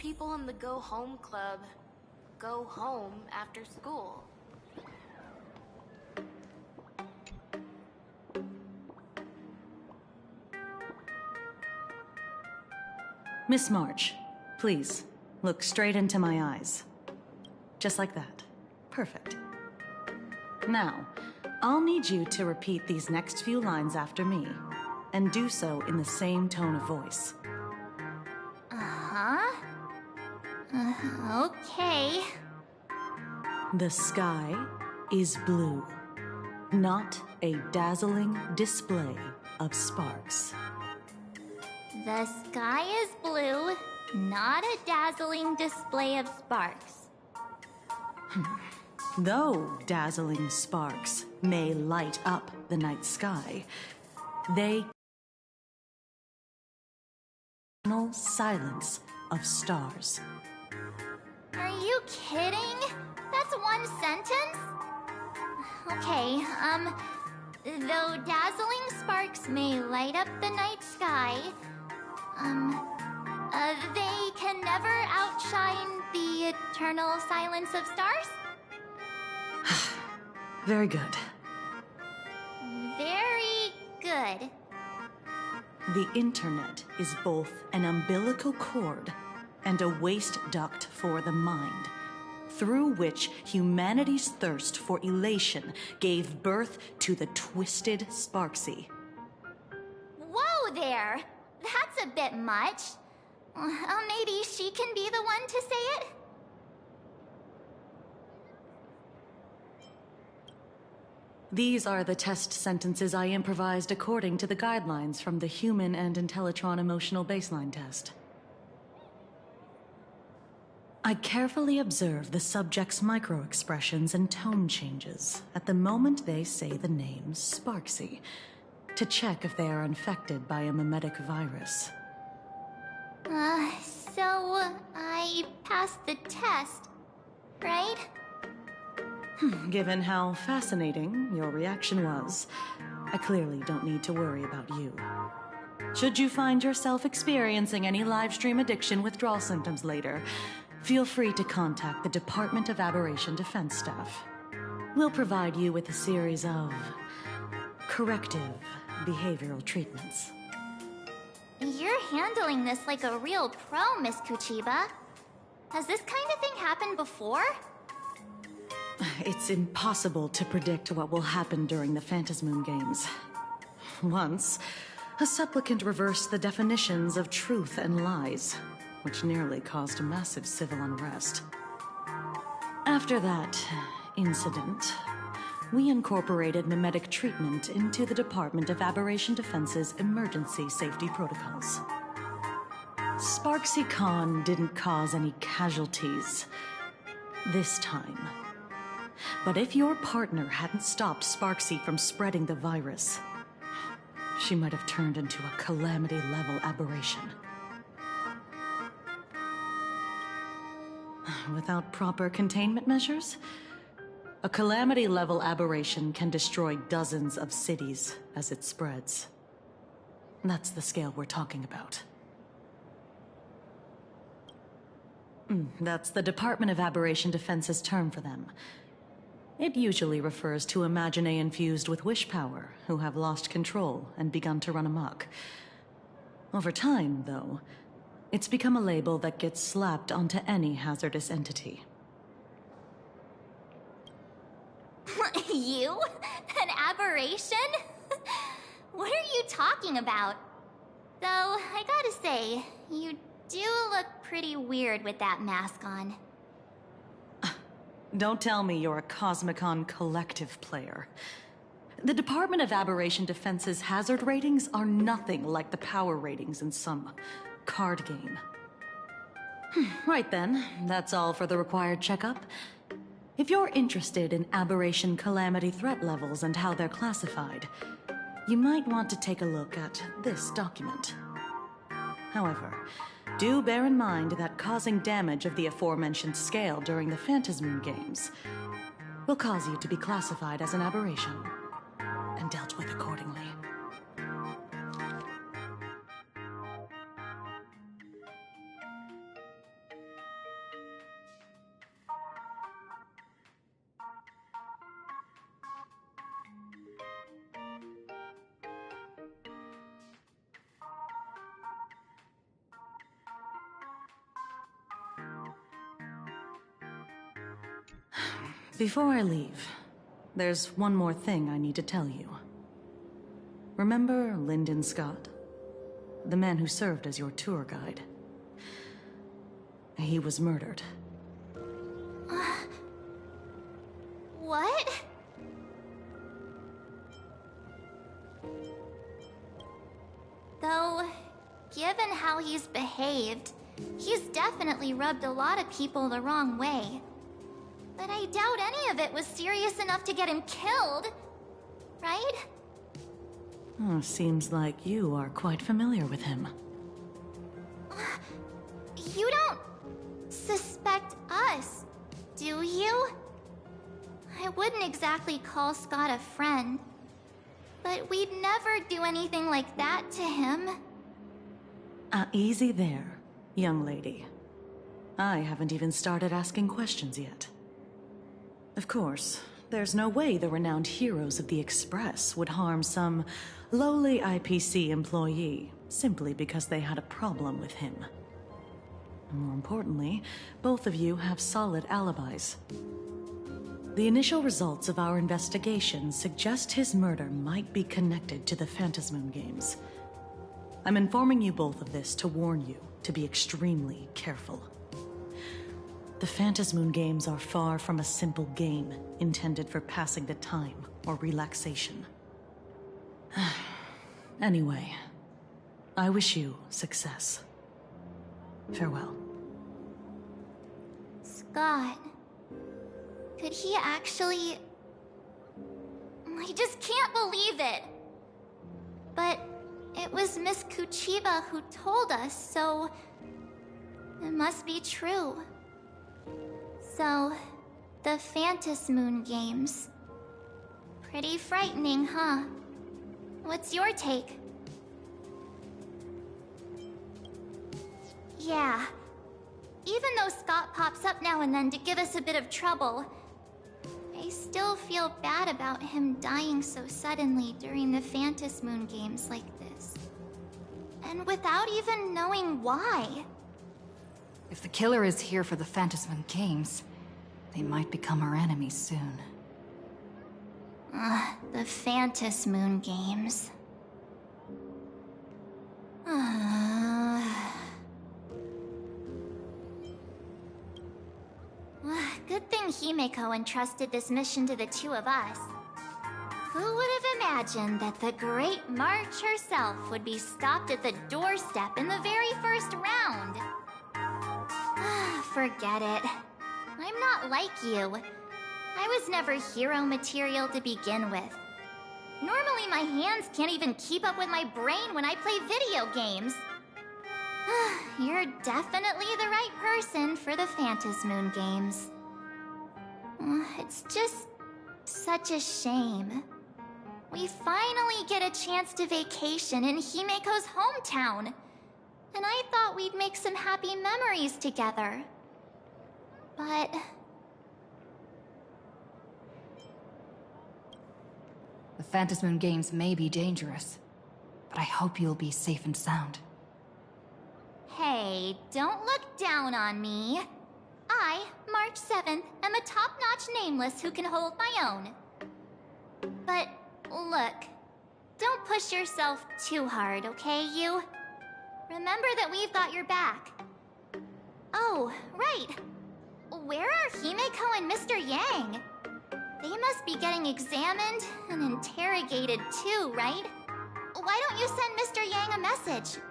people in the Go Home Club go home after school? Miss March, please, look straight into my eyes. Just like that. Perfect. Now, I'll need you to repeat these next few lines after me, and do so in the same tone of voice. Okay. The sky is blue, not a dazzling display of sparks. The sky is blue, not a dazzling display of sparks. Though dazzling sparks may light up the night sky, they silence of stars. Are you kidding? That's one sentence? Okay, though dazzling sparks may light up the night sky, they can never outshine the eternal silence of stars? Very good. Very good. The internet is both an umbilical cord and a waste duct for the mind, through which humanity's thirst for elation gave birth to the twisted Sparksy. Whoa there! That's a bit much. Maybe she can be the one to say it? These are the test sentences I improvised according to the guidelines from the Human and Intellitron Emotional Baseline Test. I carefully observe the subject's microexpressions and tone changes at the moment they say the name Sparksy, to check if they are infected by a mimetic virus. So I passed the test, right? Given how fascinating your reaction was, I clearly don't need to worry about you. Should you find yourself experiencing any livestream addiction withdrawal symptoms later, feel free to contact the Department of Aberration Defense staff. We'll provide you with a series of corrective behavioral treatments. You're handling this like a real pro, Miss Kuchiba. Has this kind of thing happened before? It's impossible to predict what will happen during the Phantasmoon Games. Once, a supplicant reversed the definitions of truth and lies, which nearly caused massive civil unrest. After that incident, we incorporated mimetic treatment into the Department of Aberration Defense's emergency safety protocols. Sparksy Khan didn't cause any casualties this time. But if your partner hadn't stopped Sparksy from spreading the virus, she might have turned into a calamity-level aberration. Without proper containment measures, a calamity-level aberration can destroy dozens of cities as it spreads. That's the scale we're talking about. That's the Department of Aberration Defense's term for them. It usually refers to Imaginae infused with wish power who have lost control and begun to run amok. Over time, though, it's become a label that gets slapped onto any hazardous entity. You? An aberration? What are you talking about? Though, I gotta say, you do look pretty weird with that mask on. Don't tell me you're a Cosmicon Collective player. The Department of Aberration Defense's hazard ratings are nothing like the power ratings in some card game. Right then, that's all for the required checkup. If you're interested in aberration calamity threat levels and how they're classified, you might want to take a look at this document. However, do bear in mind that causing damage of the aforementioned scale during the Phantasmoon Games will cause you to be classified as an aberration and dealt with accordingly. Before I leave, there's one more thing I need to tell you. Remember Lyndon Scott? The man who served as your tour guide. He was murdered. What? Though, given how he's behaved, he's definitely rubbed a lot of people the wrong way. But I doubt any of it was serious enough to get him killed, right? Oh, seems like you are quite familiar with him. You don't suspect us, do you? I wouldn't exactly call Scott a friend, but we'd never do anything like that to him. Easy there, young lady. I haven't even started asking questions yet. Of course, there's no way the renowned heroes of the Express would harm some lowly IPC employee simply because they had a problem with him. More importantly, both of you have solid alibis. The initial results of our investigation suggest his murder might be connected to the Phantasmoon games. I'm informing you both of this to warn you to be extremely careful. The Phantasmoon games are far from a simple game intended for passing the time or relaxation. Anyway, I wish you success. Farewell. Scott. Could he actually... I just can't believe it! But it was Miss Kuchiba who told us, so... it must be true. So, the Phantasmoon games. Pretty frightening, huh? What's your take? Yeah. Even though Scott pops up now and then to give us a bit of trouble, I still feel bad about him dying so suddenly during the Phantasmoon games like this. And without even knowing why. If the killer is here for the Phantasmoon games, they might become our enemies soon. The Phantasmoon games. Good thing Himeko entrusted this mission to the two of us. Who would have imagined that the Great March herself would be stopped at the doorstep in the very first round? Forget it. I'm not like you. I was never hero material to begin with. Normally my hands can't even keep up with my brain when I play video games. You're definitely the right person for the Phantasmoon games. It's just such a shame. We finally get a chance to vacation in Himeko's hometown. And I thought we'd make some happy memories together. But... The Phantasmoon games may be dangerous, but I hope you'll be safe and sound. Hey, don't look down on me. I, March 7th, am a top-notch nameless who can hold my own. But, look, don't push yourself too hard, okay, you? Remember that we've got your back. Oh, right. Where are Himeko and Mr. Yang? They must be getting examined and interrogated too, right? Why don't you send Mr. Yang a message?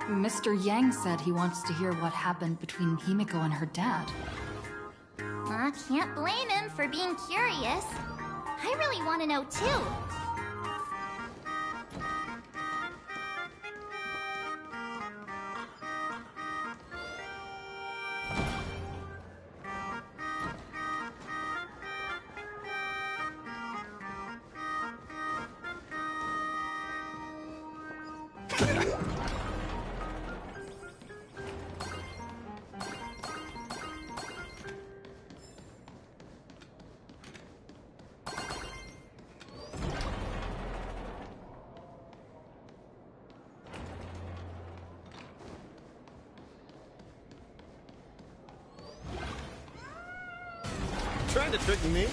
Mr. Yang said he wants to hear what happened between Himeko and her dad. Can't blame him for being curious. I really want to know too. Trying to trick me?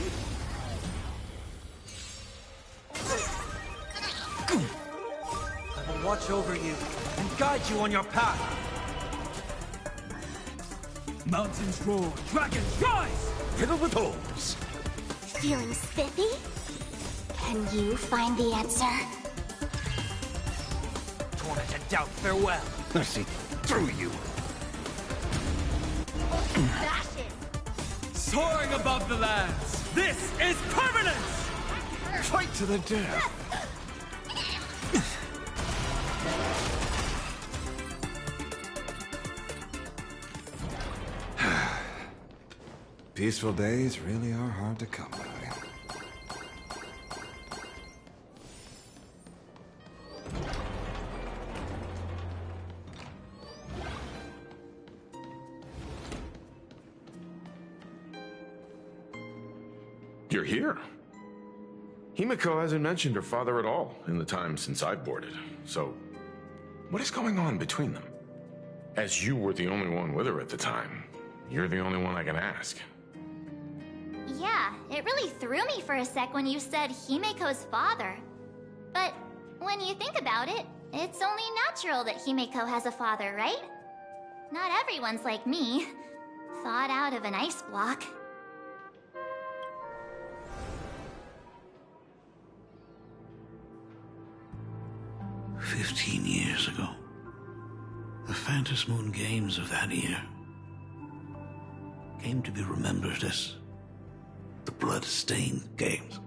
I will watch over you and guide you on your path. Mountains roar, dragons rise! Riddled with holes. Feeling spiffy? Can you find the answer? Torment and doubt, farewell. I see through you. Soaring above the lands, this is permanence! Fight to the death. Peaceful days really are hard to come by. You're here. Himiko hasn't mentioned her father at all in the time since I've boarded. So, what is going on between them? As you were the only one with her at the time, you're the only one I can ask. Yeah, it really threw me for a sec when you said Himiko's father. But when you think about it, it's only natural that Himiko has a father, right? Not everyone's like me, thawed out of an ice block. "15 years ago, the Phantom Moon Games of that year came to be remembered as the Blood-Stained Games.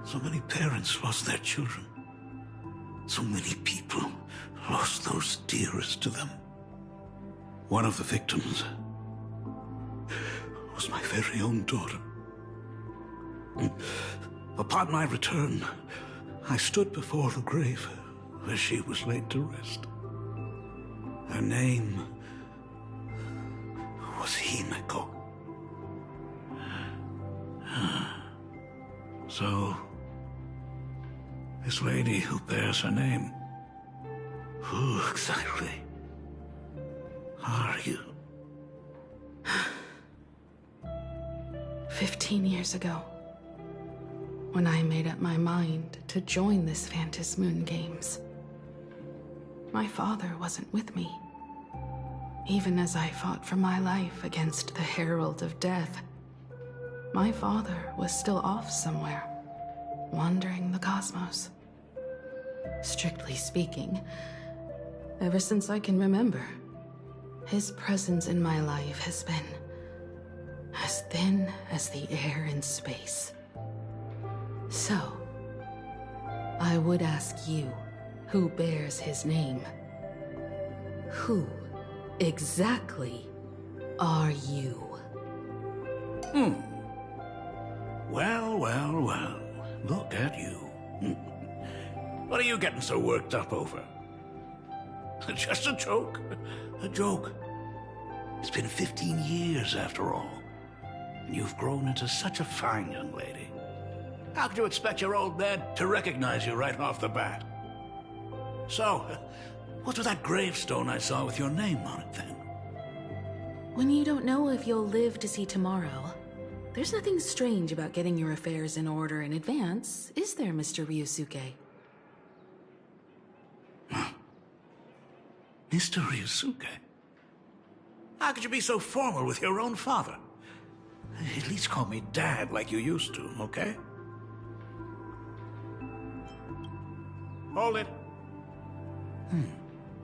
So many parents lost their children. So many people lost those dearest to them. One of the victims was my very own daughter. Upon my return, I stood before the grave where she was laid to rest. Her name was Himiko. So, this lady who bears her name, who exactly are you? 15 years ago, when I made up my mind to join this Phantom Moon Games, my father wasn't with me. Even as I fought for my life against the Herald of Death, my father was still off somewhere, wandering the cosmos. Strictly speaking, ever since I can remember, his presence in my life has been as thin as the air in space. So, I would ask you, who bears his name, who exactly are you? Well, look at you. What are you getting so worked up over? Just a joke. A joke. It's been 15 years after all, and you've grown into such a fine young lady. How could you expect your old man to recognize you right off the bat? So, what's with that gravestone I saw with your name on it then? When you don't know if you'll live to see tomorrow, there's nothing strange about getting your affairs in order in advance, is there, Mr. Ryusuke? Mr. Ryusuke? How could you be so formal with your own father? At least call me Dad like you used to, okay? Hold it.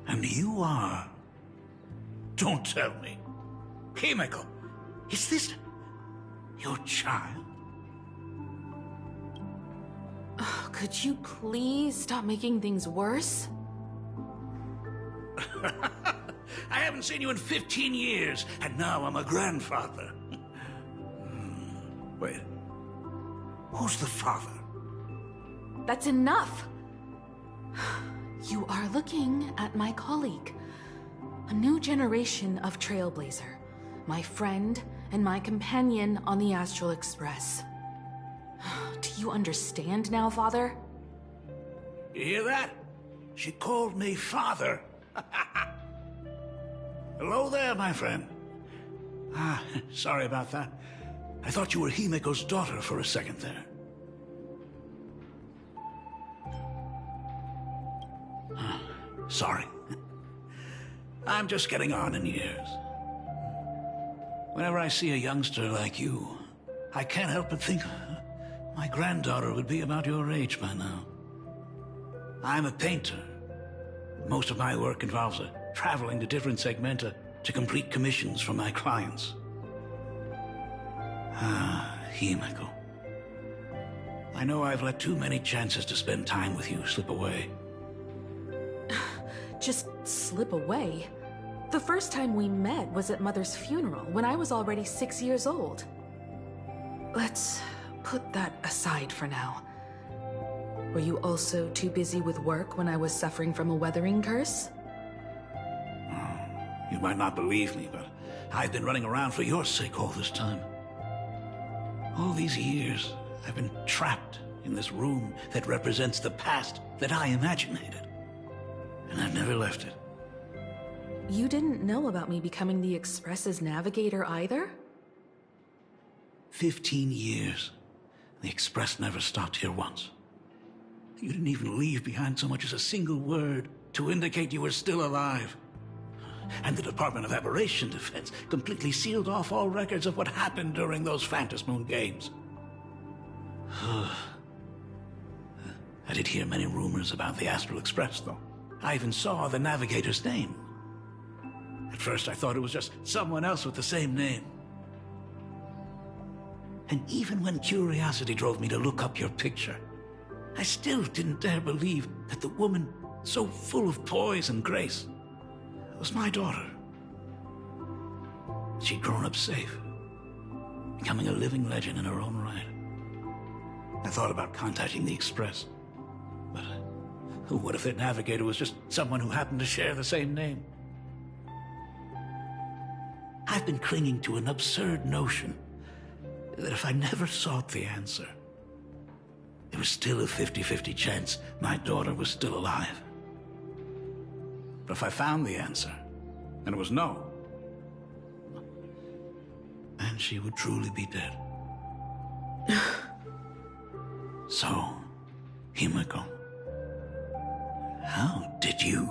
And you are... Don't tell me. Himiko, is this your child? Oh, could you please stop making things worse? I haven't seen you in 15 years, and now I'm a grandfather. Wait. Who's the father? That's enough! You are looking at my colleague. A new generation of Trailblazer. My friend and my companion on the Astral Express. Do you understand now, Father? You hear that? She called me father. Hello there, my friend. Ah, sorry about that. I thought you were Himiko's daughter for a second there. Sorry. I'm just getting on in years. Whenever I see a youngster like you, I can't help but think my granddaughter would be about your age by now. I'm a painter. Most of my work involves traveling to different segmenta to complete commissions for my clients. Ah, Himiko. I know I've let too many chances to spend time with you slip away. Just slip away? The first time we met was at Mother's funeral, when I was already 6 years old. Let's put that aside for now. Were you also too busy with work when I was suffering from a weathering curse? You might not believe me, but I've been running around for your sake all this time. All these years, I've been trapped in this room that represents the past that I imaginated. And I've never left it. You didn't know about me becoming the Express's navigator either? 15 years. The Express never stopped here once. You didn't even leave behind so much as a single word to indicate you were still alive. And the Department of Aberration Defense completely sealed off all records of what happened during those Phantom Moon games. I did hear many rumors about the Astral Express, though. I even saw the navigator's name. At first I thought it was just someone else with the same name. And even when curiosity drove me to look up your picture, I still didn't dare believe that the woman so full of poise and grace was my daughter. She'd grown up safe, becoming a living legend in her own right. I thought about contacting the Express, but what if their navigator was just someone who happened to share the same name? I've been clinging to an absurd notion that if I never sought the answer, there was still a 50-50 chance my daughter was still alive. But if I found the answer, and it was no, then she would truly be dead. So, Himiko, how did you...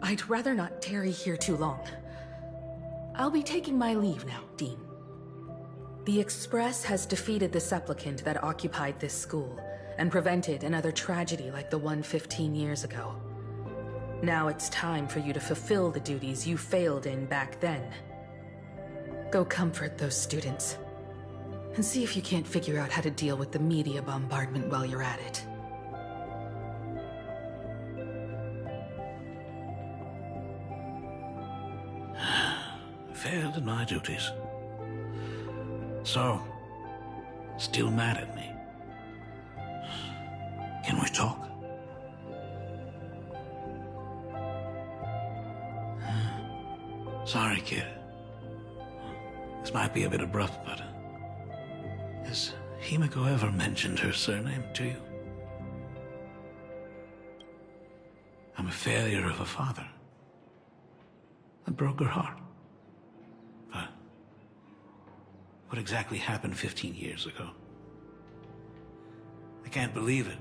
I'd rather not tarry here too long. I'll be taking my leave now, Dean. The Express has defeated the supplicant that occupied this school and prevented another tragedy like the one 15 years ago. Now it's time for you to fulfill the duties you failed in back then. Go comfort those students, and see if you can't figure out how to deal with the media bombardment while you're at it. Failed in my duties. So, still mad at me. Can we talk? Sorry, kid. This might be a bit abrupt, but... has Himiko ever mentioned her surname to you? I'm a failure of a father. I broke her heart. But... what exactly happened 15 years ago? I can't believe it.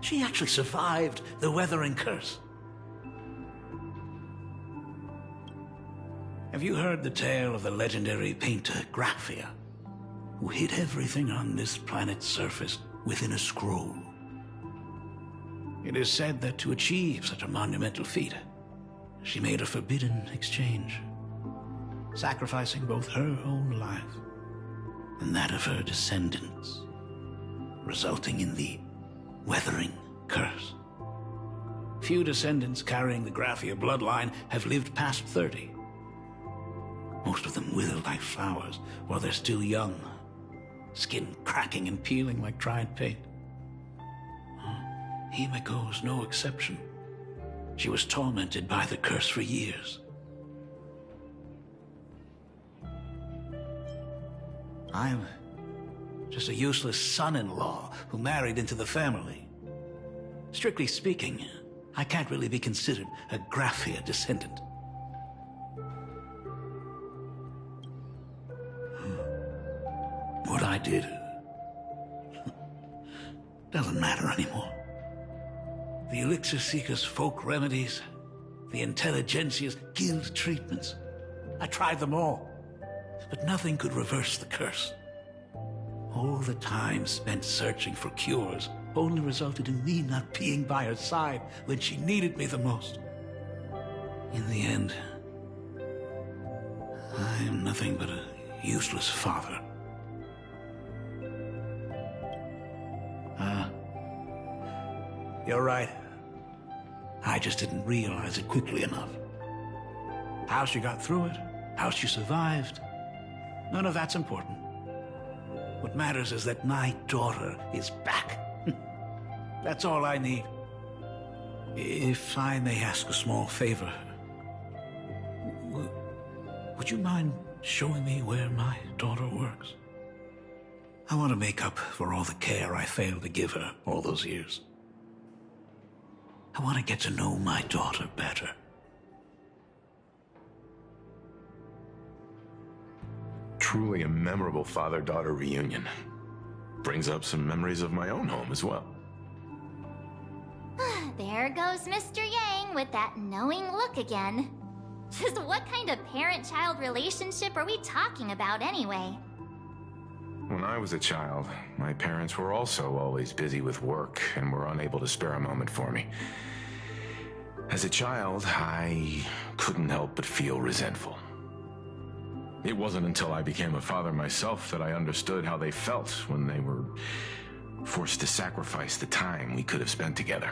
She actually survived the weathering curse. Have you heard the tale of the legendary painter Graphia, who hid everything on this planet's surface within a scroll? It is said that to achieve such a monumental feat, she made a forbidden exchange, sacrificing both her own life and that of her descendants, resulting in the weathering curse. Few descendants carrying the Graphia bloodline have lived past 30. Most of them wither like flowers while they're still young, skin cracking and peeling like dried paint. Himiko's no exception. She was tormented by the curse for years. I'm just a useless son-in-law who married into the family. Strictly speaking, I can't really be considered a Graphia descendant. I did doesn't matter anymore. The Elixir Seekers' folk remedies, the Intelligentsia's guild treatments. I tried them all, but nothing could reverse the curse. All the time spent searching for cures only resulted in me not being by her side when she needed me the most. In the end, I am nothing but a useless father. You're right. I just didn't realize it quickly enough. How she got through it, how she survived, none of that's important. What matters is that my daughter is back. That's all I need. If I may ask a small favor, would you mind showing me where my daughter works? I want to make up for all the care I failed to give her all those years. I want to get to know my daughter better. Truly a memorable father-daughter reunion. Brings up some memories of my own home as well. There goes Mr. Yang with that knowing look again. Just what kind of parent-child relationship are we talking about anyway? When I was a child, my parents were also always busy with work and were unable to spare a moment for me. As a child, I couldn't help but feel resentful. It wasn't until I became a father myself that I understood how they felt when they were forced to sacrifice the time we could have spent together.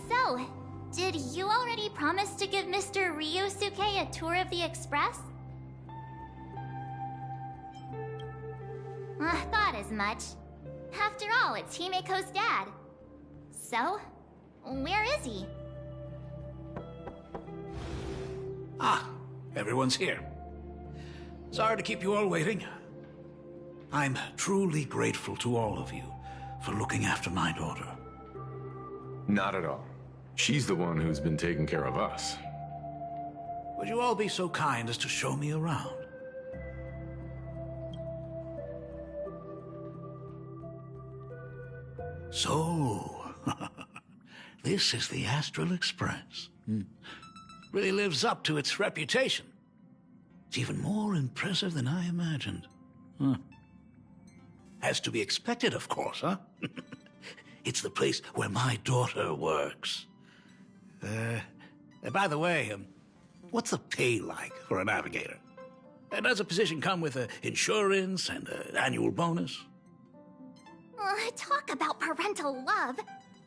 So, did you already promise to give Mr. Ryosuke a tour of the Express? Thought as much. After all, it's Himeko's dad. So, where is he? Ah, everyone's here. Sorry to keep you all waiting. I'm truly grateful to all of you for looking after my daughter. Not at all. She's the one who's been taking care of us. Would you all be so kind as to show me around? So, this is the Astral Express. Really lives up to its reputation. It's even more impressive than I imagined. As to be expected, of course, huh? It's the place where my daughter works. By the way, what's the pay like for a navigator? Does a position come with insurance and an annual bonus? Talk about parental love.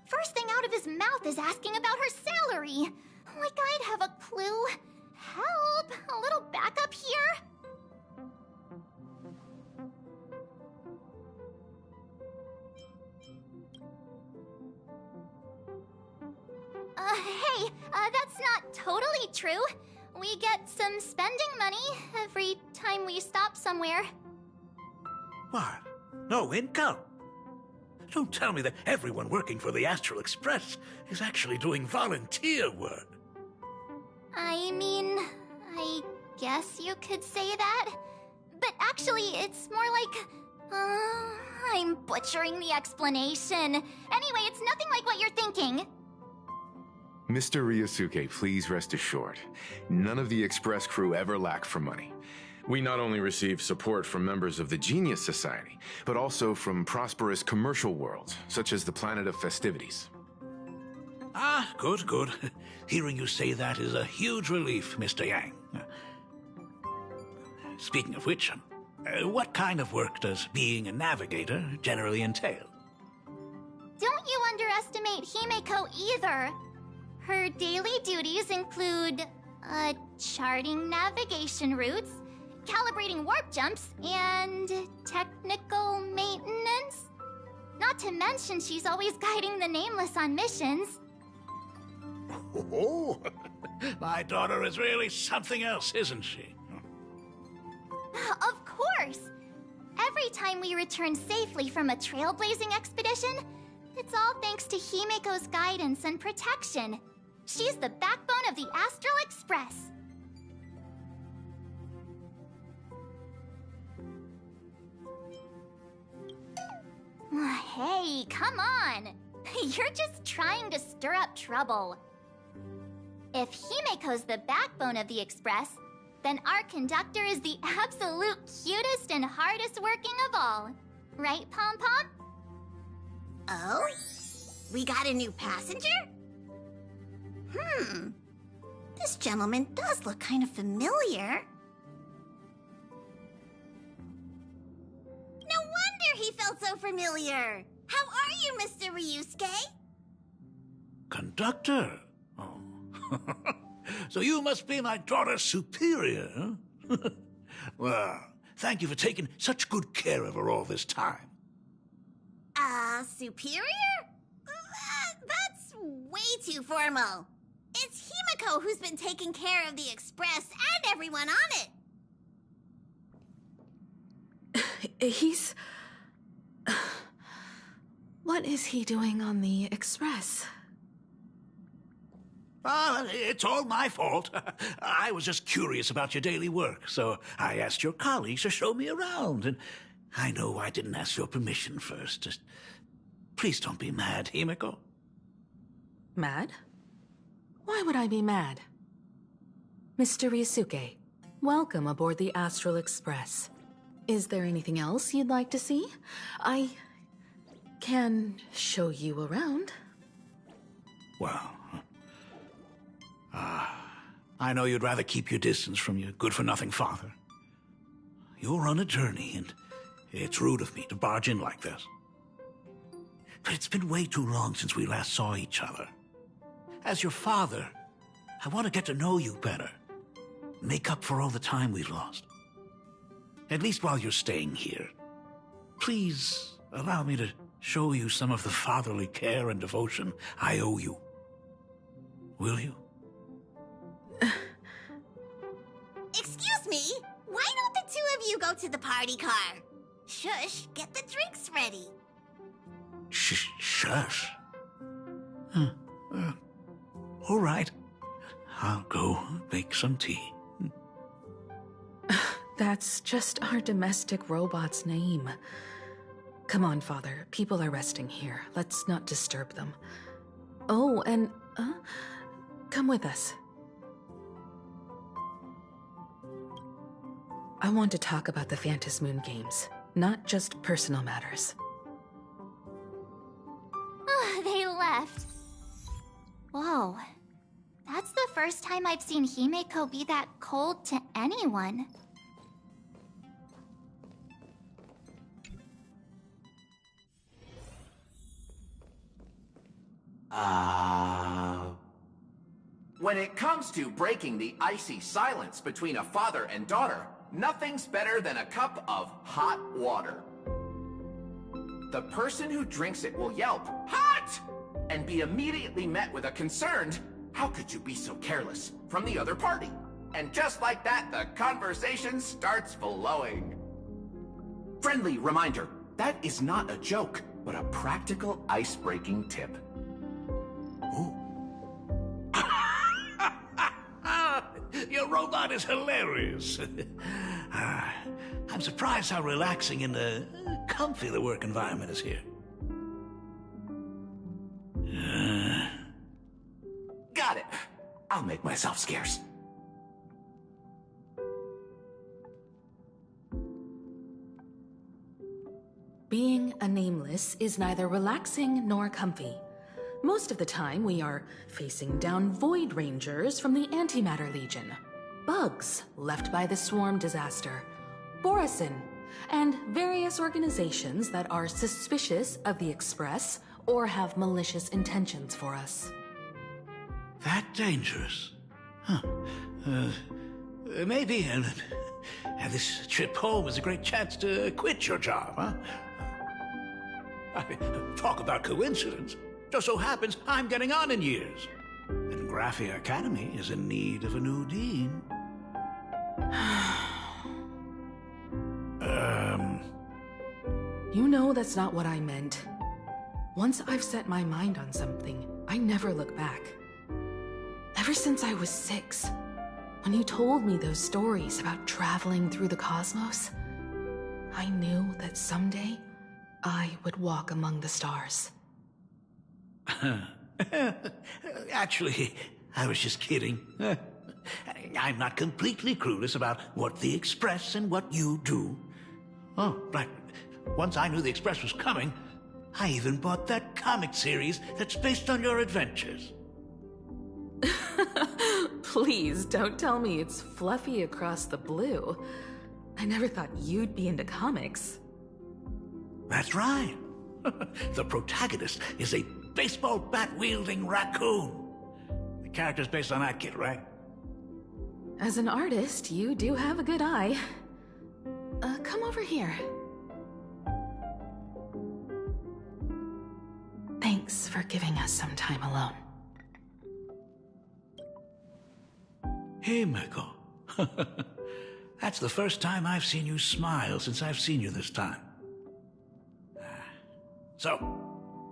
First thing out of his mouth is asking about her salary. Like I'd have a clue. Help! A little backup here? Hey, that's not totally true. We get some spending money every time we stop somewhere. What? No income? Don't tell me that everyone working for the Astral Express is actually doing volunteer work. I mean, I guess you could say that. But actually, it's more like... I'm butchering the explanation. Anyway, it's nothing like what you're thinking. Mr. Ryosuke, please rest assured. None of the Express crew ever lack for money. We not only receive support from members of the Genius Society, but also from prosperous commercial worlds, such as the Planet of Festivities. Ah, good, good. Hearing you say that is a huge relief, Mr. Yang. Speaking of which, what kind of work does being a navigator generally entail? Don't you underestimate Himeko either. Her daily duties include, charting navigation routes, calibrating warp jumps, and technical maintenance. Not to mention she's always guiding the Nameless on missions. Oh, my daughter is really something else, isn't she? Of course! Every time we return safely from a trailblazing expedition, it's all thanks to Himeko's guidance and protection. She's the backbone of the Astral Express. Daddy, come on! You're just trying to stir up trouble. If Himiko's the backbone of the Express, then our conductor is the absolute cutest and hardest working of all. Right, Pom Pom? Oh? We got a new passenger? This gentleman does look kind of familiar. No wonder he felt so familiar! How are you, Mr. Ryusuke? Conductor? Oh. So you must be my daughter's superior, huh? Well, thank you for taking such good care of her all this time. Superior? That's way too formal. It's Himiko who's been taking care of the Express and everyone on it. He's... What is he doing on the Express? It's all my fault. I was just curious about your daily work, so I asked your colleagues to show me around, and I know I didn't ask your permission first. Just please don't be mad, Himiko. Mad? Why would I be mad? Mr. Ryusuke, welcome aboard the Astral Express. Is there anything else you'd like to see? I can show you around. Well, I know you'd rather keep your distance from your good-for-nothing father. You're on a journey, and it's rude of me to barge in like this. But it's been way too long since we last saw each other. As your father, I want to get to know you better. Make up for all the time we've lost. At least while you're staying here. Please allow me to show you some of the fatherly care and devotion I owe you. Will you? Excuse me? Why don't the two of you go to the party car? Shush, get the drinks ready. Shush. All right. I'll go make some tea. That's just our domestic robot's name. Come on, Father. People are resting here. Let's not disturb them. Oh, and, come with us. I want to talk about the Phantom Moon games, not just personal matters. They left. Whoa. That's the first time I've seen Himiko be that cold to anyone. When it comes to breaking the icy silence between a father and daughter, nothing's better than a cup of hot water. The person who drinks it will yelp, "Hot!" and be immediately met with a concerned, "How could you be so careless?" from the other party. And just like that, the conversation starts flowing. Friendly reminder, that is not a joke, but a practical ice-breaking tip. Your robot is hilarious. I'm surprised how relaxing and comfy the work environment is here. Got it. I'll make myself scarce. Being a nameless is neither relaxing nor comfy. Most of the time, we are facing down Void Rangers from the Antimatter Legion, bugs left by the Swarm disaster, Borisin, and various organizations that are suspicious of the Express or have malicious intentions for us. That dangerous? Huh. Maybe this trip home is a great chance to quit your job, huh? Talk about coincidence. Just so happens I'm getting on in years. And Graphia Academy is in need of a new dean. You know that's not what I meant. Once I've set my mind on something, I never look back. Ever since I was 6, when you told me those stories about traveling through the cosmos, I knew that someday I would walk among the stars. Actually, I was just kidding. I'm not completely clueless about what the Express and what you do. Oh, right. Once I knew the Express was coming, I even bought that comic series that's based on your adventures. Please, don't tell me it's fluffy across the blue. I never thought you'd be into comics. That's right. The protagonist is a baseball bat-wielding raccoon. The character's based on that kid, right? As an artist, you do have a good eye. Come over here. Thanks for giving us some time alone. Hey, Miko. That's the first time I've seen you smile since I've seen you this time. So,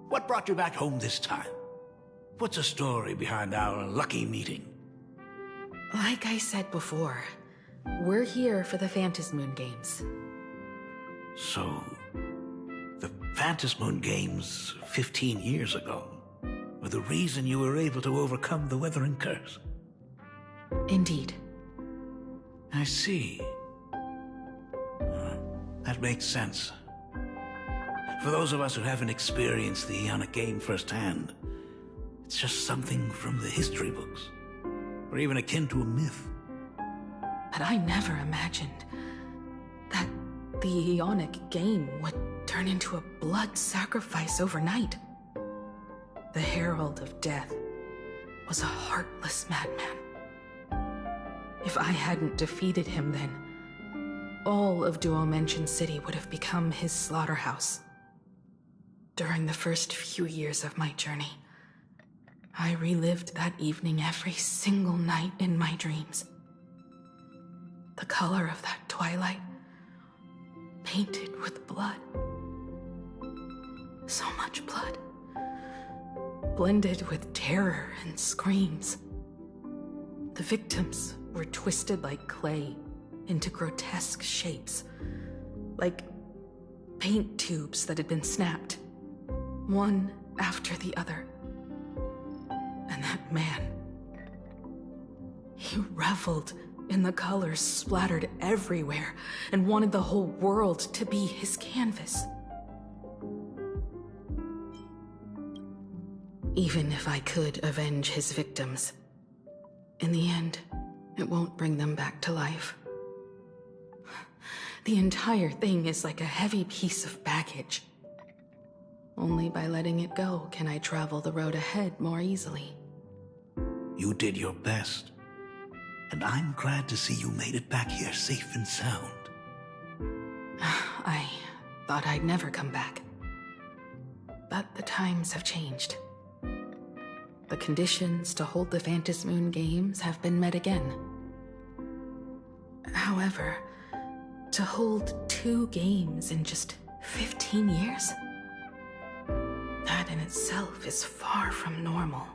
what brought you back home this time? What's the story behind our lucky meeting? Like I said before, we're here for the Phantasmoon Games. So, the Phantasmoon Games 15 years ago were the reason you were able to overcome the Weathering Curse? Indeed. I see. That makes sense. For those of us who haven't experienced the Ionic game firsthand, it's just something from the history books, or even akin to a myth. But I never imagined that the Ionic game would turn into a blood sacrifice overnight. The Herald of Death was a heartless madman. If I hadn't defeated him then, all of Duomension City would have become his slaughterhouse. During the first few years of my journey, I relived that evening every single night in my dreams. The color of that twilight, painted with blood. So much blood. Blended with terror and screams. The victims were twisted like clay into grotesque shapes, like paint tubes that had been snapped, one after the other. And that man, he reveled in the colors splattered everywhere and wanted the whole world to be his canvas. Even if I could avenge his victims, in the end, it won't bring them back to life. The entire thing is like a heavy piece of baggage. Only by letting it go can I travel the road ahead more easily. You did your best, and I'm glad to see you made it back here safe and sound. I thought I'd never come back. But the times have changed. The conditions to hold the Phantasmoon Games have been met again. However, to hold 2 games in just 15 years? That in itself is far from normal.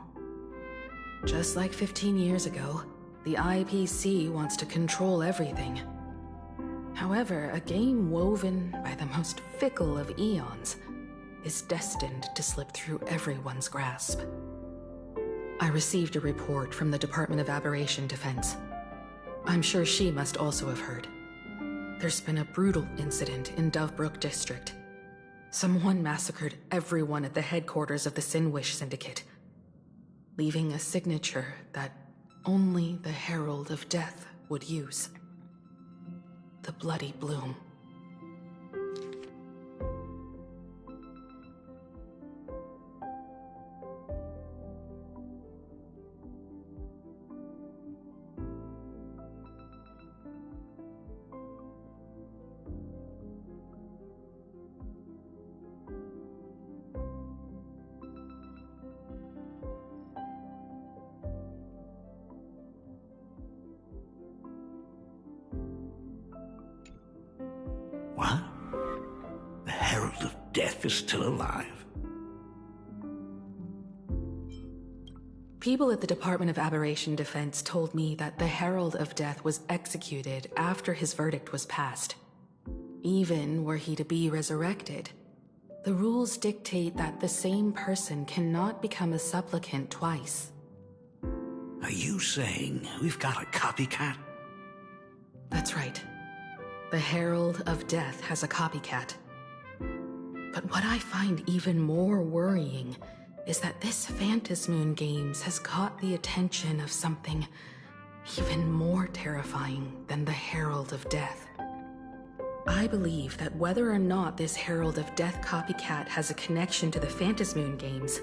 Just like 15 years ago, the IPC wants to control everything. However, a game woven by the most fickle of eons is destined to slip through everyone's grasp. I received a report from the Department of Aberration Defense. I'm sure she must also have heard. There's been a brutal incident in Dovebrook District. Someone massacred everyone at the headquarters of the Sinwish Syndicate, leaving a signature that only the Herald of Death would use. The Bloody Bloom. What? The Herald of Death is still alive? People at the Department of Aberration Defense told me that the Herald of Death was executed after his verdict was passed. Even were he to be resurrected, The rules dictate that the same person cannot become a supplicant twice. Are you saying we've got a copycat? That's right. The Herald of Death has a copycat. But what I find even more worrying is that this Phantasmoon Games has caught the attention of something even more terrifying than the Herald of Death. I believe that whether or not this Herald of Death copycat has a connection to the Phantasmoon Games,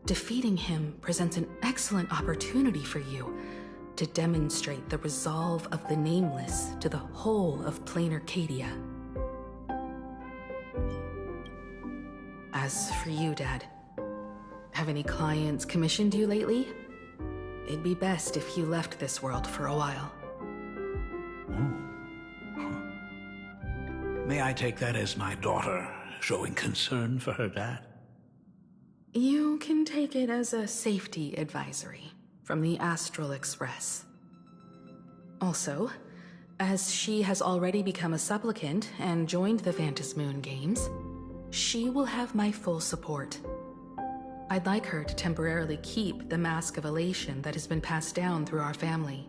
defeating him presents an excellent opportunity for you to demonstrate the resolve of the Nameless to the whole of Planarcadia. As for you, Dad, have any clients commissioned you lately? It'd be best if you left this world for a while. May I take that as my daughter showing concern for her dad? You can take it as a safety advisory from the Astral Express. Also, as she has already become a supplicant and joined the Phantasmoon Games, she will have my full support. I'd like her to temporarily keep the Mask of Elation that has been passed down through our family.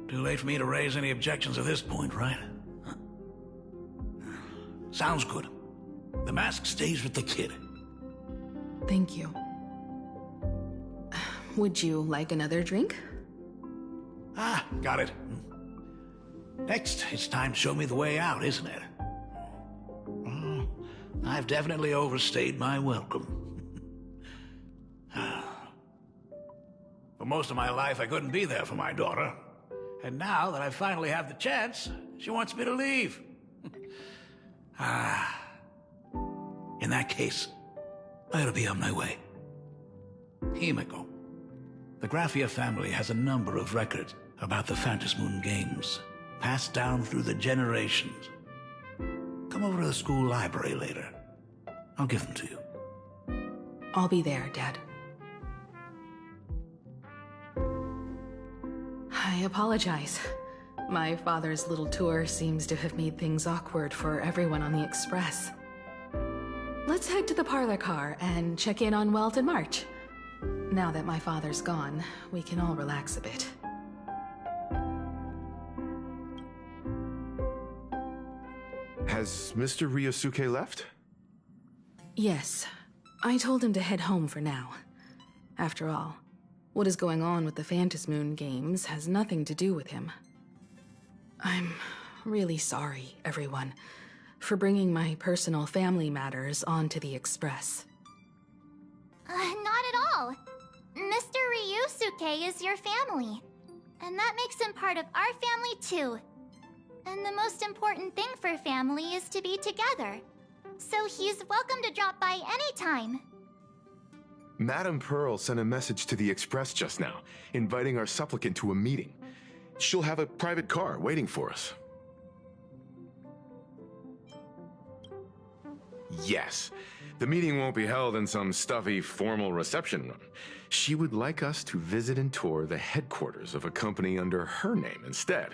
Too late for me to raise any objections at this point, right? Sounds good. The mask stays with the kid. Thank you. Would you like another drink? Got it. Next, it's time to show me the way out, isn't it? I've definitely overstayed my welcome. For most of my life, I couldn't be there for my daughter. And now that I finally have the chance, she wants me to leave. In that case, I ought to be on my way. Himiko, the Graphia family has a number of records about the Phantasmoon Games, passed down through the generations. Come over to the school library later. I'll give them to you. I'll be there, Dad. I apologize. My father's little tour seems to have made things awkward for everyone on the Express. Let's head to the parlor car and check in on Welt and March. Now that my father's gone, we can all relax a bit. Has Mr. Ryosuke left? Yes. I told him to head home for now. After all, what is going on with the Phantasmoon Games has nothing to do with him. I'm really sorry, everyone, for bringing my personal family matters onto the Express. Not at all. Mr. Ryusuke is your family. And that makes him part of our family too. And the most important thing for family is to be together. So he's welcome to drop by anytime. Madame Pearl sent a message to the Express just now, inviting our supplicant to a meeting. She'll have a private car waiting for us. Yes, the meeting won't be held in some stuffy, formal reception room. She would like us to visit and tour the headquarters of a company under her name instead.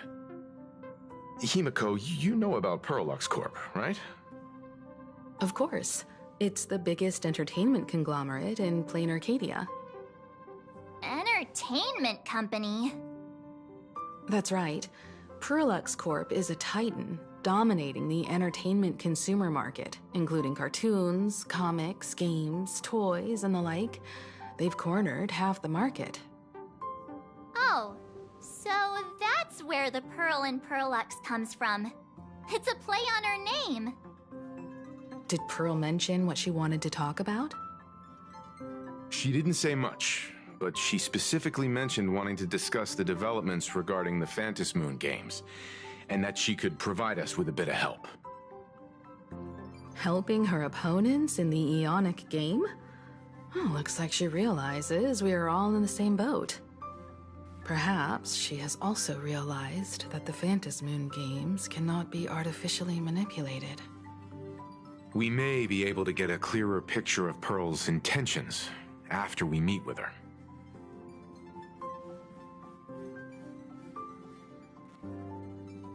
Himiko, you know about Pearlux Corp, right? Of course. It's the biggest entertainment conglomerate in Planarcadia. Entertainment company? That's right. Pearlux Corp is a titan, dominating the entertainment consumer market, including cartoons, comics, games, toys, and the like. They've cornered half the market. Oh, so that's where the Pearl in Pearlux comes from. It's a play on her name. Did Pearl mention what she wanted to talk about? She didn't say much, but she specifically mentioned wanting to discuss the developments regarding the Phantasmoon Games, and that she could provide us with a bit of help. Helping her opponents in the Ionic game? Oh, looks like she realizes we are all in the same boat. Perhaps she has also realized that the Phantasmoon Games cannot be artificially manipulated. We may be able to get a clearer picture of Pearl's intentions after we meet with her.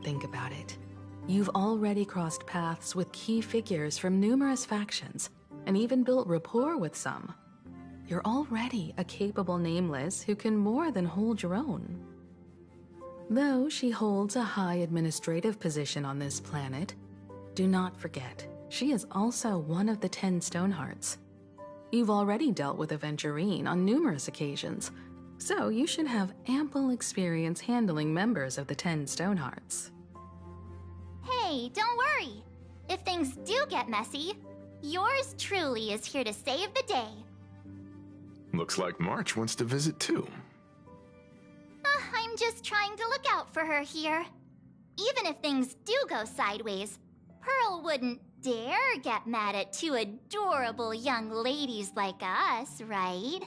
Think about it. You've already crossed paths with key figures from numerous factions, and even built rapport with some. You're already a capable Nameless who can more than hold your own. Though she holds a high administrative position on this planet, do not forget, she is also one of the 10 Stonehearts. You've already dealt with Aventurine on numerous occasions, so you should have ample experience handling members of the 10 Stonehearts. Hey, don't worry. If things do get messy, yours truly is here to save the day. Looks like March wants to visit too. I'm just trying to look out for her here. Even if things do go sideways, Pearl wouldn't dare get mad at two adorable young ladies like us, right?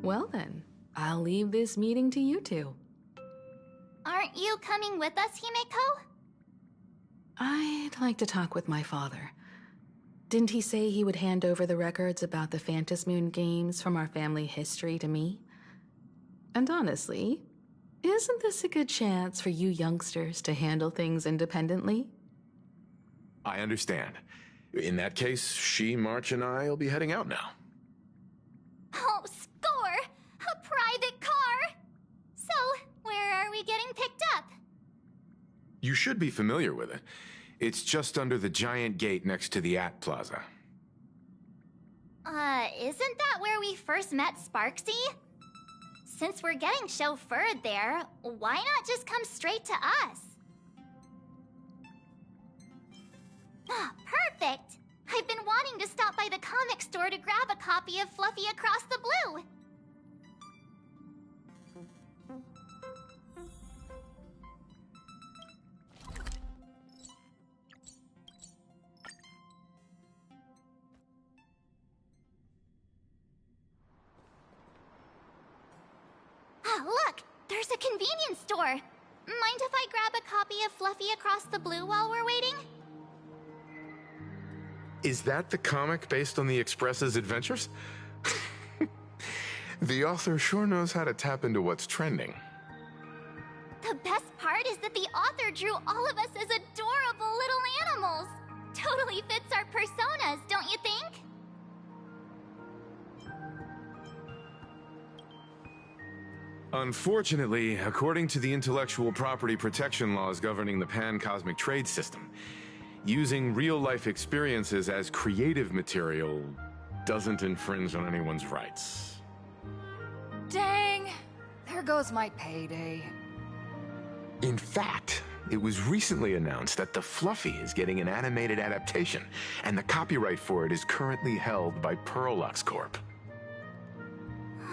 Well then, I'll leave this meeting to you two. Aren't you coming with us, Himeko? I'd like to talk with my father. Didn't he say he would hand over the records about the Phantasmoon games from our family history to me? And honestly, isn't this a good chance for you youngsters to handle things independently? I understand. In that case, she, March, and I will be heading out now. Oh, score! A private car! So, where are we getting picked up? You should be familiar with it. It's just under the giant gate next to the At Plaza. Isn't that where we first met Sparksy? Since we're getting chauffeured there, why not just come straight to us? Perfect! I've been wanting to stop by the comic store to grab a copy of Fluffy Across the Blue. Look! There's a convenience store! Mind if I grab a copy of Fluffy Across the Blue while we're waiting? Is that the comic based on the Express's adventures? The author sure knows how to tap into what's trending. The best part is that the author drew all of us as adorable little animals. Totally fits our personas, don't you think? Unfortunately, according to the intellectual property protection laws governing the pan-cosmic trade system, using real-life experiences as creative material doesn't infringe on anyone's rights. Dang! There goes my payday. In fact, it was recently announced that the Fluffy is getting an animated adaptation, and the copyright for it is currently held by Pearlux Corp.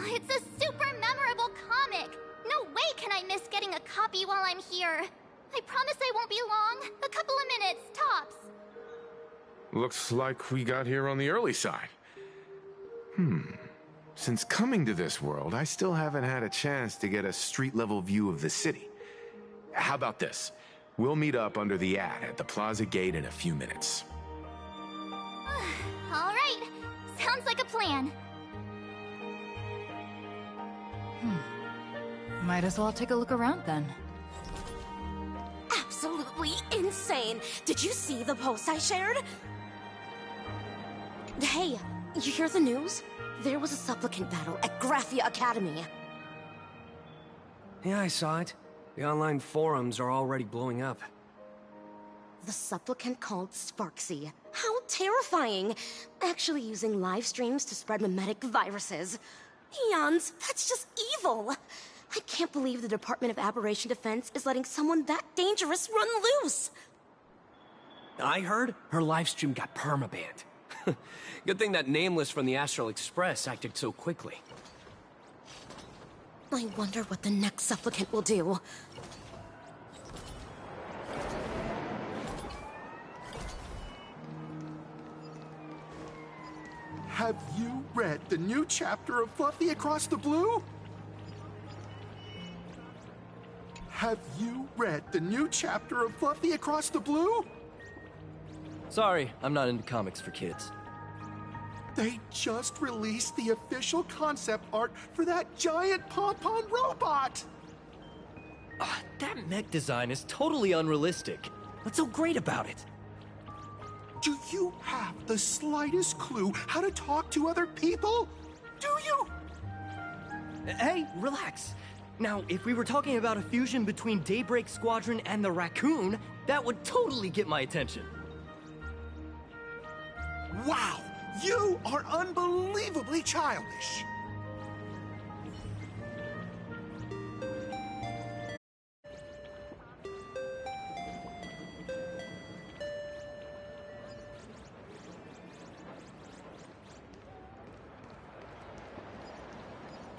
It's a super memorable comic! No way can I miss getting a copy while I'm here. I promise I won't be long. A couple of minutes, tops. Looks like we got here on the early side. Since coming to this world, I still haven't had a chance to get a street-level view of the city. How about this? We'll meet up under the ad at the plaza gate in a few minutes. All right. Sounds like a plan. Might as well take a look around then. Absolutely insane. Did you see the post I shared? Hey, you hear the news? There was a supplicant battle at Graphia Academy. Yeah, I saw it. The online forums are already blowing up. The supplicant called Sparksy. How terrifying! Actually using live streams to spread mimetic viruses. Eons, that's just evil! I can't believe the Department of Aberration Defense is letting someone that dangerous run loose! I heard her livestream got permabanned. Good thing that Nameless from the Astral Express acted so quickly. I wonder what the next supplicant will do. Have you read the new chapter of Fluffy Across the Blue? Have you read the new chapter of Fluffy Across the Blue? Sorry, I'm not into comics for kids. They just released the official concept art for that giant pom-pom robot! That mech design is totally unrealistic. What's so great about it? Do you have the slightest clue how to talk to other people? Do you? Hey, relax. Now, if we were talking about a fusion between Daybreak Squadron and the Raccoon, that would totally get my attention. Wow! You are unbelievably childish!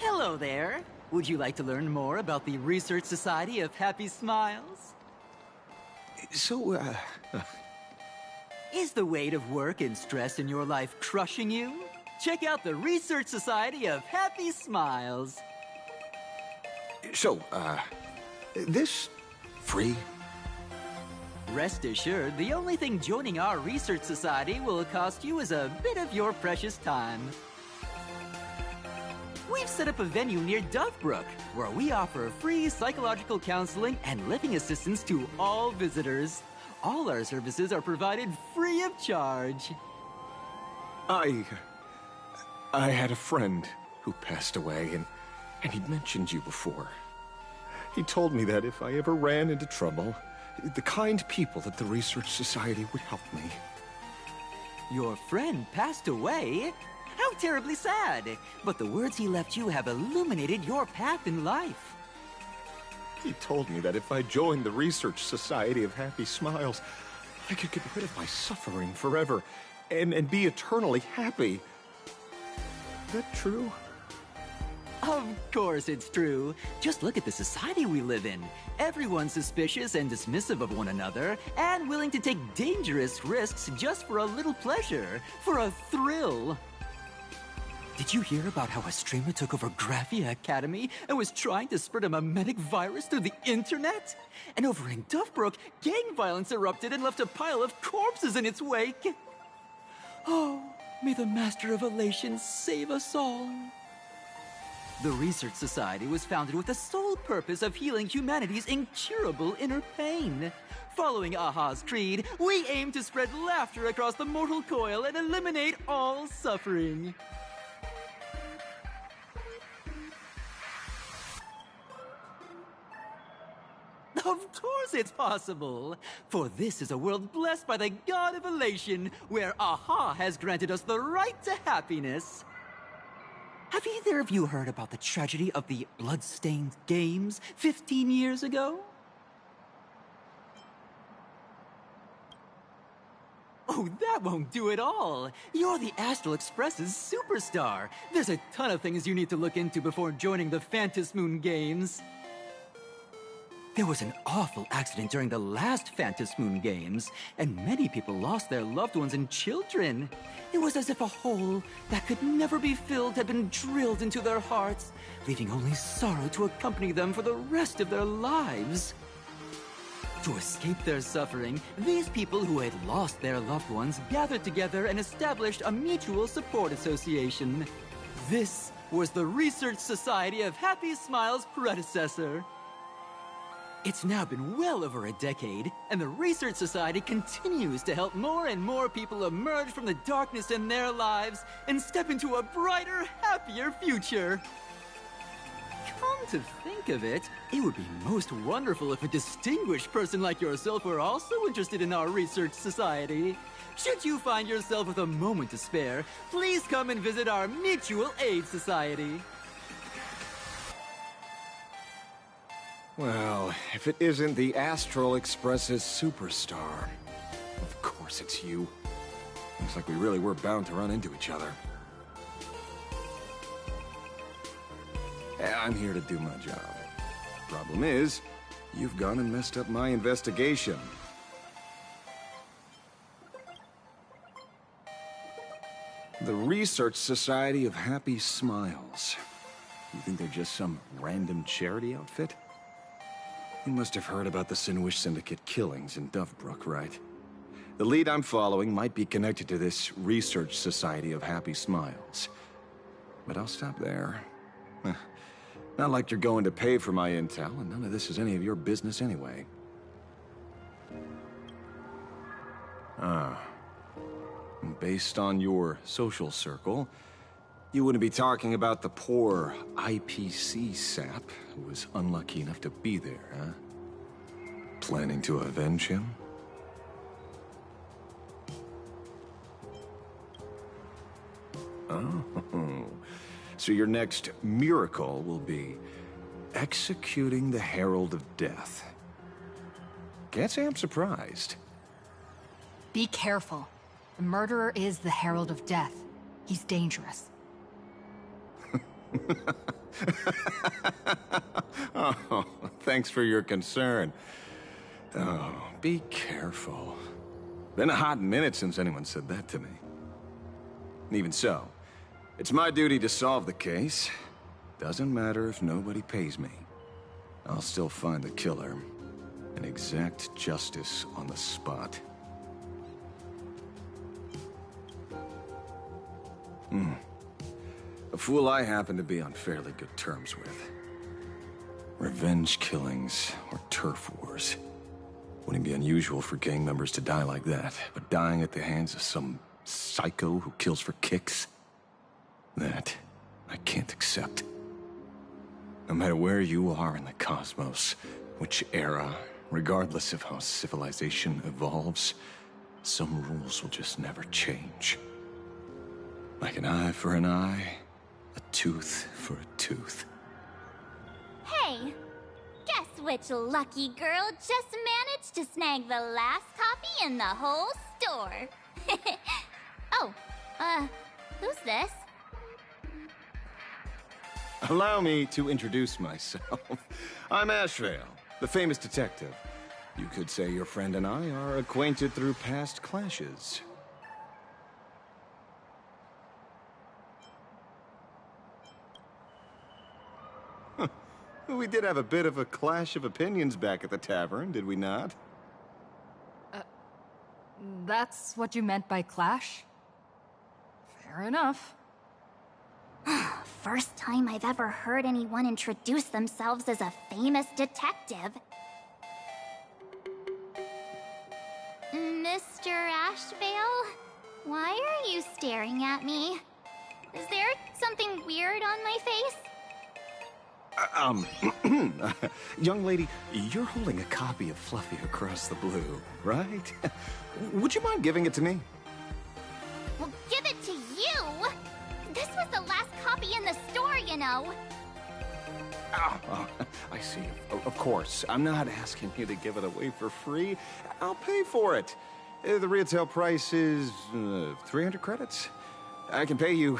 Hello there. Would you like to learn more about the Research Society of Happy Smiles? So, Is the weight of work and stress in your life crushing you? Check out the Research Society of Happy Smiles. this free? Rest assured, the only thing joining our Research Society will cost you is a bit of your precious time. We've set up a venue near Dovebrook, where we offer free psychological counseling and living assistance to all visitors. All our services are provided free of charge. I had a friend who passed away, and he'd mentioned you before. He told me that if I ever ran into trouble, the kind people at the Research Society would help me. Your friend passed away? How terribly sad! But the words he left you have illuminated your path in life. He told me that if I joined the Research Society of Happy Smiles, I could get rid of my suffering forever and be eternally happy. Is that true? Of course it's true. Just look at the society we live in. Everyone's suspicious and dismissive of one another, and willing to take dangerous risks just for a little pleasure, for a thrill. Did you hear about how a streamer took over Graphia Academy and was trying to spread a memetic virus through the internet? And over in Dovebrook, gang violence erupted and left a pile of corpses in its wake. Oh, may the Master of Elation save us all. The Research Society was founded with the sole purpose of healing humanity's incurable inner pain. Following Aha's creed, we aim to spread laughter across the mortal coil and eliminate all suffering. Of course it's possible! For this is a world blessed by the god of elation, where Aha has granted us the right to happiness. Have either of you heard about the tragedy of the Bloodstained Games 15 years ago? Oh, that won't do it all! You're the Astral Express's superstar! There's a ton of things you need to look into before joining the Phantom Moon Games. There was an awful accident during the last Phantom Moon Games, and many people lost their loved ones and children. It was as if a hole that could never be filled had been drilled into their hearts, leaving only sorrow to accompany them for the rest of their lives. To escape their suffering, these people who had lost their loved ones gathered together and established a mutual support association. This was the Research Society of Happy Smiles' predecessor. It's now been well over a decade, and the Research Society continues to help more and more people emerge from the darkness in their lives and step into a brighter, happier future. Come to think of it, it would be most wonderful if a distinguished person like yourself were also interested in our Research Society. Should you find yourself with a moment to spare, please come and visit our Mutual Aid Society. Well, if it isn't the Astral Express's superstar. Of course it's you. Looks like we really were bound to run into each other. I'm here to do my job. Problem is, you've gone and messed up my investigation. The Research Society of Happy Smiles. You think they're just some random charity outfit? You must have heard about the Sinuish Syndicate killings in Dovebrook, right? The lead I'm following might be connected to this Research Society of Happy Smiles. But I'll stop there. Not like you're going to pay for my intel, and none of this is any of your business anyway. Ah. Based on your social circle, you wouldn't be talking about the poor IPC sap who was unlucky enough to be there, huh? Planning to avenge him? Oh, so your next miracle will be executing the Herald of Death. Can't say I'm surprised. Be careful. The murderer is the Herald of Death. He's dangerous. Oh, thanks for your concern. Oh, be careful. Been a hot minute since anyone said that to me. Even so, it's my duty to solve the case. Doesn't matter if nobody pays me. I'll still find the killer and exact justice on the spot. A fool I happen to be on fairly good terms with. Revenge killings or turf wars. Wouldn't be unusual for gang members to die like that, but dying at the hands of some psycho who kills for kicks? That I can't accept. No matter where you are in the cosmos, which era, regardless of how civilization evolves, some rules will just never change. Like an eye for an eye, a tooth for a tooth. Hey, guess which lucky girl just managed to snag the last copy in the whole store? Oh, who's this? Allow me to introduce myself. I'm Ashvale, the famous detective. You could say your friend and I are acquainted through past clashes. We did have a bit of a clash of opinions back at the tavern, did we not? That's what you meant by clash? Fair enough. First time I've ever heard anyone introduce themselves as a famous detective. Mr. Ashvale? Why are you staring at me? Is there something weird on my face? Young lady, you're holding a copy of Fluffy Across the Blue, right? Would you mind giving it to me? Well, give it to you! This was the last copy in the store, you know. Oh, I see. Of course. I'm not asking you to give it away for free. I'll pay for it. The retail price is 300 credits. I can pay you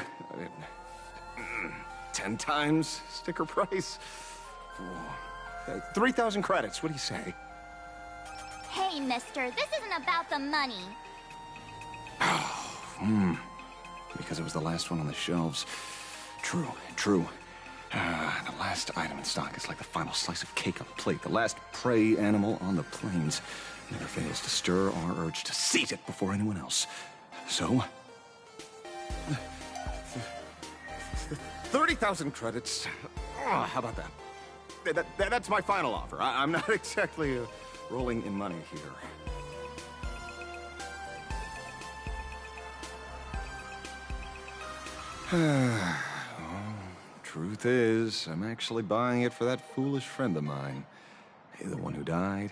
10 times sticker price. 3,000 credits. What do you say? Hey, mister, this isn't about the money. Because it was the last one on the shelves. True. The last item in stock is like the final slice of cake on the plate. The last prey animal on the plains never fails to stir our urge to seize it before anyone else. So, 30,000 credits. How about that? That's my final offer. I'm not exactly rolling in money here. Truth is, I'm actually buying it for that foolish friend of mine. The one who died.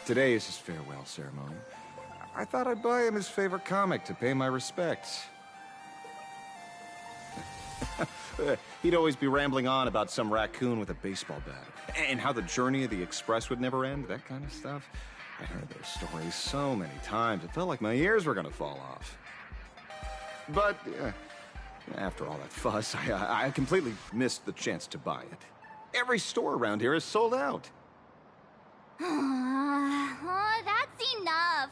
Today is his farewell ceremony. I thought I'd buy him his favorite comic to pay my respects. He'd always be rambling on about some raccoon with a baseball bat, and how the journey of the Express would never end, that kind of stuff. I heard those stories so many times, it felt like my ears were gonna fall off. But, after all that fuss, I completely missed the chance to buy it. Every store around here is sold out. Oh, that's enough.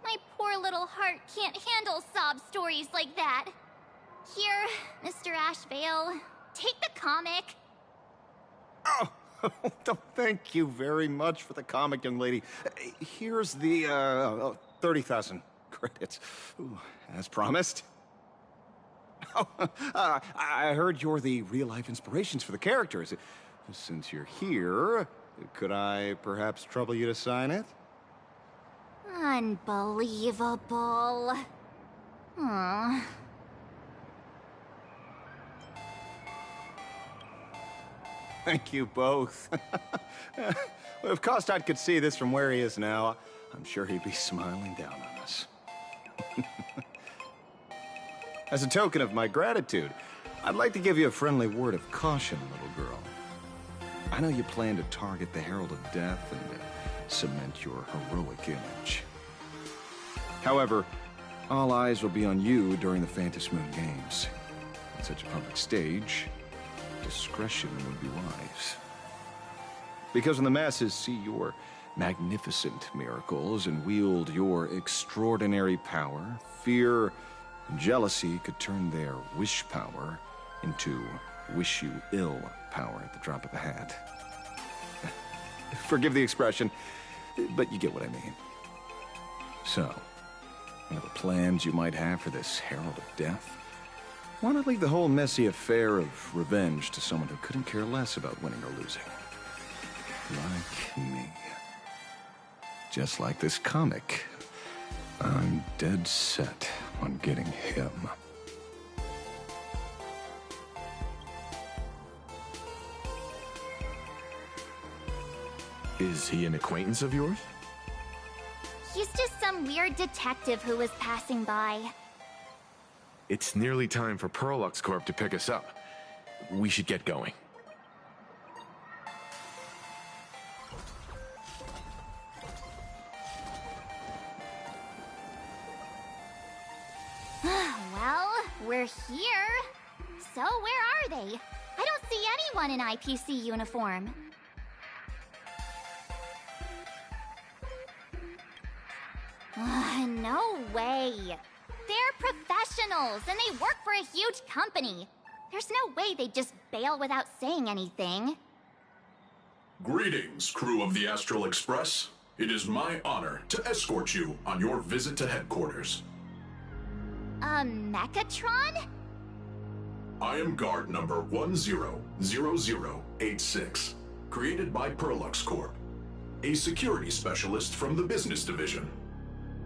My poor little heart can't handle sob stories like that. Here, Mr. Ashvale, take the comic. Oh, thank you very much for the comic, young lady. Here's the 30,000 credits. Ooh, as promised. Oh, I heard you're the real-life inspirations for the characters. Since you're here, could I perhaps trouble you to sign it? Unbelievable. Aww. Thank you both. Well, if Kostat could see this from where he is now, I'm sure he'd be smiling down on us. As a token of my gratitude, I'd like to give you a friendly word of caution, little girl. I know you plan to target the Herald of Death and cement your heroic image. However, all eyes will be on you during the Phantom Moon Games. On such a public stage, discretion would be wise. Because when the masses see your magnificent miracles and wield your extraordinary power, fear and jealousy could turn their wish power into wish you ill power at the drop of a hat. Forgive the expression, but you get what I mean. So, whatever plans you might have for this Herald of Death, why not leave the whole messy affair of revenge to someone who couldn't care less about winning or losing? Like me. Just like this comic, I'm dead set on getting him. Is he an acquaintance of yours? He's just some weird detective who was passing by. It's nearly time for Perlux Corp to pick us up. We should get going. Well, we're here. So where are they? I don't see anyone in IPC uniform. No way. They're professionals, and they work for a huge company. There's no way they'd just bail without saying anything. Greetings, crew of the Astral Express. It is my honor to escort you on your visit to headquarters. Mechatron? I am guard number 100086, created by Perlux Corp, a security specialist from the business division.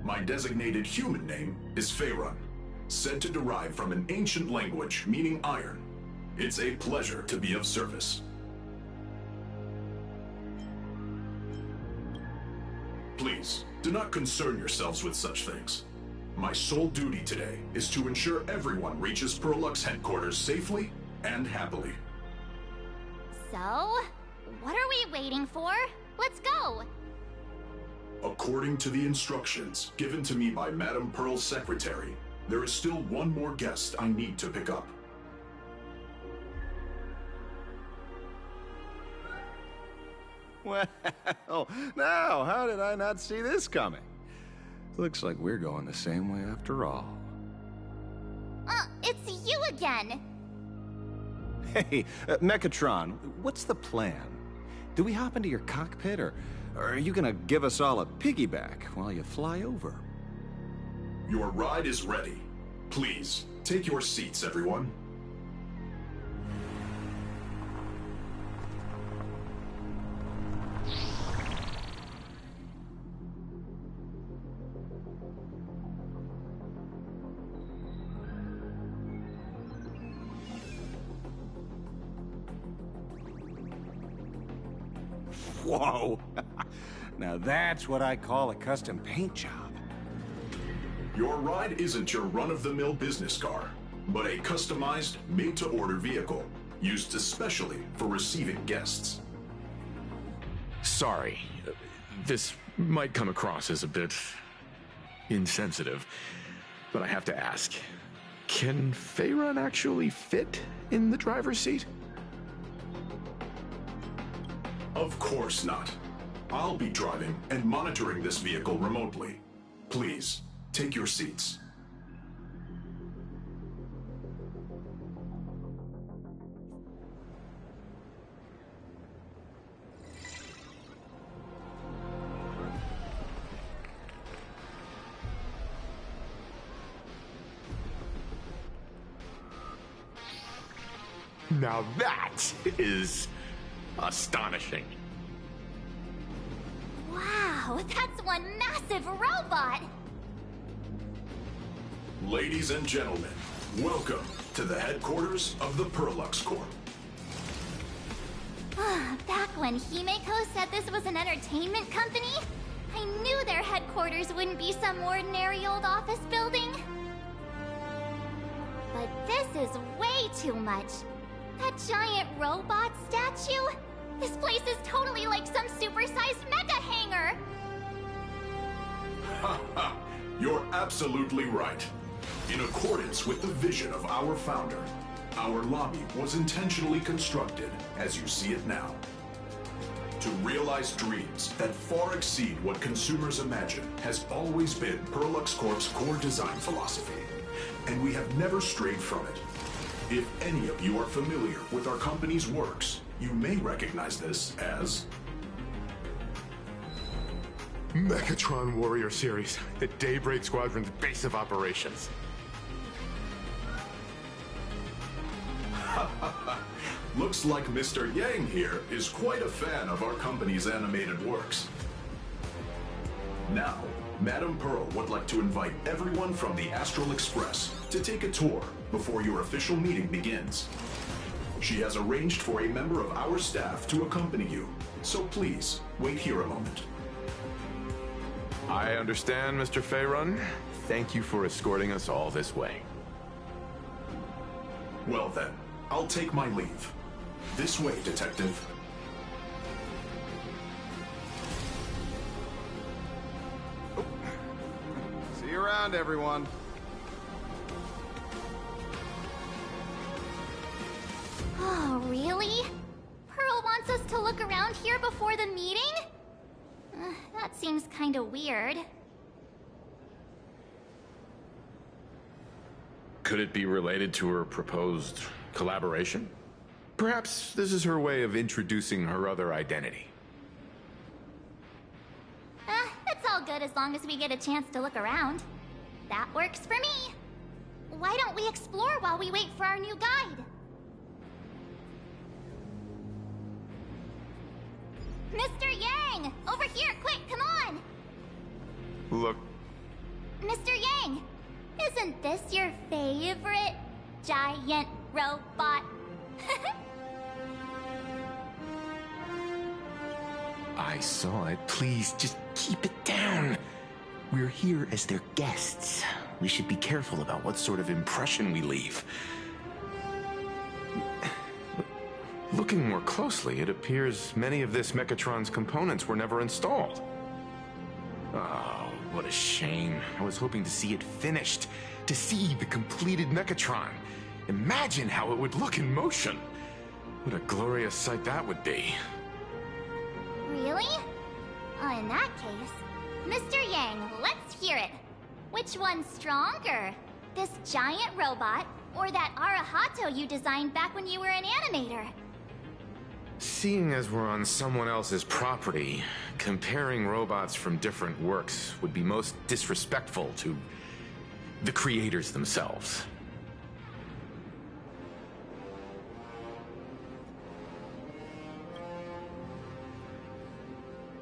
My designated human name is Faerun, said to derive from an ancient language meaning iron. It's a pleasure to be of service. Please, do not concern yourselves with such things. My sole duty today is to ensure everyone reaches Perlux headquarters safely and happily. So, what are we waiting for? Let's go! According to the instructions given to me by Madame Pearl's secretary, there is still one more guest I need to pick up. Well, now, how did I not see this coming? Looks like we're going the same way after all. It's you again! Hey, Mechatron, what's the plan? Do we hop into your cockpit, or are you gonna give us all a piggyback while you fly over? Your ride is ready. Please, take your seats, everyone. Whoa! Now that's what I call a custom paint job. Your ride isn't your run-of-the-mill business car, but a customized, made-to-order vehicle, used especially for receiving guests. Sorry. This might come across as a bit insensitive, but I have to ask. Can Faerun actually fit in the driver's seat? Of course not. I'll be driving and monitoring this vehicle remotely. Please, take your seats. Now that is astonishing. Wow! Whoa, that's one massive robot! Ladies and gentlemen, welcome to the headquarters of the Perlux Corp. Back when Himeko said this was an entertainment company, I knew their headquarters wouldn't be some ordinary old office building. But this is way too much. That giant robot statue? This place is totally like some supersized mecha hangar! Ha ha! You're absolutely right. In accordance with the vision of our founder, our lobby was intentionally constructed as you see it now. To realize dreams that far exceed what consumers imagine has always been Perlux Corp's core design philosophy, and we have never strayed from it. If any of you are familiar with our company's works, you may recognize this as Mechatron Warrior Series, the Daybreak Squadron's base of operations. Looks like Mr. Yang here is quite a fan of our company's animated works. Now, Madame Pearl would like to invite everyone from the Astral Express to take a tour before your official meeting begins. She has arranged for a member of our staff to accompany you, so please, wait here a moment. I understand, Mr. Faerun. Thank you for escorting us all this way. Well then, I'll take my leave. This way, Detective. See you around, everyone. Oh, really? Pearl wants us to look around here before the meeting? That seems kinda weird. Could it be related to her proposed collaboration? Perhaps this is her way of introducing her other identity. It's all good as long as we get a chance to look around. That works for me. Why don't we explore while we wait for our new guide? Mr. Yang! Over here, quick, come on! Look. Mr. Yang, isn't this your favorite giant robot? I saw it. Please, just keep it down. We're here as their guests. We should be careful about what sort of impression we leave. Looking more closely, it appears many of this Mechatron's components were never installed. Oh, what a shame. I was hoping to see it finished, to see the completed Mechatron. Imagine how it would look in motion. What a glorious sight that would be. Really? In that case, Mr. Yang, let's hear it. Which one's stronger? This giant robot, or that Arahato you designed back when you were an animator? Seeing as we're on someone else's property, comparing robots from different works would be most disrespectful to the creators themselves.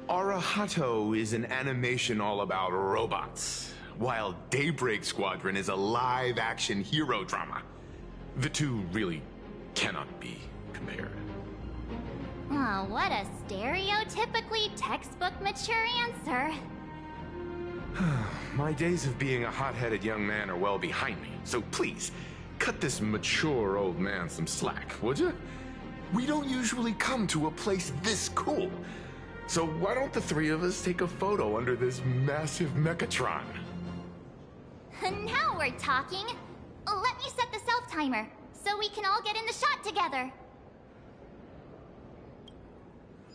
Arahato is an animation all about robots, while Daybreak Squadron is a live-action hero drama. The two really cannot be compared. Oh, what a stereotypically textbook mature answer. My days of being a hot-headed young man are well behind me, so please, cut this mature old man some slack, would you? We don't usually come to a place this cool. So why don't the three of us take a photo under this massive Mechatron? Now we're talking. Let me set the self-timer, so we can all get in the shot together.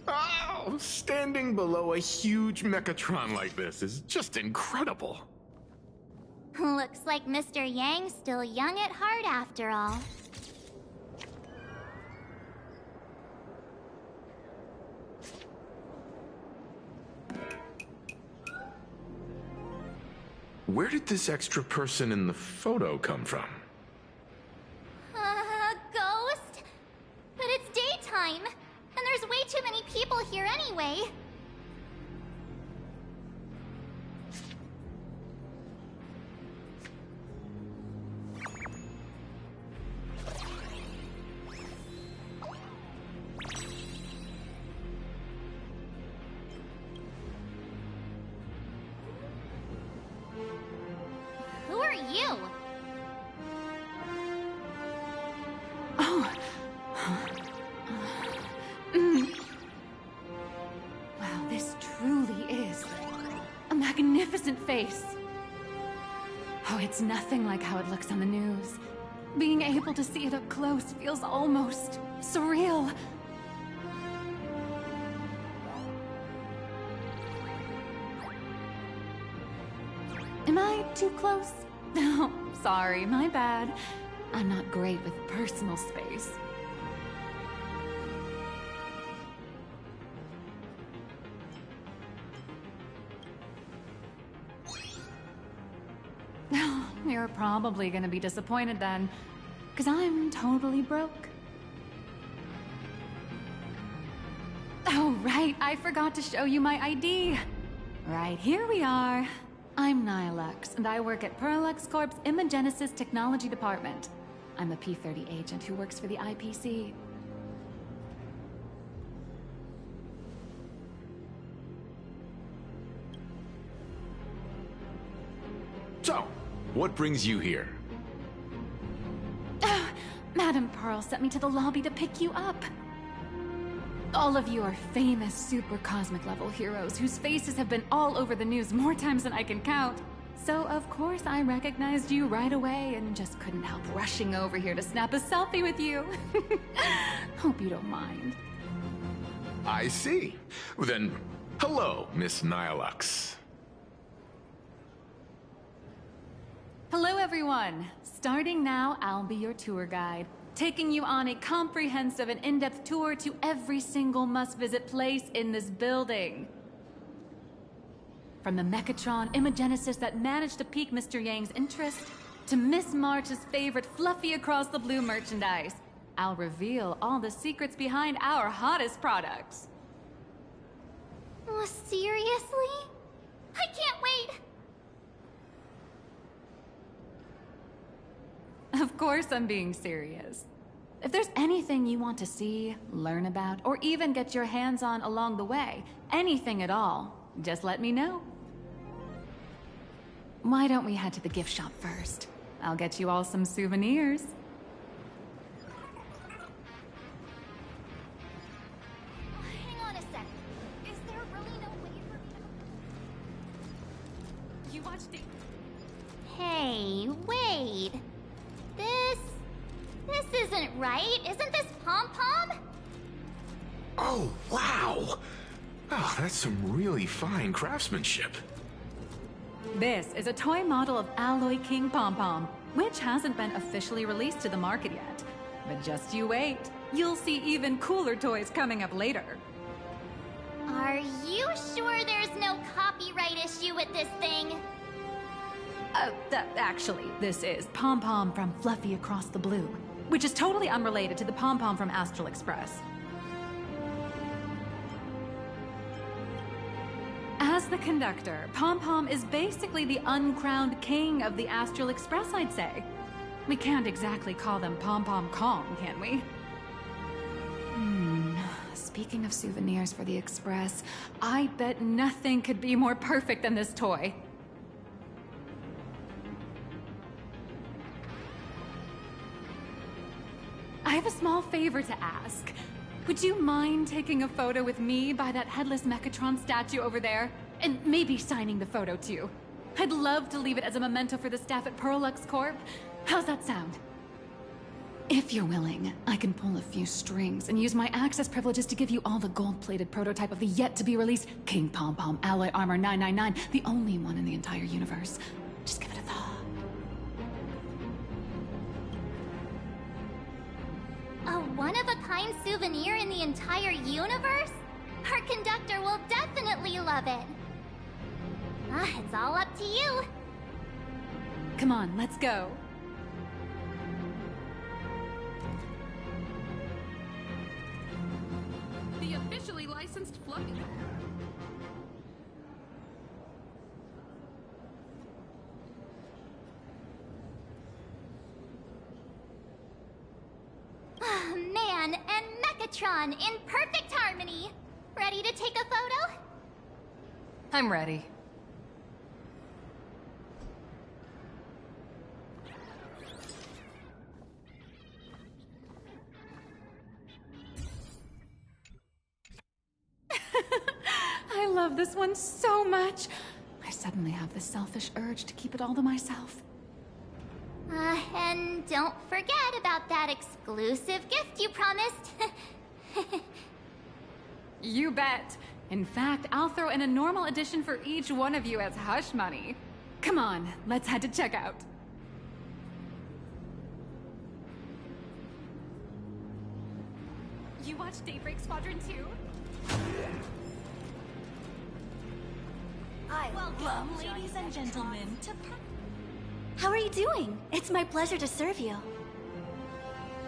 Oh, standing below a huge Mechatron like this is just incredible. Looks like Mr. Yang's still young at heart after all. Where did this extra person in the photo come from? Ghost? But it's daytime, and there's way too many people here anyway. you? Oh. Wow, this truly is a magnificent face. Oh, it's nothing like how it looks on the news. Being able to see it up close feels almost surreal. Am I too close? Oh, sorry, my bad. I'm not great with personal space. You're probably gonna be disappointed then, because I'm totally broke. Oh, right, I forgot to show you my ID. Right, here we are. I'm Nihilux, and I work at Parallax Corp's Imagenesis Technology Department. I'm a P-30 agent who works for the IPC. So, what brings you here? Madam Pearl sent me to the lobby to pick you up. All of you are famous super cosmic level heroes whose faces have been all over the news more times than I can count. So of course I recognized you right away and just couldn't help rushing over here to snap a selfie with you. Hope you don't mind. I see. Then, hello, Miss Nihilux. Hello everyone! Starting now, I'll be your tour guide, taking you on a comprehensive and in-depth tour to every single must-visit place in this building. From the Mechatron Imagenesis that managed to pique Mr. Yang's interest, to Miss March's favorite fluffy across the blue merchandise, I'll reveal all the secrets behind our hottest products. Oh, seriously? I can't wait! Of course I'm being serious. If there's anything you want to see, learn about, or even get your hands on along the way, anything at all, just let me know. Why don't we head to the gift shop first? I'll get you all some souvenirs. Hang on a sec. Is there really no way for me to... You watched it. Hey, wait. This isn't right. Isn't this Pom-Pom? Oh, wow! Oh, that's some really fine craftsmanship. This is a toy model of Alloy King Pom-Pom, which hasn't been officially released to the market yet. But just you wait. You'll see even cooler toys coming up later. Are you sure there's no copyright issue with this thing? Actually, this is Pom-Pom from Fluffy Across the Blue, which is totally unrelated to the Pom-Pom from Astral Express. As the conductor, Pom-Pom is basically the uncrowned king of the Astral Express, I'd say. We can't exactly call them Pom-Pom Kong, can we? Speaking of souvenirs for the Express, I bet nothing could be more perfect than this toy. I have a small favor to ask. Would you mind taking a photo with me by that headless Mechatron statue over there? And maybe signing the photo too. I'd love to leave it as a memento for the staff at Parallax Corp. How's that sound? If you're willing, I can pull a few strings and use my access privileges to give you all the gold-plated prototype of the yet-to-be-released King Pom-Pom Alloy Armor 999, the only one in the entire universe. Just give it a thought. A one-of-a-kind souvenir in the entire universe? Our conductor will definitely love it. It's all up to you. Come on, let's go. The officially licensed fluffy. Man and Mechatron in perfect harmony. Ready to take a photo? I'm ready. love this one so much. I suddenly have this selfish urge to keep it all to myself. And don't forget about that exclusive gift you promised. You bet. In fact, I'll throw in a normal edition for each one of you as hush money. Come on, let's head to checkout. You watched Daybreak Squadron 2? Welcome, ladies and gentlemen, to... How are you doing? It's my pleasure to serve you.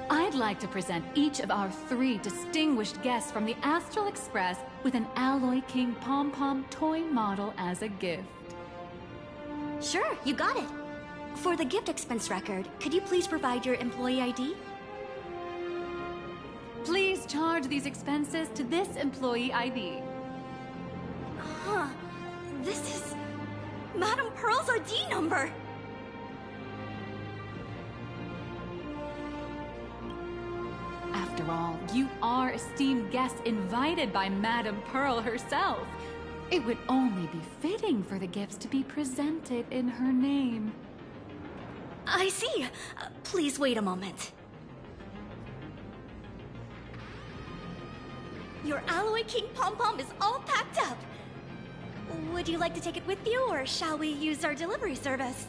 I'd like to present each of our 3 distinguished guests from the Astral Express with an Alloy King pom-pom toy model as a gift. Sure, you got it. For the gift expense record, could you please provide your employee ID? Please charge these expenses to this employee ID. Huh. This is... Madame Pearl's ID number! After all, you are esteemed guests invited by Madame Pearl herself. It would only be fitting for the gifts to be presented in her name. I see. Please wait a moment. Your Alloy King pom-pom is all packed up. Would you like to take it with you, or shall we use our delivery service?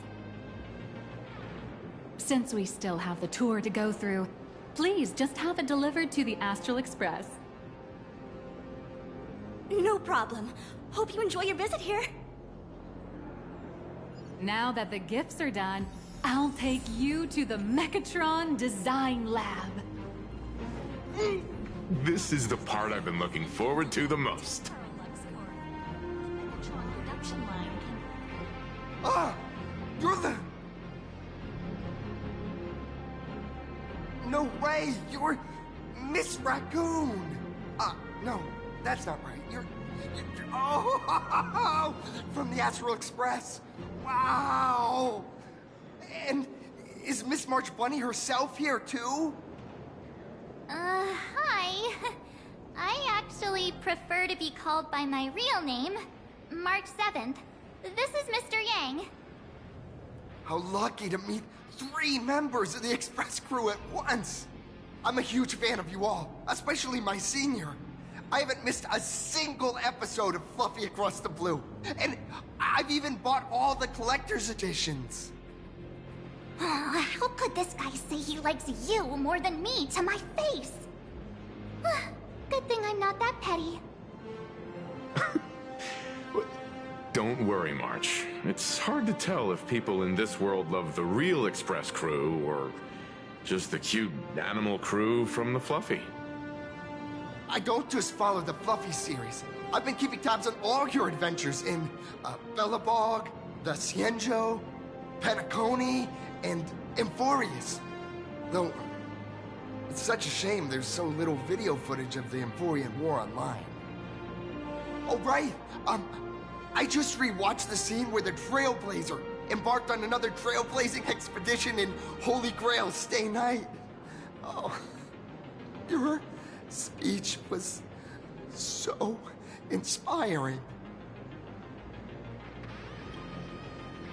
Since we still have the tour to go through, please just have it delivered to the Astral Express. No problem. Hope you enjoy your visit here. Now that the gifts are done, I'll take you to the Mechatron Design Lab. This is the part I've been looking forward to the most. Ah! You're the... No way! You're... Miss Raccoon! No, that's not right. You're oh! From the Astral Express! Wow! And is Miss March Bunny herself here, too? Hi. I actually prefer to be called by my real name, March 7th. This is Mr. Yang. How lucky to meet 3 members of the Express crew at once! I'm a huge fan of you all, especially my senior. I haven't missed a single episode of Fluffy Across the Blue, and I've even bought all the collector's editions. Oh, how could this guy say he likes you more than me to my face? Good thing I'm not that petty. Don't worry, March. It's hard to tell if people in this world love the real Express crew or just the cute animal crew from the Fluffy. I don't just follow the Fluffy series. I've been keeping tabs on all your adventures in Bellabog, the Cienjo, Penacony, and Emphorius. Though, it's such a shame there's so little video footage of the Emphorian War online. Oh, right. I just rewatched the scene where the Trailblazer embarked on another trailblazing expedition in Holy Grail Stay Night. Oh, your speech was so inspiring.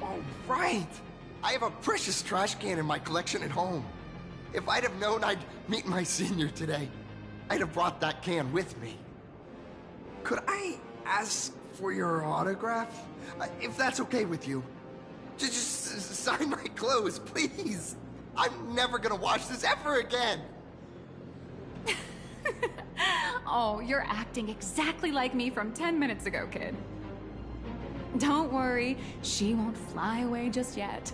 Oh, right. I have a precious trash can in my collection at home. If I'd have known I'd meet my senior today, I'd have brought that can with me. Could I ask for your autograph? If that's okay with you. Just sign my clothes, please. I'm never gonna watch this ever again. Oh, you're acting exactly like me from 10 minutes ago, kid. Don't worry, she won't fly away just yet.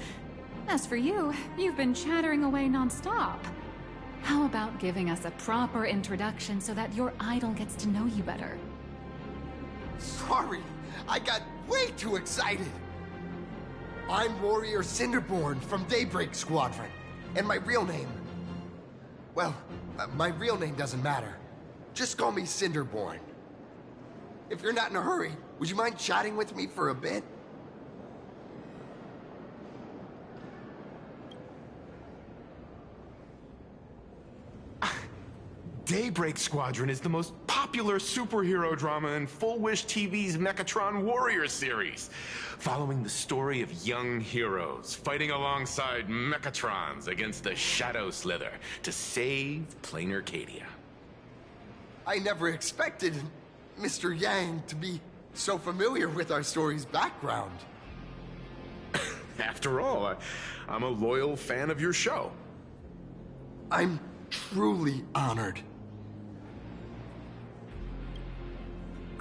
As for you, you've been chattering away non-stop. How about giving us a proper introduction so that your idol gets to know you better? Sorry, I got way too excited. I'm Warrior Cinderborn from Daybreak Squadron, and my real name... Well, my real name doesn't matter. Just call me Cinderborn. If you're not in a hurry, would you mind chatting with me for a bit? Daybreak Squadron is the most popular superhero drama in Full Wish TV's Mechatron Warrior series, following the story of young heroes fighting alongside Mechatrons against the Shadow Slither to save Planarcadia. I never expected Mr. Yang to be so familiar with our story's background. After all, I'm a loyal fan of your show. I'm truly honored.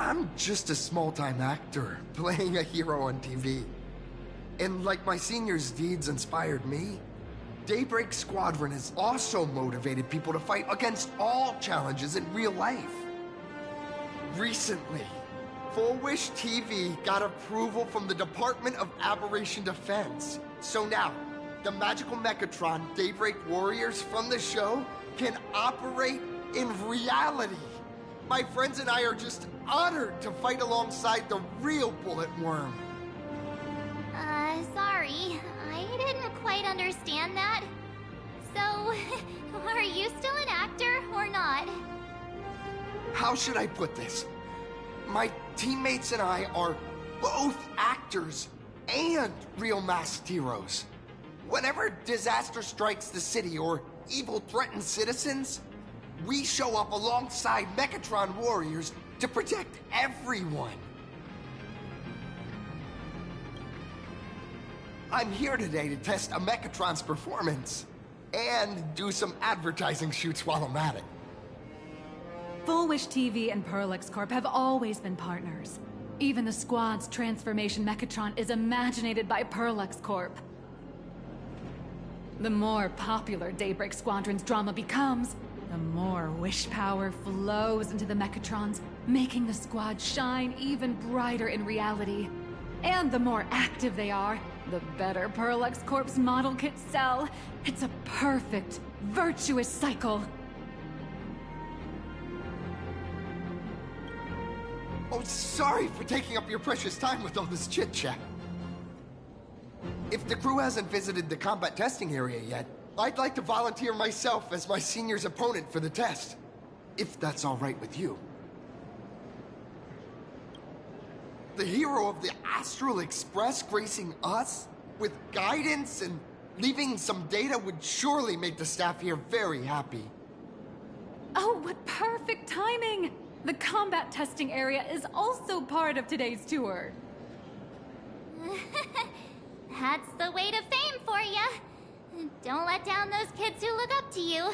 I'm just a small-time actor playing a hero on TV. And like my senior's deeds inspired me, Daybreak Squadron has also motivated people to fight against all challenges in real life. Recently, Full Wish TV got approval from the Department of Aberration Defense. So now, the magical Mechatron Daybreak Warriors from the show can operate in reality. My friends and I are just honored to fight alongside the real Bullet Worm. Sorry. I didn't quite understand that. So, are you still an actor or not? How should I put this? My teammates and I are both actors and real masked heroes. Whenever disaster strikes the city or evil threatens citizens, we show up alongside Mechatron warriors to protect everyone. I'm here today to test a Mechatron's performance and do some advertising shoots while I'm at it. Full Wish TV and Perlex Corp have always been partners. Even the squad's transformation Mechatron is imaginated by Perlex Corp. The more popular Daybreak Squadron's drama becomes, the more wish power flows into the Mechatrons, making the squad shine even brighter in reality. And the more active they are, the better Perlex Corp's model kits sell. It's a perfect, virtuous cycle. Oh, sorry for taking up your precious time with all this chit-chat. If the crew hasn't visited the combat testing area yet, I'd like to volunteer myself as my senior's opponent for the test. If that's all right with you. The hero of the Astral Express gracing us with guidance and leaving some data would surely make the staff here very happy. Oh, what perfect timing! The combat testing area is also part of today's tour. That's the way to fame for you. Don't let down those kids who look up to you.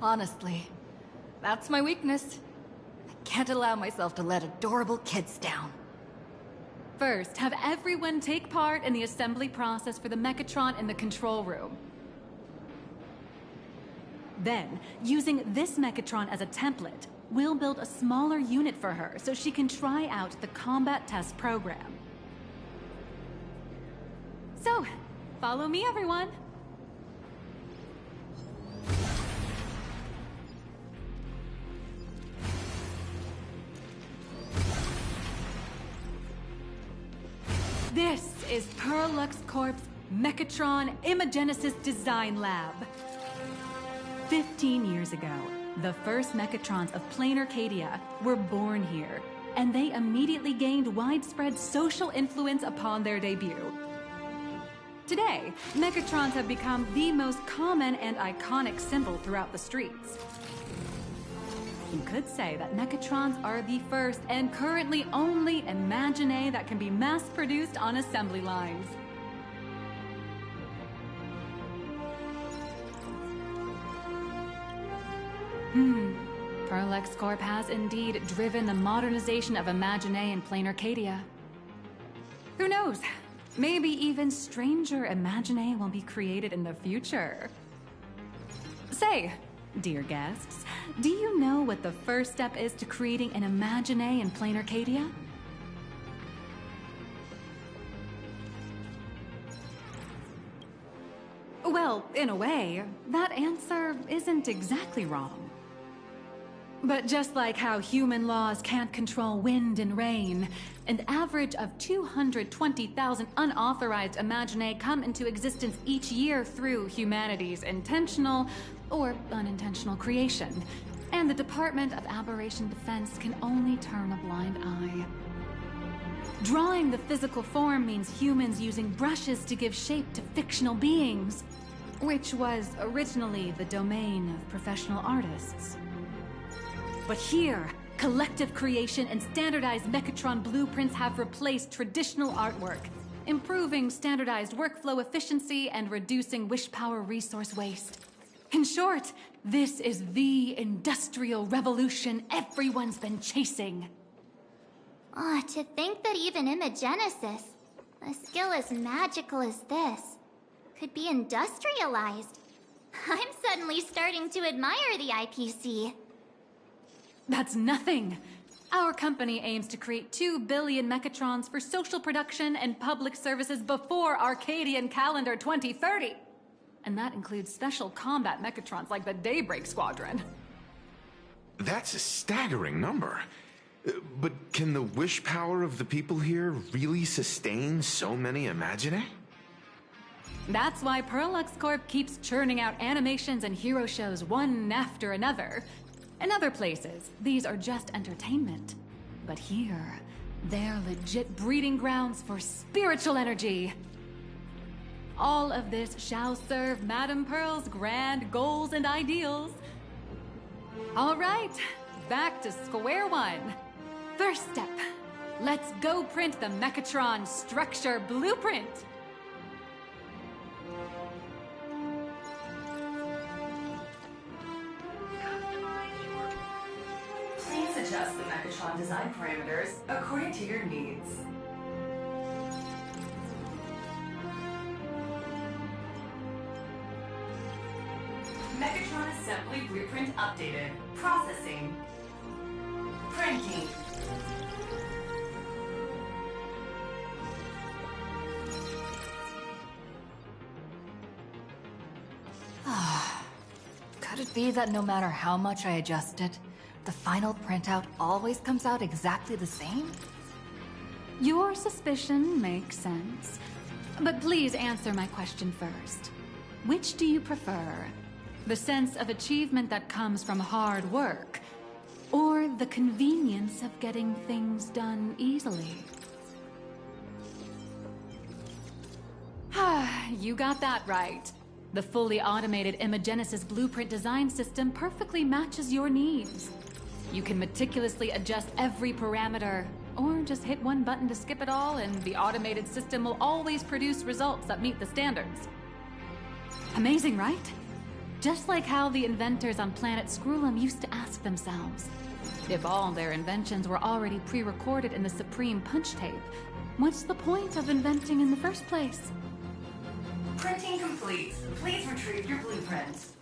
Honestly, that's my weakness. I can't allow myself to let adorable kids down. First, have everyone take part in the assembly process for the Mechatron in the control room. Then, using this Mechatron as a template, we'll build a smaller unit for her so she can try out the combat test program. So, follow me, everyone. This is Perlex Corp's Mechatron Imagenesis Design Lab. 15 years ago, the first Mechatrons of Planarcadia were born here, and they immediately gained widespread social influence upon their debut. Today, Mechatrons have become the most common and iconic symbol throughout the streets. You could say that Mechatrons are the first and currently only Imagine that can be mass-produced on assembly lines. Perlex Corp has indeed driven the modernization of Imagine in Planarcadia. Who knows? Maybe even stranger Imagine will be created in the future. Say, dear guests, do you know what the first step is to creating an Imagine in Planarcadia? Well, in a way, that answer isn't exactly wrong. But just like how human laws can't control wind and rain, an average of 220,000 unauthorized Imaginae come into existence each year through humanity's intentional or unintentional creation. And the Department of Aberration Defense can only turn a blind eye. Drawing the physical form means humans using brushes to give shape to fictional beings, which was originally the domain of professional artists. But here, collective creation and standardized Mechatron blueprints have replaced traditional artwork, improving standardized workflow efficiency and reducing wish power resource waste. In short, this is the industrial revolution everyone's been chasing. Oh, to think that even Imagenesis, a skill as magical as this, could be industrialized. I'm suddenly starting to admire the IPC. That's nothing. Our company aims to create 2 billion Mechatrons for social production and public services before Arcadian calendar 2030. And that includes special combat Mechatrons like the Daybreak Squadron. That's a staggering number. But can the wish power of the people here really sustain so many Imaginae? That's why Perlux Corp keeps churning out animations and hero shows one after another. In other places, these are just entertainment. But here, they're legit breeding grounds for spiritual energy. All of this shall serve Madame Pearl's grand goals and ideals. All right, back to square one. First step, let's go print the Mechatron structure blueprint. Please adjust the Mechatron design parameters according to your needs. Mechatron assembly blueprint updated. Processing. Printing. Could it be that no matter how much I adjust it, the final printout always comes out exactly the same? Your suspicion makes sense. But please answer my question first. Which do you prefer? The sense of achievement that comes from hard work, or the convenience of getting things done easily? You got that right. The fully automated Imagenesis blueprint design system perfectly matches your needs. You can meticulously adjust every parameter, or just hit one button to skip it all, and the automated system will always produce results that meet the standards. Amazing, right? Just like how the inventors on planet Scrulum used to ask themselves, if all their inventions were already pre-recorded in the Supreme Punch Tape, what's the point of inventing in the first place? Printing complete. Please retrieve your blueprints.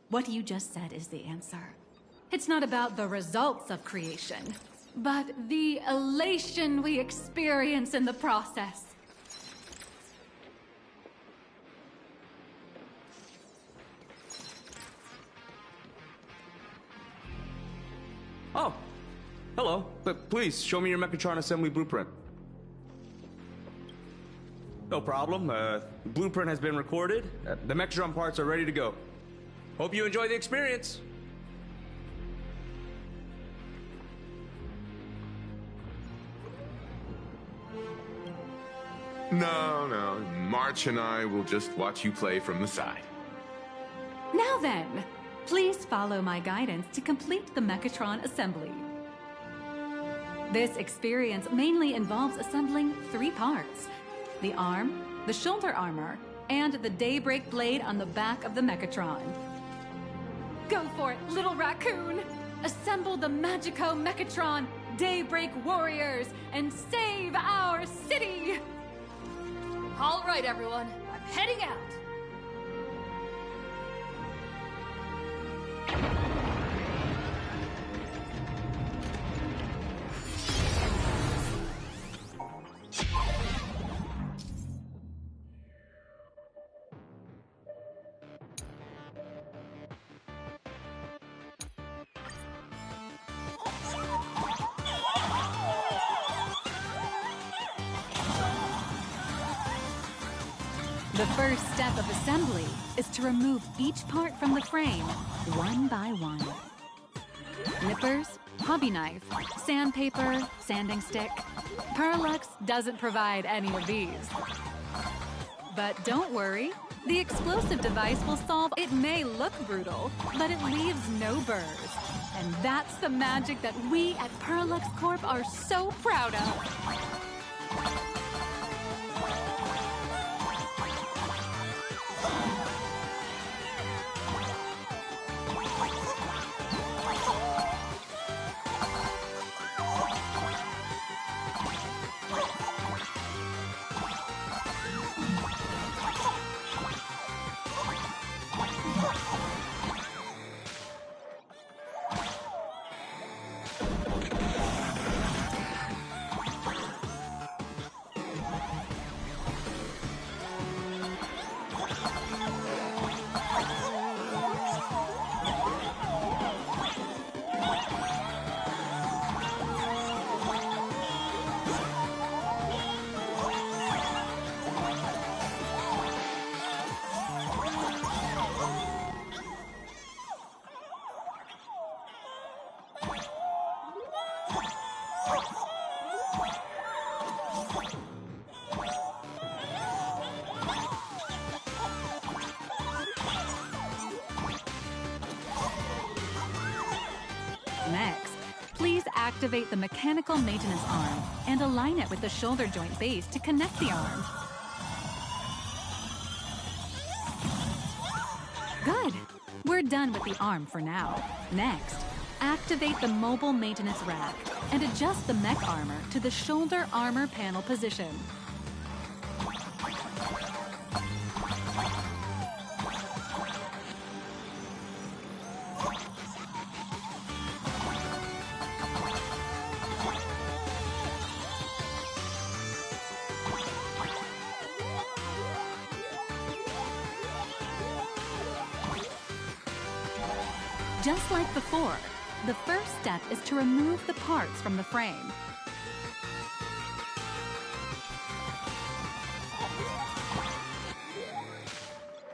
What you just said is the answer. It's not about the results of creation, but the elation we experience in the process. Oh, hello. But please, show me your Mechatron assembly blueprint. No problem. The blueprint has been recorded. The Mechatron parts are ready to go. Hope you enjoy the experience. No. March and I will just watch you play from the side. Now then, please follow my guidance to complete the Mechatron assembly. This experience mainly involves assembling 3 parts: the arm, the shoulder armor, and the Daybreak blade on the back of the Mechatron. Go for it, little raccoon! Assemble the Magico Mechatron Daybreak warriors and save our city! All right, everyone, I'm heading out. The first step of assembly is to remove each part from the frame, one by one. Nippers, hobby knife, sandpaper, sanding stick. Parallax doesn't provide any of these. But don't worry, the explosive device will solve. It may look brutal, but it leaves no burrs. And that's the magic that we at Parallax Corp are so proud of. Next, please activate the mechanical maintenance arm and align it with the shoulder joint base to connect the arm. Good. We're done with the arm for now. Next, activate the mobile maintenance rack and adjust the mech armor to the shoulder armor panel position. Just like before, the first step is to remove the parts from the frame.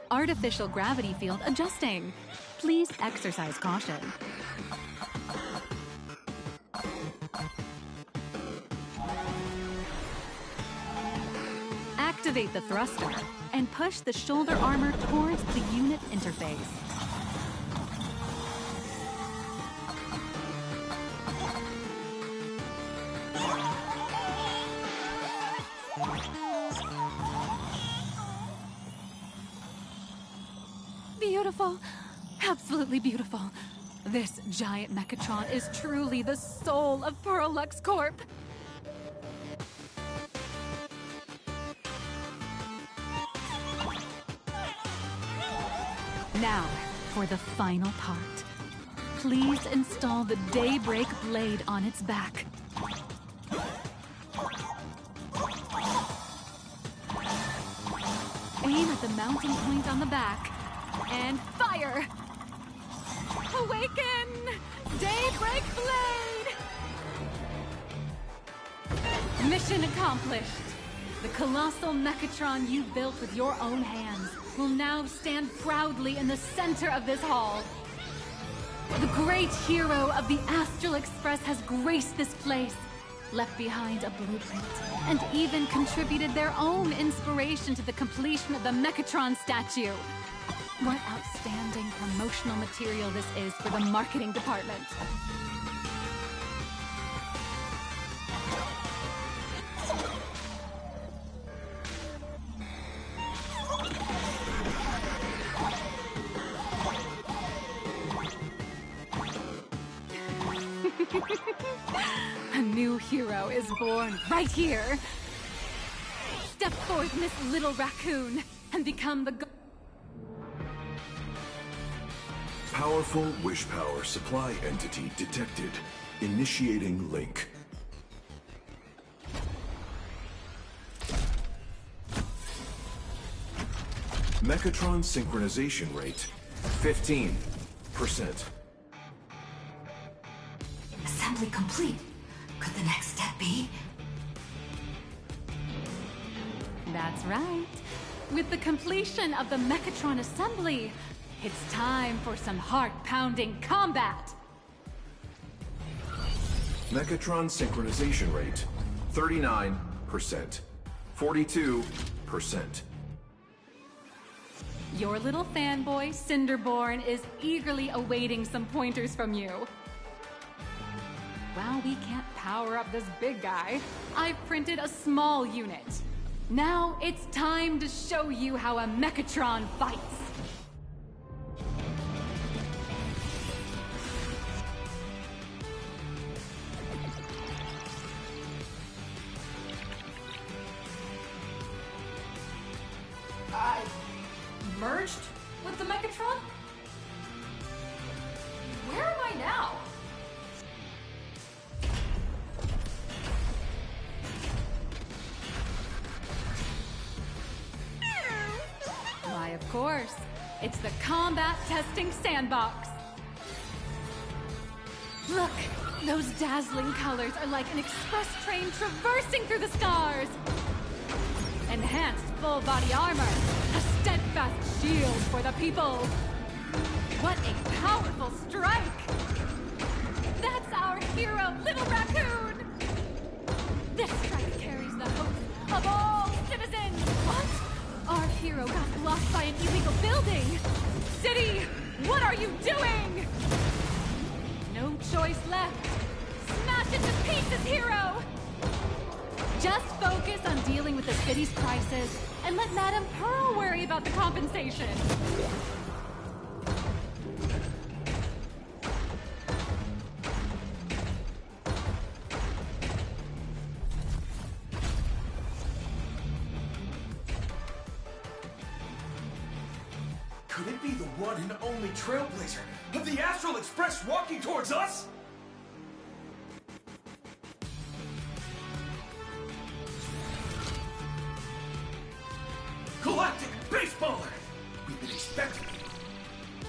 Artificial gravity field adjusting. Please exercise caution. Activate the thruster and push the shoulder armor towards the unit interface. Beautiful. Absolutely beautiful. This giant Mechatron is truly the soul of Parallax Corp. Now, for the final part. Please install the Daybreak blade on its back. Aim at the mounting point on the back. And fire! Awaken! Daybreak blade! Mission accomplished. The colossal Mechatron you built with your own hands will now stand proudly in the center of this hall. The great hero of the Astral Express has graced this place, left behind a blueprint, and even contributed their own inspiration to the completion of the Mechatron statue. What outstanding promotional material this is for the marketing department. A new hero is born right here. Step forth, Miss Little Raccoon, and become the Powerful wish power supply entity detected. Initiating link. Mechatron synchronization rate 15%. Assembly complete. Could the next step be? That's right. With the completion of the Mechatron assembly, it's time for some heart-pounding combat! Mechatron synchronization rate, 39%. 42%. Your little fanboy, Cinderborn, is eagerly awaiting some pointers from you. While we can't power up this big guy, I've printed a small unit. Now it's time to show you how a Mechatron fights. Merged with the Mechatron? Where am I now? Why, of course. It's the combat testing sandbox. Look, those dazzling colors are like an express train traversing through the stars. Enhanced full-body armor, a steadfast shield for the people. What a powerful strike! That's our hero, Little Raccoon! This strike carries the hope of all citizens! What? Our hero got blocked by an illegal building! City, what are you doing? No choice left. Smash it to pieces, hero! Just focus on dealing with the city's crisis, and let Madame Pearl worry about the compensation. Could it be the one and only Trailblazer of the Astral Express walking towards us? Galactic Baseballer! We've been expecting it.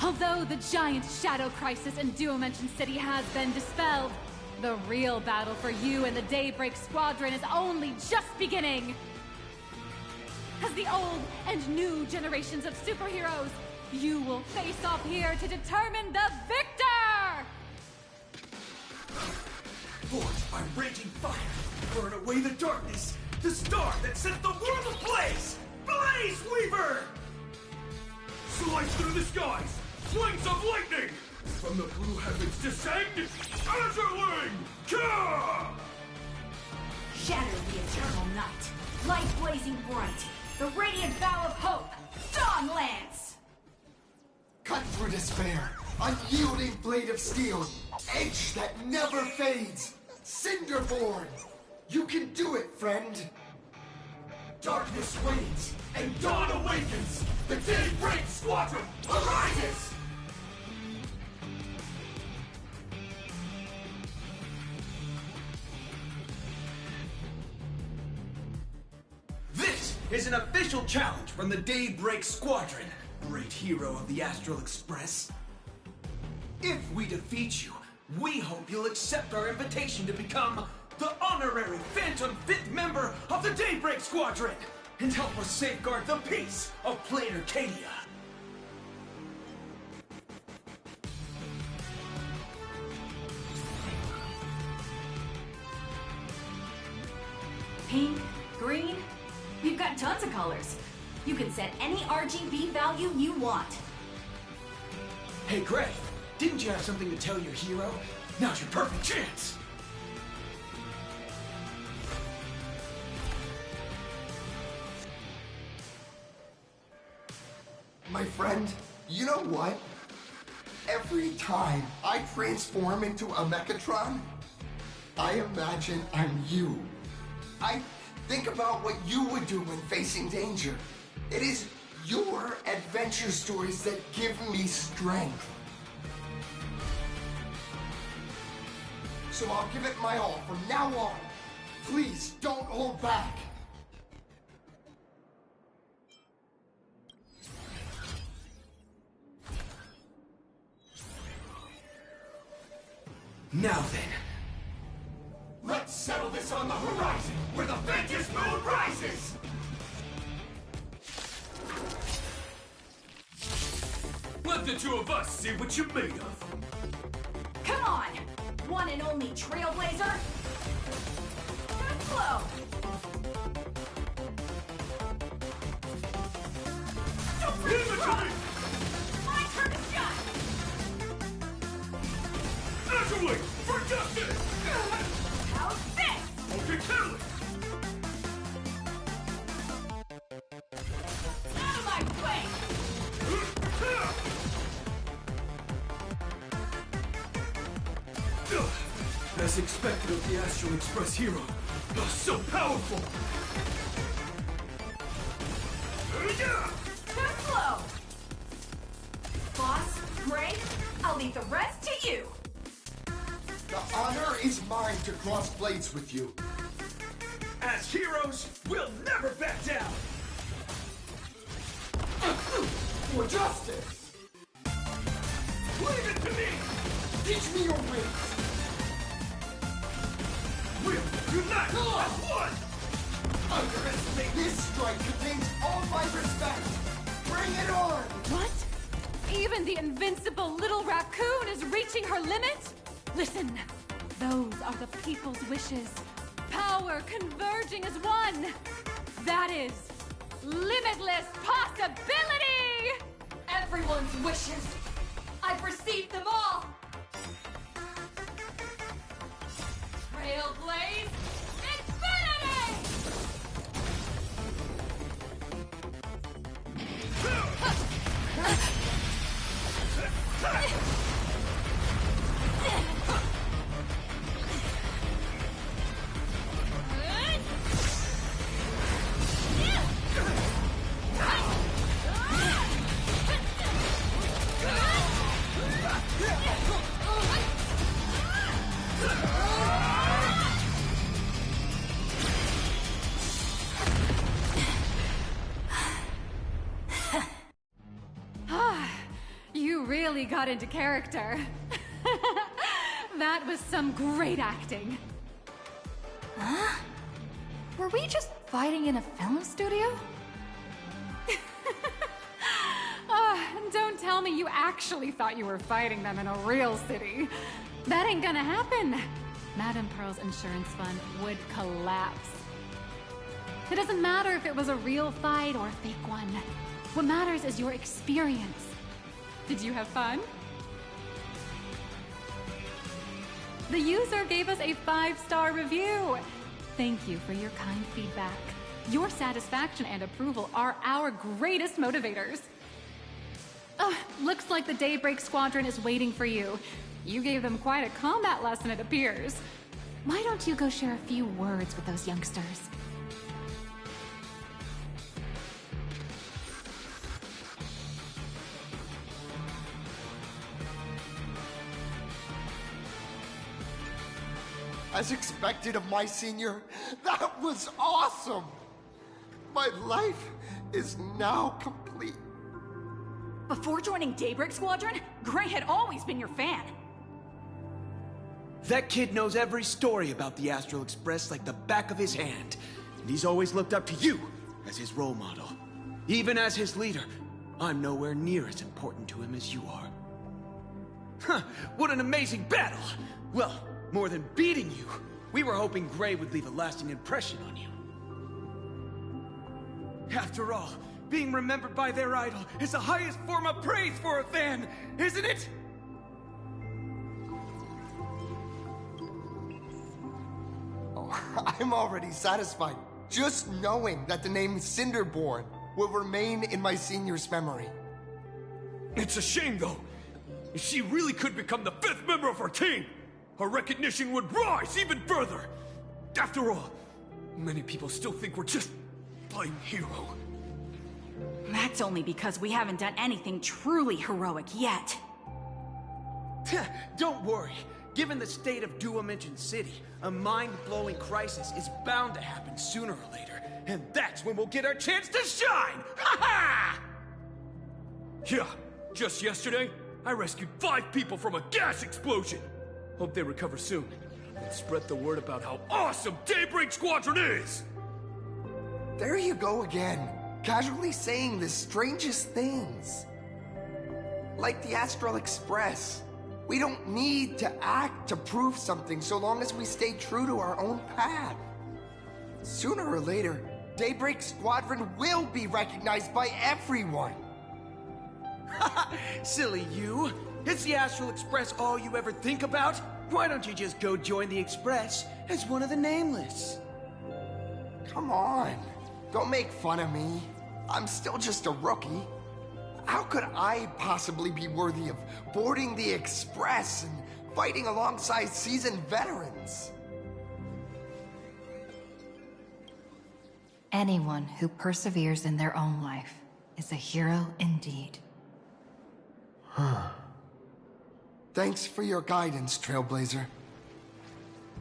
Although the giant shadow crisis in Duomension City has been dispelled, the real battle for you and the Daybreak Squadron is only just beginning! As the old and new generations of superheroes, you will face off here to determine the victor! Forged by raging fire, burn away the darkness, the star that set the world ablaze! Blaze Weaver! Slice through the skies! Flings of lightning! From the blue heavens descend! Azurling! Ka! Shatter the eternal night! Light blazing bright! The radiant bow of hope! Dawn Lance! Cut through despair! Unyielding blade of steel! Edge that never fades! Cinderborn! You can do it, friend! Darkness wanes, and dawn awakens! The Daybreak Squadron arises! This is an official challenge from the Daybreak Squadron, great hero of the Astral Express. If we defeat you, we hope you'll accept our invitation to become the honorary Phantom 5th member of the Daybreak Squadron, and help us safeguard the peace of Planarcadia. Pink, green, we've got tons of colors. You can set any RGB value you want. Hey, Gray, didn't you have something to tell your hero? Now's your perfect chance! My friend, you know what? Every time I transform into a Mechatron, I imagine I'm you. I think about what you would do when facing danger. It is your adventure stories that give me strength. So I'll give it my all from now on. Please don't hold back. Now then, let's settle this on the horizon, where the Ventus Moon rises! Let the two of us see what you're made of. Come on! One and only Trailblazer! Good flow! Don't Give it to me! My turn to shine! Naturally! For justice! How's this? Okay, tell it! Out of my way! As expected of the Astral Express hero. So powerful! Good flow! Boss, Gray, I'll leave the rest to you! The honor is mine to cross blades with you. As heroes, we'll never back down! For justice! Leave it to me! Teach me your ways! We'll unite as one! Underestimate this strike contains all my respect! Bring it on! What? Even the invincible little raccoon is reaching her limit? Listen, those are the people's wishes. Power converging as one. That is limitless possibility! Everyone's wishes! I've received them all! Trailblaze Infinity! You really got into character. That was some great acting. Huh? Were we just fighting in a film studio? Don't tell me you actually thought you were fighting them in a real city. That ain't gonna happen. Madame Pearl's insurance fund would collapse. It doesn't matter if it was a real fight or a fake one. What matters is your experience. Did you have fun? The user gave us a 5-star review. Thank you for your kind feedback. Your satisfaction and approval are our greatest motivators. Looks like the Daybreak Squadron is waiting for you. You gave them quite a combat lesson, it appears. Why don't you go share a few words with those youngsters? As expected of my senior, that was awesome! My life is now complete. Before joining Daybreak Squadron, Gray had always been your fan. That kid knows every story about the Astral Express like the back of his hand. And he's always looked up to you as his role model. Even as his leader, I'm nowhere near as important to him as you are. Huh, what an amazing battle! Well, more than beating you, we were hoping Gray would leave a lasting impression on you. After all, being remembered by their idol is the highest form of praise for a fan, isn't it? Oh, I'm already satisfied, just knowing that the name Cinderborn will remain in my senior's memory. It's a shame, though. If she really could become the 5th member of our team, our recognition would rise even further. After all, many people still think we're just plain hero. That's only because we haven't done anything truly heroic yet. Don't worry. Given the state of Duomension City, a mind-blowing crisis is bound to happen sooner or later. And that's when we'll get our chance to shine! Ha-ha! Yeah, just yesterday, I rescued 5 people from a gas explosion. Hope they recover soon. And spread the word about how awesome Daybreak Squadron is! There you go again, casually saying the strangest things. Like the Astral Express. We don't need to act to prove something so long as we stay true to our own path. Sooner or later, Daybreak Squadron will be recognized by everyone. Silly you. Is the Astral Express all you ever think about? Why don't you just go join the Express as one of the Nameless? Come on. Don't make fun of me. I'm still just a rookie. How could I possibly be worthy of boarding the Express and fighting alongside seasoned veterans? Anyone who perseveres in their own life is a hero indeed. Thanks for your guidance, Trailblazer.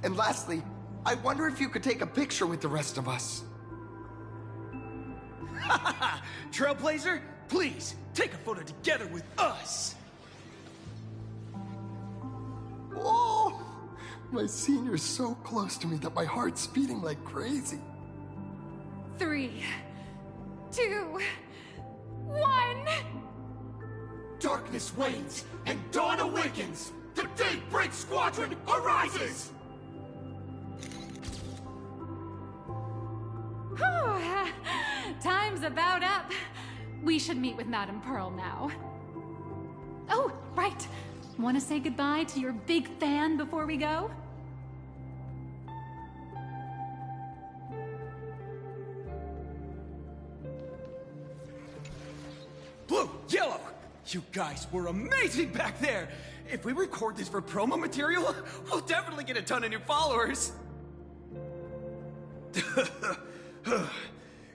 And lastly, I wonder if you could take a picture with the rest of us. Trailblazer, please, take a photo together with us! Oh, my senior's so close to me that my heart's beating like crazy. 3, 2, 1... Darkness wanes, and dawn awakens! The Daybreak Squadron arises! Whew. Time's about up. We should meet with Madame Pearl now. Oh, right. Want to say goodbye to your big fan before we go? Blue, yellow! You guys were amazing back there! If we record this for promo material, we'll definitely get a ton of new followers!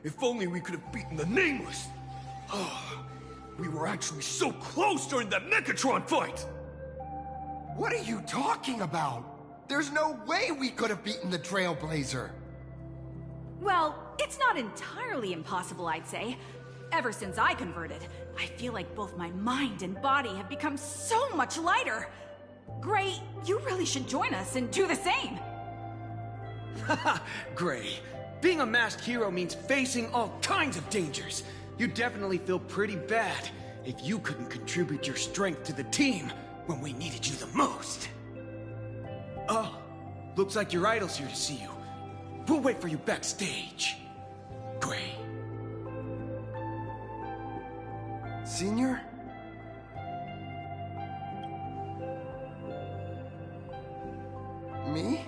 If only we could have beaten the Nameless! Oh, we were actually so close during that Megatron fight! What are you talking about? There's no way we could have beaten the Trailblazer! Well, it's not entirely impossible, I'd say. Ever since I converted, I feel like both my mind and body have become so much lighter. Gray, you really should join us and do the same. Haha, Gray. Being a masked hero means facing all kinds of dangers. You'd definitely feel pretty bad if you couldn't contribute your strength to the team when we needed you the most. Oh, looks like your idol's here to see you. We'll wait for you backstage. Gray. Senior? Me?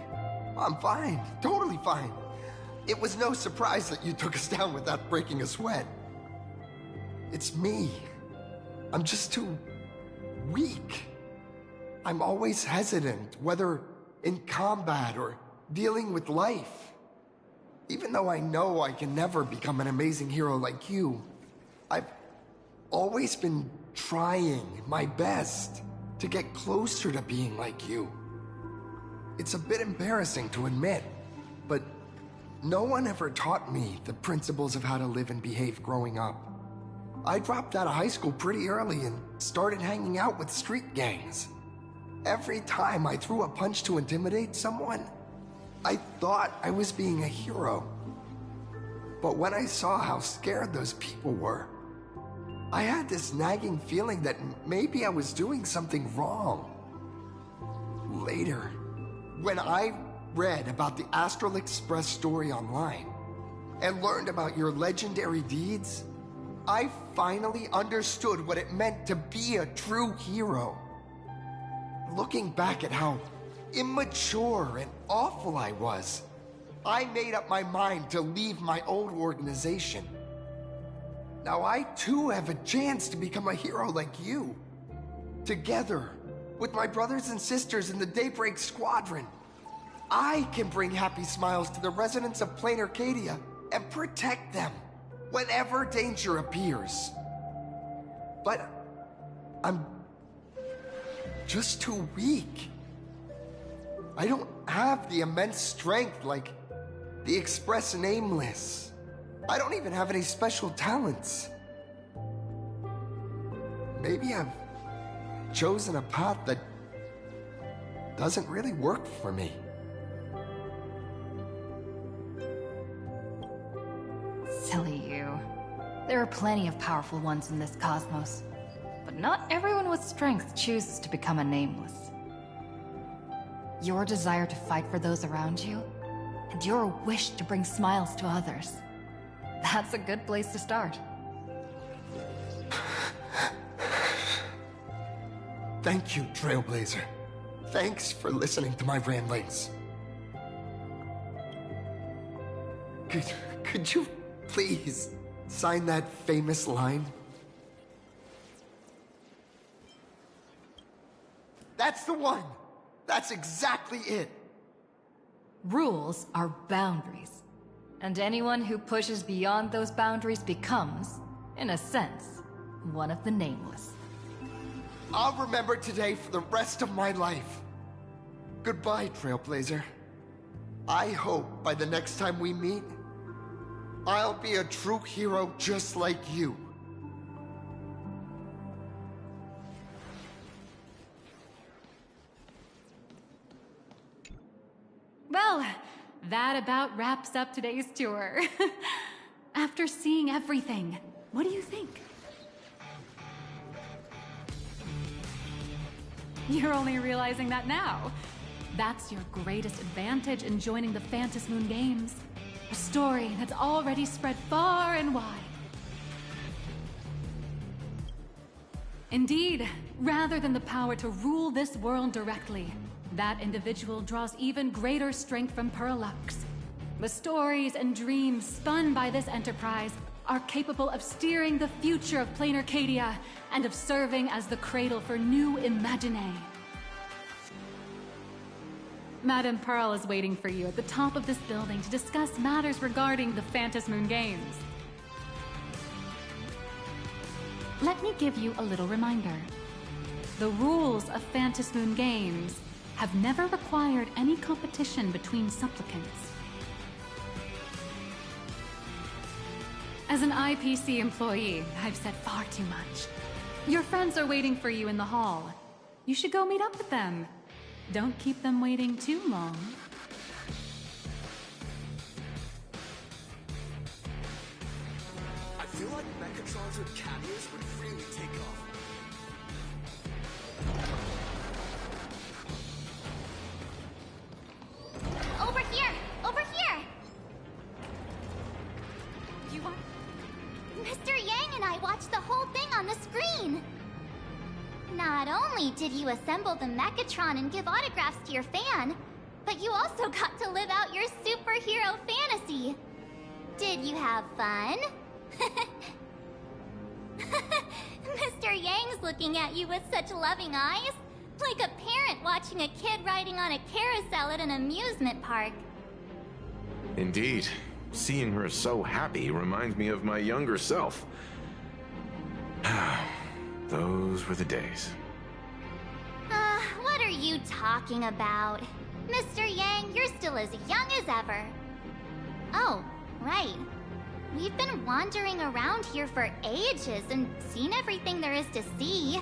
I'm fine. Totally fine. It was no surprise that you took us down without breaking a sweat. It's me. I'm just too weak. I'm always hesitant, whether in combat or dealing with life. Even though I know I can never become an amazing hero like you, I've always been trying my best to get closer to being like you. It's a bit embarrassing to admit, but no one ever taught me the principles of how to live and behave growing up. I dropped out of high school pretty early and started hanging out with street gangs. Every time I threw a punch to intimidate someone, I thought I was being a hero. But when I saw how scared those people were, I had this nagging feeling that maybe I was doing something wrong. Later, when I read about the Astral Express story online and learned about your legendary deeds, I finally understood what it meant to be a true hero. Looking back at how immature and awful I was, I made up my mind to leave my old organization. Now I too have a chance to become a hero like you. Together, with my brothers and sisters in the Daybreak Squadron, I can bring happy smiles to the residents of Planarcadia and protect them whenever danger appears. But I'm just too weak. I don't have the immense strength like the Express Nameless. I don't even have any special talents. Maybe I've chosen a path that doesn't really work for me. Silly you. There are plenty of powerful ones in this cosmos. But not everyone with strength chooses to become a nameless. Your desire to fight for those around you, and your wish to bring smiles to others. That's a good place to start. Thank you, Trailblazer. Thanks for listening to my ramblings. Could you please sign that famous line? That's the one! That's exactly it! Rules are boundaries. And anyone who pushes beyond those boundaries becomes, in a sense, one of the nameless. I'll remember today for the rest of my life. Goodbye, Trailblazer. I hope by the next time we meet, I'll be a true hero just like you. Well, that about wraps up today's tour. After seeing everything, what do you think? You're only realizing that now. That's your greatest advantage in joining the Phantasmoon Games. A story that's already spread far and wide. Indeed, rather than the power to rule this world directly, that individual draws even greater strength from Perlux. The stories and dreams spun by this enterprise are capable of steering the future of Planarcadia and of serving as the cradle for new imaginae. Madame Pearl is waiting for you at the top of this building to discuss matters regarding the Phantasmoon Games. Let me give you a little reminder. The rules of Phantasmoon Games have never required any competition between supplicants. As an IPC employee, I've said far too much. Your friends are waiting for you in the hall. You should go meet up with them. Don't keep them waiting too long. I feel like Mechatrons with cameras would really take off. Over here! Over here! You want... Mr. Yang and I watched the whole thing on the screen! Not only did you assemble the Mechatron and give autographs to your fan, but you also got to live out your superhero fantasy. Did you have fun? Mr. Yang's looking at you with such loving eyes, like a parent watching a kid riding on a carousel at an amusement park. Indeed. Seeing her so happy reminds me of my younger self. Those were the days. What are you talking about? Mr. Yang, you're still as young as ever. Oh, right. We've been wandering around here for ages and seen everything there is to see.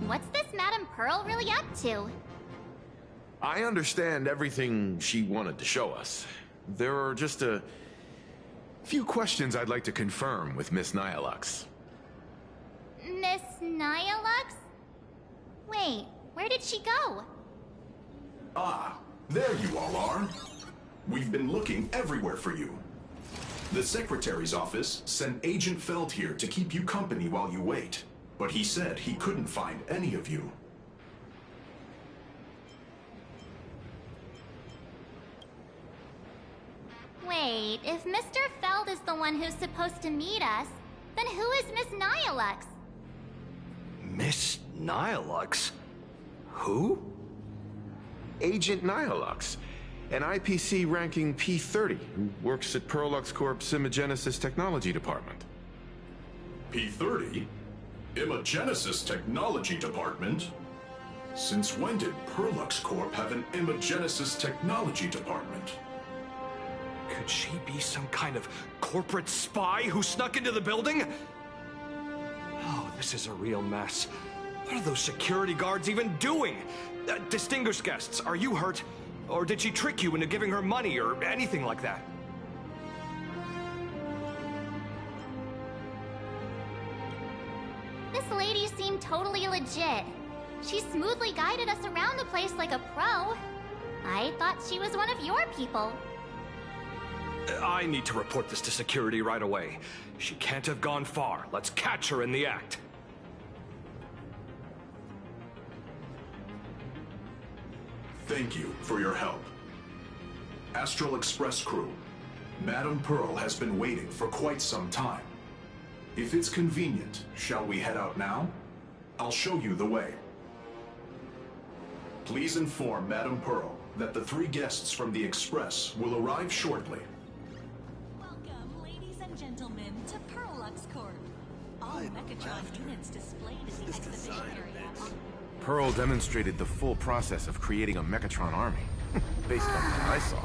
What's this Madame Pearl really up to? I understand everything she wanted to show us. There are just a few questions I'd like to confirm with Miss Nihilux. Miss Nihilux? Wait, where did she go? Ah, there you all are. We've been looking everywhere for you. The Secretary's office sent Agent Feld here to keep you company while you wait, but he said he couldn't find any of you. Wait, if Mr. Feld is the one who's supposed to meet us, then who is Miss Nihilux? Miss Nihilux? Who? Agent Nihilux, an IPC ranking P30 who works at Perlux Corp's Imagenesis Technology Department. P30? Imagenesis Technology Department? Since when did Perlux Corp have an Imagenesis Technology Department? Could she be some kind of corporate spy who snuck into the building? Oh, this is a real mess. What are those security guards even doing? Distinguished guests, are you hurt? Or did she trick you into giving her money or anything like that? This lady's seemed totally legit. She smoothly guided us around the place like a pro. I thought she was one of your people. I need to report this to security right away. She can't have gone far. Let's catch her in the act. Thank you for your help. Astral Express crew, Madame Pearl has been waiting for quite some time. If it's convenient, shall we head out now? I'll show you the way. Please inform Madame Pearl that the 3 guests from the Express will arrive shortly. Welcome, ladies and gentlemen, to Pearlux Corp. All Mechatron units displayed in the exhibition area. Pearl demonstrated the full process of creating a Mechatron army, based on what I saw.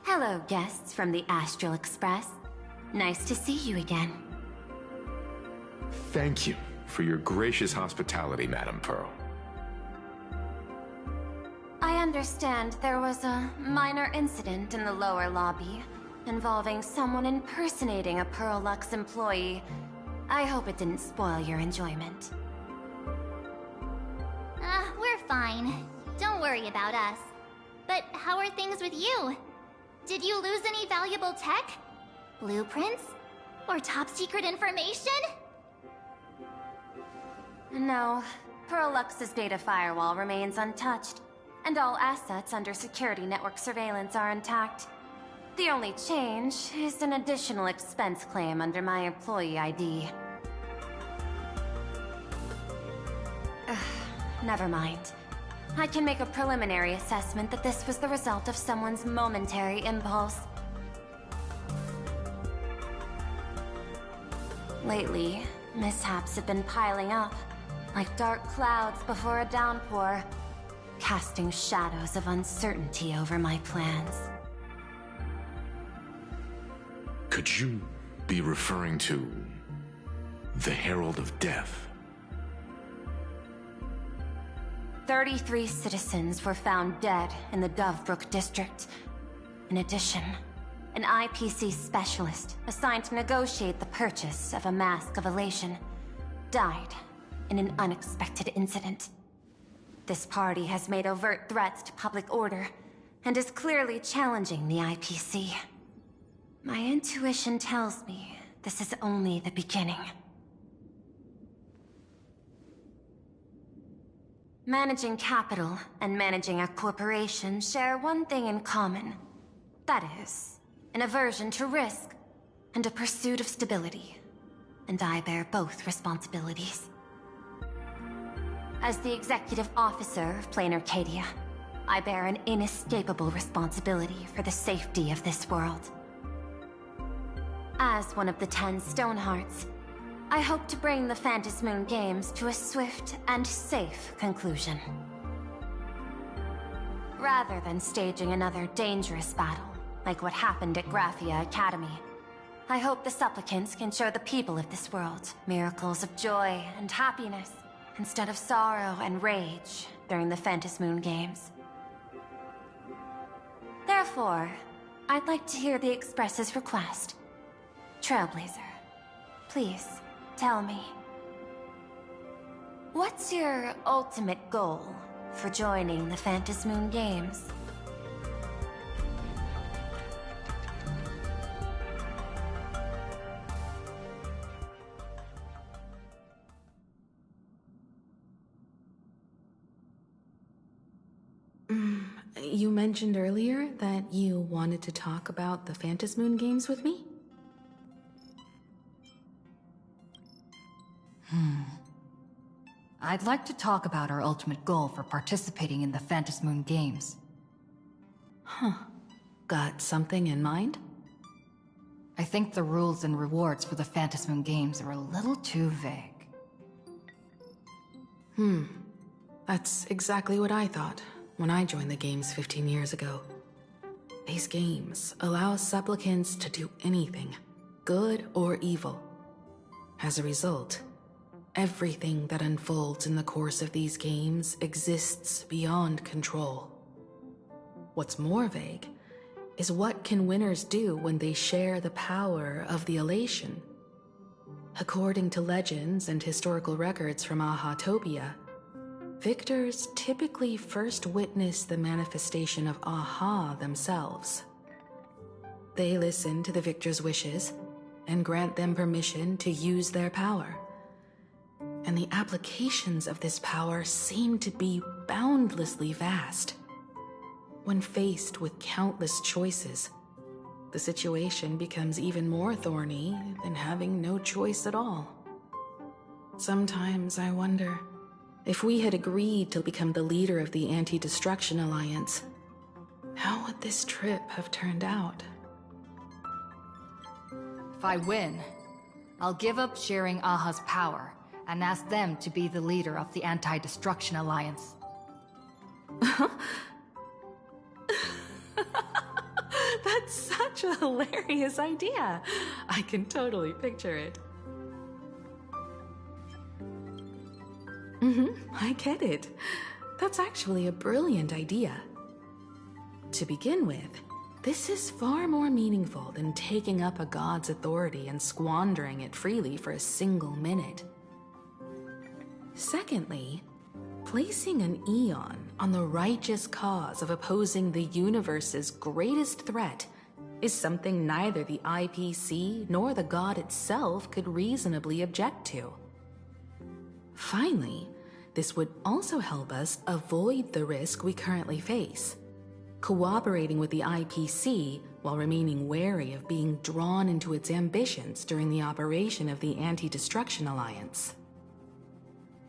Hello, guests from the Astral Express. Nice to see you again. Thank you for your gracious hospitality, Madame Pearl. I understand there was a minor incident in the lower lobby involving someone impersonating a Pearlux employee. I hope it didn't spoil your enjoyment. We're fine. Don't worry about us. But how are things with you? Did you lose any valuable tech? Blueprints? Or top secret information? No. Pearlux's data firewall remains untouched, and all assets under security network surveillance are intact. The only change is an additional expense claim under my employee ID. Never mind. I can make a preliminary assessment that this was the result of someone's momentary impulse. Lately, mishaps have been piling up, like dark clouds before a downpour, casting shadows of uncertainty over my plans. Could you be referring to the Herald of Death? 33 citizens were found dead in the Dovebrook district. In addition, an IPC specialist assigned to negotiate the purchase of a Mask of Elation died in an unexpected incident. This party has made overt threats to public order and is clearly challenging the IPC. My intuition tells me this is only the beginning. Managing capital and managing a corporation share one thing in common. That is, an aversion to risk and a pursuit of stability. And I bear both responsibilities. As the executive officer of Planarcadia, I bear an inescapable responsibility for the safety of this world. As one of the 10 Stonehearts, I hope to bring the Phantasmoon Games to a swift and safe conclusion. Rather than staging another dangerous battle, like what happened at Graphia Academy, I hope the supplicants can show the people of this world miracles of joy and happiness, instead of sorrow and rage during the Phantasmoon Games. Therefore, I'd like to hear the Express's request. Trailblazer, please, tell me. What's your ultimate goal for joining the Phantasmoon Games? You mentioned earlier that you wanted to talk about the Phantasmoon Games with me? I'd like to talk about our ultimate goal for participating in the Phantasmoon Games. Huh. Got something in mind? I think the rules and rewards for the Phantasmoon Games are a little too vague. That's exactly what I thought when I joined the games 15 years ago. These games allow supplicants to do anything, good or evil. As a result, everything that unfolds in the course of these games exists beyond control. What's more vague is what can winners do when they share the power of the elation. According to legends and historical records from Ahatopia, victors typically first witness the manifestation of Aha themselves. They listen to the victor's wishes and grant them permission to use their power. And the applications of this power seem to be boundlessly vast. When faced with countless choices, the situation becomes even more thorny than having no choice at all. Sometimes I wonder, if we had agreed to become the leader of the Anti-Destruction Alliance, how would this trip have turned out? If I win, I'll give up sharing Aha's power and ask them to be the leader of the Anti-Destruction Alliance. That's such a hilarious idea. I can totally picture it. I get it. That's actually a brilliant idea. To begin with, this is far more meaningful than taking up a god's authority and squandering it freely for a single minute. Secondly, placing an Eon on the righteous cause of opposing the universe's greatest threat is something neither the IPC nor the god itself could reasonably object to. Finally, this would also help us avoid the risk we currently face, cooperating with the IPC while remaining wary of being drawn into its ambitions during the operation of the Anti-Destruction Alliance.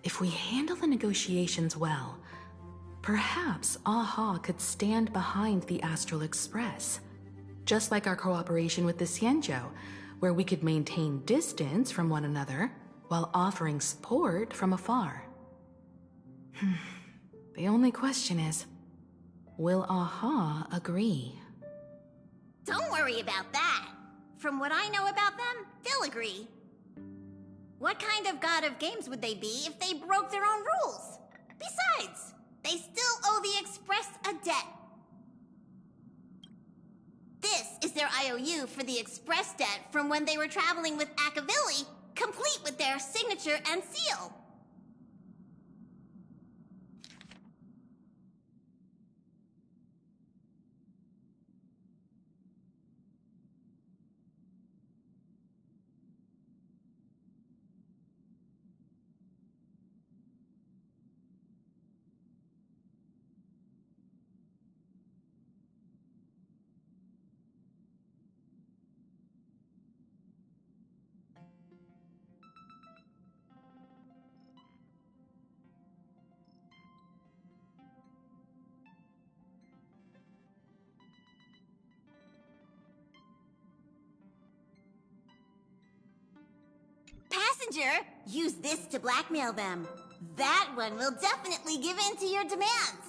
If we handle the negotiations well, perhaps Aha could stand behind the Astral Express, just like our cooperation with the Xianzhou, where we could maintain distance from one another while offering support from afar. The only question is, will Aha agree? Don't worry about that. From what I know about them, they'll agree. What kind of god of games would they be if they broke their own rules? Besides, they still owe the Express a debt. This is their IOU for the Express debt from when they were traveling with Akavili, complete with their signature and seal. Passenger, use this to blackmail them. That one will definitely give in to your demands.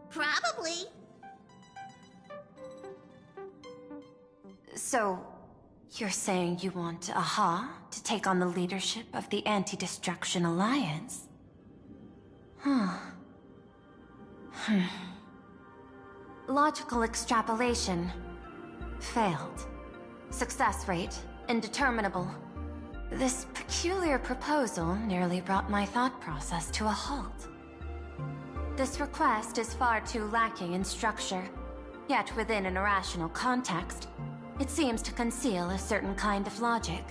Probably. So, you're saying you want Aha to take on the leadership of the Anti-Destruction Alliance? Logical extrapolation. Failed. Success rate indeterminable. This peculiar proposal nearly brought my thought process to a halt. This request is far too lacking in structure, yet within an irrational context, it seems to conceal a certain kind of logic.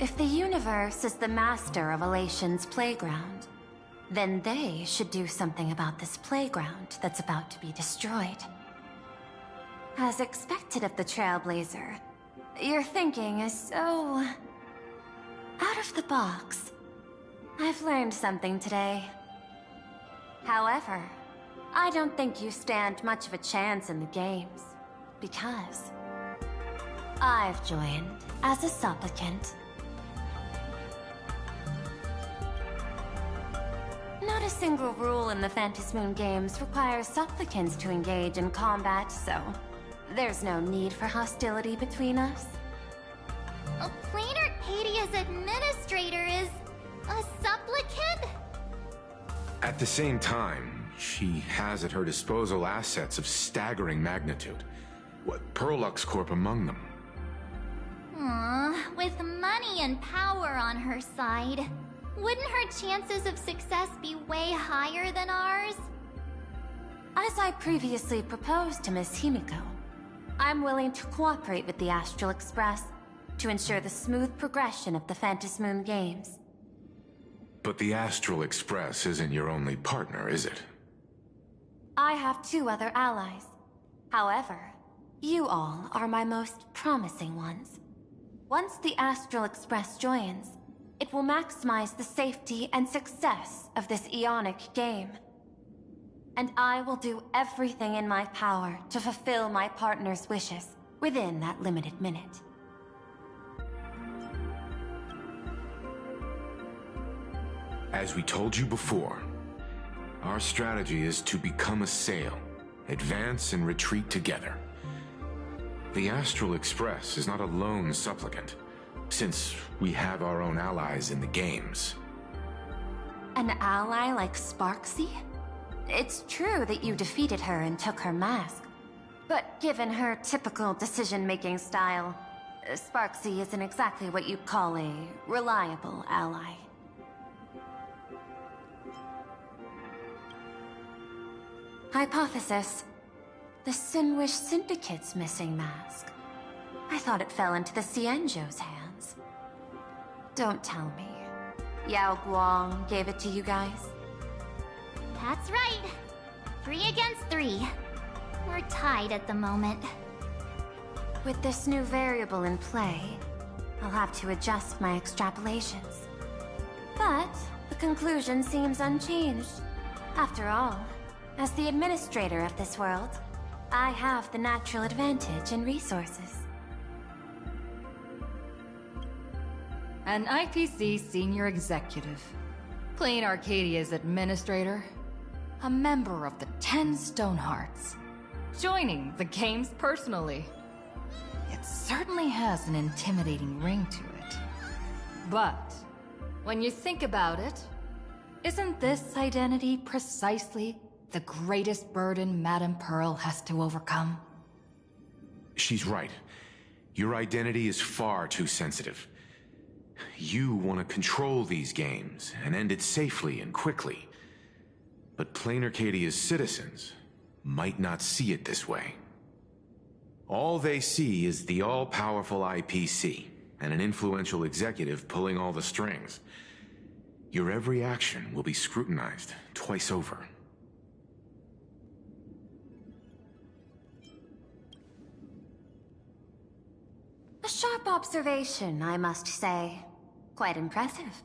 If the universe is the master of Elation's playground, then they should do something about this playground that's about to be destroyed. As expected of the Trailblazer, your thinking is so... out of the box. I've learned something today. However, I don't think you stand much of a chance in the games, because I've joined as a supplicant. single rule in the Phantasmoon games requires supplicants to engage in combat, so there's no need for hostility between us. Planarcadia's administrator is a supplicant? At the same time, she has at her disposal assets of staggering magnitude. What, Perlux Corp among them. With money and power on her side, wouldn't her chances of success be way higher than ours? As I previously proposed to Miss Himiko, I'm willing to cooperate with the Astral Express to ensure the smooth progression of the Phantasmoon games. But the Astral Express isn't your only partner, is it? I have 2 other allies. However, you all are my most promising ones. Once the Astral Express joins, it will maximize the safety and success of this Ionic game. And I will do everything in my power to fulfill my partner's wishes within that limited minute. As we told you before, our strategy is to become a sail, advance and retreat together. The Astral Express is not a lone supplicant, since we have our own allies in the games. An ally like Sparksy? It's true that you defeated her and took her mask. But given her typical decision-making style, Sparksy isn't exactly what you'd call a reliable ally. Hypothesis. The Sinwish Syndicate's missing mask. I thought it fell into the Xianzhou's hands. Don't tell me. Yao Guang gave it to you guys? That's right. 3 against 3. We're tied at the moment. With this new variable in play, I'll have to adjust my extrapolations. But the conclusion seems unchanged. After all, as the administrator of this world, I have the natural advantage in resources. An IPC senior executive, Planarcadia's administrator, a member of the 10 Stonehearts, joining the games personally. It certainly has an intimidating ring to it. But when you think about it, isn't this identity precisely the greatest burden Madame Pearl has to overcome? She's right. Your identity is far too sensitive. You want to control these games and end it safely and quickly. But Planarcadia's citizens might not see it this way. All they see is the all-powerful IPC and an influential executive pulling all the strings. Your every action will be scrutinized twice over. A sharp observation, I must say. Quite impressive.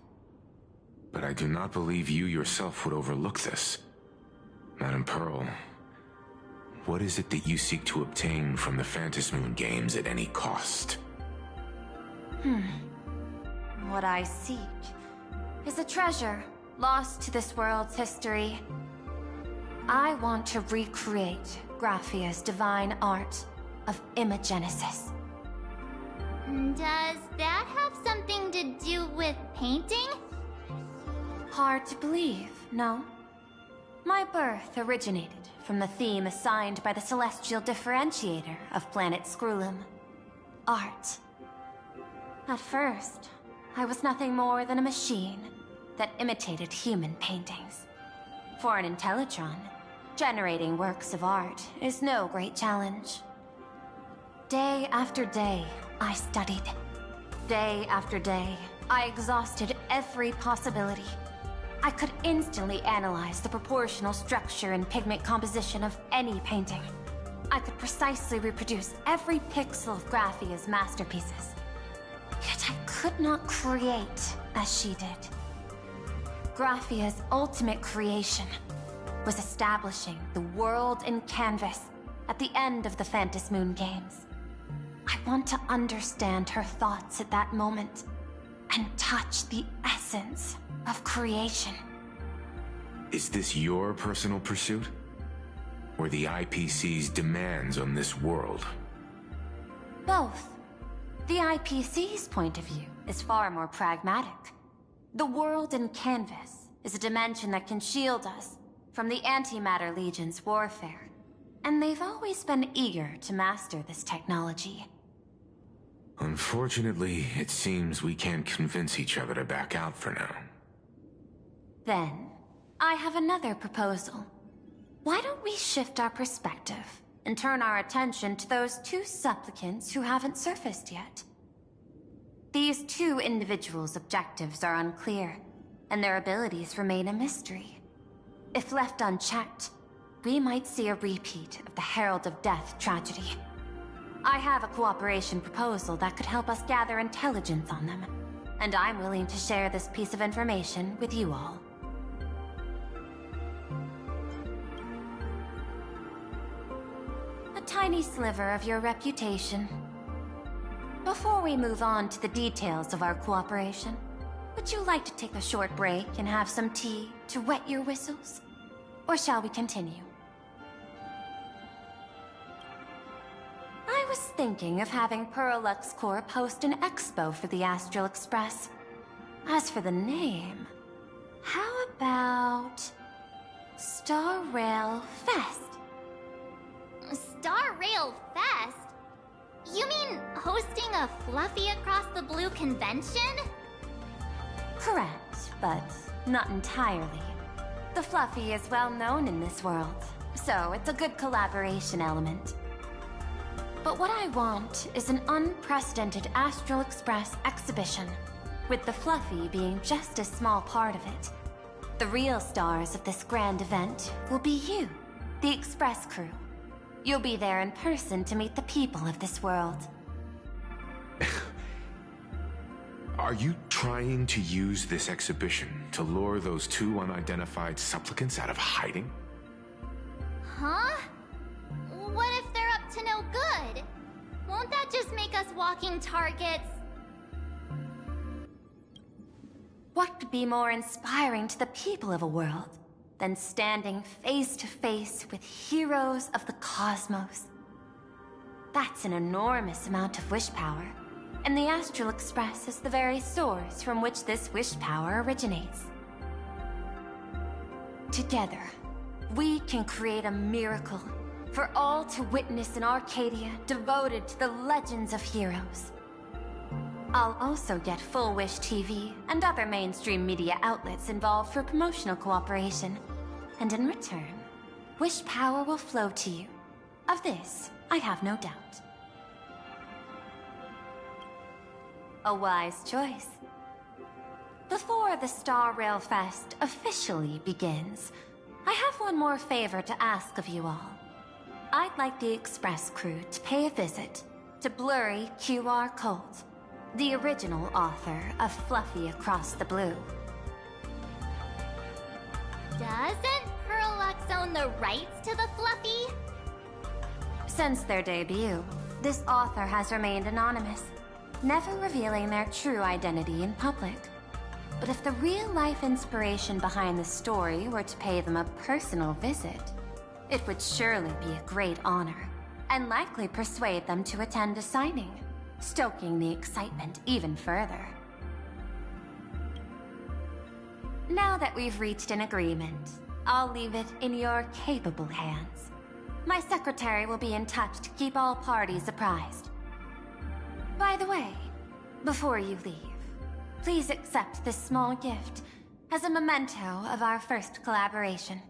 But I do not believe you yourself would overlook this. Madame Pearl, what is it that you seek to obtain from the Phantasmoon games at any cost? What I seek is a treasure lost to this world's history. I want to recreate Graphia's divine art of imagenesis. Does that have something to do with painting? Hard to believe, no? My birth originated from the theme assigned by the celestial differentiator of planet Scrulum. Art. At first, I was nothing more than a machine that imitated human paintings. For an Intellitron, generating works of art is no great challenge. Day after day, I studied. Day after day, I exhausted every possibility. I could instantly analyze the proportional structure and pigment composition of any painting. I could precisely reproduce every pixel of Graphia's masterpieces. Yet I could not create as she did. Graphia's ultimate creation was establishing the world in canvas at the end of the Phantasmoon games. I want to understand her thoughts at that moment and touch the essence of creation. Is this your personal pursuit? Or the IPC's demands on this world? Both. The IPC's point of view is far more pragmatic. The world in canvas is a dimension that can shield us from the Antimatter Legion's warfare, and they've always been eager to master this technology. Unfortunately, it seems we can't convince each other to back out for now. Then, I have another proposal. Why don't we shift our perspective and turn our attention to those two supplicants who haven't surfaced yet? These two individuals' objectives are unclear, and their abilities remain a mystery. If left unchecked, we might see a repeat of the Herald of Death tragedy. I have a cooperation proposal that could help us gather intelligence on them, and I'm willing to share this piece of information with you all. A tiny sliver of your reputation. Before we move on to the details of our cooperation, would you like to take a short break and have some tea to wet your whistles? Or shall we continue? I was thinking of having Perlux Corp host an expo for the Astral Express. As for the name, how about Star Rail Fest? Star Rail Fest? You mean hosting a Fluffy Across the Blue convention? Correct, but not entirely. The Fluffy is well known in this world, so it's a good collaboration element. But what I want is an unprecedented Astral Express exhibition, with the Fluffy being just a small part of it. The real stars of this grand event will be you, the Express crew. You'll be there in person to meet the people of this world. Are you trying to use this exhibition to lure those two unidentified supplicants out of hiding? Huh? What if they're up to no good? Won't that just make us walking targets? What could be more inspiring to the people of a world than standing face to face with heroes of the cosmos? That's an enormous amount of wish power, and the Astral Express is the very source from which this wish power originates. Together, we can create a miracle for all to witness in Arcadia devoted to the legends of heroes. I'll also get Full Wish TV and other mainstream media outlets involved for promotional cooperation. And in return, wish power will flow to you. Of this, I have no doubt. A wise choice. Before the Star Rail Fest officially begins, I have one more favor to ask of you all. I'd like the Express crew to pay a visit to Blurry QR Colt, the original author of Fluffy Across the Blue. Doesn't Perlux own the rights to the Fluffy? Since their debut, this author has remained anonymous, never revealing their true identity in public. But if the real-life inspiration behind the story were to pay them a personal visit, it would surely be a great honor, and likely persuade them to attend a signing, stoking the excitement even further. Now that we've reached an agreement, I'll leave it in your capable hands. My secretary will be in touch to keep all parties apprised. By the way, before you leave, please accept this small gift as a memento of our first collaboration.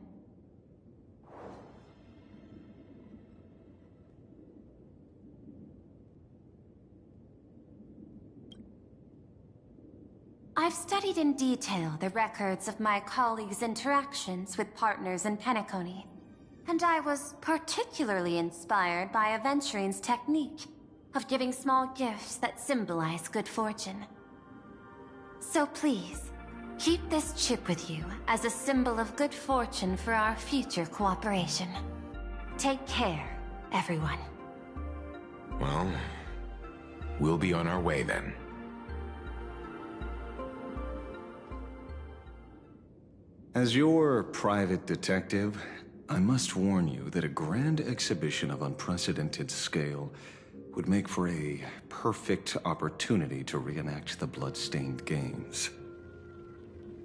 I've studied in detail the records of my colleagues' interactions with partners in Penacony, and I was particularly inspired by Aventurine's technique of giving small gifts that symbolize good fortune. So please, keep this chip with you as a symbol of good fortune for our future cooperation. Take care, everyone. Well, we'll be on our way then. As your private detective, I must warn you that a grand exhibition of unprecedented scale would make for a perfect opportunity to reenact the blood-stained games.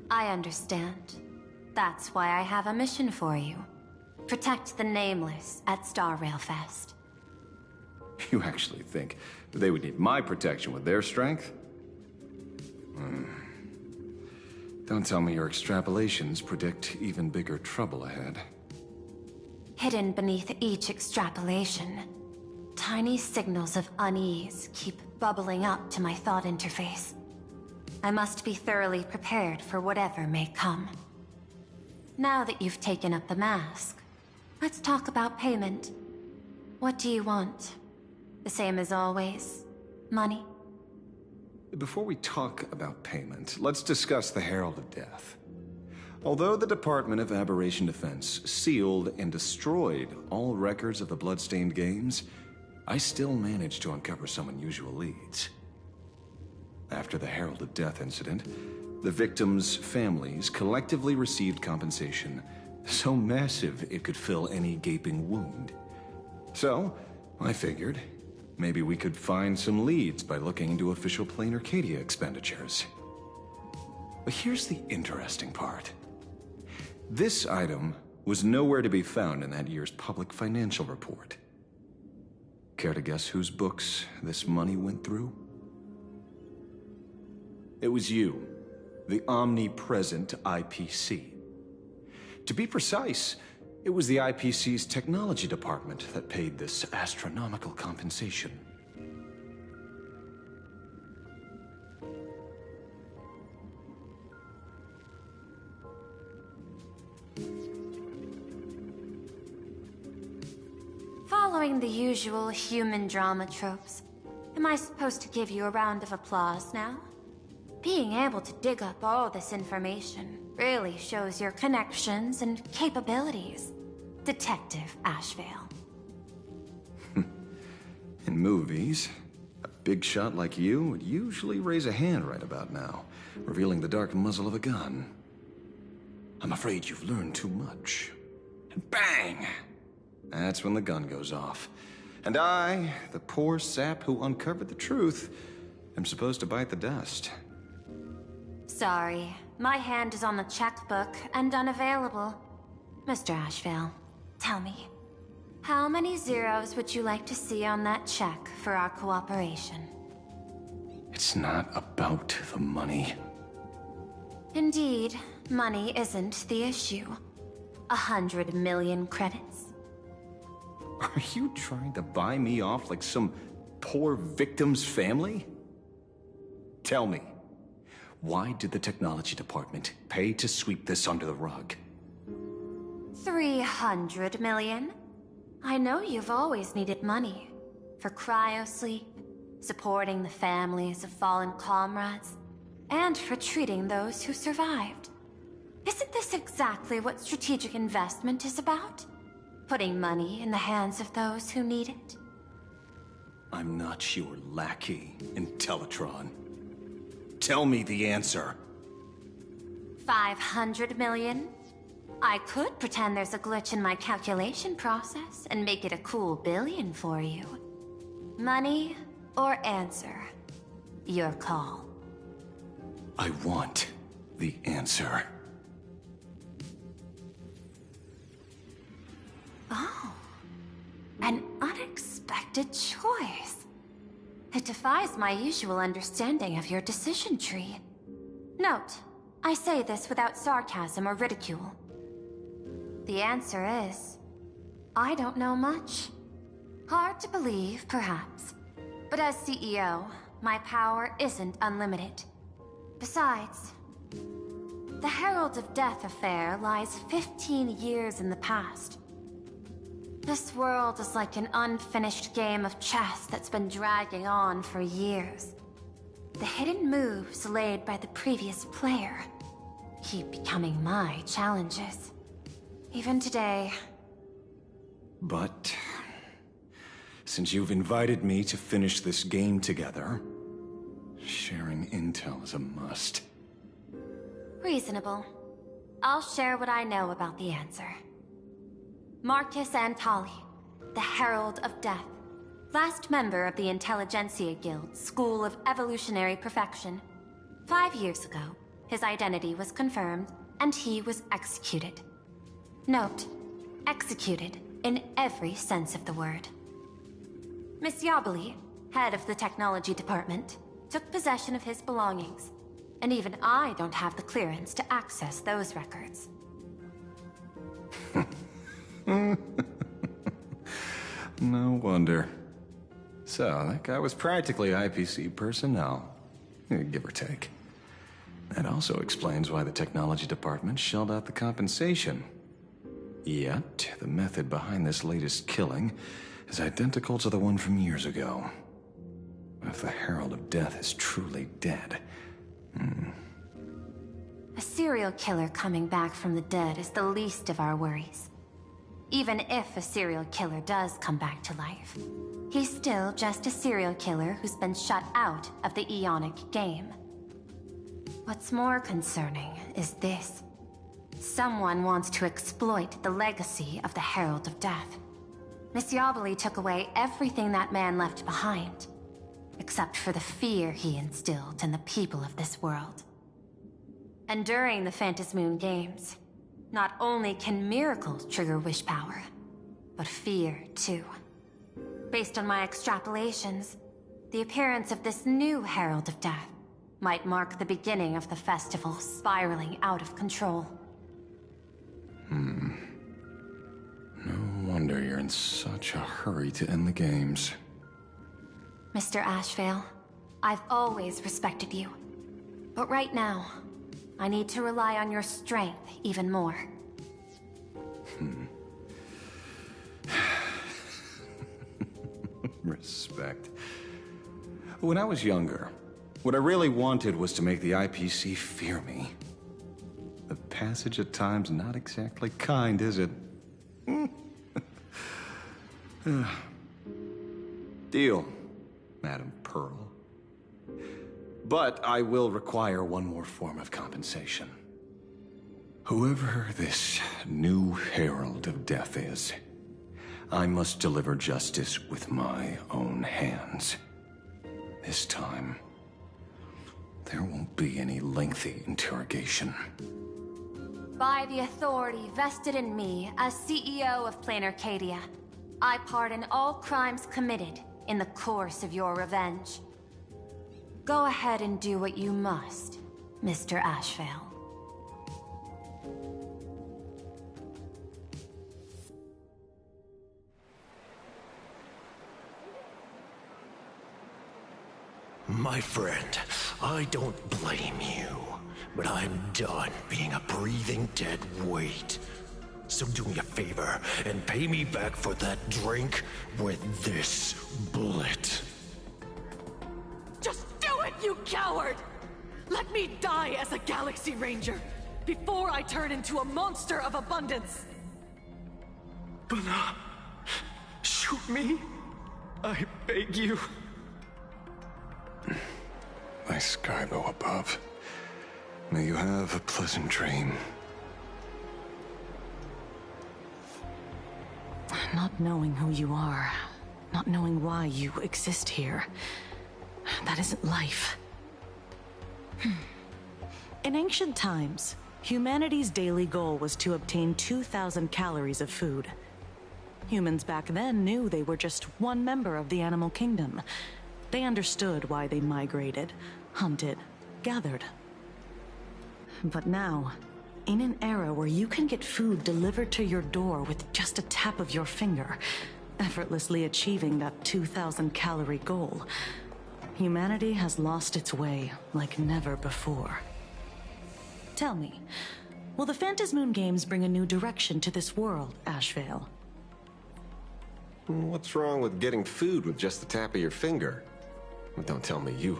I understand. That's why I have a mission for you. Protect the Nameless at Star Rail Fest. You actually think they would need my protection with their strength? Don't tell me your extrapolations predict even bigger trouble ahead. Hidden beneath each extrapolation, tiny signals of unease keep bubbling up to my thought interface. I must be thoroughly prepared for whatever may come. Now that you've taken up the mask, let's talk about payment. What do you want? The same as always? Money? Before we talk about payment, let's discuss the Herald of Death. Although the Department of Aberration Defense sealed and destroyed all records of the Bloodstained Games, I still managed to uncover some unusual leads. After the Herald of Death incident, the victims' families collectively received compensation so massive it could fill any gaping wound. So, I figured, maybe we could find some leads by looking into official Planarcadia expenditures. But here's the interesting part. This item was nowhere to be found in that year's public financial report. Care to guess whose books this money went through? It was you, the omnipresent IPC. To be precise, it was the IPC's technology department that paid this astronomical compensation. Following the usual human drama tropes, am I supposed to give you a round of applause now? Being able to dig up all this information really shows your connections and capabilities, Detective Ashvale. In movies, a big shot like you would usually raise a hand right about now, revealing the dark muzzle of a gun. I'm afraid you've learned too much. And bang! That's when the gun goes off. And I, the poor sap who uncovered the truth, am supposed to bite the dust. Sorry, my hand is on the checkbook and unavailable. Mr. Ashvale, tell me, how many zeros would you like to see on that check for our cooperation? It's not about the money. Indeed, money isn't the issue. 100 million credits. Are you trying to buy me off like some poor victim's family? Tell me, why did the technology department pay to sweep this under the rug? 300 million? I know you've always needed money. For cryosleep, supporting the families of fallen comrades, and for treating those who survived. Isn't this exactly what strategic investment is about? Putting money in the hands of those who need it? I'm not your lackey, Intellitron. Tell me the answer. 500 million? I could pretend there's a glitch in my calculation process and make it a cool billion for you. Money or answer? Your call. I want the answer. Oh, an unexpected choice. It defies my usual understanding of your decision tree. Note, I say this without sarcasm or ridicule. The answer is, I don't know much. Hard to believe, perhaps. But as CEO, my power isn't unlimited. Besides, the Herald of Death affair lies 15 years in the past. This world is like an unfinished game of chess that's been dragging on for years. The hidden moves laid by the previous player keep becoming my challenges. Even today. But since you've invited me to finish this game together, sharing intel is a must. Reasonable. I'll share what I know about the answer. Marcus Antali, the Herald of Death, last member of the Intelligentsia Guild School of Evolutionary Perfection. 5 years ago, his identity was confirmed, and he was executed. Note, executed in every sense of the word. Miss Yabali, head of the technology department, took possession of his belongings, and even I don't have the clearance to access those records. No wonder. So, that guy was practically IPC personnel, give or take. That also explains why the technology department shelled out the compensation. Yet, the method behind this latest killing is identical to the one from years ago. If the Herald of Death is truly dead... A serial killer coming back from the dead is the least of our worries. Even if a serial killer does come back to life, he's still just a serial killer who's been shut out of the Ionic game. What's more concerning is this. Someone wants to exploit the legacy of the Herald of Death. Miss Yabali took away everything that man left behind, except for the fear he instilled in the people of this world. And during the Phantasmoon Games, not only can miracles trigger wish power, but fear too. Based on my extrapolations, the appearance of this new Herald of Death might mark the beginning of the festival spiraling out of control. No wonder you're in such a hurry to end the games. Mr. Ashvale, I've always respected you. But right now, I need to rely on your strength even more. Respect. When I was younger, what I really wanted was to make the IPC fear me. The passage at times not exactly kind, is it? Deal, Madam Pearl. But I will require one more form of compensation. Whoever this new Herald of Death is, I must deliver justice with my own hands. This time, there won't be any lengthy interrogation. By the authority vested in me as CEO of Planarcadia, I pardon all crimes committed in the course of your revenge. Go ahead and do what you must, Mr. Ashvale. My friend, I don't blame you, but I'm done being a breathing dead weight. So do me a favor and pay me back for that drink with this bullet. Just do it, you coward! Let me die as a Galaxy Ranger before I turn into a monster of abundance! But shoot me, I beg you. My Skybo above, may you have a pleasant dream. Not knowing who you are, not knowing why you exist here, that isn't life. In ancient times, humanity's daily goal was to obtain 2,000 calories of food. Humans back then knew they were just one member of the animal kingdom. They understood why they migrated, hunted, gathered. But now, in an era where you can get food delivered to your door with just a tap of your finger, effortlessly achieving that 2,000 calorie goal, humanity has lost its way like never before. Tell me, will the Phantasmoon Games bring a new direction to this world, Ashvale? What's wrong with getting food with just the tap of your finger? Don't tell me you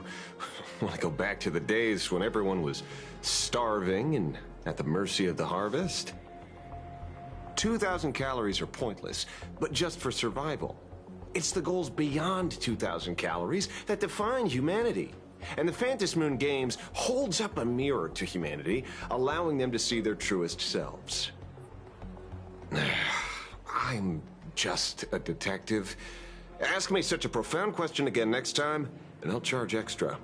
want to go back to the days when everyone was starving and at the mercy of the harvest? 2,000 calories are pointless, but just for survival. It's the goals beyond 2,000 calories that define humanity. And the Phantom Moon Games holds up a mirror to humanity, allowing them to see their truest selves. I'm just a detective. Ask me such a profound question again next time, and I'll charge extra.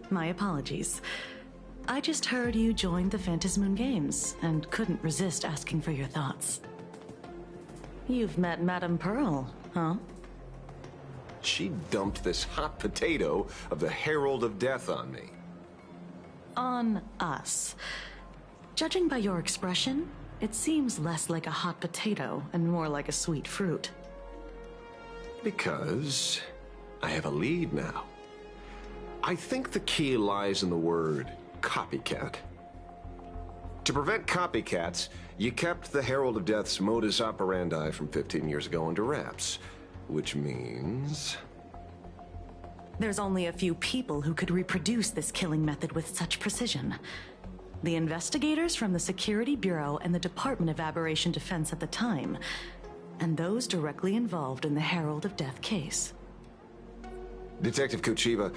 My apologies. I just heard you joined the Phantom Moon Games and couldn't resist asking for your thoughts. You've met Madame Pearl, huh? She dumped this hot potato of the Herald of Death on me. On us. Judging by your expression, it seems less like a hot potato and more like a sweet fruit. Because I have a lead now. I think the key lies in the word copycat. To prevent copycats, you kept the Herald of Death's modus operandi from 15 years ago under wraps. Which means... There's only a few people who could reproduce this killing method with such precision. The investigators from the Security Bureau and the Department of Aberration Defense at the time, and those directly involved in the Herald of Death case. Detective Kochiba,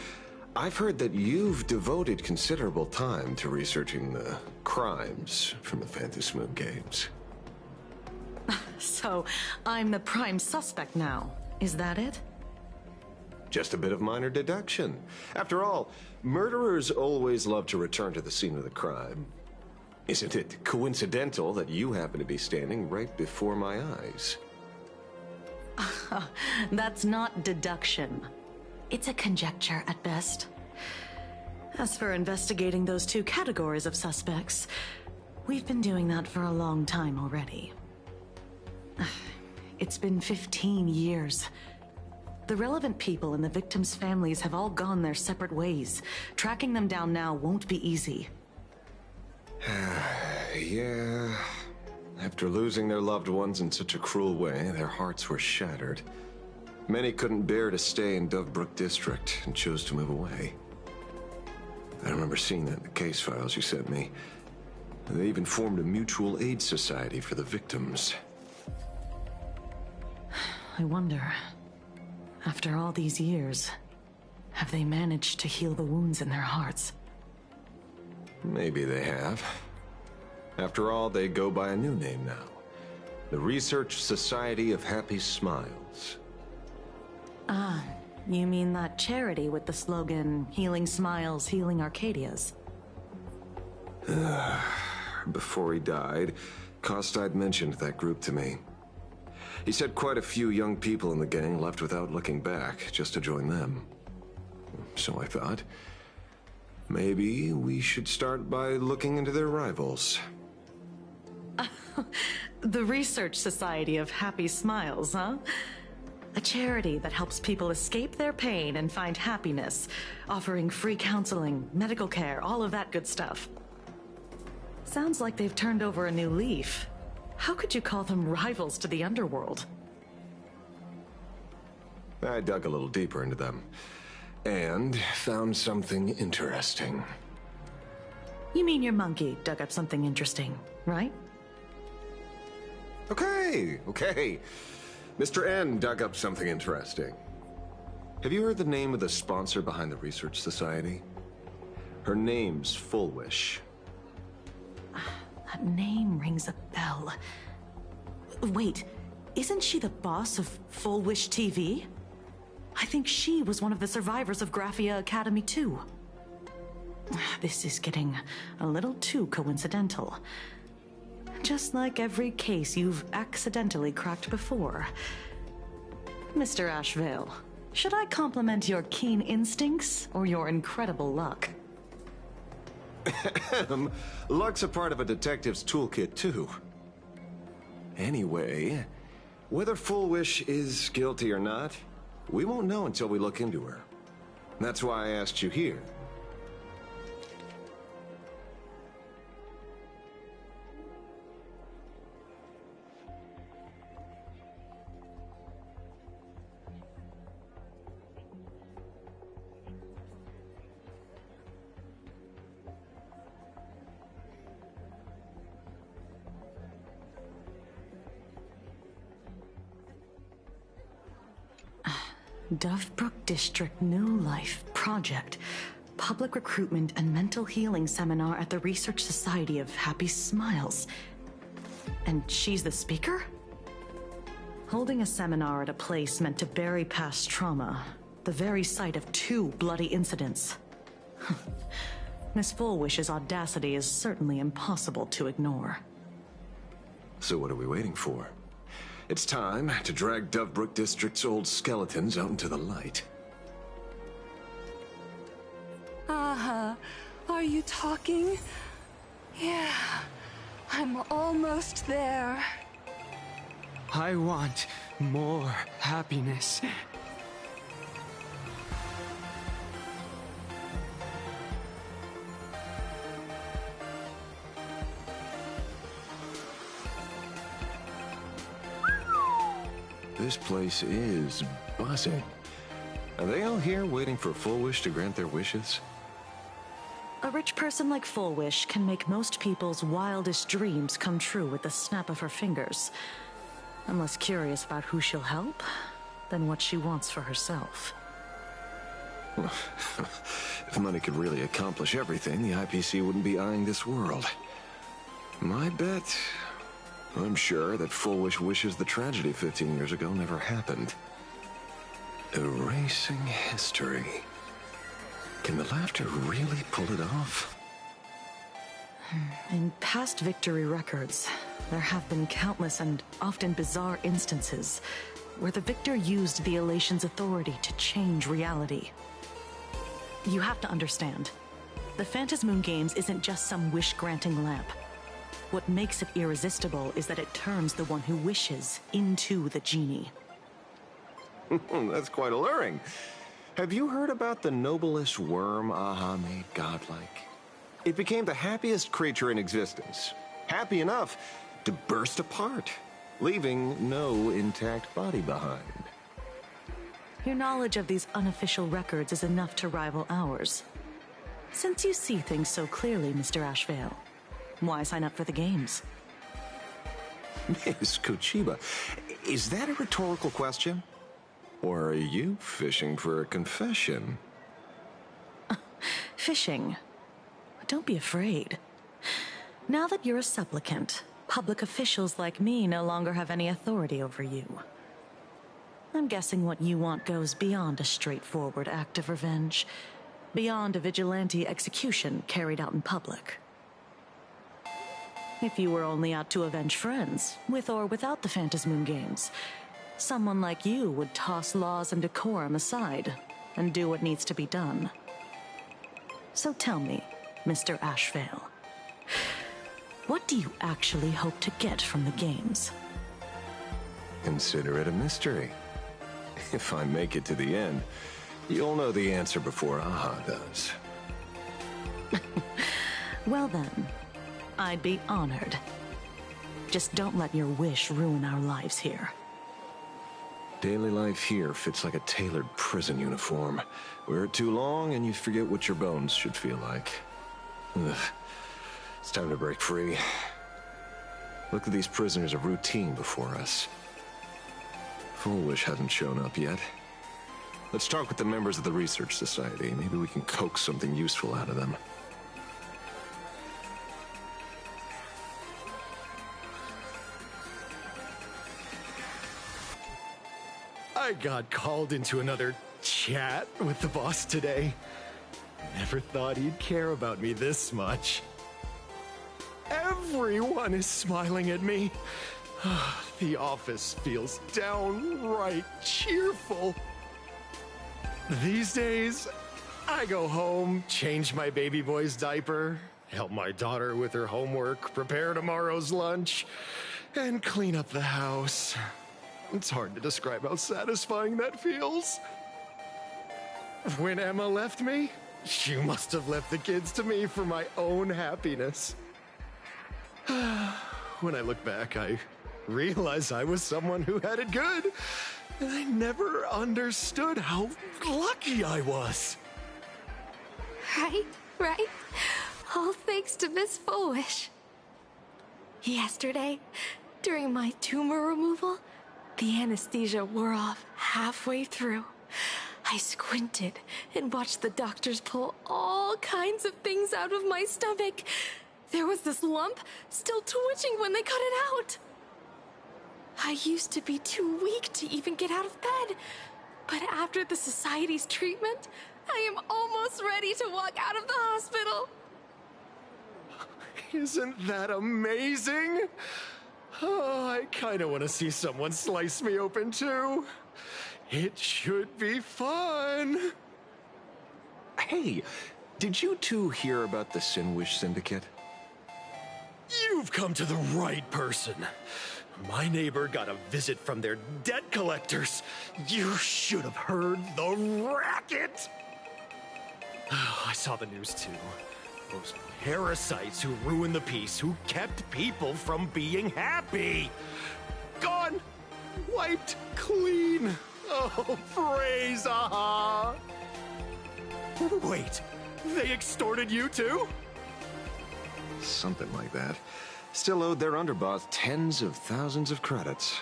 I've heard that you've devoted considerable time to researching the crimes from the Phantom Moon Games. So, I'm the prime suspect now. Is that it? Just a bit of minor deduction. After all, murderers always love to return to the scene of the crime. Isn't it coincidental that you happen to be standing right before my eyes? That's not deduction. It's a conjecture at best. As for investigating those two categories of suspects, we've been doing that for a long time already. It's been 15 years. The relevant people and the victims' families have all gone their separate ways. Tracking them down now won't be easy. Yeah. After losing their loved ones in such a cruel way, their hearts were shattered. Many couldn't bear to stay in Daybreak District and chose to move away. I remember seeing that in the case files you sent me. They even formed a mutual aid society for the victims. I wonder, after all these years, have they managed to heal the wounds in their hearts? Maybe they have. After all, they go by a new name now. The Research Society of Happy Smiles. Ah, you mean that charity with the slogan, Healing Smiles, Healing Arcadias? Before he died, Costide mentioned that group to me. He said quite a few young people in the gang left without looking back, just to join them. So I thought, maybe we should start by looking into their rivals. The Research Society of Happy Smiles, huh? A charity that helps people escape their pain and find happiness, offering free counseling, medical care, all of that good stuff. Sounds like they've turned over a new leaf. How could you call them rivals to the underworld? I dug a little deeper into them, and found something interesting. You mean your monkey dug up something interesting, right? Okay. Mr. N dug up something interesting. Have you heard the name of the sponsor behind the Research Society? Her name's Full Wish. That name rings a bell. Wait, isn't she the boss of Full Wish TV? I think she was one of the survivors of Graphia Academy too. This is getting a little too coincidental. Just like every case you've accidentally cracked before. Mr. Ashvale, should I compliment your keen instincts or your incredible luck? Luck's a part of a detective's toolkit, too. Anyway, whether Full Wish is guilty or not, we won't know until we look into her. That's why I asked you here. Dovebrook District New Life Project. Public Recruitment and Mental Healing Seminar at the Research Society of Happy Smiles. And she's the speaker? Holding a seminar at a place meant to bury past trauma. The very site of 2 bloody incidents. Miss Fullwish's audacity is certainly impossible to ignore. So what are we waiting for? It's time to drag Dovebrook District's old skeletons out into the light. Are you talking? Yeah, I'm almost there. I want more happiness. This place is buzzing. Are they all here waiting for Fullwish to grant their wishes? A rich person like Fullwish can make most people's wildest dreams come true with the snap of her fingers. I'm less curious about who she'll help than what she wants for herself. If money could really accomplish everything, the IPC wouldn't be eyeing this world. My bet, I'm sure that Fullwish wishes the tragedy 15 years ago never happened. Erasing history. Can the laughter really pull it off? In past victory records, there have been countless and often bizarre instances where the victor used the elation's authority to change reality. You have to understand, the Phantasmoon Games isn't just some wish-granting lamp. What makes it irresistible is that it turns the one who wishes into the genie. That's quite alluring. Have you heard about the noblest worm Aha made godlike? It became the happiest creature in existence. Happy enough to burst apart, leaving no intact body behind. Your knowledge of these unofficial records is enough to rival ours. Since you see things so clearly, Mr. Ashvale, why sign up for the games? Miss Kochiba, is that a rhetorical question? Or are you fishing for a confession? Fishing? Don't be afraid. Now that you're a supplicant, public officials like me no longer have any authority over you. I'm guessing what you want goes beyond a straightforward act of revenge, beyond a vigilante execution carried out in public. If you were only out to avenge friends, with or without the Phantasmoon Games, someone like you would toss laws and decorum aside and do what needs to be done. So tell me, Mr. Ashvale, what do you actually hope to get from the games? Consider it a mystery. If I make it to the end, you'll know the answer before Aha does. Well then, I'd be honored. Just don't let your wish ruin our lives here. Daily life here fits like a tailored prison uniform. Wear it too long and you forget what your bones should feel like. Ugh. It's time to break free. Look at these prisoners of routine before us. Fullwish hasn't shown up yet. Let's talk with the members of the Research Society. Maybe we can coax something useful out of them. I got called into another chat with the boss today. Never thought he'd care about me this much. Everyone is smiling at me. The office feels downright cheerful. These days, I go home, change my baby boy's diaper, help my daughter with her homework, prepare tomorrow's lunch, and clean up the house. It's hard to describe how satisfying that feels. When Emma left me, she must have left the kids to me for my own happiness. When I look back, I realize I was someone who had it good, and I never understood how lucky I was. Right? All thanks to Miss Fullwish. Yesterday, during my tumor removal, the anesthesia wore off halfway through. I squinted and watched the doctors pull all kinds of things out of my stomach. There was this lump still twitching when they cut it out. I used to be too weak to even get out of bed, but after the society's treatment, I am almost ready to walk out of the hospital. Isn't that amazing? Oh, I kind of want to see someone slice me open too. It should be fun. Hey, did you two hear about the Sinwish Syndicate? You've come to the right person. My neighbor got a visit from their debt collectors. You should have heard the racket. I saw the news too. Those parasites who ruined the peace, who kept people from being happy. Gone. Wiped clean. Oh, praise, aha. Wait, they extorted you too? Something like that. Still owed their underboss tens of thousands of credits.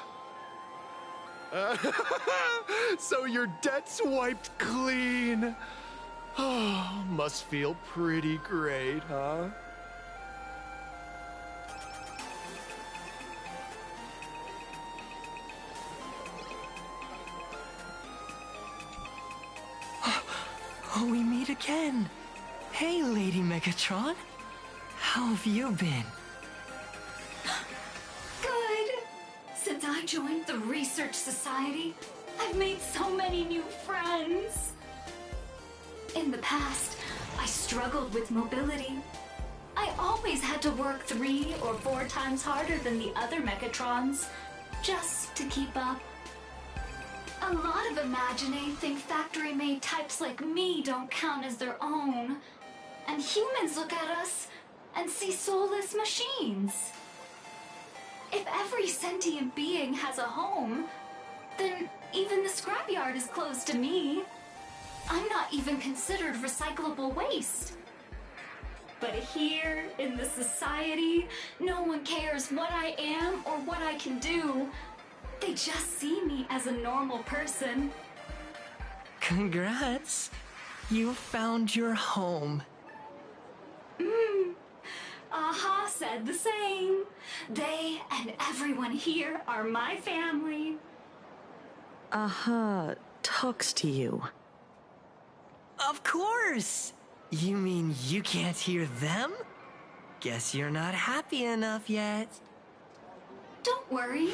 So your debt's wiped clean. Oh, must feel pretty great, huh? Oh, we meet again. Hey, Lady Megatron. How have you been? Good. Since I joined the Research Society, I've made so many new friends. In the past, I struggled with mobility. I always had to work 3 or 4 times harder than the other Megatrons, just to keep up. A lot of Imaginae think factory-made types like me don't count as their own. And humans look at us and see soulless machines. If every sentient being has a home, then even the scrapyard is closed to me. I'm not even considered recyclable waste. But here, in the society, no one cares what I am or what I can do. They just see me as a normal person. Congrats. You found your home. Aha said the same. They and everyone here are my family. Aha talks to you. Of course! You mean you can't hear them? Guess you're not happy enough yet. Don't worry.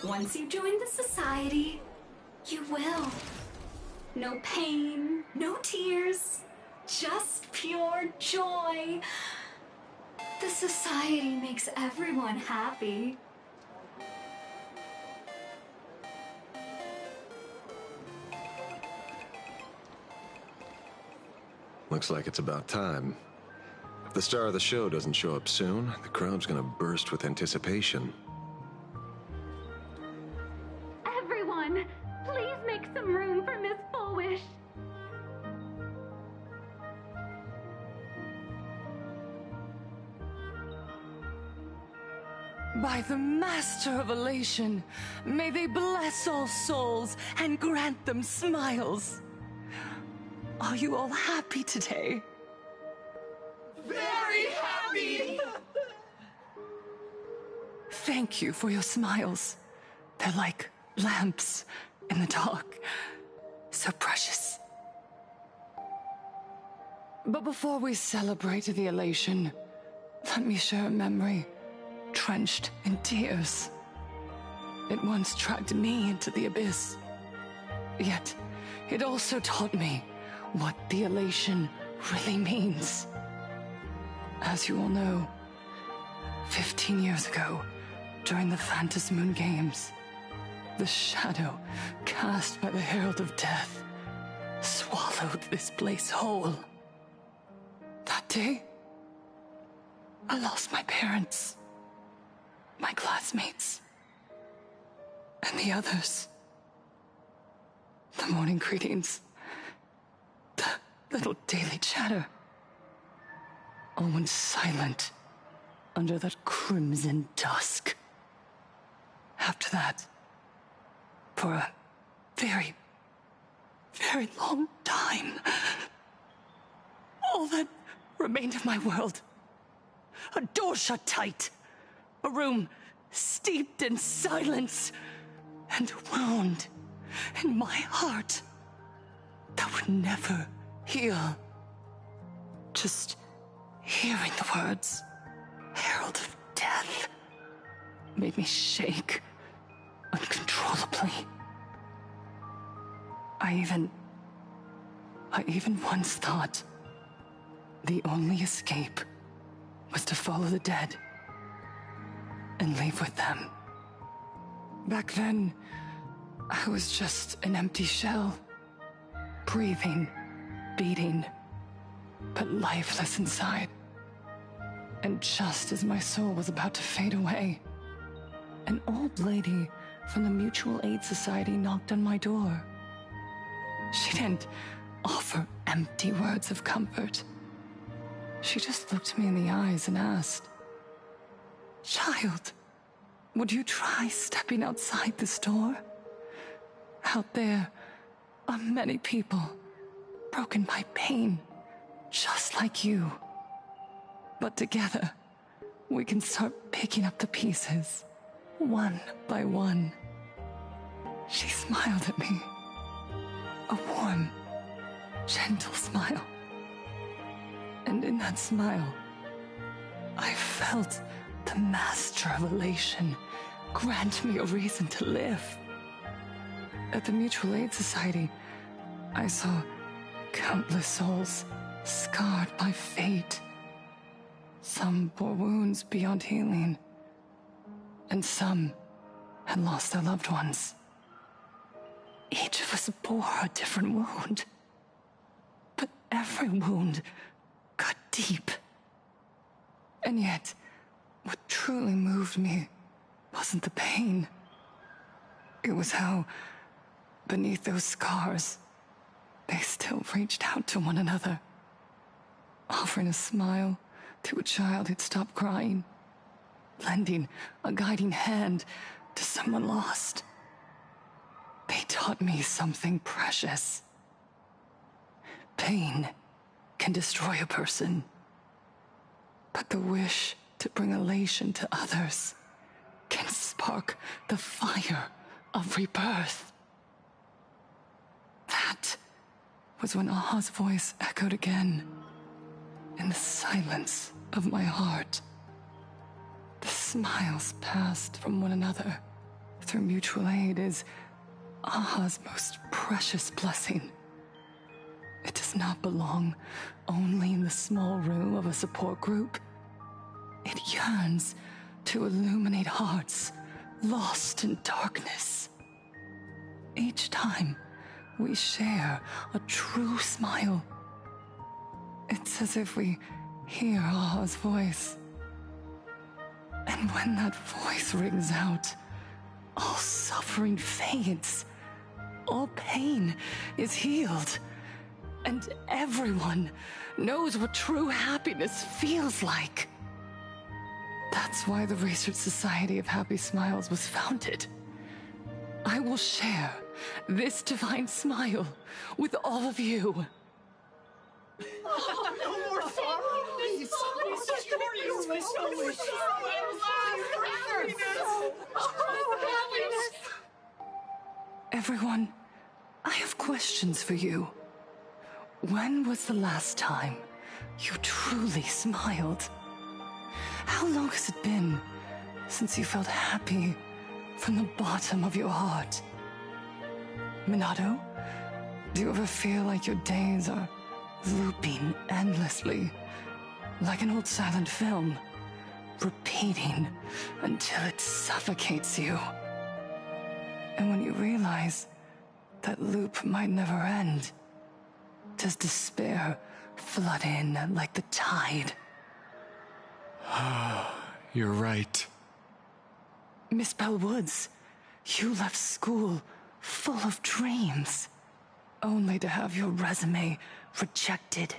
Once you join the society, you will. No pain, no tears, just pure joy. The society makes everyone happy. Looks like it's about time. If the star of the show doesn't show up soon, the crowd's gonna burst with anticipation. Everyone, please make some room for Miss Fullwish. By the Master of Elation, may they bless all souls and grant them smiles. Are you all happy today? Very happy! Thank you for your smiles. They're like lamps in the dark. So precious. But before we celebrate the elation, let me share a memory drenched in tears. It once dragged me into the abyss. Yet, it also taught me what the elation really means. As you all know, 15 years ago, during the Phantasmoon Games, the shadow cast by the Herald of Death swallowed this place whole. That day, I lost my parents, my classmates, and the others. The morning greetings, the little daily chatter, all went silent under that crimson dusk. After that, for a very, very long time. All that remained of my world. A door shut tight. A room steeped in silence. And a wound in my heart that would never heal. Just hearing the words, Herald of Death, made me shake uncontrollably. I even once thought the only escape was to follow the dead and leave with them. Back then, I was just an empty shell, breathing, beating, but lifeless inside. And just as my soul was about to fade away, an old lady from the Mutual Aid Society knocked on my door. She didn't offer empty words of comfort. She just looked me in the eyes and asked, "Child, would you try stepping outside this door? Out there are many people broken by pain, just like you. But together, we can start picking up the pieces, one by one." She smiled at me. A warm, gentle smile. And in that smile, I felt the master of elation grant me a reason to live. At the Mutual Aid Society, I saw countless souls scarred by fate. Some bore wounds beyond healing, and some had lost their loved ones. Each of us bore a different wound, but every wound cut deep. And yet, what truly moved me wasn't the pain. It was how, beneath those scars, they still reached out to one another, offering a smile to a child who'd stopped crying, lending a guiding hand to someone lost. They taught me something precious. Pain can destroy a person, but the wish to bring elation to others can spark the fire of rebirth. That was when Aha's voice echoed again, in the silence of my heart. The smiles passed from one another through mutual aid is Aha's most precious blessing. It does not belong only in the small room of a support group. It yearns to illuminate hearts lost in darkness. Each time we share a true smile, it's as if we hear Aha's voice. And when that voice rings out, all suffering fades, all pain is healed, and everyone knows what true happiness feels like. That's why the Research Society of Happy Smiles was founded. I will share this divine smile with all of you. No more sorrows! Everyone, I have questions for you. When was the last time you truly smiled? How long has it been since you felt happy from the bottom of your heart? Minato, do you ever feel like your days are looping endlessly, like an old silent film, repeating until it suffocates you? And when you realize that loop might never end, does despair flood in like the tide? You're right. Miss Bellwoods, you left school full of dreams, only to have your resume rejected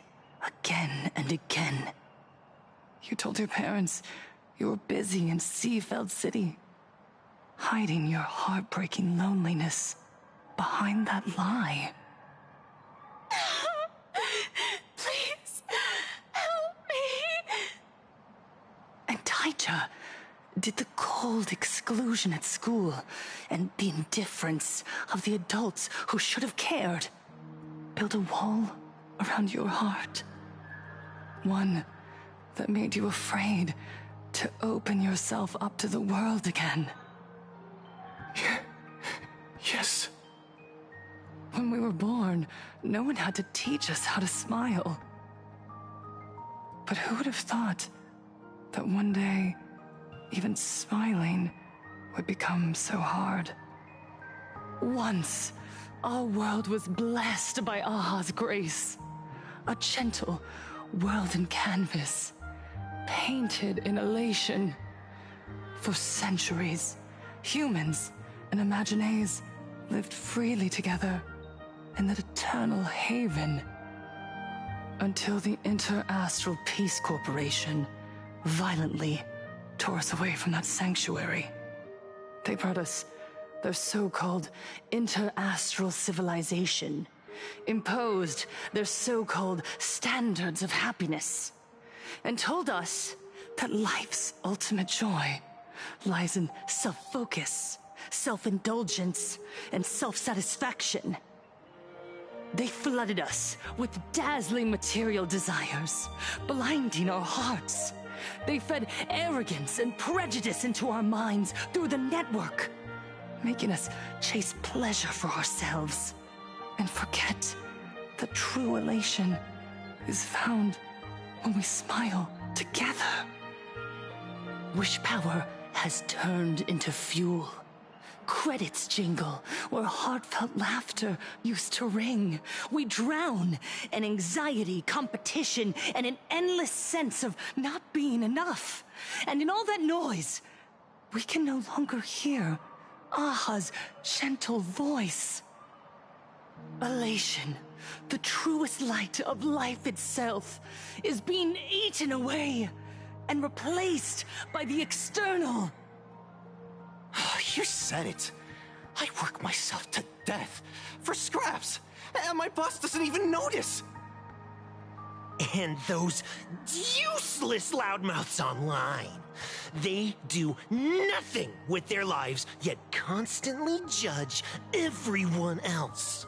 again and again. You told your parents you were busy in Seafeld City, hiding your heartbreaking loneliness behind that lie. nostalgia? Did the cold exclusion at school and the indifference of the adults who should have cared build a wall around your heart? One that made you afraid to open yourself up to the world again? Yes. When we were born, no one had to teach us how to smile. But who would have thought that one day, even smiling would become so hard? Once, our world was blessed by Aha's grace. A gentle world in canvas, painted in elation. For centuries, humans and Imaginaes lived freely together in that eternal haven. Until the Inter-Astral Peace Corporation violently tore us away from that sanctuary. They brought us their so-called inter-astral civilization, imposed their so-called standards of happiness, and told us that life's ultimate joy lies in self-focus, self-indulgence, and self-satisfaction. They flooded us with dazzling material desires, blinding our hearts. They fed arrogance and prejudice into our minds through the network, making us chase pleasure for ourselves and forget that true elation is found when we smile together. Wish power has turned into fuel. Credits jingle where heartfelt laughter used to ring. We drown in anxiety, competition, and an endless sense of not being enough. And in all that noise, we can no longer hear Aha's gentle voice. Elation, the truest light of life itself, is being eaten away and replaced by the external. You said it. I work myself to death for scraps, and my boss doesn't even notice. And those useless loudmouths online. They do nothing with their lives, yet constantly judge everyone else.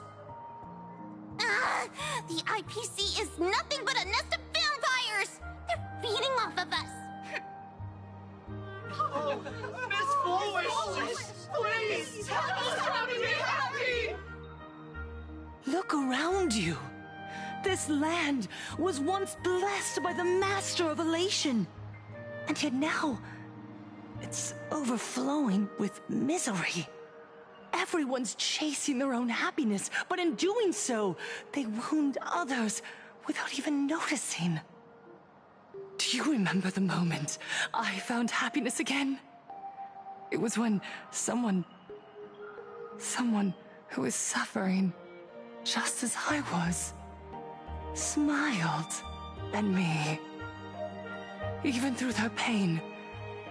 The IPC is nothing but a nest of vampires! They're feeding off of us! Oh, Miss Foolish, please help us how to be happy! Look around you. This land was once blessed by the master of elation. And yet now, it's overflowing with misery. Everyone's chasing their own happiness, but in doing so, they wound others without even noticing. Do you remember the moment I found happiness again? It was when someone who was suffering just as I was, smiled at me. Even through their pain,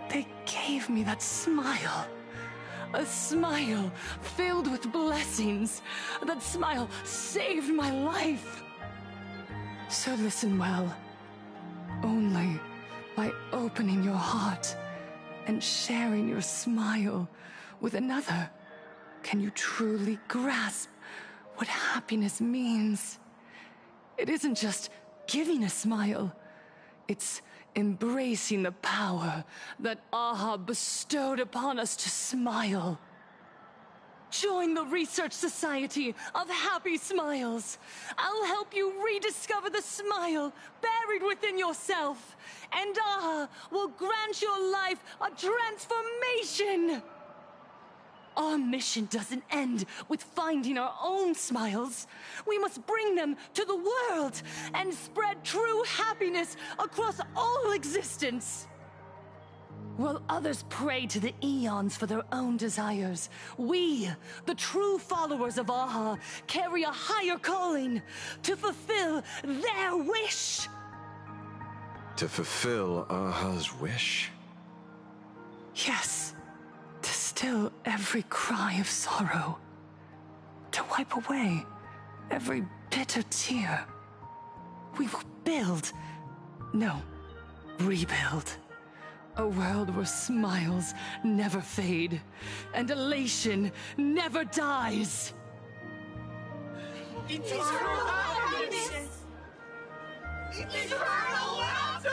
they gave me that smile. A smile filled with blessings. That smile saved my life. So listen well. Only by opening your heart and sharing your smile with another can you truly grasp what happiness means. It isn't just giving a smile. It's embracing the power that Aha bestowed upon us to smile. Join the Research Society of Happy Smiles. I'll help you rediscover the smile buried within yourself, and Aha will grant your life a transformation. Our mission doesn't end with finding our own smiles. We must bring them to the world and spread true happiness across all existence. While others pray to the eons for their own desires, we, the true followers of Aha, carry a higher calling to fulfill their wish. To fulfill Aha's wish? Yes. To still every cry of sorrow. To wipe away every bitter tear. We will build, no, rebuild, A world where smiles never fade, and elation never dies. Eternal happiness! Eternal laughter!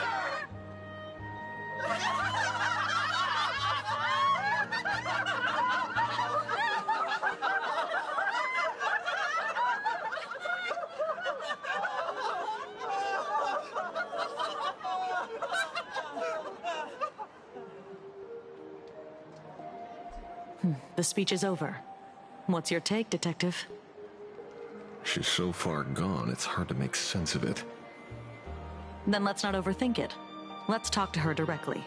The speech is over. What's your take, Detective? She's so far gone, it's hard to make sense of it. Then let's not overthink it. Let's talk to her directly.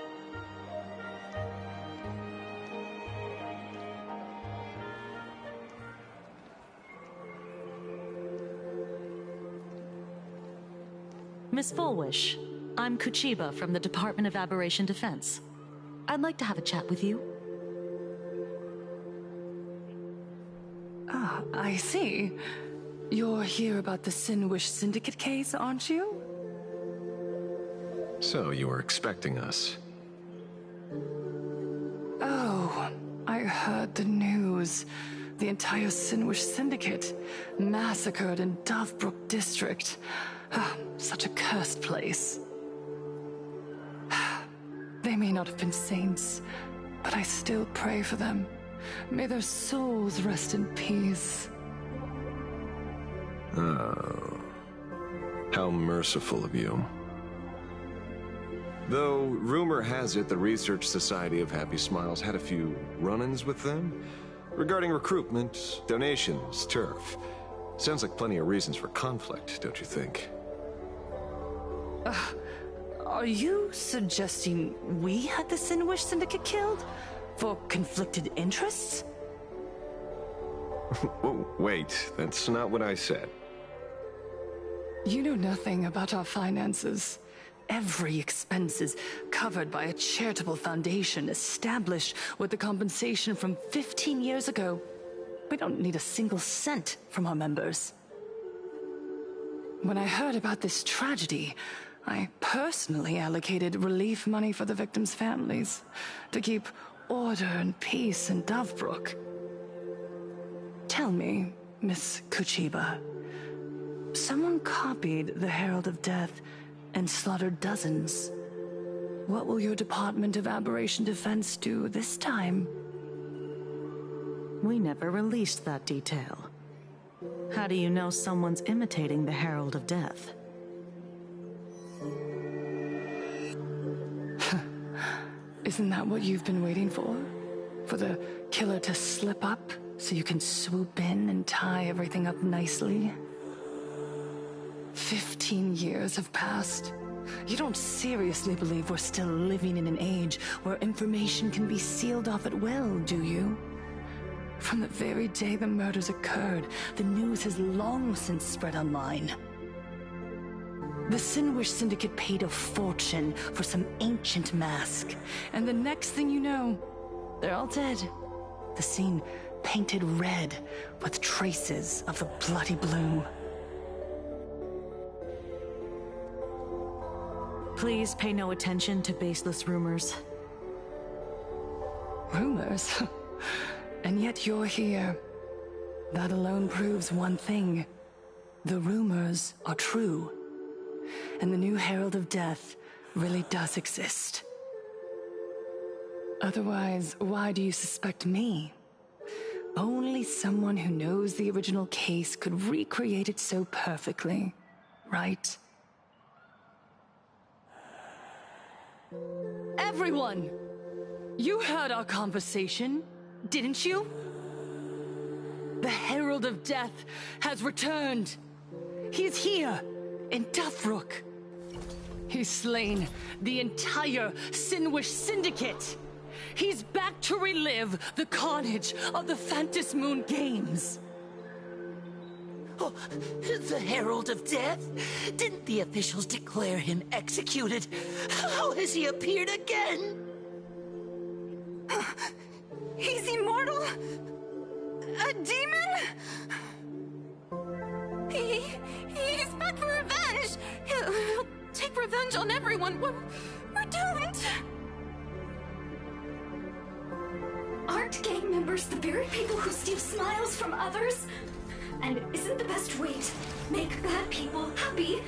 Miss Fullwish, I'm Kuchiba from the Department of Aberration Defense. I'd like to have a chat with you. Ah, I see. You're here about the Sinwish Syndicate case, aren't you? So, you were expecting us. Oh, I heard the news. The entire Sinwish Syndicate massacred in Dovebrook District. Ah, such a cursed place. They may not have been saints, but I still pray for them. May their souls rest in peace. Oh. How merciful of you. Though, rumor has it the Research Society of Happy Smiles had a few run-ins with them regarding recruitment, donations, turf. Sounds like plenty of reasons for conflict, don't you think? Are you suggesting we had the Sinwish Syndicate killed? For conflicted interests? Whoa, wait, that's not what I said. You know nothing about our finances. Every expense is covered by a charitable foundation established with the compensation from 15 years ago. We don't need a single cent from our members. When I heard about this tragedy, I personally allocated relief money for the victims' families to keep order and peace in Dovebrook. Tell me, Miss Kuchiba, someone copied the Herald of Death and slaughtered dozens. What will your Department of Aberration Defense do this time? We never released that detail. How do you know someone's imitating the Herald of Death? Isn't that what you've been waiting for? For the killer to slip up so you can swoop in and tie everything up nicely? 15 years have passed. You don't seriously believe we're still living in an age where information can be sealed off at will, do you? From the very day the murders occurred, the news has long since spread online. The Sinwish Syndicate paid a fortune for some ancient mask, and the next thing you know, they're all dead. The scene painted red with traces of the bloody bloom. Please pay no attention to baseless rumors. Rumors? And yet you're here. That alone proves one thing. The rumors are true. And the new Herald of Death really does exist. Otherwise, why do you suspect me? Only someone who knows the original case could recreate it so perfectly, right? Everyone! You heard our conversation, didn't you? The Herald of Death has returned. He's here, in Dovebrook. He's slain the entire Sinwish Syndicate. He's back to relive the carnage of the Phantom Moon Games. Oh, the Herald of Death? Didn't the officials declare him executed? How has he appeared again? He's immortal? A demon? He's back for revenge! He'll take revenge on everyone. We're doomed! remembers the very people who steal smiles from others? And isn't the best way to make bad people happy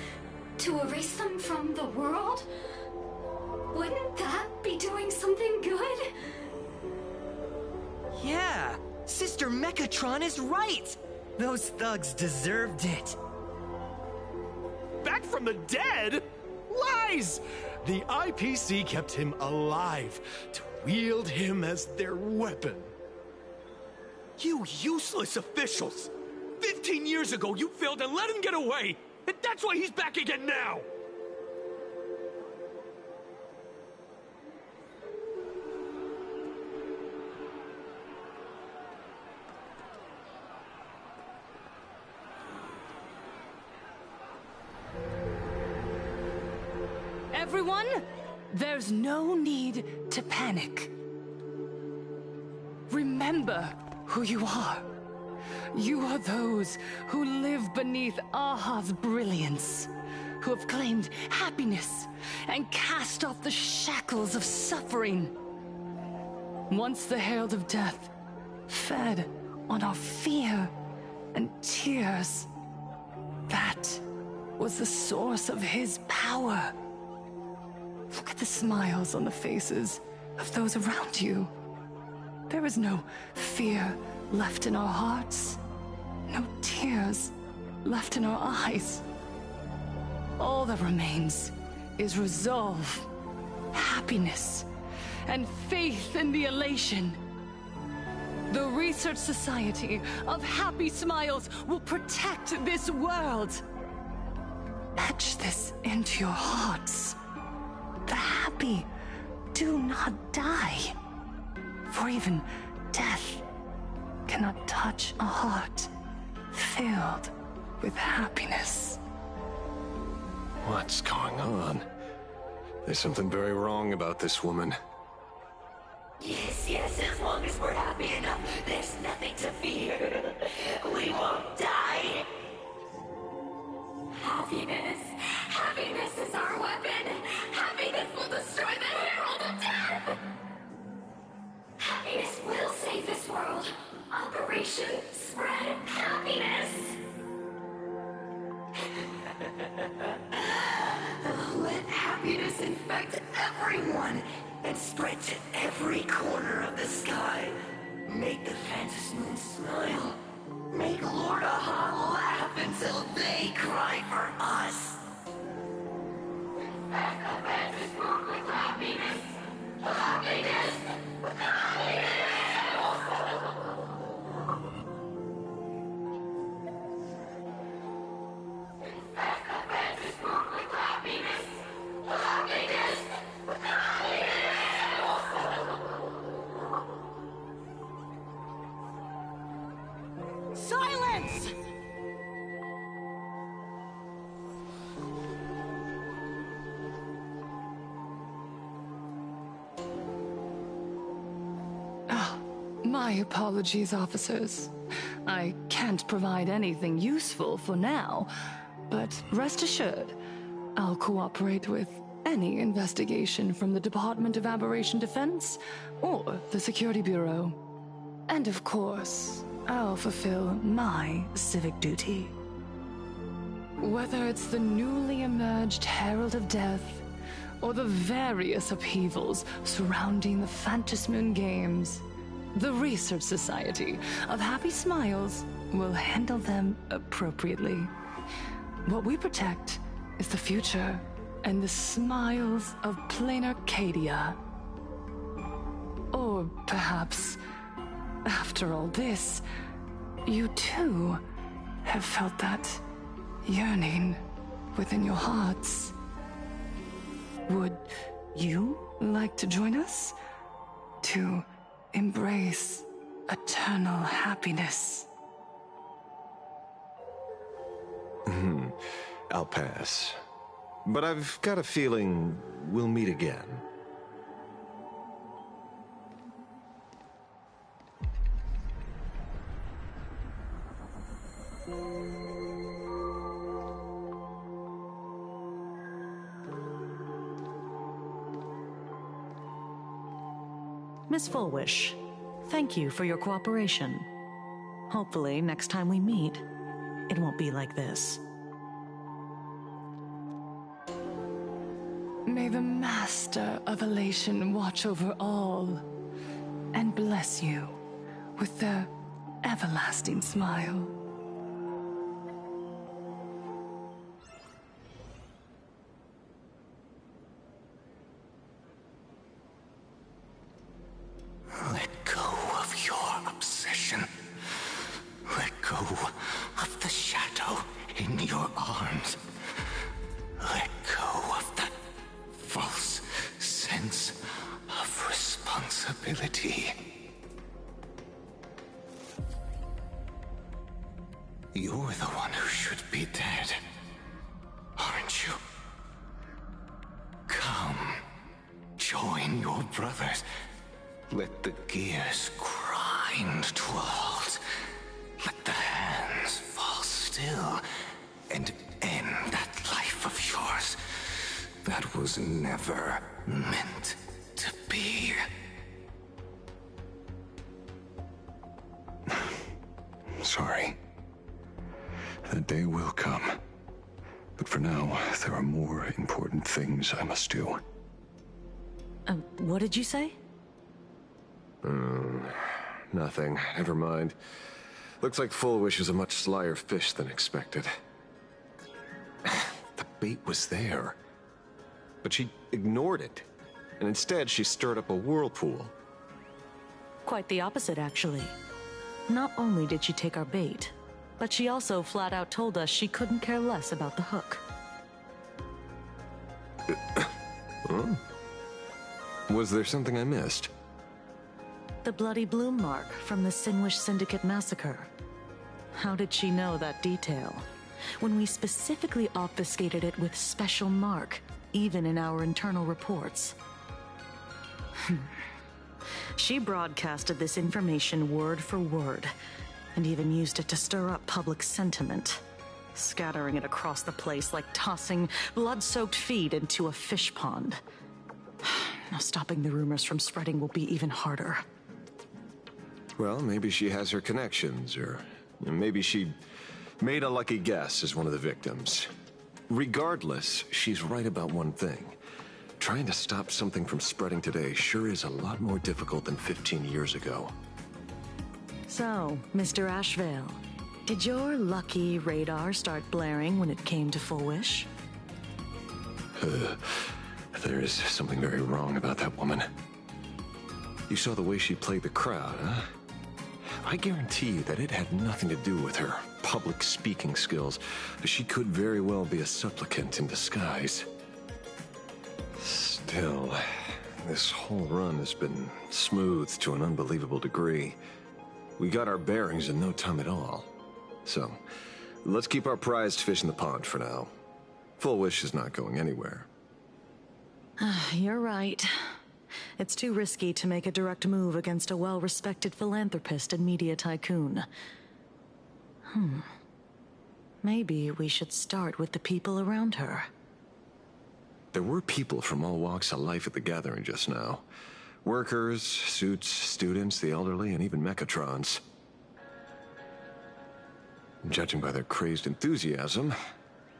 to erase them from the world? Wouldn't that be doing something good? Yeah, Sister Mechatron is right! Those thugs deserved it. Back from the dead? Lies! The IPC kept him alive to wield him as their weapon. You useless officials! 15 years ago, you failed and let him get away! And that's why he's back again now! Everyone, there's no need to panic. Remember who you are. You are those who live beneath Aha's brilliance, who have claimed happiness and cast off the shackles of suffering. Once the Herald of Death fed on our fear and tears, that was the source of his power. Look at the smiles on the faces of those around you. There is no fear left in our hearts, no tears left in our eyes. All that remains is resolve, happiness, and faith in the elation. The Research Society of Happy Smiles will protect this world. Etch this into your hearts. The happy do not die, for even death cannot touch a heart filled with happiness. What's going on? There's something very wrong about this woman. Yes, as long as we're happy enough, there's nothing to fear. We won't die. Happiness is our weapon. Happiness will destroy the Herald of Death. Happiness will save this world. Operation Spread Happiness. Let happiness infect everyone and spread to every corner of the sky. Make the Phantom Moon smile. Make Lord Aha laugh until they cry for us. Infect the Phantom Moon with happiness. Happiness. Happiness. Silence! My apologies, officers. I can't provide anything useful for now, but rest assured, I'll cooperate with any investigation from the Department of Aberration Defense or the Security Bureau. And of course, I'll fulfill my civic duty. Whether it's the newly emerged Herald of Death or the various upheavals surrounding the Phantasmoon Games, the Research Society of Happy Smiles will handle them appropriately. What we protect is the future and the smiles of Planarcadia. Or perhaps, after all this, you too have felt that yearning within your hearts. Would you like to join us to embrace eternal happiness? I'll pass. But I've got a feeling we'll meet again. Miss Fullwish, Thank you for your cooperation. Hopefully, next time we meet, it won't be like this. May the Master of Elation watch over all and bless you with their everlasting smile. Let go of your obsession. Let go of the shadow in your arms. Let go of that false sense of responsibility. You're the one who should be dead, aren't you? Come, join your brothers. Let the gears grind to a halt. Let the hands fall still and end that life of yours that was never meant to be. Sorry. The day will come. But for now, there are more important things I must do. What did you say? Nothing. Never mind. Looks like Full Wish is a much slyer fish than expected. The bait was there. But she ignored it. And instead, she stirred up a whirlpool. Quite the opposite, actually. Not only did she take our bait, but she also flat out told us she couldn't care less about the hook. Huh? Was there something I missed? The bloody bloom mark from the Sinwish Syndicate massacre. How did she know that detail? When we specifically obfuscated it with special mark, even in our internal reports. She broadcasted this information word for word, and even used it to stir up public sentiment, scattering it across the place like tossing blood-soaked feed into a fish pond. Now stopping the rumors from spreading will be even harder. Well, maybe she has her connections, or maybe she made a lucky guess as one of the victims. Regardless, she's right about one thing. Trying to stop something from spreading today sure is a lot more difficult than 15 years ago. So, Mr. Ashvale, did your lucky radar start blaring when it came to Full Wish? There is something very wrong about that woman. You saw the way she played the crowd, huh? I guarantee you that it had nothing to do with her public speaking skills. She could very well be a supplicant in disguise. Still, this whole run has been smoothed to an unbelievable degree. We got our bearings in no time at all. So, let's keep our prized fish in the pond for now. Full Wish is not going anywhere. You're right. It's too risky to make a direct move against a well-respected philanthropist and media tycoon. Maybe we should start with the people around her. There were people from all walks of life at the gathering just now. Workers, suits, students, the elderly, and even mechatrons. Judging by their crazed enthusiasm,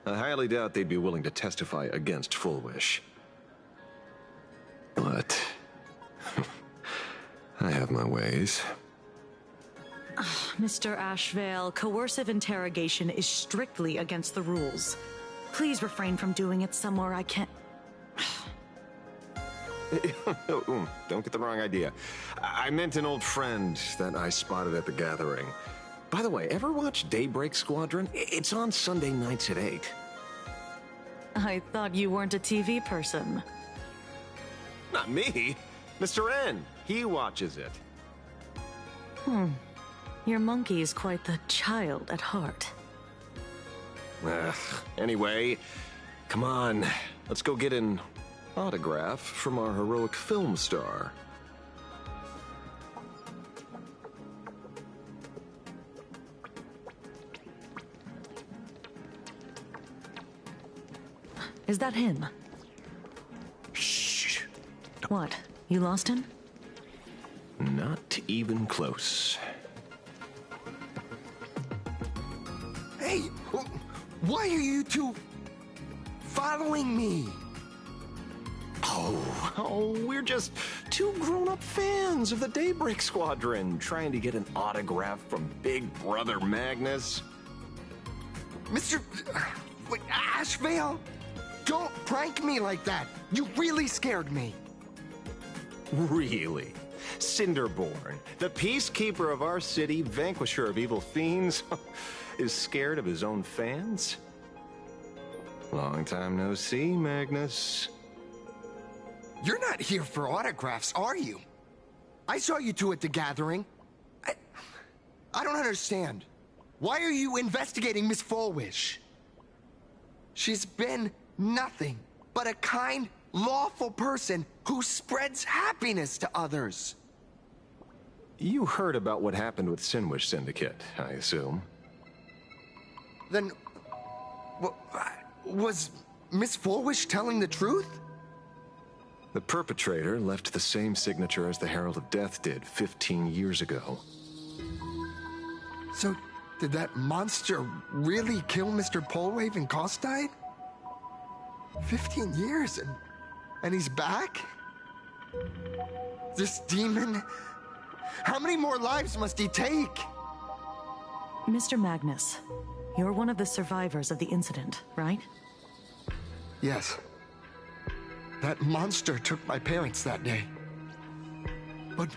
I highly doubt they'd be willing to testify against Full Wish. But I have my ways. Mr. Ashvale, coercive interrogation is strictly against the rules. Please refrain from doing it somewhere I can't... Don't get the wrong idea. I meant an old friend that I spotted at the gathering. By the way, ever watch Daybreak Squadron? It's on Sunday nights at 8. I thought you weren't a TV person. Not me. Mr. N. He watches it. Your monkey is quite the child at heart. Anyway, come on. Let's go get an autograph from our heroic film star. Is that him? Shh. What? You lost him? Not even close. Hey, why are you two following me? Oh, we're just two grown-up fans of the Daybreak Squadron trying to get an autograph from Big Brother Magnus. Mr. Ashvale? Don't prank me like that. You really scared me. Really? Cinderborn, the peacekeeper of our city, vanquisher of evil fiends, is scared of his own fans? Long time no see, Magnus. You're not here for autographs, are you? I saw you two at the gathering. I don't understand. Why are you investigating Miss Fullwish? She's been nothing but a kind, lawful person who spreads happiness to others. You heard about what happened with Sinwish Syndicate, I assume. Then, was Miss Fullwish telling the truth? The perpetrator left the same signature as the Herald of Death did 15 years ago. So, did that monster really kill Mr. Polwave and Costide? 15 years and he's back? This demon? How many more lives must he take? Mr. Magnus, you're one of the survivors of the incident, right? Yes. That monster took my parents that day. But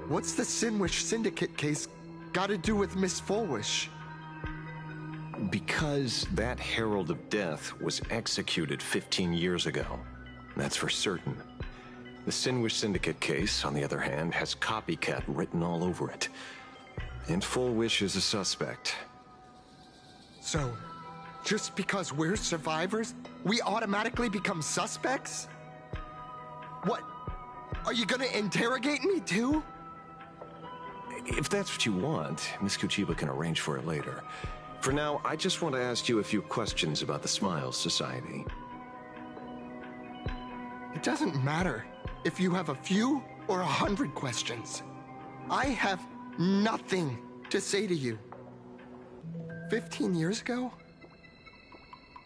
what's the Sinwish Syndicate case got to do with Miss Fullwish? Because that Herald of Death was executed 15 years ago. That's for certain. The Sinwish Syndicate case, on the other hand, has copycat written all over it. And Fullwish is a suspect. So, just because we're survivors, we automatically become suspects? What? Are you gonna interrogate me too? If that's what you want, Miss Kuchiba can arrange for it later. For now, I just want to ask you a few questions about the Smiles Society. It doesn't matter if you have a few or 100 questions. I have nothing to say to you. 15 years ago,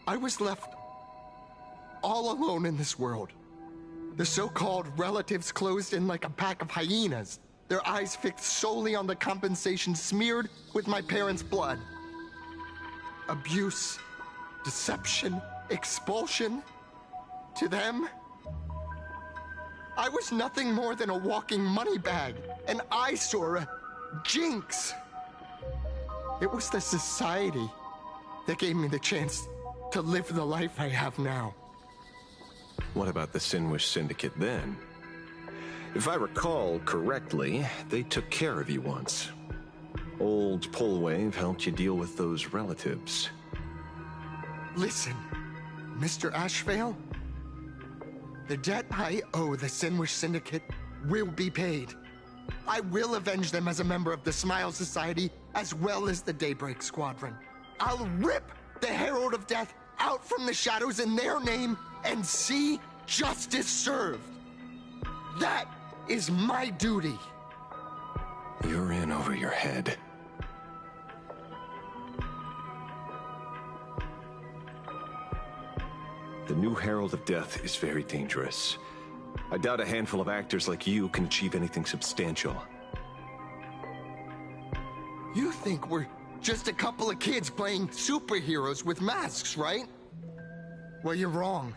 I was left all alone in this world. The so-called relatives closed in like a pack of hyenas, their eyes fixed solely on the compensation smeared with my parents' blood. Abuse, deception, expulsion. To them, I was nothing more than a walking money bag, an eyesore, a jinx. It was the society that gave me the chance to live the life I have now. What about the Sinwish Syndicate then? If I recall correctly, they took care of you once. Old Polwave helped you deal with those relatives. Listen, Mr. Ashvale, the debt I owe the Sinwish Syndicate will be paid. I will avenge them as a member of the Smile Society as well as the Daybreak Squadron. I'll rip the Herald of Death out from the shadows in their name and see justice served. That is my duty. You're in over your head. The new Herald of Death is very dangerous. I doubt a handful of actors like you can achieve anything substantial. You think we're just a couple of kids playing superheroes with masks, right? Well, you're wrong.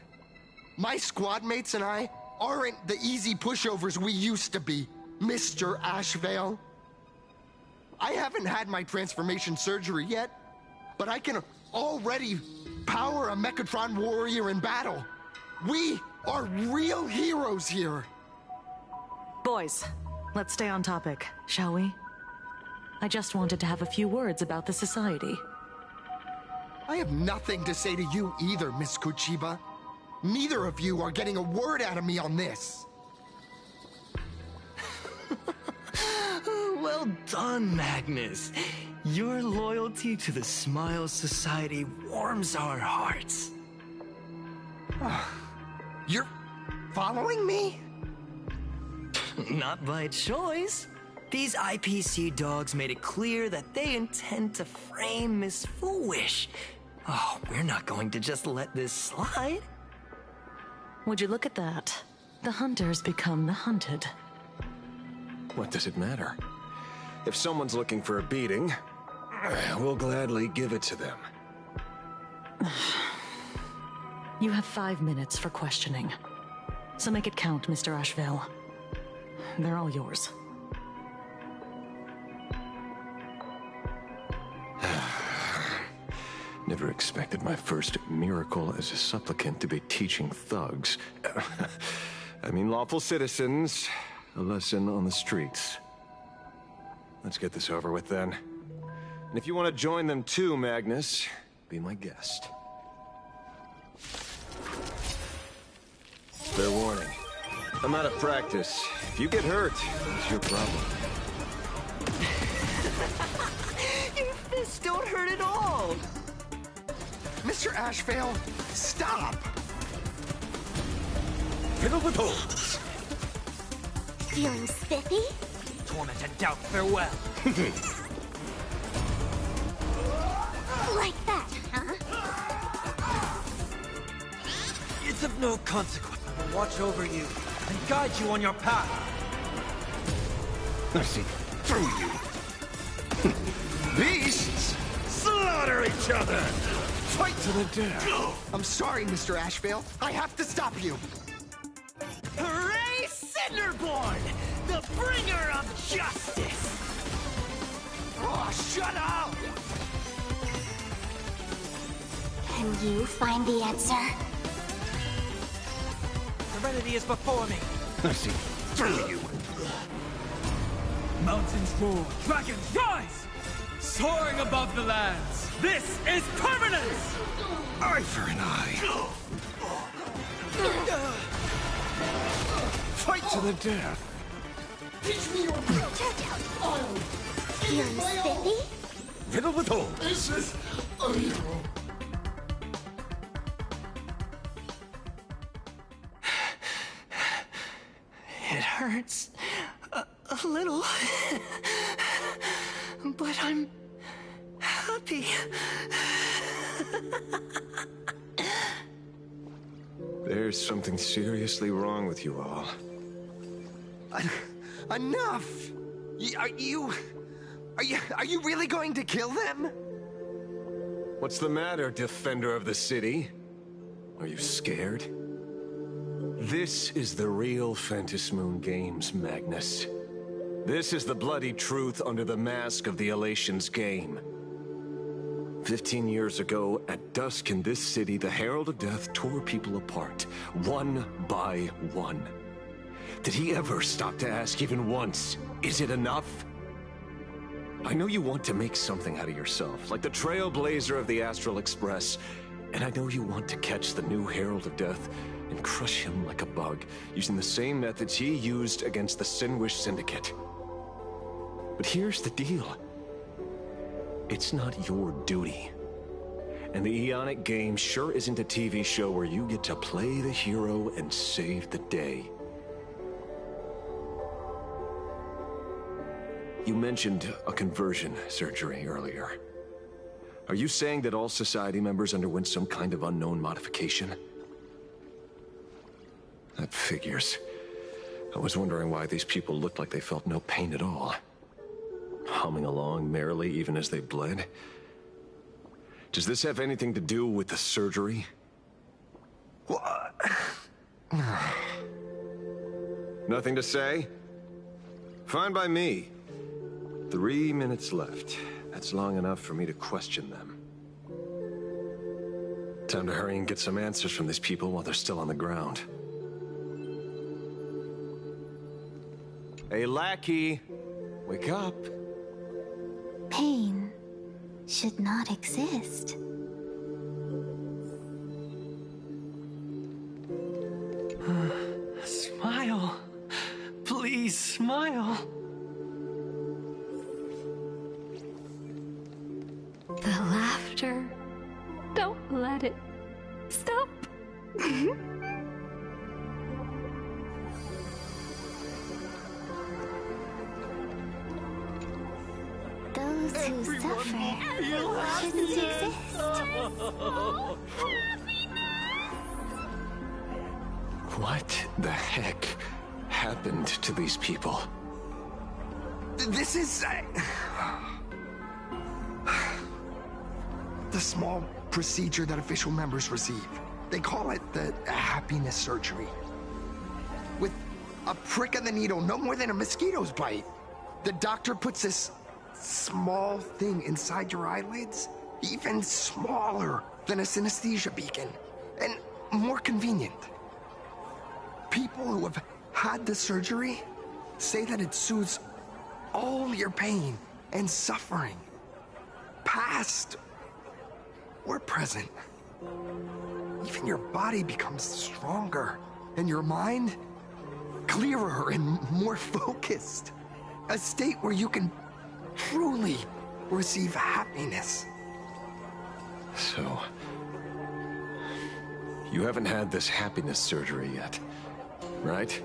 My squad mates and I aren't the easy pushovers we used to be, Mr. Ashvale. I haven't had my transformation surgery yet, but I can already power a Mechatron warrior in battle. We are real heroes here. Boys, let's stay on topic, shall we? I just wanted to have a few words about the society. I have nothing to say to you either, Miss Kuchiba. Neither of you are getting a word out of me on this. Well done, Magnus. Your loyalty to the Smile Society warms our hearts. You're following me? Not by choice. These IPC dogs made it clear that they intend to frame Miss Foolish. Oh, we're not going to just let this slide. Would you look at that? The hunters become the hunted. What does it matter? If someone's looking for a beating, we'll gladly give it to them. You have 5 minutes for questioning. So make it count, Mr. Asheville. They're all yours. Never expected my first miracle as a supplicant to be teaching thugs. I mean, lawful citizens, a lesson on the streets. Let's get this over with then. And if you want to join them too, Magnus, be my guest. Fair warning. I'm out of practice. If you get hurt, it's your problem. Your fists don't hurt at all. Mr. Asheville, stop! Fiddle with holes. Feeling spiffy? Torment and doubt, farewell. Like that, huh? It's of no consequence. I will watch over you and guide you on your path. I see through you. Beasts slaughter each other. Fight to the death. I'm sorry, Mr. Asheville. I have to stop you. Hooray, Cinderborn! The bringer of justice! Oh, shut up! Can you find the answer? Serenity is before me. I see through you. Mountains roar, dragons rise! Soaring above the lands, this is permanence! Eye for an eye. Fight to the death. Teach me your Feeling spiffy? Riddle with holes. This is a hero. It hurts a little, but I'm happy. There's something seriously wrong with you all. Enough! Are you really going to kill them? What's the matter, defender of the city? Are you scared? This is the real Phantasmoon Games, Magnus. This is the bloody truth under the mask of the Elations game. 15 years ago, at dusk in this city, the Herald of Death tore people apart, one by one. Did he ever stop to ask even once, is it enough? I know you want to make something out of yourself, like the Trailblazer of the Astral Express, and I know you want to catch the new Herald of Death and crush him like a bug, using the same methods he used against the Sinwish Syndicate. But here's the deal. It's not your duty. And the Eonic game sure isn't a TV show where you get to play the hero and save the day. You mentioned a conversion surgery earlier. Are you saying that all Society members underwent some kind of unknown modification? That figures. I was wondering why these people looked like they felt no pain at all. Humming along merrily even as they bled. Does this have anything to do with the surgery? What? Nothing to say? Fine by me. 3 minutes left. That's long enough for me to question them. Time to hurry and get some answers from these people while they're still on the ground. Hey, lackey! Wake up! Pain should not exist. Smile. Please smile. The laughter. Don't let it stop. Those who suffer shouldn't exist. What the heck happened to these people? This is... the small procedure that official members receive. They call it the happiness surgery. With a prick of the needle, no more than a mosquito's bite. The doctor puts this small thing inside your eyelids, even smaller than a synesthesia beacon, and more convenient. People who have had the surgery say that it soothes all your pain and suffering, past or present. Even your body becomes stronger, and your mind clearer and more focused. A state where you can truly receive happiness. So, you haven't had this happiness surgery yet, right?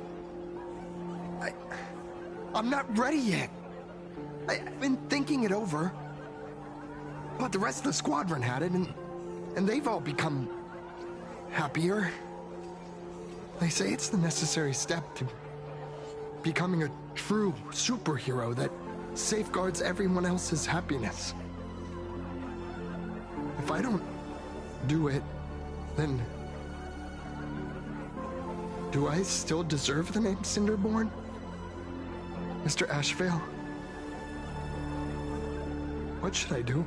I'm not ready yet. I've been thinking it over. But the rest of the squadron had it, and they've all become happier. They say it's the necessary step to becoming a true superhero that safeguards everyone else's happiness. If I don't do it, then do I still deserve the name Cinderborn? Mr. Ashvale? What should I do?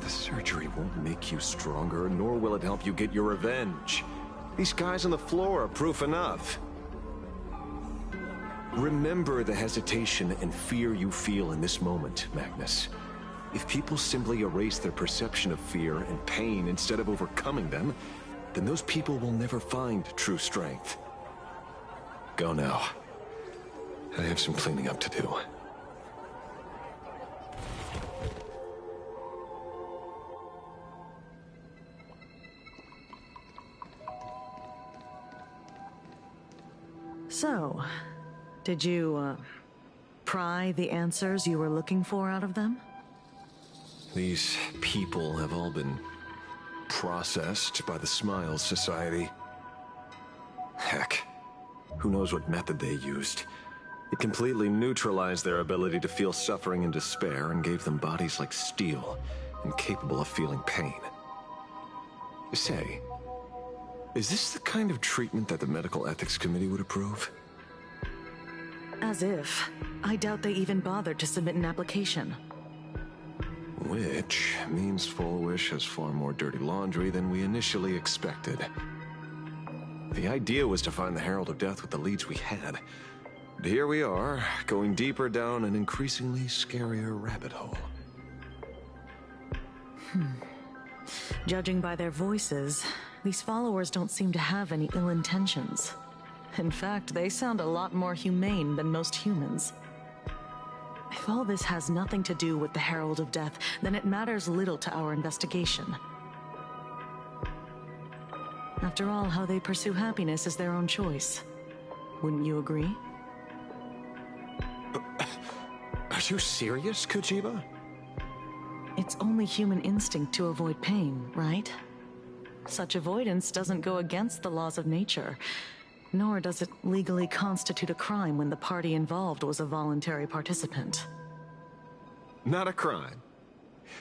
The surgery won't make you stronger, nor will it help you get your revenge. These guys on the floor are proof enough. Remember the hesitation and fear you feel in this moment, Magnus. If people simply erase their perception of fear and pain instead of overcoming them, then those people will never find true strength. Go now. I have some cleaning up to do. So, did you, pry the answers you were looking for out of them? These people have all been processed by the Smiles Society. Heck, who knows what method they used. It completely neutralized their ability to feel suffering and despair and gave them bodies like steel and capable of feeling pain. Say, is this the kind of treatment that the Medical Ethics Committee would approve? As if. I doubt they even bothered to submit an application. Which means Fullwish has far more dirty laundry than we initially expected. The idea was to find the Herald of Death with the leads we had. But here we are, going deeper down an increasingly scarier rabbit hole. Judging by their voices, these followers don't seem to have any ill intentions. In fact, they sound a lot more humane than most humans. If all this has nothing to do with the Herald of Death, then it matters little to our investigation. After all, how they pursue happiness is their own choice. Wouldn't you agree? Are you serious, Kojima? It's only human instinct to avoid pain, right? Such avoidance doesn't go against the laws of nature, nor does it legally constitute a crime when the party involved was a voluntary participant. Not a crime.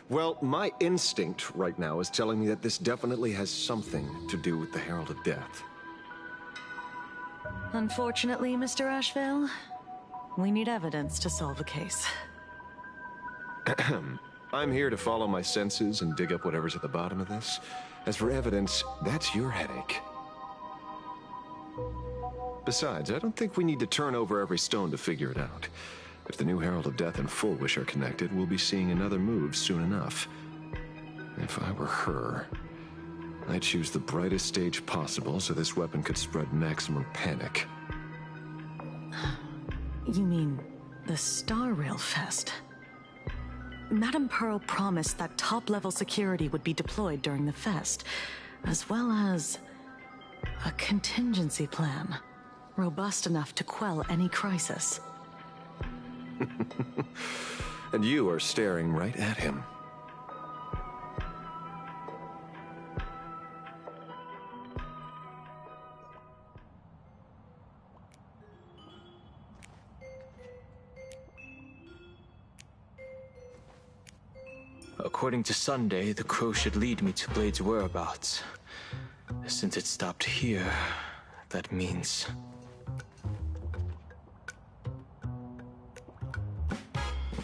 Well, my instinct right now is telling me that this definitely has something to do with the Herald of Death. Unfortunately, Mr. Ashvale, we need evidence to solve a case. I'm here to follow my senses and dig up whatever's at the bottom of this. As for evidence, that's your headache. Besides, I don't think we need to turn over every stone to figure it out. If the new Herald of Death and Fullwish are connected, we'll be seeing another move soon enough. If I were her, I'd choose the brightest stage possible so this weapon could spread maximum panic. You mean the Star Rail Fest? Madame Pearl promised that top-level security would be deployed during the fest, as well as a contingency plan, robust enough to quell any crisis. And you are staring right at him. According to Sunday, the crow should lead me to Blade's whereabouts. Since it stopped here, that means...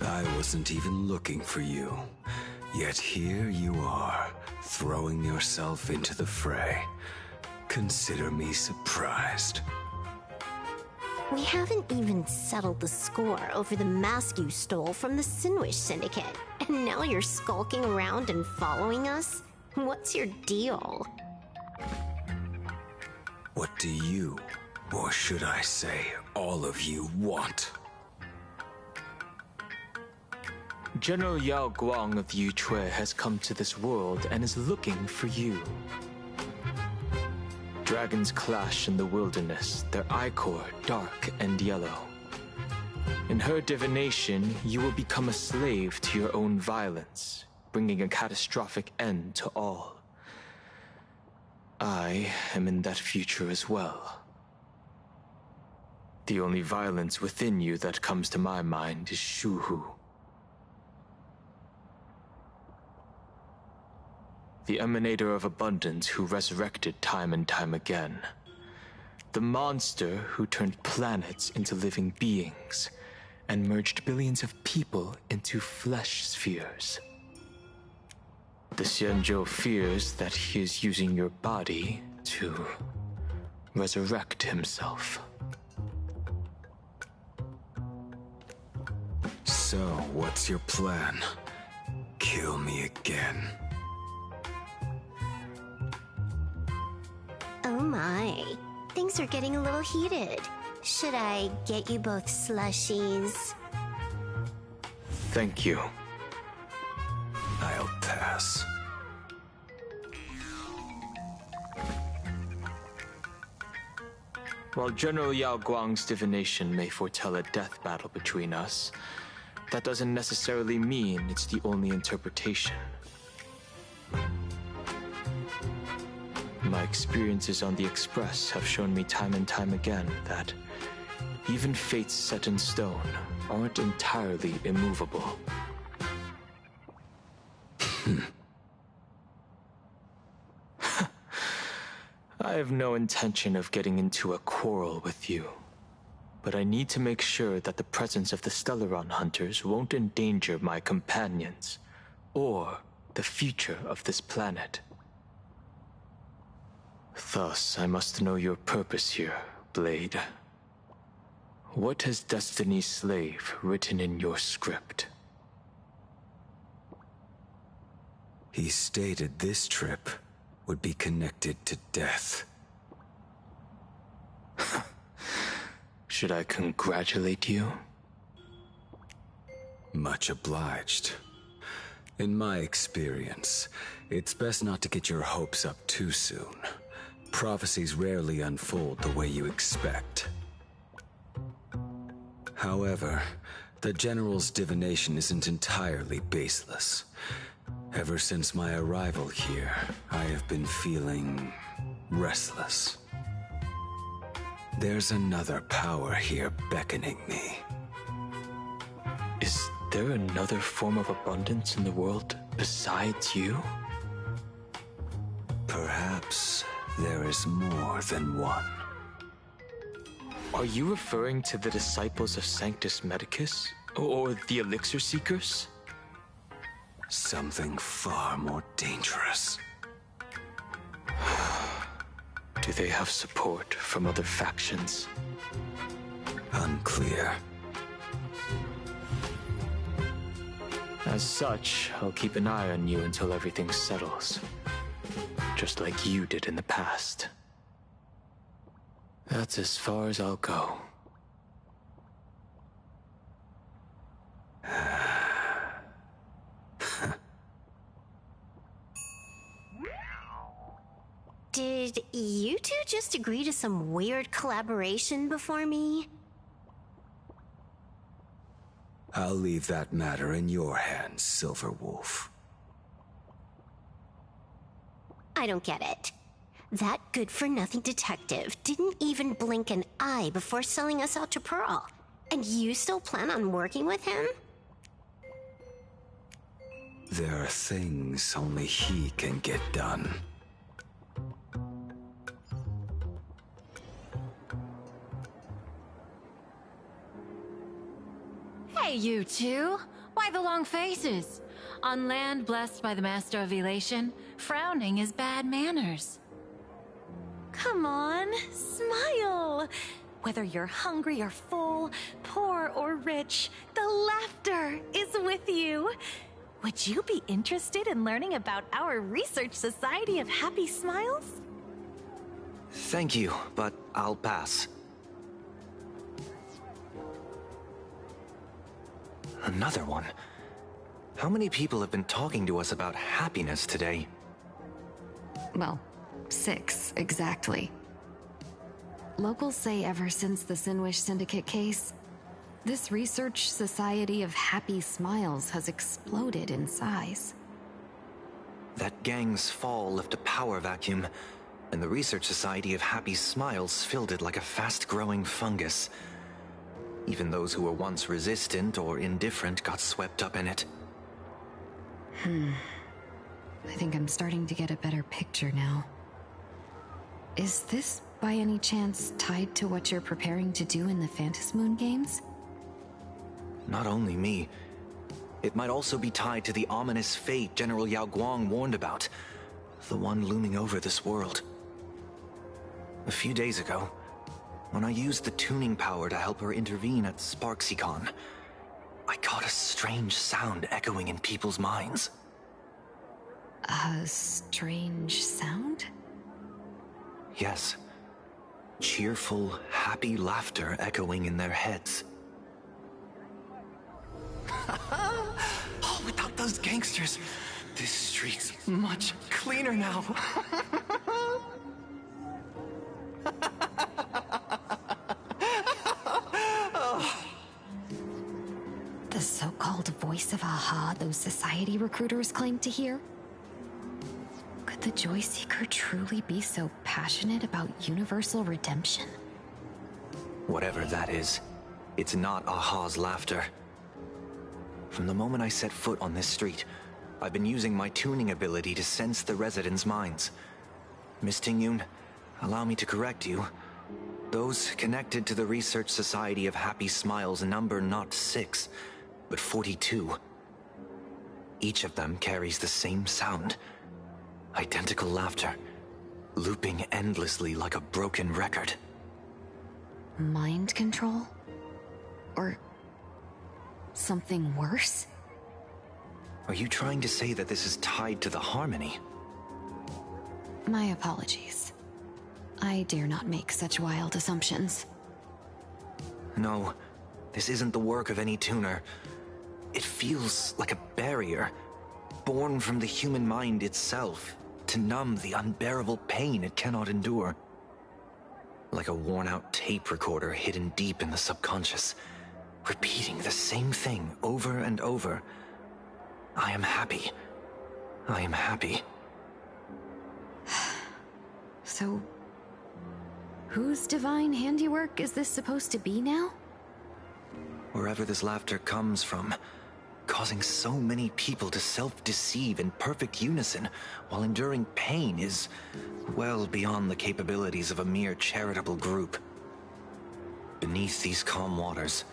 I wasn't even looking for you. Yet here you are, throwing yourself into the fray. Consider me surprised. We haven't even settled the score over the mask you stole from the Sinwish Syndicate. And now you're skulking around and following us? What's your deal? What do you, or should I say, all of you, want? General Yao Guang of Yu Chui has come to this world and is looking for you. Dragons clash in the wilderness, their ichor dark and yellow. In her divination, you will become a slave to your own violence, bringing a catastrophic end to all. I am in that future as well. The only violence within you that comes to my mind is Shuhu. The emanator of abundance who resurrected time and time again. The monster who turned planets into living beings and merged billions of people into flesh spheres. The Xianzhou fears that he is using your body to resurrect himself. So, what's your plan? Kill me again? Oh my. Things are getting a little heated. Should I get you both slushies? Thank you. I'll pass. While General Yao Guang's divination may foretell a death battle between us, that doesn't necessarily mean it's the only interpretation. My experiences on the Express have shown me time and time again that even fates set in stone aren't entirely immovable. I have no intention of getting into a quarrel with you, but I need to make sure that the presence of the Stellaron hunters won't endanger my companions or the future of this planet. Thus, I must know your purpose here, Blade. What has Destiny's Slave written in your script? He stated this trip would be connected to death. Should I congratulate you? Much obliged. In my experience, it's best not to get your hopes up too soon. Prophecies rarely unfold the way you expect. However, the General's divination isn't entirely baseless. Ever since my arrival here, I have been feeling restless. There's another power here beckoning me. Is there another form of abundance in the world besides you? Perhaps there is more than one. Are you referring to the disciples of Sanctus Medicus? Or the Elixir Seekers? Something far more dangerous. Do they have support from other factions? Unclear. As such, I'll keep an eye on you until everything settles. Just like you did in the past. That's as far as I'll go. Did you two just agree to some weird collaboration before me? I'll leave that matter in your hands, Silver Wolf. I don't get it. That good-for-nothing detective didn't even blink an eye before selling us out to Pearl. And you still plan on working with him? There are things only he can get done. Hey, you two! Why the long faces? On land blessed by the Master of Elation, frowning is bad manners. Come on, smile! Whether you're hungry or full, poor or rich, the laughter is with you. Would you be interested in learning about our Research Society of Happy Smiles? Thank you, but I'll pass. Another one. How many people have been talking to us about happiness today? Well, 6, exactly. Locals say ever since the Sinwish Syndicate case, this Research Society of Happy Smiles has exploded in size. That gang's fall left a power vacuum, and the Research Society of Happy Smiles filled it like a fast-growing fungus. Even those who were once resistant or indifferent got swept up in it. I think I'm starting to get a better picture now. Is this, by any chance, tied to what you're preparing to do in the Phantasmoon games? Not only me. It might also be tied to the ominous fate General Yao Guang warned about. The one looming over this world. A few days ago, when I used the tuning power to help her intervene at SparksyCon, I caught a strange sound echoing in people's minds. A strange sound? Yes. Cheerful, happy laughter echoing in their heads. Oh, without those gangsters, this street's much cleaner now. The so-called voice of Aha those society recruiters claim to hear? Could the Joy Seeker truly be so passionate about universal redemption? Whatever that is, it's not Aha's laughter. From the moment I set foot on this street, I've been using my tuning ability to sense the residents' minds. Miss Tingyun, allow me to correct you. Those connected to the Research Society of Happy Smiles number not 6, but 42. Each of them carries the same sound. Identical laughter, looping endlessly like a broken record. Mind control? Or something worse? Are you trying to say that this is tied to the harmony? My apologies. I dare not make such wild assumptions. No, this isn't the work of any tuner. It feels like a barrier, born from the human mind itself, to numb the unbearable pain it cannot endure. Like a worn-out tape recorder hidden deep in the subconscious, repeating the same thing over and over. I am happy. I am happy. So, whose divine handiwork is this supposed to be now? Wherever this laughter comes from, causing so many people to self-deceive in perfect unison while enduring pain is well beyond the capabilities of a mere charitable group. Beneath these calm waters,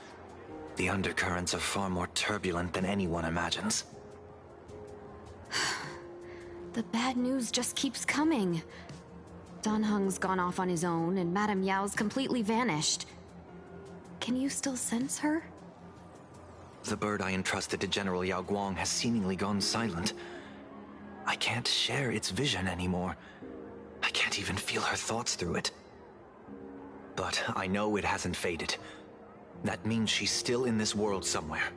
the undercurrents are far more turbulent than anyone imagines. The bad news just keeps coming. Dan Heng's gone off on his own, and Madame Yao's completely vanished. Can you still sense her? The bird I entrusted to General Yao Guang has seemingly gone silent. I can't share its vision anymore. I can't even feel her thoughts through it. But I know it hasn't faded. That means she's still in this world somewhere.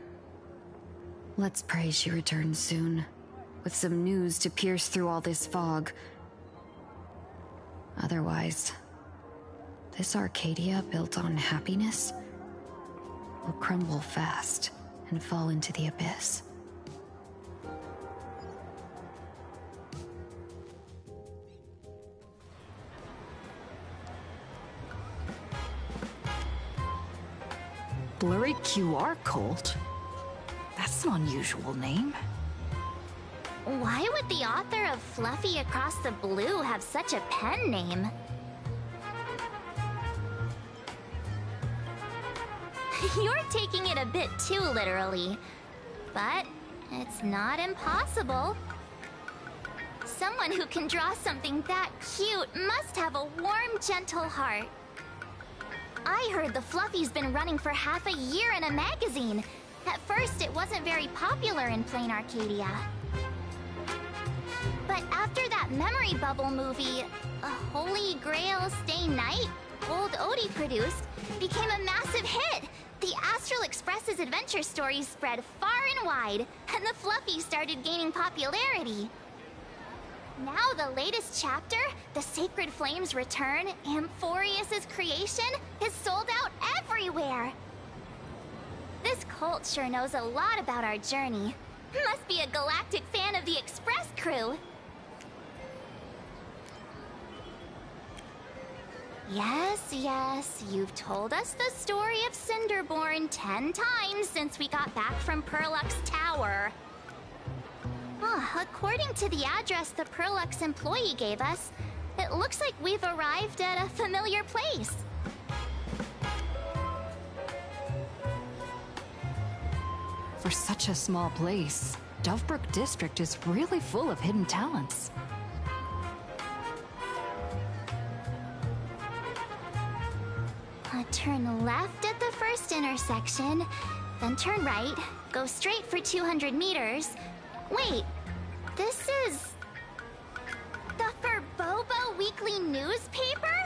Let's pray she returns soon, with some news to pierce through all this fog. Otherwise, this Arcadia built on happiness will crumble fast and fall into the abyss. Blurry QR Cult? That's an unusual name. Why would the author of Fluffy Across the Blue have such a pen name? You're taking it a bit too literally, but it's not impossible. Someone who can draw something that cute must have a warm, gentle heart. I heard the Fluffy's been running for half a year in a magazine. At first, it wasn't very popular in Planarcadia. But after that memory bubble movie, A Holy Grail Stay Night, Old Odie produced, became a massive hit. The Astral Express's adventure stories spread far and wide, and the Fluffy started gaining popularity. Now the latest chapter, The Sacred Flames Return, Amphorius's creation, is sold out everywhere. This cult sure knows a lot about our journey. Must be a galactic fan of the Express crew. Yes, you've told us the story of Cinderborn 10 times since we got back from Perlux Tower. According to the address the Perlux employee gave us, it looks like we've arrived at a familiar place. For such a small place, Dovebrook District is really full of hidden talents. Turn left at the first intersection, then turn right, go straight for 200 meters. Wait, this is... the Furbobo Weekly newspaper?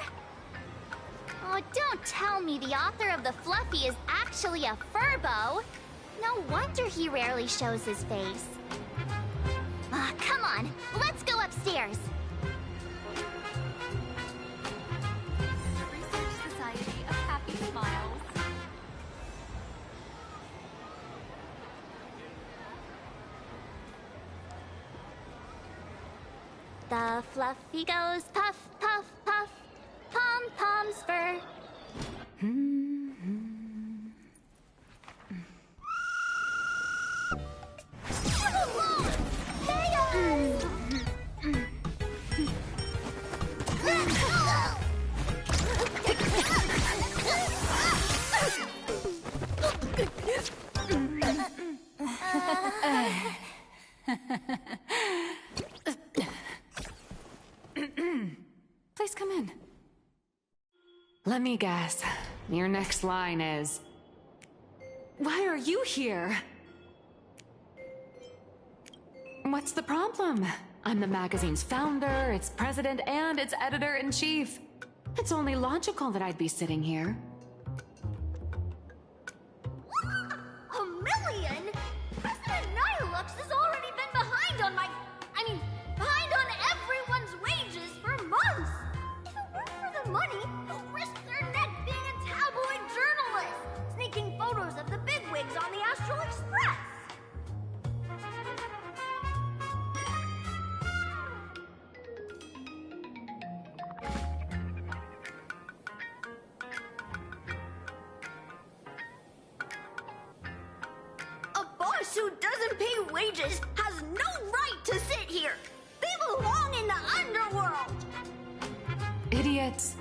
Oh, don't tell me the author of the Fluffy is actually a Furbo. No wonder he rarely shows his face. Come on, let's go upstairs. The Fluffy goes puff, puff, puff, pom-pom's fur. Please come in. Let me guess. Your next line is... Why are you here? What's the problem? I'm the magazine's founder, its president, and its editor-in-chief. It's only logical that I'd be sitting here. $1 million? President Nihilux has already been behind on behind on everyone's wages for months! If it weren't for the money, they'll risk their neck being a tabloid journalist, sneaking photos of the bigwigs on the Astral Express! Who doesn't pay wages has no right to sit here. They belong in the underworld. Idiots.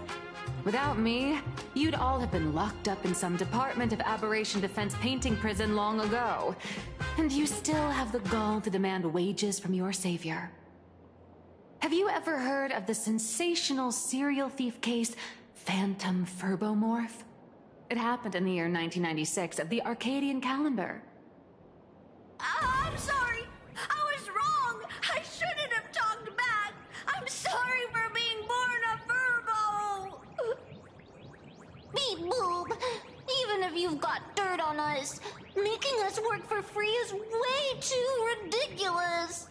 Without me, you'd all have been locked up in some Department of Aberration Defense painting prison long ago. And you still have the gall to demand wages from your savior. Have you ever heard of the sensational serial thief case, Phantom Furbomorph? It happened in the year 1996 of the Arcadian calendar. I'm sorry. I was wrong. I shouldn't have talked back. I'm sorry for being born a Furbo. Beep boop. Even if you've got dirt on us, making us work for free is way too ridiculous.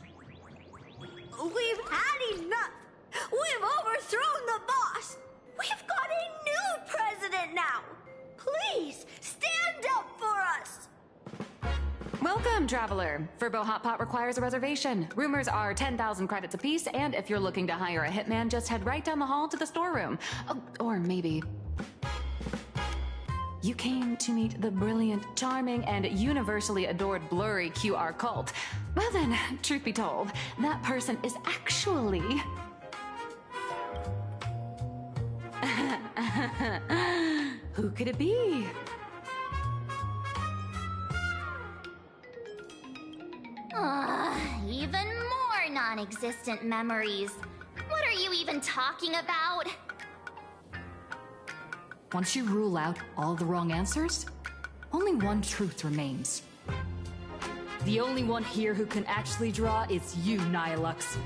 We've had enough. We've overthrown the boss. We've got a new president now. Please, stand up for us. Welcome, traveler. Furbo Hot Pot requires a reservation. Rumors are 10,000 credits apiece, and if you're looking to hire a hitman, just head right down the hall to the storeroom. Oh, or maybe... You came to meet the brilliant, charming, and universally adored blurry QR cult. Well then, truth be told, that person is actually... Who could it be? Even more non-existent memories. What are you even talking about? Once you rule out all the wrong answers, only one truth remains. The only one here who can actually draw is you, Nihilux.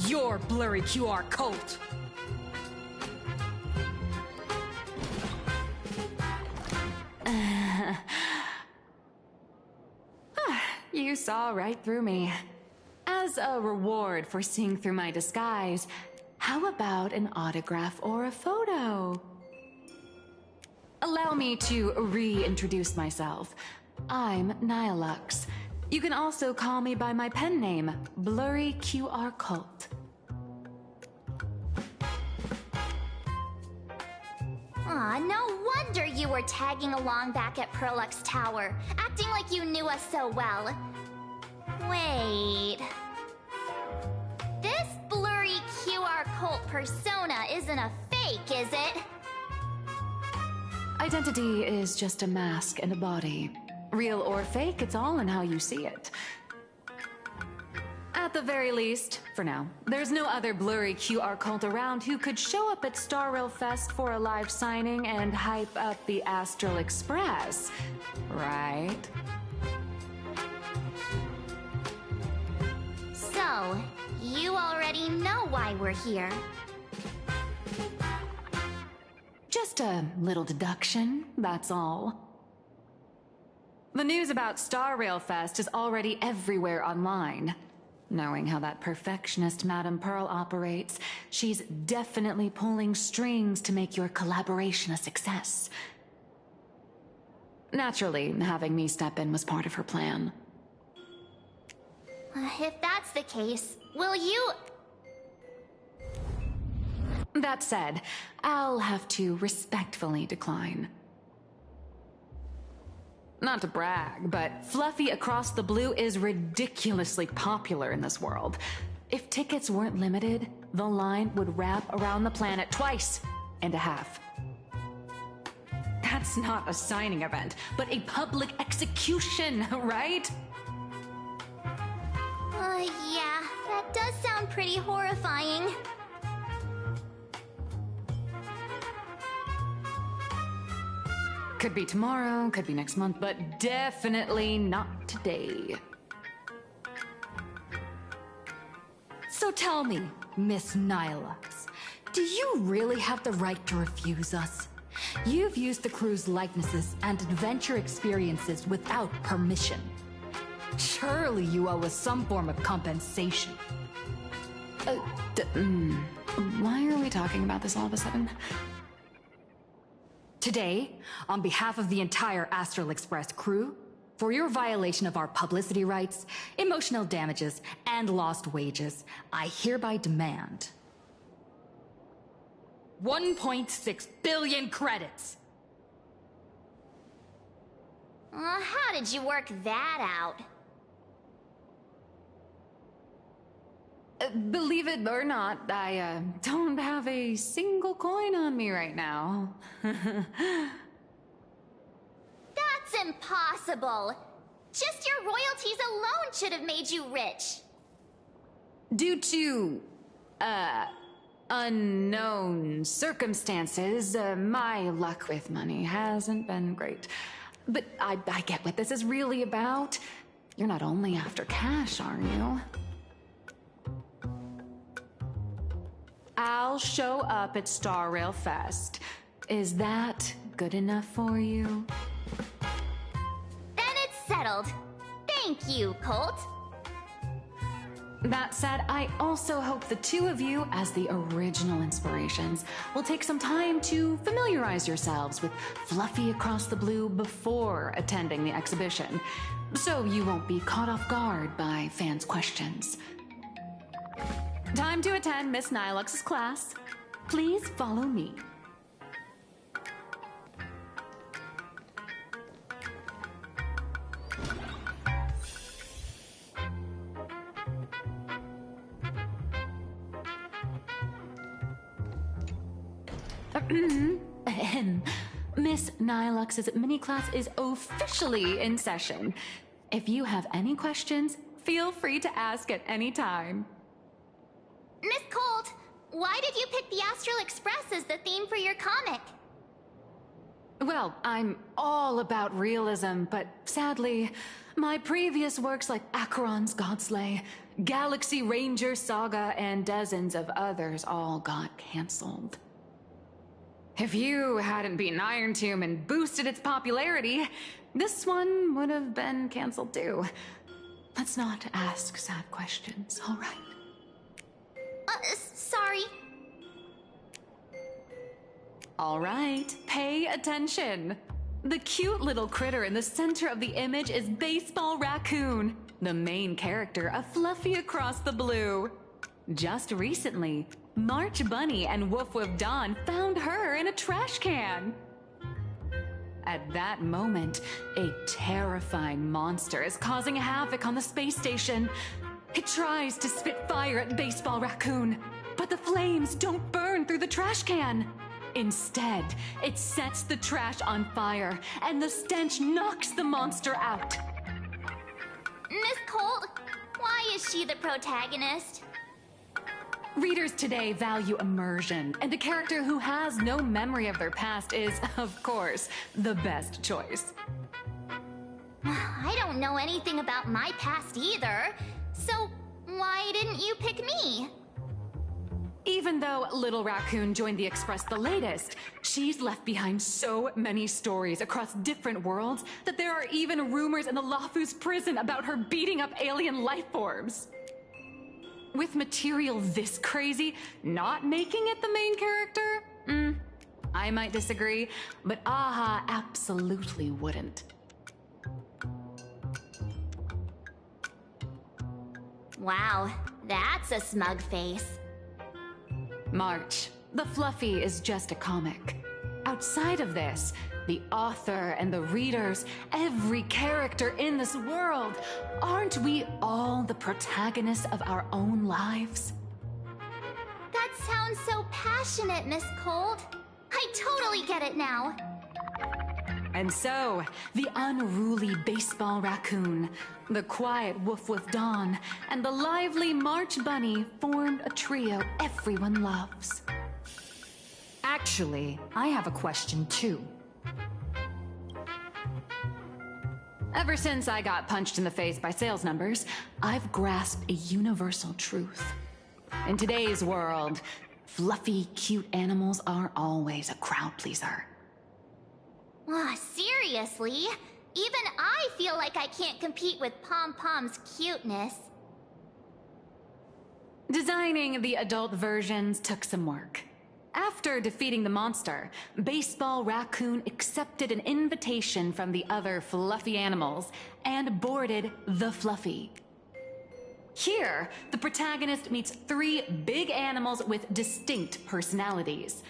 Your blurry QR cult. You saw right through me. As a reward for seeing through my disguise, how about an autograph or a photo? Allow me to reintroduce myself. I'm Nihilux. You can also call me by my pen name, Blurry QR Cult. Aw, no wonder you were tagging along back at Prolux Tower, acting like you knew us so well. Wait... This blurry QR cult persona isn't a fake, is it? Identity is just a mask and a body. Real or fake, it's all in how you see it. At the very least, for now, there's no other blurry QR cult around who could show up at Star Rail Fest for a live signing and hype up the Astral Express, right? So, you already know why we're here. Just a little deduction, that's all. The news about Star Rail Fest is already everywhere online. Knowing how that perfectionist Madame Pearl operates, she's definitely pulling strings to make your collaboration a success. Naturally, having me step in was part of her plan. If that's the case, will you... That said, I'll have to respectfully decline. Not to brag, but Fluffy Across the Blue is ridiculously popular in this world. If tickets weren't limited, the line would wrap around the planet twice and a half. That's not a signing event, but a public execution, right? Yeah, that does sound pretty horrifying. Could be tomorrow, could be next month, but definitely not today. So tell me, Miss Nihilux, do you really have the right to refuse us? You've used the crew's likenesses and adventure experiences without permission. Surely you owe us some form of compensation. Why are we talking about this all of a sudden? Today, on behalf of the entire Astral Express crew, for your violation of our publicity rights, emotional damages, and lost wages, I hereby demand 1.6 billion credits! How did you work that out? Believe it or not, I don't have a single coin on me right now. That's impossible! Just your royalties alone should have made you rich! Due to, unknown circumstances, my luck with money hasn't been great. But I get what this is really about. You're not only after cash, are you? I'll show up at Star Rail Fest. Is that good enough for you? Then it's settled. Thank you, Colt. That said, I also hope the two of you, as the original inspirations, will take some time to familiarize yourselves with Fluffy Across the Blue before attending the exhibition, so you won't be caught off guard by fans' questions. Time to attend Miss Nilux's class. Please follow me. Miss Nilux's mini class is officially in session. If you have any questions, feel free to ask at any time. Miss Colt, why did you pick the Astral Express as the theme for your comic? Well, I'm all about realism, but sadly, my previous works like Acheron's Godslay, Galaxy Ranger Saga, and dozens of others all got cancelled. If you hadn't beaten Iron Tomb and boosted its popularity, this one would have been cancelled too. Let's not ask sad questions, all right? Sorry. All right, pay attention. The cute little critter in the center of the image is Baseball Raccoon, the main character of Fluffy Across the Blue. Just recently, March Bunny and Woof Woof Dawn found her in a trash can. At that moment, a terrifying monster is causing havoc on the space station. It tries to spit fire at Baseball Raccoon, but the flames don't burn through the trash can. Instead, it sets the trash on fire, and the stench knocks the monster out. Miss Colt, why is she the protagonist? Readers today value immersion, and a character who has no memory of their past is, of course, the best choice. I don't know anything about my past either, so why didn't you pick me? Even though Little Raccoon joined the Express the latest, she's left behind so many stories across different worlds that there are even rumors in the Lafu's prison about her beating up alien life forms. With material this crazy, not making it the main character? I might disagree, but Aha absolutely wouldn't. Wow, that's a smug face. March, the Fluffy is just a comic. Outside of this, the author and the readers, every character in this world, aren't we all the protagonists of our own lives? That sounds so passionate, Miss Colt. I totally get it now. And so, the unruly Baseball Raccoon, the quiet Woof Woof Dawn, and the lively March Bunny formed a trio everyone loves. Actually, I have a question too. Ever since I got punched in the face by sales numbers, I've grasped a universal truth. In today's world, fluffy, cute animals aren't always a crowd pleaser. Seriously? Even I feel like I can't compete with Pom Pom's cuteness. Designing the adult versions took some work. After defeating the monster, Baseball Raccoon accepted an invitation from the other fluffy animals and boarded the Fluffy. Here, the protagonist meets three big animals with distinct personalities.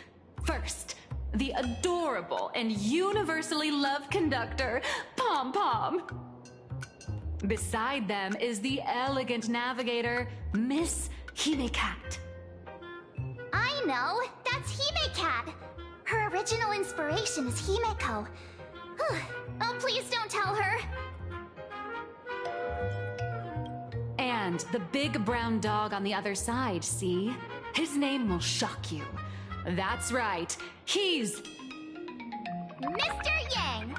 First, the adorable and universally loved conductor, Pom Pom. Beside them is the elegant navigator, Miss Hime-Cat. I know! That's Hime-Cat! Her original inspiration is Himeko. Oh, please don't tell her! And the big brown dog on the other side, see? His name will shock you. That's right, he's... Mr. Yang!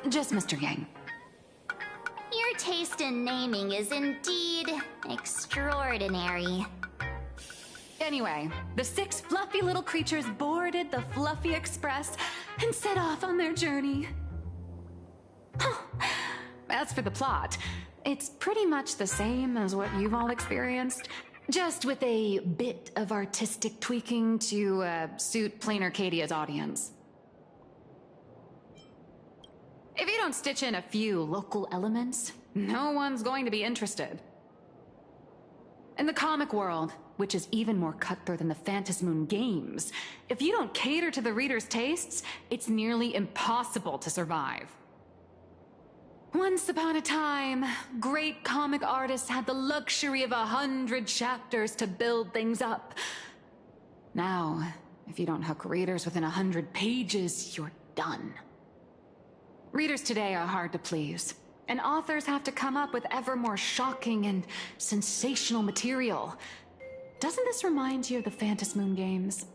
Just Mr. Yang. Your taste in naming is indeed extraordinary. Anyway, the six fluffy little creatures boarded the Fluffy Express and set off on their journey. As for the plot, it's pretty much the same as what you've all experienced, just with a bit of artistic tweaking to suit Planarcadia's audience. If you don't stitch in a few local elements, no one's going to be interested. In the comic world, which is even more cutthroat than the Phantasm Moon games, if you don't cater to the reader's tastes, it's nearly impossible to survive. Once upon a time, great comic artists had the luxury of 100 chapters to build things up. Now, if you don't hook readers within 100 pages, you're done. Readers today are hard to please, and authors have to come up with ever more shocking and sensational material. Doesn't this remind you of the Phantasm Moon games?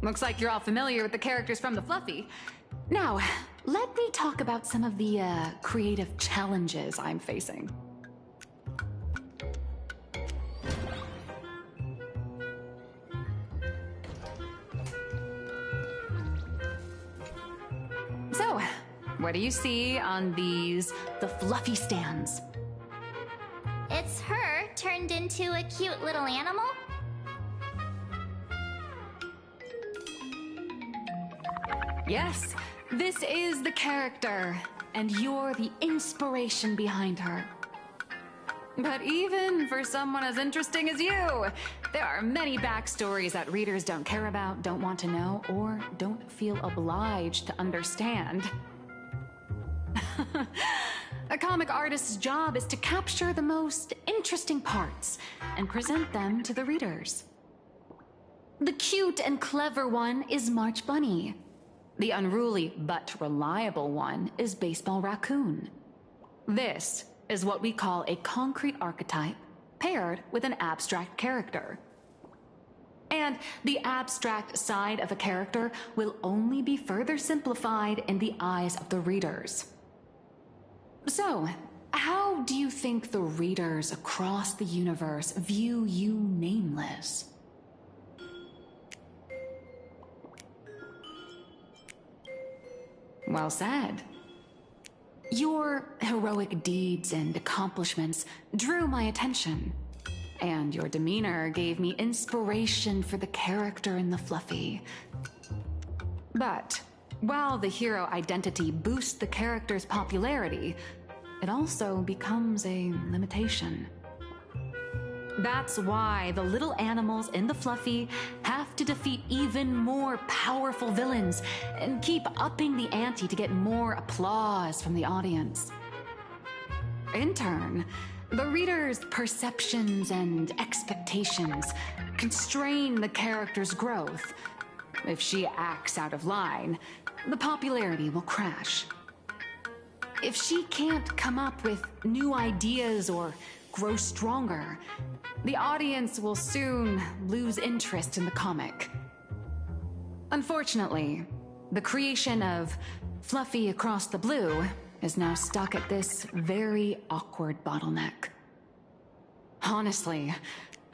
Looks like you're all familiar with the characters from the Fluffy. Now, let me talk about some of the creative challenges I'm facing. So, what do you see on the Fluffy stands? It's her turned into a cute little animal? Yes, this is the character, and you're the inspiration behind her. But even for someone as interesting as you, there are many backstories that readers don't care about, don't want to know, or don't feel obliged to understand. A comic artist's job is to capture the most interesting parts and present them to the readers. The cute and clever one is March Bunny. The unruly but reliable one is Baseball Raccoon. This is what we call a concrete archetype paired with an abstract character. And the abstract side of a character will only be further simplified in the eyes of the readers. So, how do you think the readers across the universe view you, Nameless? Well said. Your heroic deeds and accomplishments drew my attention, and your demeanor gave me inspiration for the character in the Fluffy. But while the hero identity boosts the character's popularity, it also becomes a limitation. That's why the little animals in the Fluffy have to defeat even more powerful villains and keep upping the ante to get more applause from the audience. In turn, the reader's perceptions and expectations constrain the character's growth. If she acts out of line, the popularity will crash. If she can't come up with new ideas or grow stronger, the audience will soon lose interest in the comic. Unfortunately, the creation of Fluffy Across the Blue is now stuck at this very awkward bottleneck. Honestly,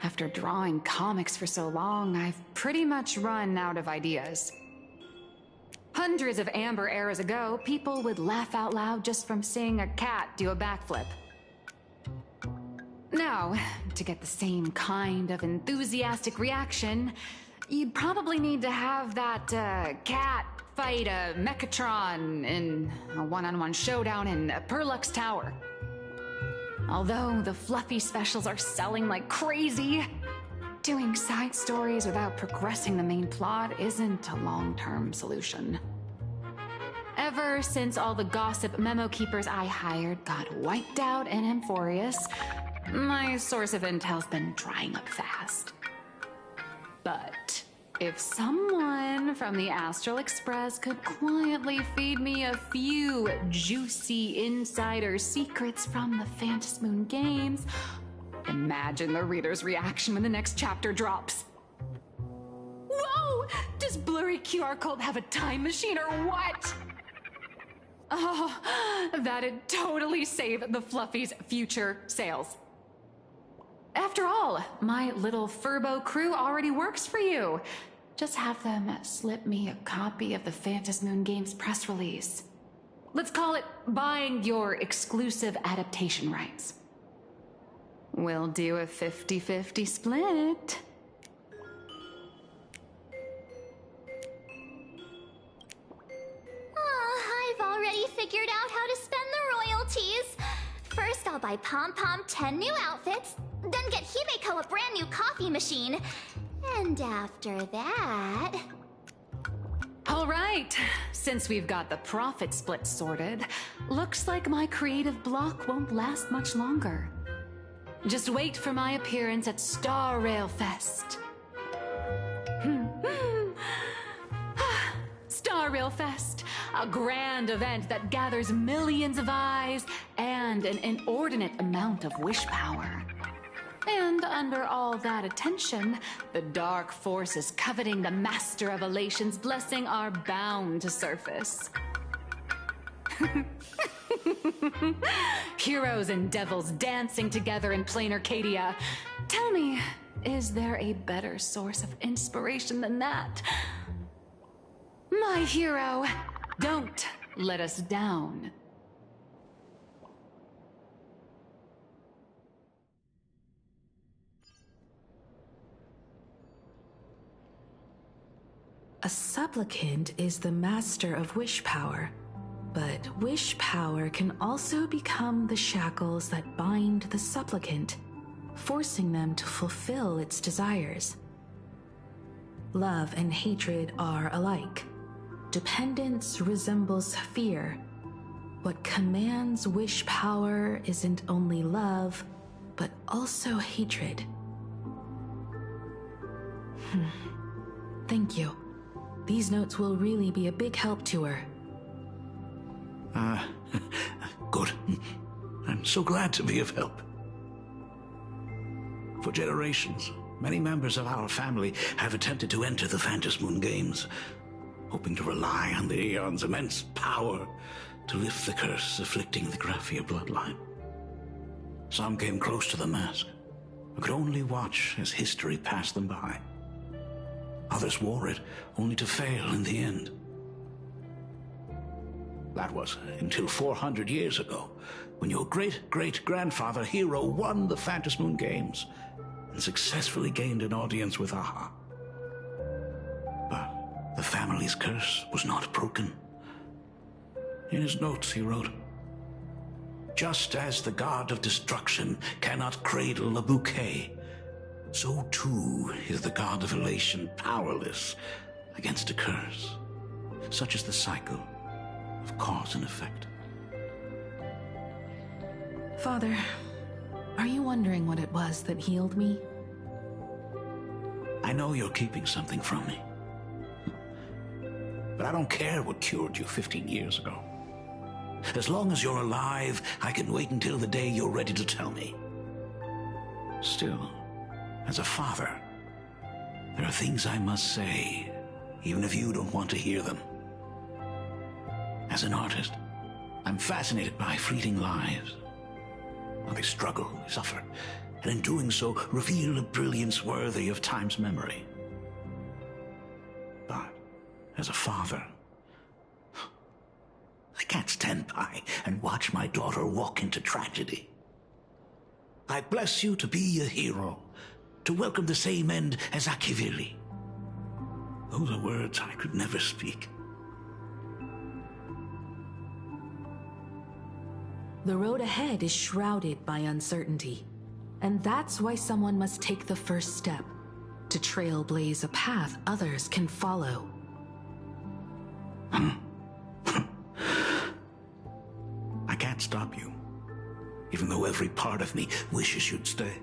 after drawing comics for so long, I've pretty much run out of ideas. Hundreds of amber eras ago, people would laugh out loud just from seeing a cat do a backflip. Now, to get the same kind of enthusiastic reaction, you'd probably need to have that cat fight a Mechatron in a one-on-one showdown in Perlux Tower. Although the Fluffy specials are selling like crazy, doing side stories without progressing the main plot isn't a long-term solution. Ever since all the gossip memo keepers I hired got wiped out in Amphorius, my source of intel's been drying up fast. But if someone from the Astral Express could quietly feed me a few juicy insider secrets from the Phantasm Moon games, imagine the reader's reaction when the next chapter drops. Whoa! Does Blurry QR Cult have a time machine or what? Oh, that'd totally save the Fluffy's future sales. After all, my little Furbo crew already works for you. Just have them slip me a copy of the Phantasmoon Games press release. Let's call it buying your exclusive adaptation rights. We'll do a 50-50 split. I've already figured out how to spend the royalties. First, I'll buy Pom Pom 10 new outfits, then get Himeko a brand new coffee machine. And after that... All right, since we've got the profit split sorted, looks like my creative block won't last much longer. Just wait for my appearance at Star Rail Fest. Star Rail Fest, a grand event that gathers millions of eyes and an inordinate amount of wish power. And under all that attention, the dark forces coveting the Master of Elation's blessing are bound to surface. Heroes and devils dancing together in Planarcadia. Tell me, is there a better source of inspiration than that? My hero, don't let us down. A supplicant is the master of wish power, but wish power can also become the shackles that bind the supplicant, forcing them to fulfill its desires. Love and hatred are alike. Dependence resembles fear. What commands wish power isn't only love, but also hatred. Thank you. These notes will really be a big help to her. Good. I'm so glad to be of help. For generations, many members of our family have attempted to enter the Phantasmoon Games, hoping to rely on the Aeon's immense power to lift the curse afflicting the Graphia bloodline. Some came close to the mask, but could only watch as history passed them by. Others wore it, only to fail in the end. That was until 400 years ago, when your great-great-grandfather Hero won the Phantasmoon Games and successfully gained an audience with Aha. But the family's curse was not broken. In his notes he wrote, "Just as the god of destruction cannot cradle a bouquet, so too is the god of elation powerless against a curse. Such is the cycle of cause and effect." Father, are you wondering what it was that healed me? I know you're keeping something from me. But I don't care what cured you 15 years ago. As long as you're alive, I can wait until the day you're ready to tell me. Still, as a father, there are things I must say, even if you don't want to hear them. As an artist, I'm fascinated by fleeting lives. How they struggle, they suffer, and in doing so, reveal a brilliance worthy of time's memory. But, as a father, I can't stand by and watch my daughter walk into tragedy. I bless you to be a hero, to welcome the same end as Akivili. Those are words I could never speak. The road ahead is shrouded by uncertainty, and that's why someone must take the first step to trailblaze a path others can follow. I can't stop you, even though every part of me wishes you'd stay.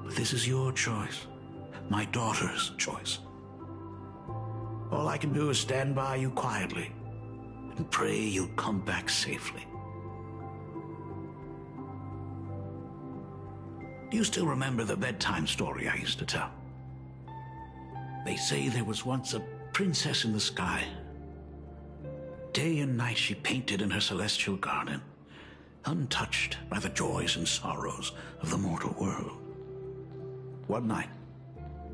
But this is your choice, my daughter's choice. All I can do is stand by you quietly and pray you'll come back safely. Do you still remember the bedtime story I used to tell? They say there was once a princess in the sky. Day and night she painted in her celestial garden, untouched by the joys and sorrows of the mortal world. One night,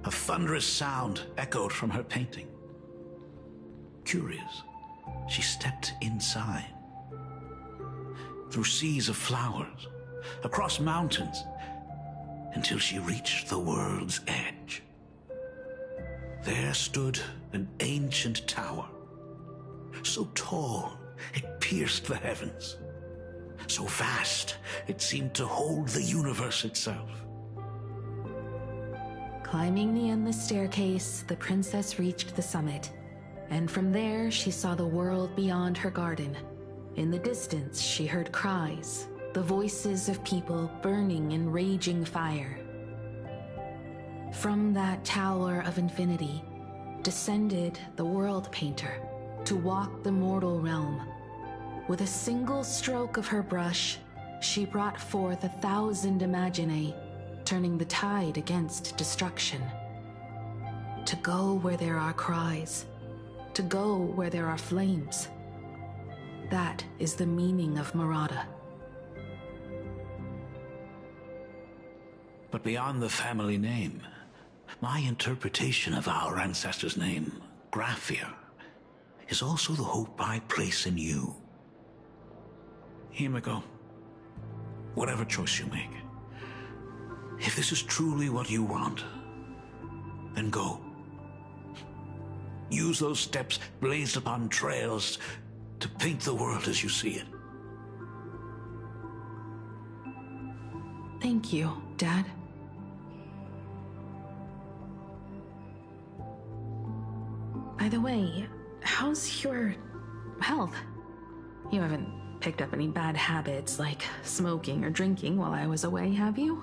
A thunderous sound echoed from her painting. Curious, she stepped inside. Through seas of flowers, across mountains, until she reached the world's edge. There stood an ancient tower, so tall it pierced the heavens, so vast it seemed to hold the universe itself. Climbing the endless staircase, the princess reached the summit, and from there she saw the world beyond her garden. In the distance, she heard cries, the voices of people burning in raging fire. From that tower of infinity descended the world painter to walk the mortal realm. With a single stroke of her brush, she brought forth 1,000 imaginae, turning the tide against destruction. To go where there are cries, to go where there are flames. That is the meaning of Murata. But beyond the family name, my interpretation of our ancestor's name, Graphia, is also the hope I place in you. Himiko, whatever choice you make, if this is truly what you want, then go. Use those steps blazed upon trails to paint the world as you see it. Thank you, Dad. By the way, how's your health? You haven't picked up any bad habits like smoking or drinking while I was away, have you?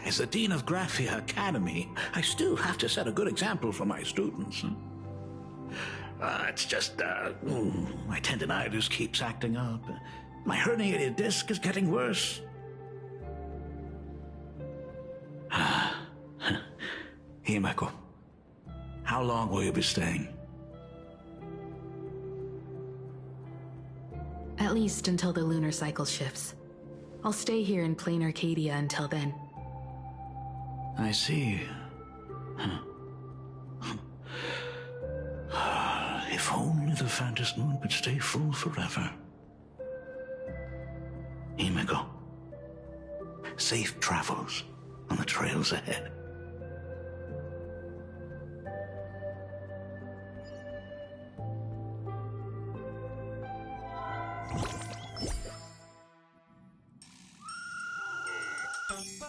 As the Dean of Graphia Academy, I still have to set a good example for my students. It's just, my tendinitis keeps acting up. My herniated disc is getting worse. Himeko, how long will you be staying? At least until the lunar cycle shifts. I'll stay here in Planarcadia until then. I see. If only the Phantom Moon could stay full forever. Himeko, safe travels on the trails ahead.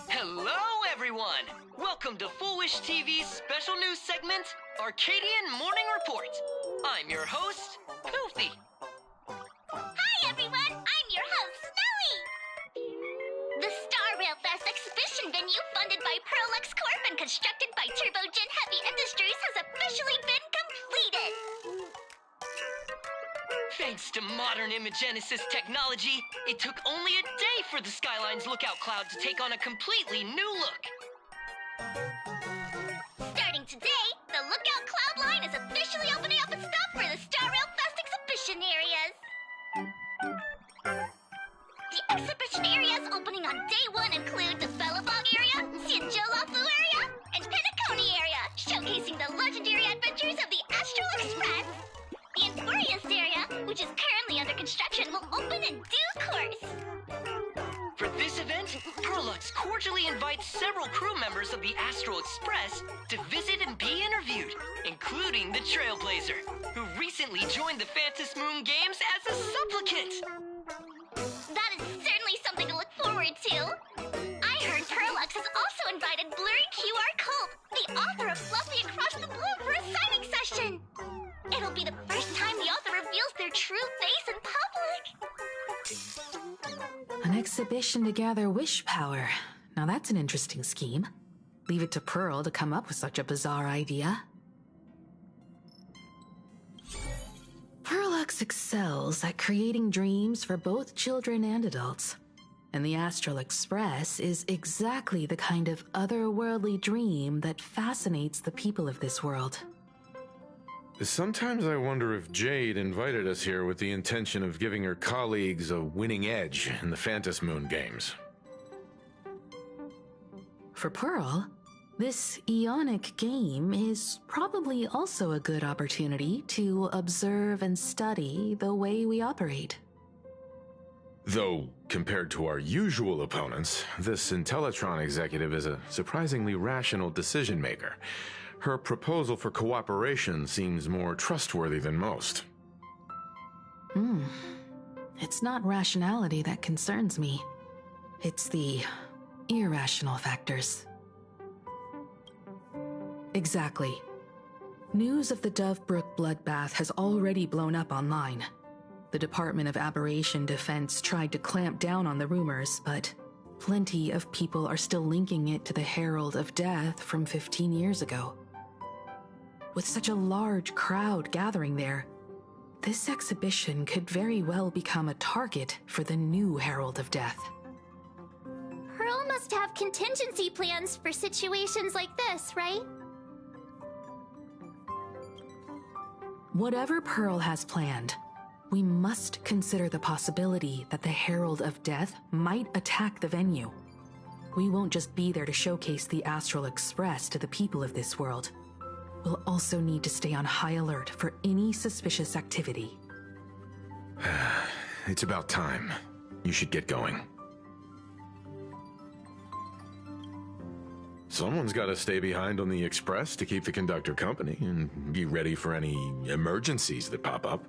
Hello, everyone! Welcome to Full Wish TV's special news segment, Arcadian Morning Report. I'm your host, Goofy. Hi, everyone! I'm your host, Snowy! The Star Rail Fest exhibition venue funded by Pearlux Corp and constructed by Turbogen Heavy Industries has officially been completed! Thanks to modern imagenesis technology, it took only a day for the Skyline's lookout cloud to take on a completely new look. Starting today, the lookout cloud line is officially opening up its stuff for the Star Rail Fest exhibition areas. The exhibition areas opening on day one include the Bellabog area, Xianzhou-Lafu area, and Penacony area, showcasing the legendary adventures of the Astral Express. The Emporius area, which is currently under construction, will open in due course. For this event, Pearlux cordially invites several crew members of the Astral Express to visit and be interviewed, including the Trailblazer, who recently joined the Phantom Moon Games as a supplicant. That is certainly something to look forward to. I heard Pearlux has also invited Blurry QR Culp, the author of Fluffy Across the Blue, for a signing session. It'll be the first time the author reveals their true face in public. An exhibition to gather wish power. Now that's an interesting scheme. Leave it to Pearl to come up with such a bizarre idea. Pearlux excels at creating dreams for both children and adults. And the Astral Express is exactly the kind of otherworldly dream that fascinates the people of this world. Sometimes I wonder if Jade invited us here with the intention of giving her colleagues a winning edge in the Phantom Moon games. For Pearl, this Ionic game is probably also a good opportunity to observe and study the way we operate. Though, compared to our usual opponents, this Intellitron executive is a surprisingly rational decision maker. Her proposal for cooperation seems more trustworthy than most. It's not rationality that concerns me. It's the irrational factors. Exactly. News of the Dovebrook bloodbath has already blown up online. The Department of Aberration Defense tried to clamp down on the rumors, but plenty of people are still linking it to the Herald of Death from 15 years ago. With such a large crowd gathering there, this exhibition could very well become a target for the new Herald of Death. Pearl must have contingency plans for situations like this, right? Whatever Pearl has planned, we must consider the possibility that the Herald of Death might attack the venue. We won't just be there to showcase the Astral Express to the people of this world. We'll also need to stay on high alert for any suspicious activity. It's about time. You should get going. Someone's got to stay behind on the Express to keep the conductor company and be ready for any emergencies that pop up.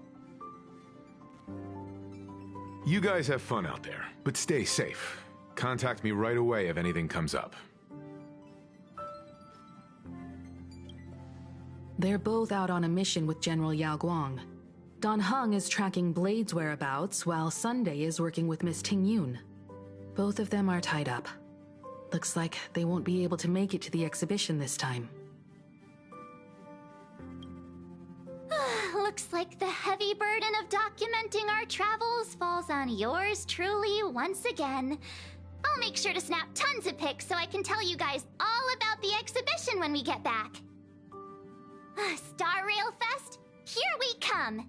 You guys have fun out there, but stay safe. Contact me right away if anything comes up. They're both out on a mission with General Yao Guang. Dan Heng is tracking Blade's whereabouts, while Sunday is working with Miss Ting Yun. Both of them are tied up. Looks like they won't be able to make it to the exhibition this time. Looks like the heavy burden of documenting our travels falls on yours truly once again. I'll make sure to snap tons of pics so I can tell you guys all about the exhibition when we get back. Star Rail Fest, here we come!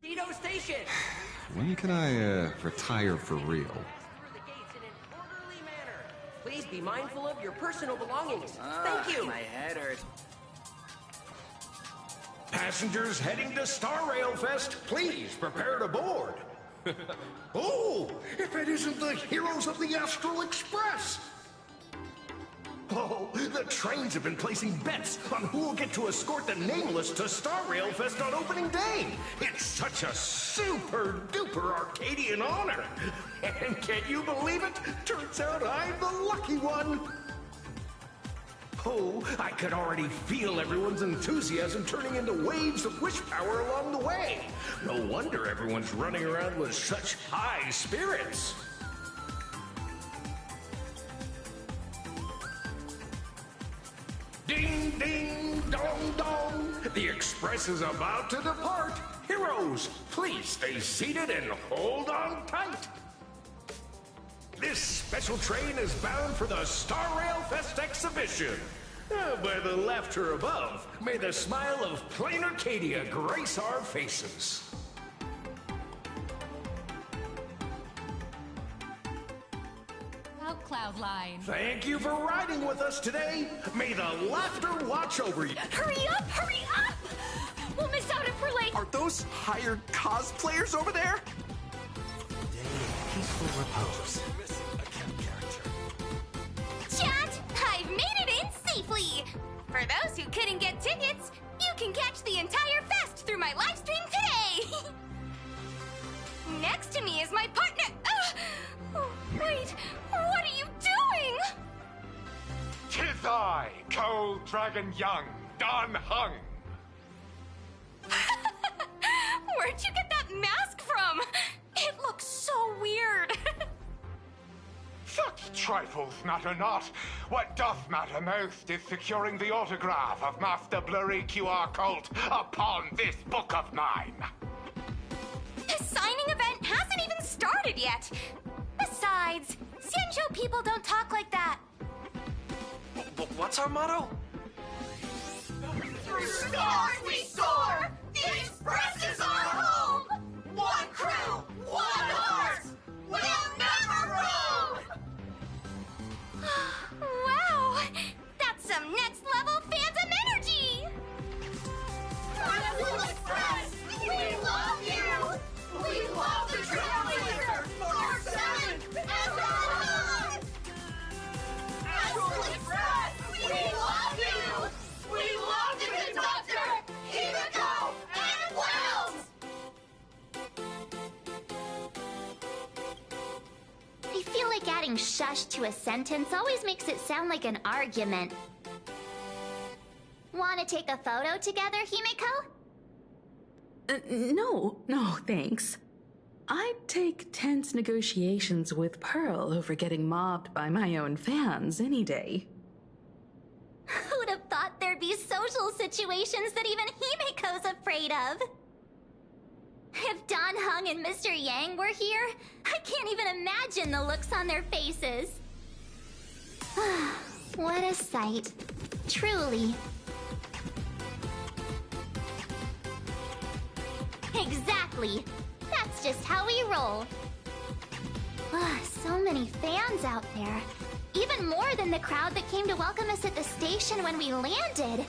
Cedo Station! When can I, retire for real? Please be mindful of your personal belongings. Thank you! My head hurts. Passengers heading to Star Rail Fest, please prepare to board. Oh, if it isn't the heroes of the Astral Express! Oh, the trains have been placing bets on who will get to escort the Nameless to Star Rail Fest on opening day. It's such a super-duper Arcadian honor. And can you believe it? Turns out I'm the lucky one. Oh, I could already feel everyone's enthusiasm turning into waves of wish power along the way. No wonder everyone's running around with such high spirits. Ding, ding, dong, dong. The Express is about to depart. Heroes, please stay seated and hold on tight. This special train is bound for the Star Rail Fest exhibition. By the laughter above, may the smile of Planarcadia grace our faces. Cloudline. Thank you for riding with us today. May the laughter watch over you. Hurry up! Hurry up! We'll miss out if we're late. Are those hired cosplayers over there? Peaceful repose. Chat! I've made it in safely! For those who couldn't get tickets, you can catch the entire fest through my live stream today! Next to me is my partner. Oh, wait, what are you doing? 'Tis I, Cold Dragon Young, Dan Heng. Where'd you get that mask from? It looks so weird. Such trifles matter not. What doth matter most is securing the autograph of Master Blurry QR Cult upon this book of mine. The signing event hasn't even started yet. Besides, Xianzhou people don't talk like that. What's our motto? Through stars we soar! The Express is our home! One crew, one heart! We'll Wow! That's some next level phantom energy! Unraveled Express! We love you! We love the Trailblazer! Mark 7! Unraveled! Unraveled Express! We love you! We love the conductor! Himiko and Wells! I feel like adding shush to a sentence always makes it sound like an argument. Want to take a photo together, Himiko? No, thanks. I'd take tense negotiations with Pearl over getting mobbed by my own fans any day. Who'd have thought there'd be social situations that even Himiko's afraid of? If Don Hung and Mr. Yang were here, I can't even imagine the looks on their faces. What a sight. Truly. Exactly. That's just how we roll. So many fans out there. Even more than the crowd that came to welcome us at the station when we landed.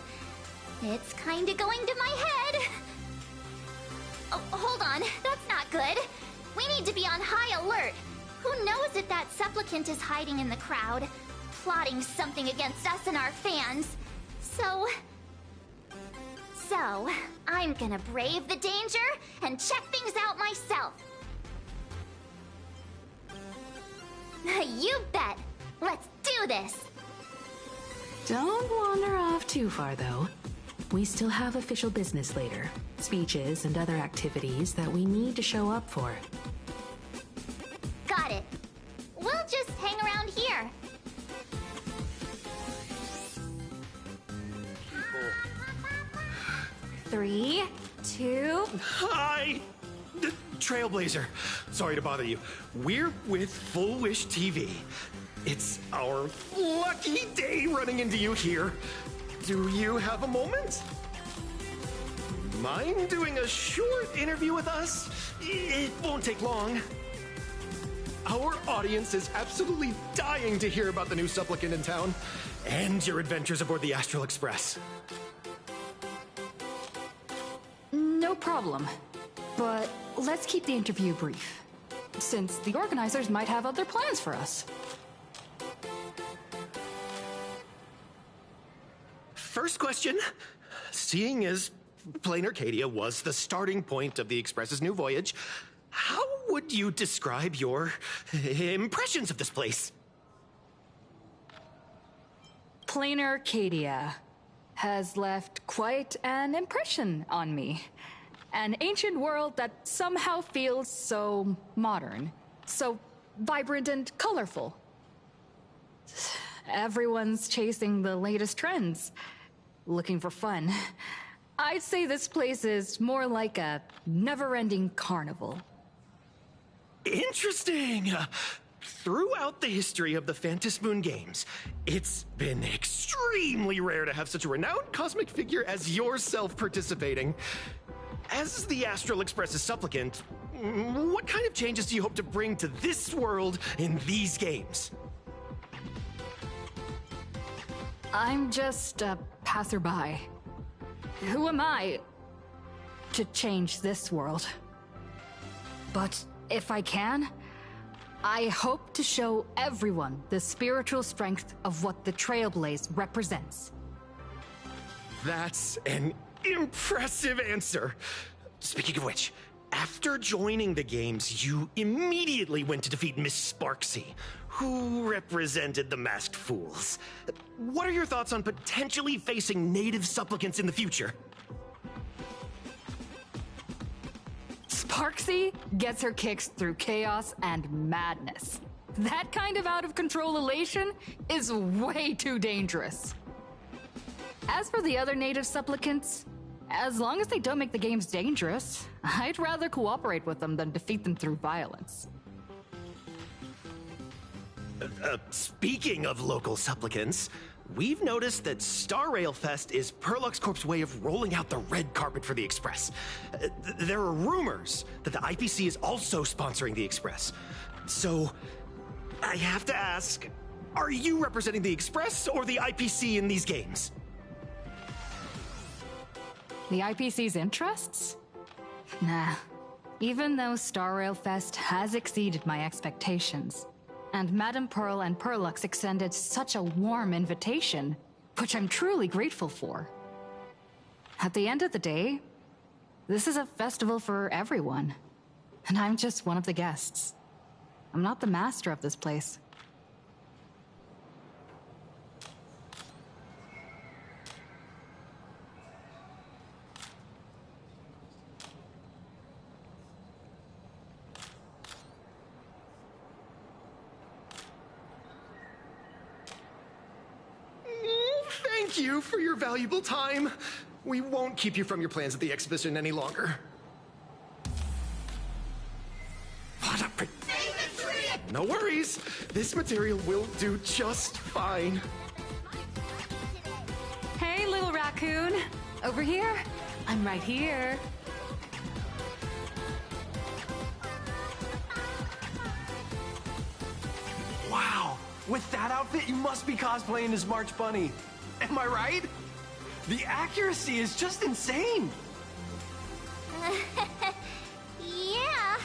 It's kinda going to my head. Oh, hold on. That's not good. We need to be on high alert. Who knows if that supplicant is hiding in the crowd, plotting something against us and our fans. So, I'm gonna brave the danger and check things out myself. You bet. Let's do this. Don't wander off too far, though. We still have official business later. Speeches and other activities that we need to show up for. Got it. We'll just hang around here. Three, two... Hi! Trailblazer. Sorry to bother you. We're with Full Wish TV. It's our lucky day running into you here. Do you have a moment? Mind doing a short interview with us? It won't take long. Our audience is absolutely dying to hear about the new supplicant in town and your adventures aboard the Astral Express. No problem. But let's keep the interview brief, since the organizers might have other plans for us. First question. Seeing as Planarcadia was the starting point of the Express's new voyage, how would you describe your impressions of this place? Planarcadia has left quite an impression on me. An ancient world that somehow feels so modern, so vibrant and colorful. Everyone's chasing the latest trends, looking for fun. I'd say this place is more like a never-ending carnival. Interesting! Throughout the history of the Phantasmoon games, it's been extremely rare to have such a renowned cosmic figure as yourself participating. As the Astral Express's supplicant, what kind of changes do you hope to bring to this world in these games? I'm just a passerby. Who am I to change this world? But if I can, I hope to show everyone the spiritual strength of what the Trailblaze represents. That's an impressive answer. Speaking of which, after joining the games, you immediately went to defeat Miss Sparksy, who represented the Masked Fools. What are your thoughts on potentially facing native supplicants in the future? Sparksy gets her kicks through chaos and madness. That kind of out-of-control elation is way too dangerous. As for the other native supplicants, as long as they don't make the games dangerous, I'd rather cooperate with them than defeat them through violence. Speaking of local supplicants, we've noticed that Star Rail Fest is Perlux Corp's way of rolling out the red carpet for the Express. There are rumors that the IPC is also sponsoring the Express. So, I have to ask, Are you representing the Express or the IPC in these games? The IPC's interests? Nah. Even though Star Rail Fest has exceeded my expectations, and Madame Pearl and Perlux extended such a warm invitation, which I'm truly grateful for. At the end of the day, this is a festival for everyone, and I'm just one of the guests. I'm not the master of this place. Thank you for your valuable time. We won't keep you from your plans at the exhibition any longer. What a No worries. This material will do just fine. Hey, little raccoon. Over here? I'm right here. Wow! With that outfit, you must be cosplaying as March Bunny. Am I right? The accuracy is just insane! Yeah,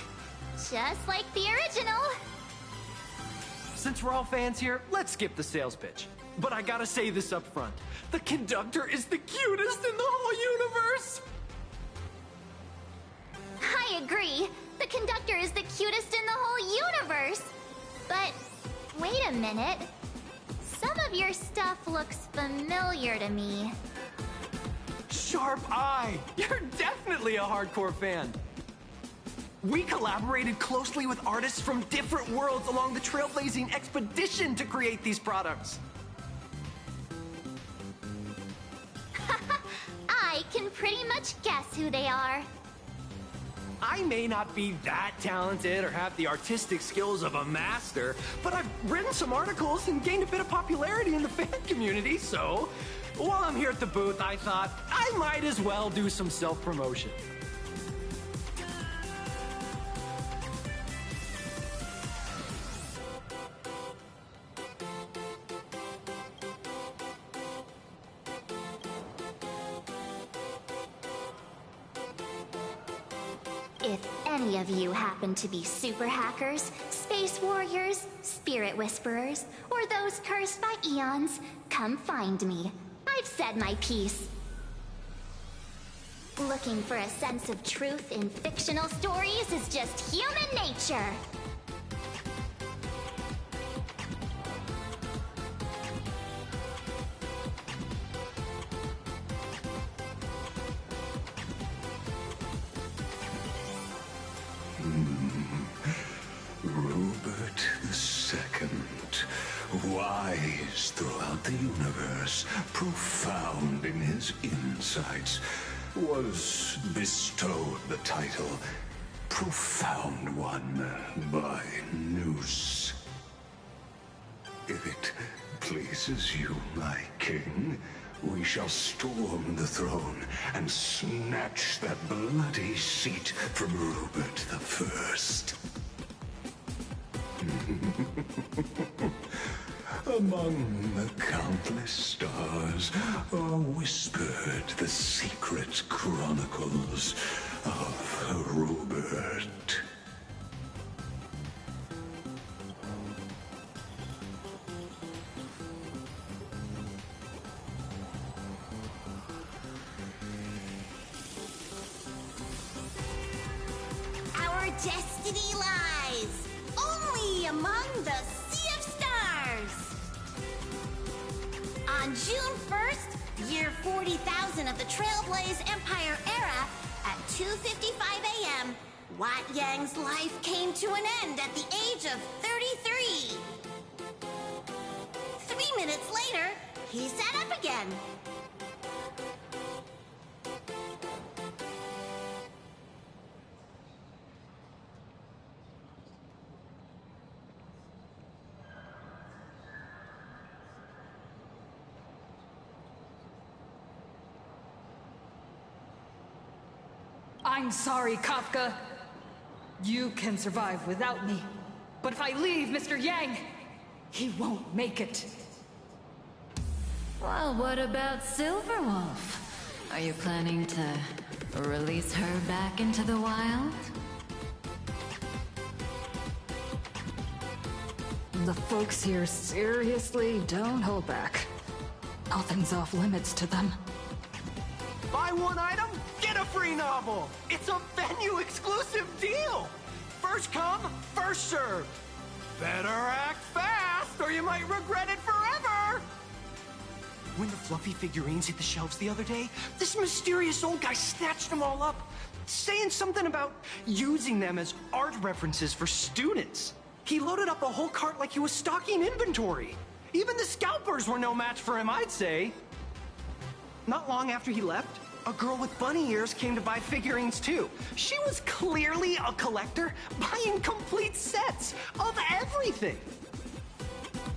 just like the original. Since we're all fans here, let's skip the sales pitch. But I gotta say this up front. The conductor is the cutest in the whole universe! I agree. The conductor is the cutest in the whole universe. But wait a minute. Some of your stuff looks familiar to me. Sharp eye! You're definitely a hardcore fan. We collaborated closely with artists from different worlds along the Trailblazing expedition to create these products. I can pretty much guess who they are. I may not be that talented or have the artistic skills of a master, but I've written some articles and gained a bit of popularity in the fan community, so while I'm here at the booth, I thought I might as well do some self-promotion. If any of you happen to be super hackers, space warriors, spirit whisperers, or those cursed by eons, come find me. I've said my piece. Looking for a sense of truth in fictional stories is just human nature. Rupert II, wise throughout the universe, profound in his insights, was bestowed the title Profound One by Noose. If it pleases you, my king, we shall storm the throne and snatch that bloody seat from Rupert I. Among the countless stars are whispered the secret chronicles of Rupert. Our destiny lies only among the Sea of Stars. On June 1st, year 40,000 of the Trailblaze Empire era, at 2:55 a.m., Wat Yang's life came to an end at the age of 33. 3 minutes later, he sat up again. I'm sorry, Kafka. You can survive without me. But if I leave Mr. Yang, He won't make it. Well, what about Silverwolf? Are you planning to release her back into the wild? The folks here seriously don't hold back. Nothing's off limits to them. Buy one item, get a free novel! It's a venue exclusive deal! First come, first served. Better act fast or you might regret it forever! When the fluffy figurines hit the shelves the other day, this mysterious old guy snatched them all up, saying something about using them as art references for students. He loaded up a whole cart like he was stocking inventory. Even the scalpers were no match for him, I'd say. Not long after he left, a girl with bunny ears came to buy figurines too. She was clearly a collector, buying complete sets of everything.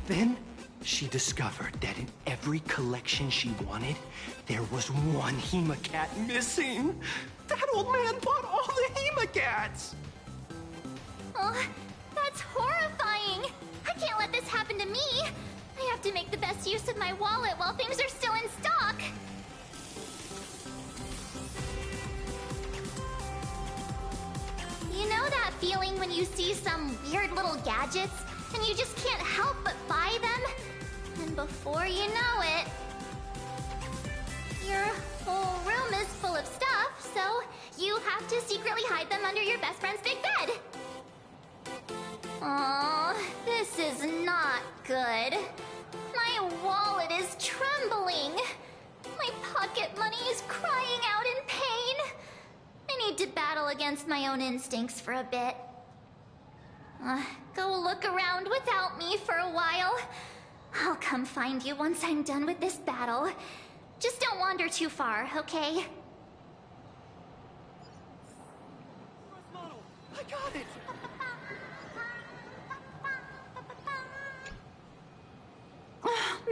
Then she discovered that in every collection she wanted, there was one Hemacat missing. That old man bought all the Hemacats. Oh, that's horrifying. I can't let this happen to me. I have to make the best use of my wallet while things are still in stock. You know that feeling when you see some weird little gadgets and you just can't help but buy them? And before you know it, your whole room is full of stuff, so you have to secretly hide them under your best friend's big bed. Aww, this is not good. My wallet is trembling. My pocket money is crying out in pain. I need to battle against my own instincts for a bit. Go look around without me for a while. I'll come find you once I'm done with this battle. Just don't wander too far, okay? I got it!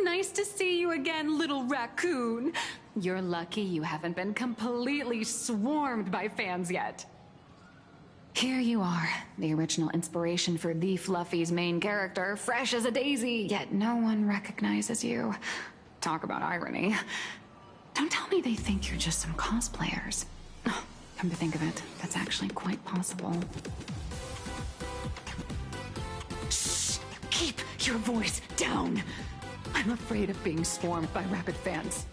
Nice to see you again, little raccoon. You're lucky you haven't been completely swarmed by fans yet. Here you are, the original inspiration for the Fluffy's main character, fresh as a daisy, yet no one recognizes you. Talk about irony. Don't tell me they think you're just some cosplayers. Oh, come to think of it, that's actually quite possible. Shh! Keep your voice down! I'm afraid of being swarmed by rabid fans.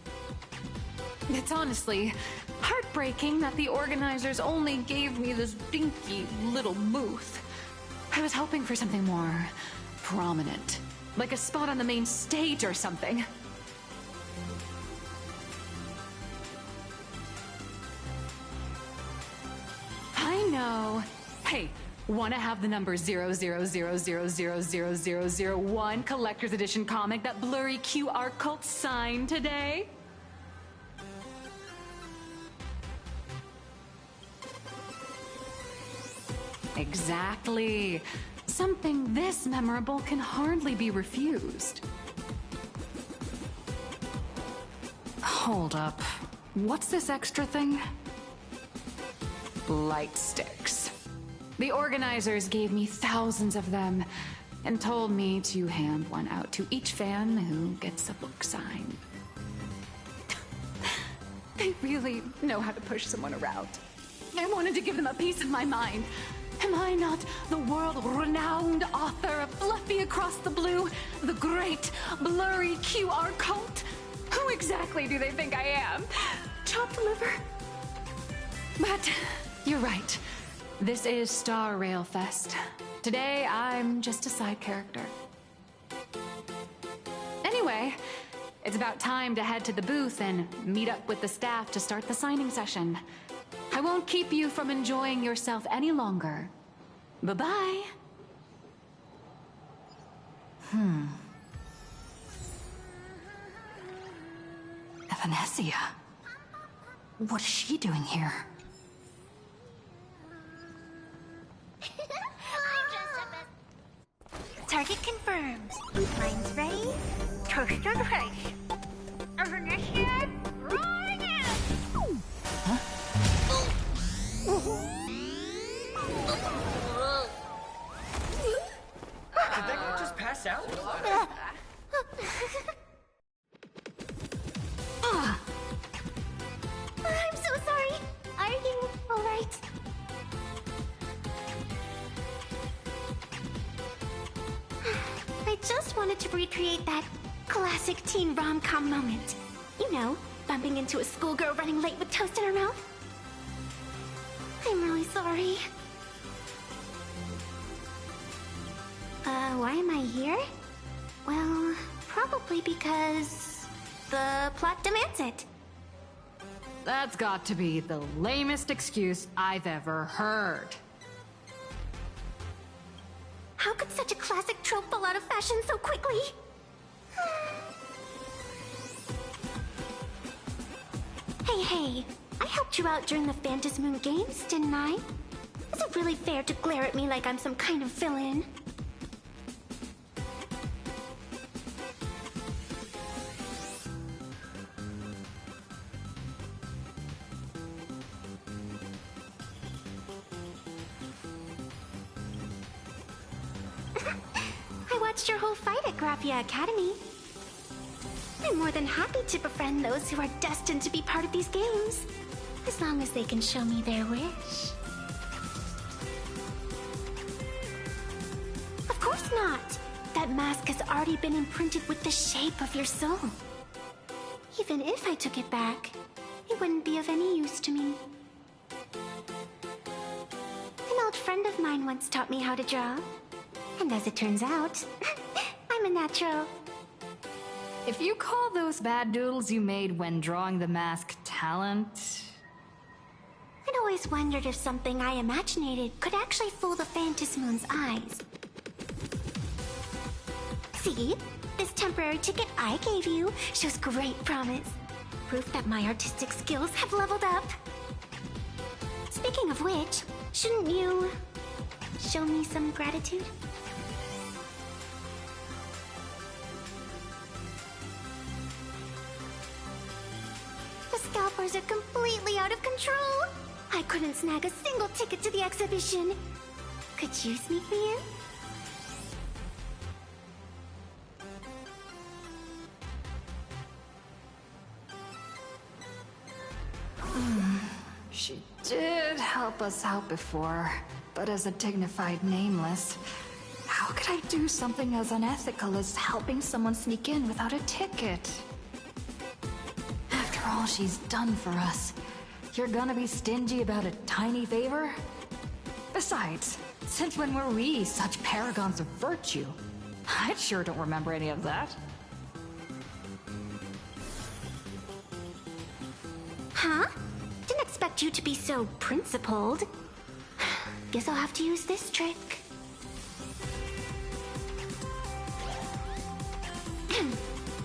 It's honestly heartbreaking that the organizers only gave me this dinky little booth. I was hoping for something more prominent, like a spot on the main stage or something. I know. Hey, wanna have the number 000000001 collector's edition comic that blurry QR cult signed today? Exactly. Something this memorable can hardly be refused. Hold up. What's this extra thing? Light sticks. The organizers gave me thousands of them and told me to hand one out to each fan who gets a book signed. They really know how to push someone around. I wanted to give them a piece of my mind. Am I not the world-renowned author of Fluffy Across the Blue, the great blurry QR cult? Who exactly do they think I am? Chopped liver? But you're right. This is Star Rail Fest. Today, I'm just a side character. Anyway, it's about time to head to the booth and meet up with the staff to start the signing session. I won't keep you from enjoying yourself any longer. Bye-bye. Evanesia. What is she doing here? Target confirmed. Mine's ready. Toast on face. Evanesia, rolling in. Did that guy just pass out? to recreate that classic teen rom-com moment. You know, bumping into a schoolgirl running late with toast in her mouth. I'm really sorry. Why am I here? Well, probably because the plot demands it. That's got to be the lamest excuse I've ever heard. How could such a classic trope fall out of fashion so quickly? Hey, I helped you out during the Phantasmoon Games, didn't I? Is it really fair to glare at me like I'm some kind of villain? I watched your whole fight at Graphia Academy. I'm more than happy to befriend those who are destined to be part of these games, as long as they can show me their wish. Of course not! That mask has already been imprinted with the shape of your soul. Even if I took it back, it wouldn't be of any use to me. An old friend of mine once taught me how to draw. And as it turns out, I'm a natural. If you call those bad doodles you made when drawing the mask talent... I'd always wondered if something I imaginated could actually fool the Phantasmoon's eyes. See? This temporary ticket I gave you shows great promise. Proof that my artistic skills have leveled up. Speaking of which, shouldn't you show me some gratitude? The scalpers are completely out of control. I couldn't snag a single ticket to the exhibition. Could you sneak me in? She did help us out before, but as a dignified nameless, how could I do something as unethical as helping someone sneak in without a ticket? After all she's done for us, you're gonna be stingy about a tiny favor? Besides, since when were we such paragons of virtue? I sure don't remember any of that. Huh? Didn't expect you to be so principled. Guess I'll have to use this trick.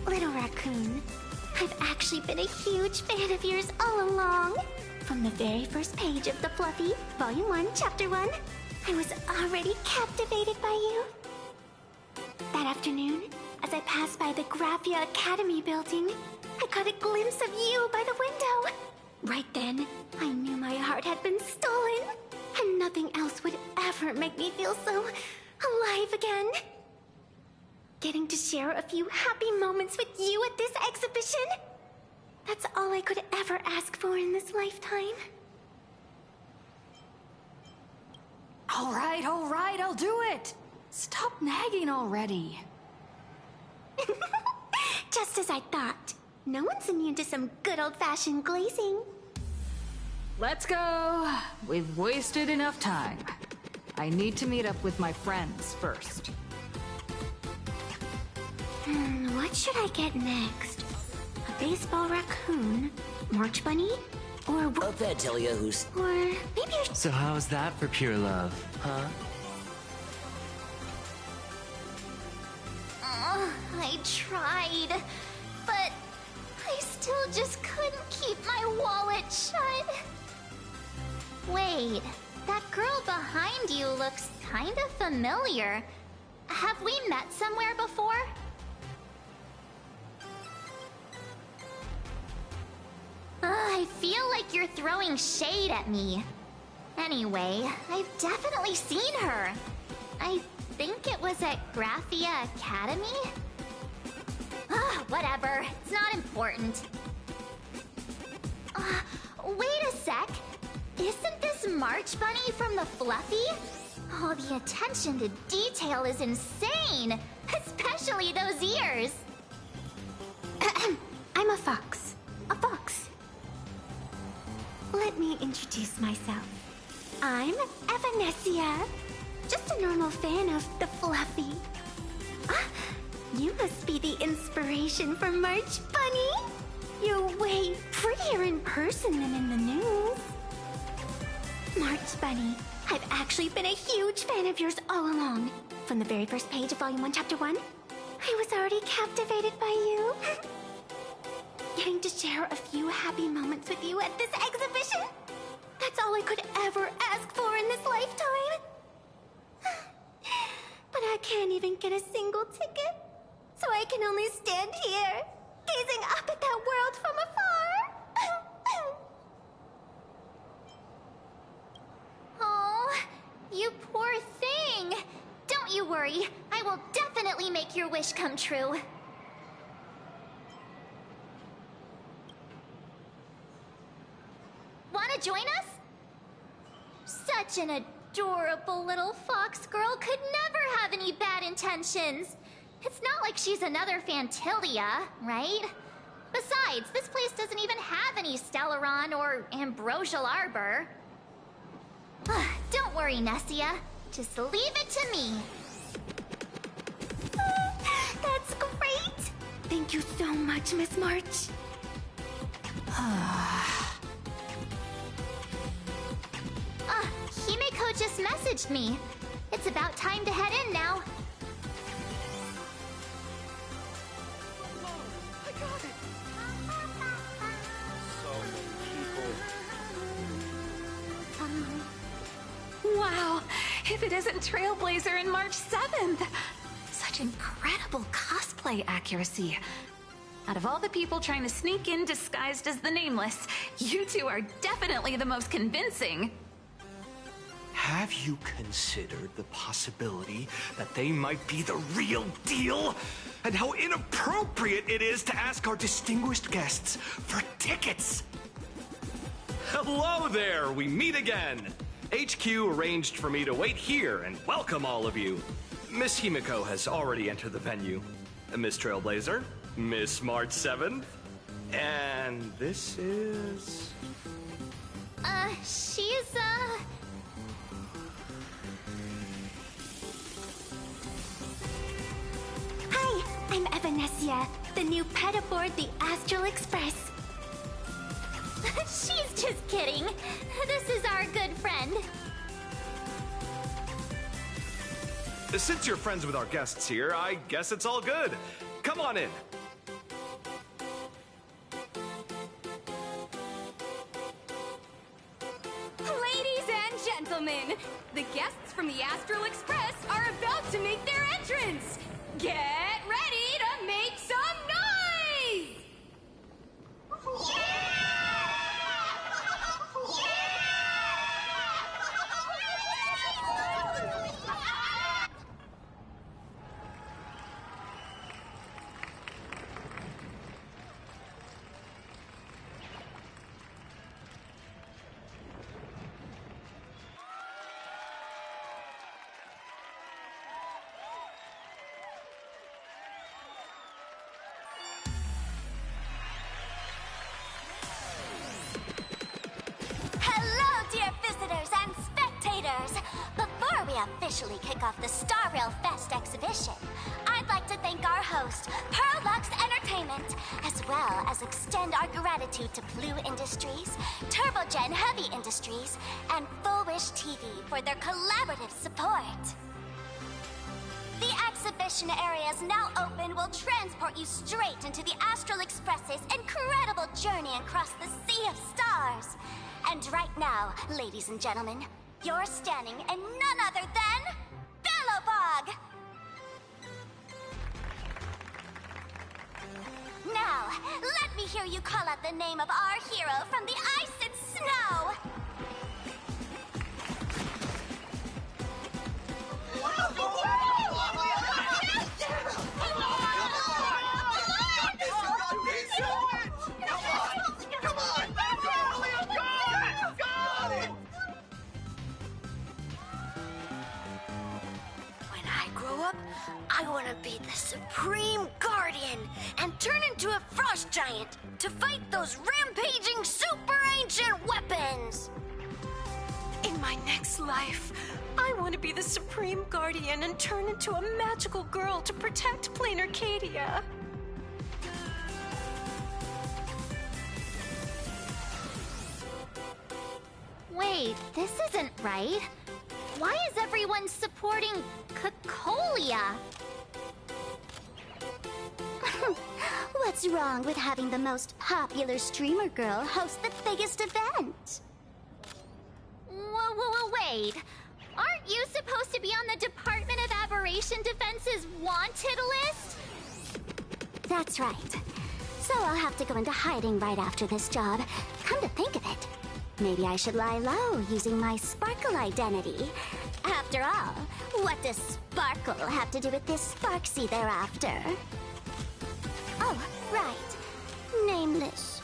Little raccoon, I've actually been a huge fan of yours all along. From the very first page of The Fluffy, Volume 1, Chapter 1, I was already captivated by you. That afternoon, as I passed by the Graphia Academy building, I caught a glimpse of you by the window. Right then, I knew my heart had been stolen, and nothing else would ever make me feel so alive again. Getting to share a few happy moments with you at this exhibition, that's all I could ever ask for in this lifetime. All right, I'll do it. Stop nagging already. Just as I thought. No one's immune to some good old-fashioned glazing. Let's go. We've wasted enough time. I need to meet up with my friends first. What should I get next? A baseball raccoon? March bunny? Or I'll tell you who's... Or maybe a... So how's that for pure love, huh? I tried, but I still just couldn't keep my wallet shut. Wait, that girl behind you looks kind of familiar. Have we met somewhere before? I feel like you're throwing shade at me. Anyway, I've definitely seen her. I think it was at Graphia Academy? Whatever, it's not important. Wait a sec. Isn't this March Bunny from the Fluffy? Oh, the attention to detail is insane. Especially those ears. I'm a fox. A fox. Let me introduce myself. I'm Evanescia. Just a normal fan of the Fluffy. Ah, you must be the inspiration for March Bunny. You're way prettier in person than in the news. March Bunny, I've actually been a huge fan of yours all along. From the very first page of Volume 1, Chapter 1, I was already captivated by you. Getting to share a few happy moments with you at this exhibition, that's all I could ever ask for in this lifetime. But I can't even get a single ticket, so I can only stand here, gazing up at that world from afar. Oh, you poor thing. Don't you worry. I will definitely make your wish come true. Wanna join us? Such an adorable little fox girl could never have any bad intentions. It's not like she's another Fantilia, right? Besides, this place doesn't even have any Stellaron or Ambrosial Arbor. Don't worry, Nessia. Just leave it to me. That's great! Thank you so much, Miss March. Himeko just messaged me. It's about time to head in now. Wow, if it isn't Trailblazer and March 7th! Such incredible cosplay accuracy. Out of all the people trying to sneak in disguised as the Nameless, you two are definitely the most convincing. Have you considered the possibility that they might be the real deal? And how inappropriate it is to ask our distinguished guests for tickets? Hello there, we meet again. HQ arranged for me to wait here and welcome all of you. Miss Himeko has already entered the venue. Miss Trailblazer, Miss March 7th, and this is... She's, Hi, I'm Evanescia, the new pet aboard the Astral Express. She's just kidding. This is our good friend. Since you're friends with our guests here, I guess it's all good. Come on in. Ladies and gentlemen, the guests from the Astral Express are about to make their entrance. Get ready to make some noise! Before we officially kick off the Star Rail Fest exhibition, I'd like to thank our host, Pearlux Entertainment, as well as extend our gratitude to Blue Industries, Turbogen Heavy Industries, and Full Wish TV for their collaborative support. The exhibition area is now open. Will transport you straight into the Astral Express's incredible journey across the Sea of Stars. And right now, ladies and gentlemen, you're standing in none other than Bellowbog! Now, let me hear you call out the name of our hero from the ice and snow! When I grow up, I want want to be the Supreme Guardian and turn into a frost giant to fight those rampaging super ancient weapons. In my next life, I want to be the Supreme Guardian and turn into a magical girl to protect Planarcadia. Wait, this isn't right. Why is everyone supporting Cocolia? What's wrong with having the most popular streamer girl host the biggest event? Wait. Aren't you supposed to be on the Department of Aberration Defense's wanted list? That's right. So I'll have to go into hiding right after this job. Come to think of it, maybe I should lie low using my Sparkle identity. After all, what does Sparkle have to do with this Sparksy thereafter? Oh, right. Nameless.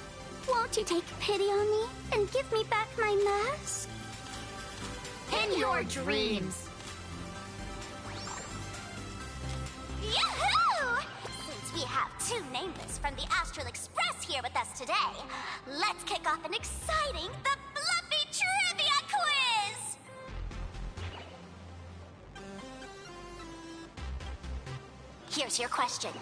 Won't you take pity on me and give me back my mask? In your dreams. Yahoo! Since we have two Nameless from the Astral Express here with us today, let's kick off an exciting The Fluffy Trivia Quiz! Here's your question.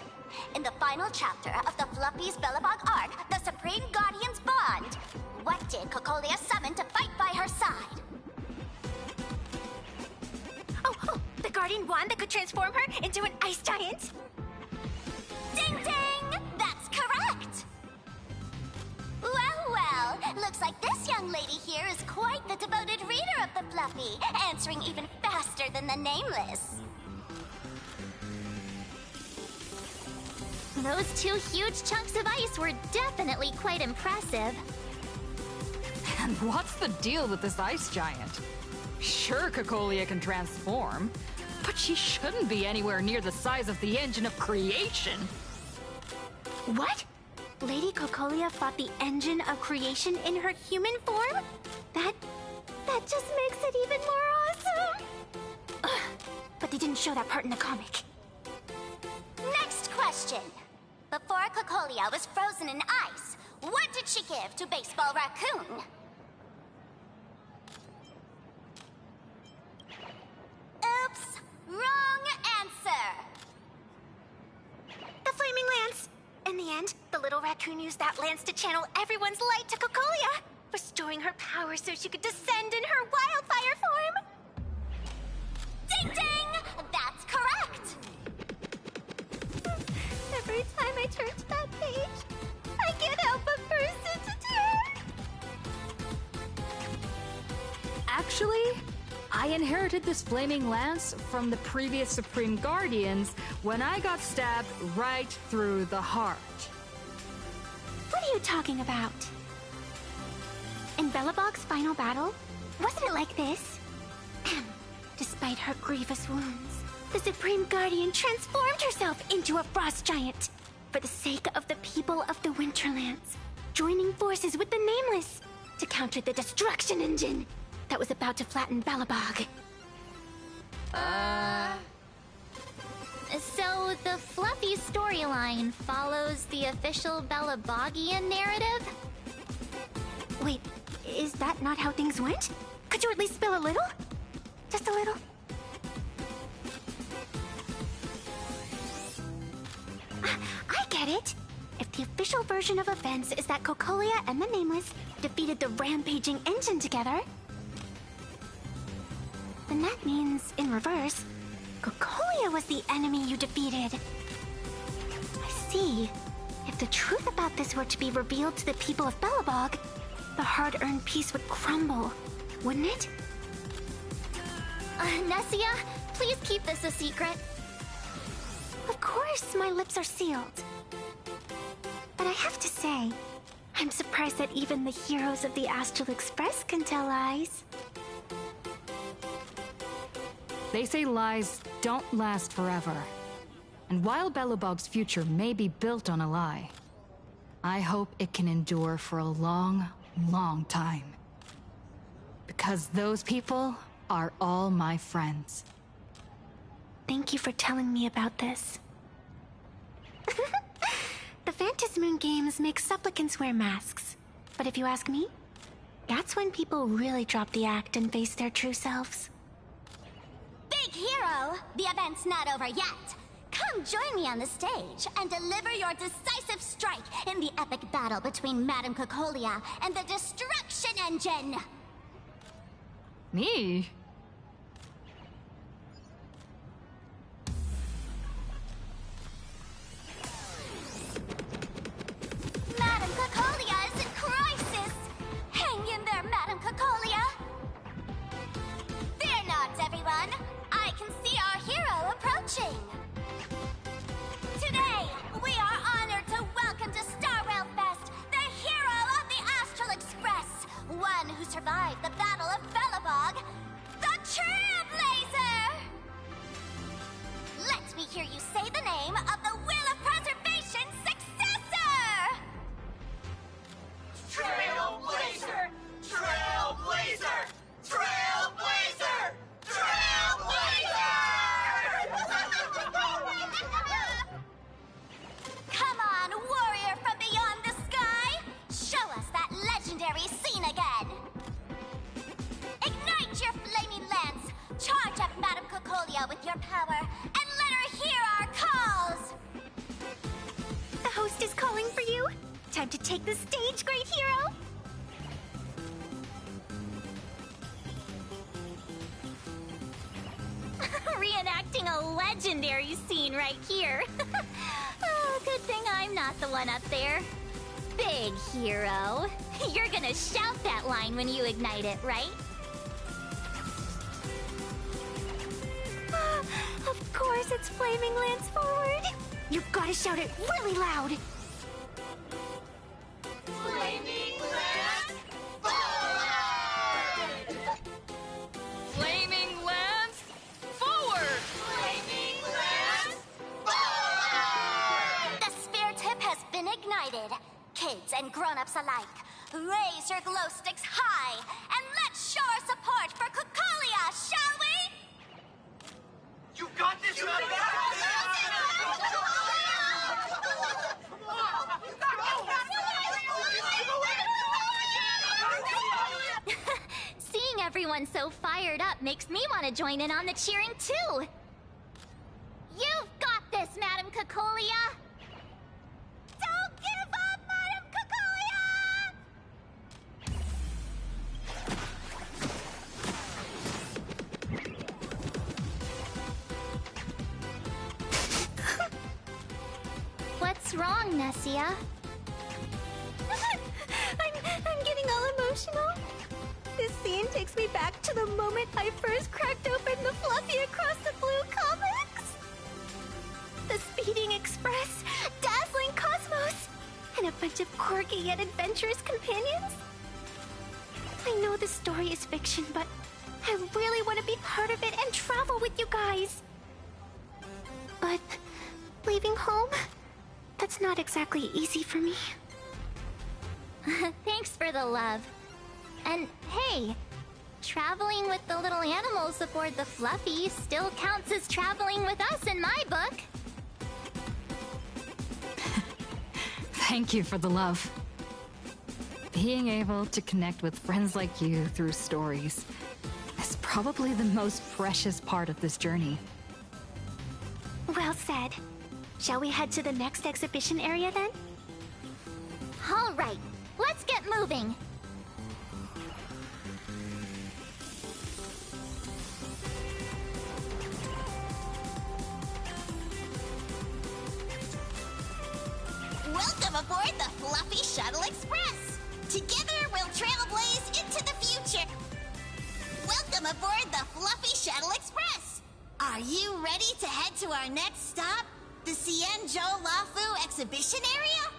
In the final chapter of the Fluffy's Bellabog arc, The Supreme Guardian's Bond, what did Cocolia summon to fight by her side? Oh, the Guardian wand that could transform her into an ice giant? Ding ding! That's correct! Well, looks like this young lady here is quite the devoted reader of the Fluffy, answering even faster than the Nameless. Those two huge chunks of ice were definitely quite impressive. And what's the deal with this ice giant? Sure, Cocolia can transform, but she shouldn't be anywhere near the size of the engine of creation. What? Lady Cocolia fought the engine of creation in her human form? That just makes it even more awesome! Ugh, but they didn't show that part in the comic. Next question. Before Cocolia was frozen in ice, what did she give to Baseball Raccoon? Oops! Wrong answer! The Flaming Lance! In the end, the little raccoon used that lance to channel everyone's light to Cocolia, restoring her power so she could descend in her wildfire form! Ding ding! That's correct! Every time I turn to that page, I can't help but burst into tears! Actually, I inherited this flaming lance from the previous Supreme Guardians when I got stabbed right through the heart. What are you talking about? In Bellabog's final battle, wasn't it like this? Despite her grievous wounds, the Supreme Guardian transformed herself into a frost giant for the sake of the people of the Winterlands, joining forces with the Nameless to counter the destruction engine that was about to flatten Bellabog. So the Fluffy storyline follows the official Bellabogian narrative? Wait, is that not how things went? Could you at least spill a little? Just a little? I get it. If the official version of events is that Cocolia and the Nameless defeated the rampaging engine together, then that means, in reverse, Cocolia was the enemy you defeated. I see. If the truth about this were to be revealed to the people of Bellabog, the hard-earned peace would crumble, wouldn't it? Nessia, please keep this a secret. Of course, my lips are sealed. But I have to say, I'm surprised that even the heroes of the Astral Express can tell lies. They say lies don't last forever. And while Bellabog's future may be built on a lie, I hope it can endure for a long, long time. Because those people are all my friends. Thank you for telling me about this. The Phantasmoon games make supplicants wear masks. But if you ask me, that's when people really drop the act and face their true selves. Big hero! The event's not over yet! Come join me on the stage and deliver your decisive strike in the epic battle between Madame Cocolia and the Destruction Engine! Me? Madame Cocolia is in crisis! Hang in there, Madame Cocolia! Fear not, everyone! I can see our hero approaching! Today, we are honored to welcome to Star Rail Fest the hero of the Astral Express, one who survived the Battle of Belobog, the Trailblazer! Let me hear you say the name of the Wheel of Preservation's successor! Trailblazer! Trailblazer! Trailblazer! Come on, warrior from beyond the sky! Show us that legendary scene again! Ignite your flaming lance! Charge up Madame Cocolia with your power, and let her hear our calls! The host is calling for you. Time to take the stage, great hero! Reenacting a legendary scene right here. Oh, good thing I'm not the one up there. Big hero. You're gonna shout that line when you ignite it, right? Of course, it's Flaming Lance forward. You've got to shout it really loud. Flaming Lance forward! Flaming Lance forward! Flaming Lance forward! The sphere tip has been ignited. Kids and grown-ups alike, raise your glow sticks high and let's show our support for Cocolia, shall we? You got this, you got Seeing everyone so fired up makes me want to join in on the cheering too. You've got this, Madame Cocolia! Don't give up, Madame Cocolia! What's wrong, Nessia? I'm getting all emotional. This scene takes me back to the moment I first cracked open the Fluffy Across the Blue comics. The Speeding Express, Dazzling Cosmos, and a bunch of quirky yet adventurous companions. I know this story is fiction, but I really want to be part of it and travel with you guys. But leaving home, that's not exactly easy for me. Thanks for the love. And hey, traveling with the little animals aboard the Fluffy still counts as traveling with us in my book. Thank you for the love. Being able to connect with friends like you through stories is probably the most precious part of this journey. Well said. Shall we head to the next exhibition area then? All right, let's get moving. Welcome aboard the Fluffy Shuttle Express! Together we'll trailblaze into the future! Welcome aboard the Fluffy Shuttle Express! Are you ready to head to our next stop? The Xianzhou Lafu exhibition area?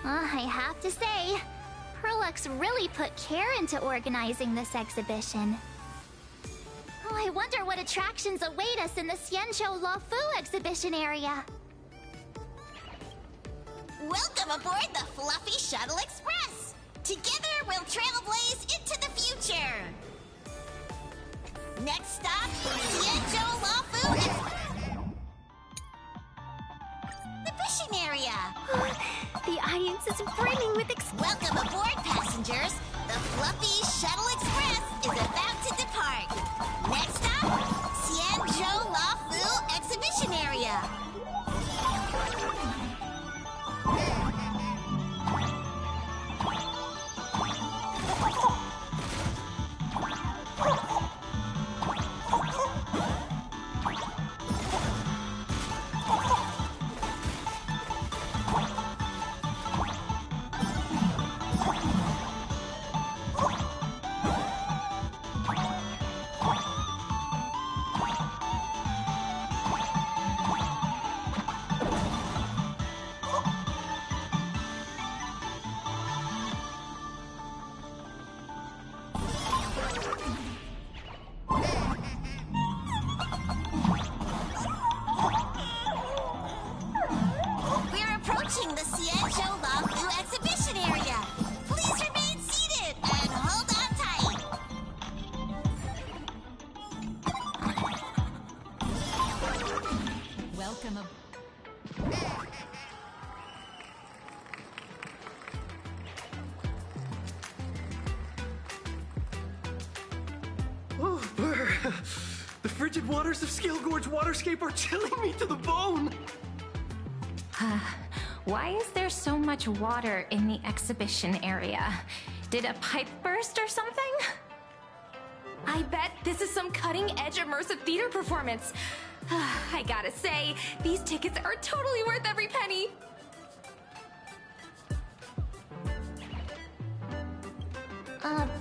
I have to say, Perlux really put care into organizing this exhibition. Oh, I wonder what attractions await us in the Xianzhou Lafu exhibition area. Welcome aboard the Fluffy Shuttle Express! Together we'll trailblaze into the future! Next stop, Tianzhou Lafu Exhibition Area. The audience is brimming with Welcome aboard, passengers. The Fluffy Shuttle Express is about to depart. Next stop, Tianzhou Lafu Exhibition Area. We're approaching the Tianzhou Lafu Exhibition Area. Please remain seated and hold on tight. Welcome Oh, brr. The frigid waters of Scale Gorge Waterscape are chilling me to the bone. Why is there so much water in the exhibition area? Did a pipe burst or something? I bet this is some cutting-edge immersive theater performance. I gotta say, these tickets are totally worth every penny.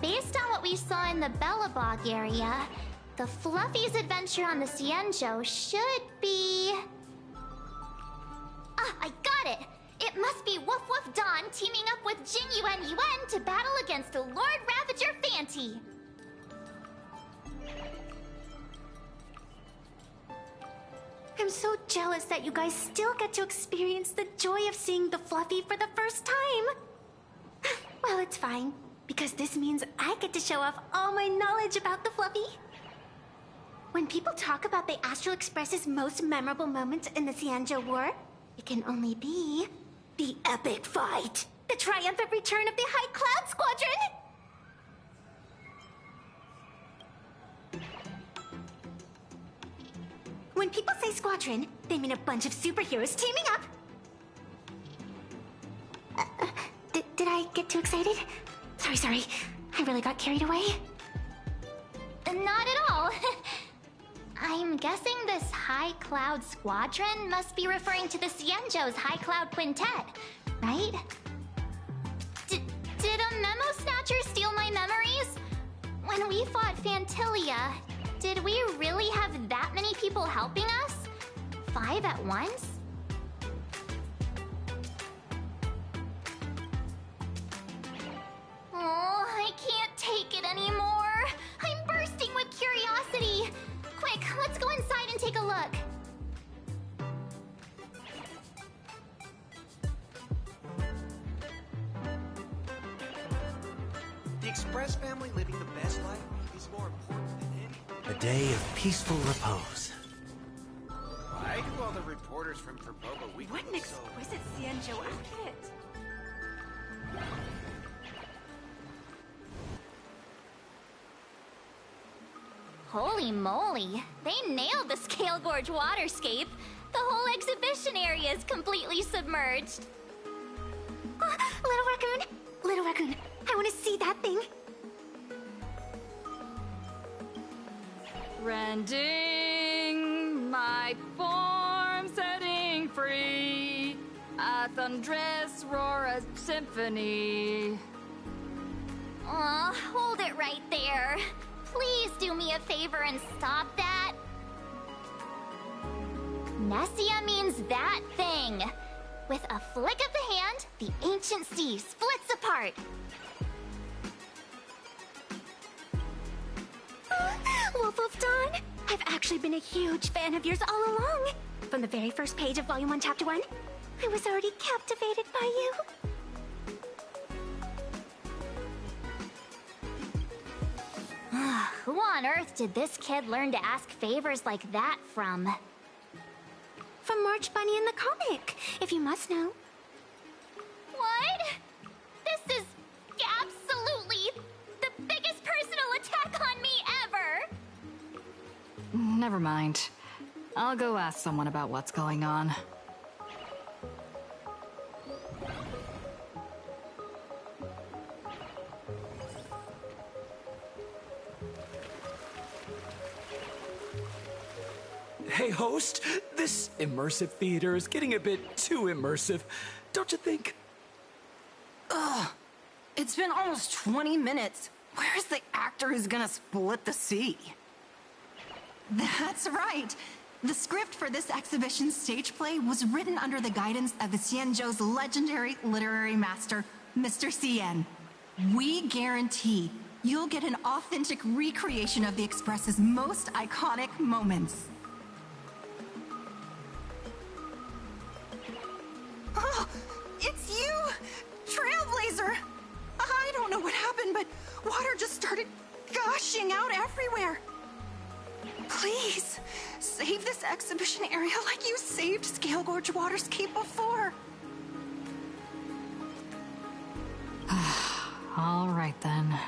Based on what we saw in the Bellabog area, the Fluffy's adventure on the Xianzhou should be... Ah, I got it! It must be Woof Woof Dawn teaming up with Jing Yuan Yuan to battle against the Lord Ravager Fanty. I'm so jealous that you guys still get to experience the joy of seeing the Fluffy for the first time. Well, it's fine, because this means I get to show off all my knowledge about the Fluffy. When people talk about the Astral Express's most memorable moments in the Xianzhou War, it can only be the epic fight, the triumphant return of the High Cloud Squadron. When people say squadron, they mean a bunch of superheroes teaming up. Did I get too excited? Sorry. I really got carried away. Not at all. I'm guessing this High Cloud Squadron must be referring to the Xianzhou's High Cloud Quintet, right? Did a Memo Snatcher steal my memories? When we fought Fantilia, did we really have that many people helping us? 5 at once? Oh, I can't take it anymore. I'm bursting with curiosity. Quick, let's go inside and take a look. The Express family living the best life is more important than any. A day of peaceful repose. Why do all the reporters from Verboga Weekly What an exquisite Xianzhou outfit. Holy moly, they nailed the Scale Gorge waterscape. The whole exhibition area is completely submerged. Little Raccoon, I want to see that thing. Rending my form, setting free, a thunderous roar, a symphony. Aw, hold it right there. Please do me a favor and stop that. Nessia means that thing. With a flick of the hand, the ancient sea splits apart. Wolf of Dawn, I've actually been a huge fan of yours all along. From the very first page of Volume 1, Chapter 1, I was already captivated by you. Who on earth did this kid learn to ask favors like that from? From March Bunny in the comic, if you must know. What? This is absolutely the biggest personal attack on me ever! Never mind. I'll go ask someone about what's going on. Hey, host, this immersive theater is getting a bit too immersive, don't you think? Ugh. It's been almost 20 minutes. Where's the actor who's gonna split the sea? That's right. The script for this exhibition stage play was written under the guidance of the Xianzhou's legendary literary master, Mr. Xian. We guarantee you'll get an authentic recreation of the Express's most iconic moments. Oh, it's you! Trailblazer! I don't know what happened, but water just started gushing out everywhere. Please, save this exhibition area like you saved Scale Gorge Waterscape before. All right then.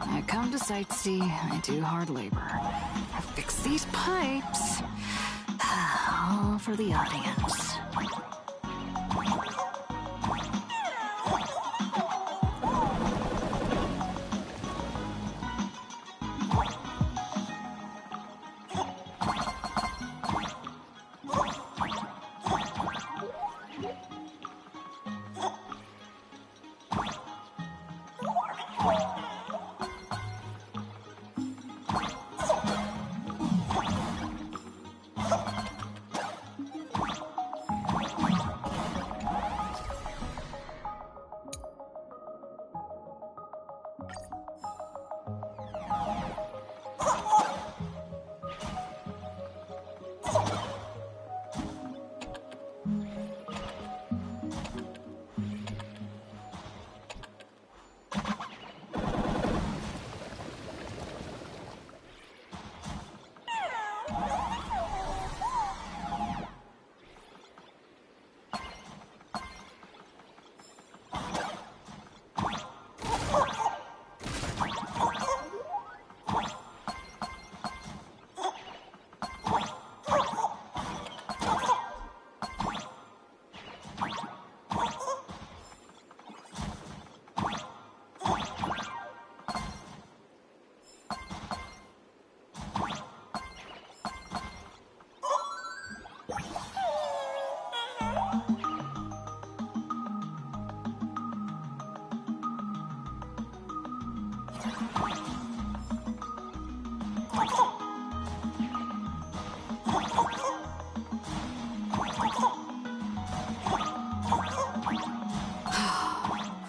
I come to sightsee, I do hard labor. I fix these pipes. All for the audience.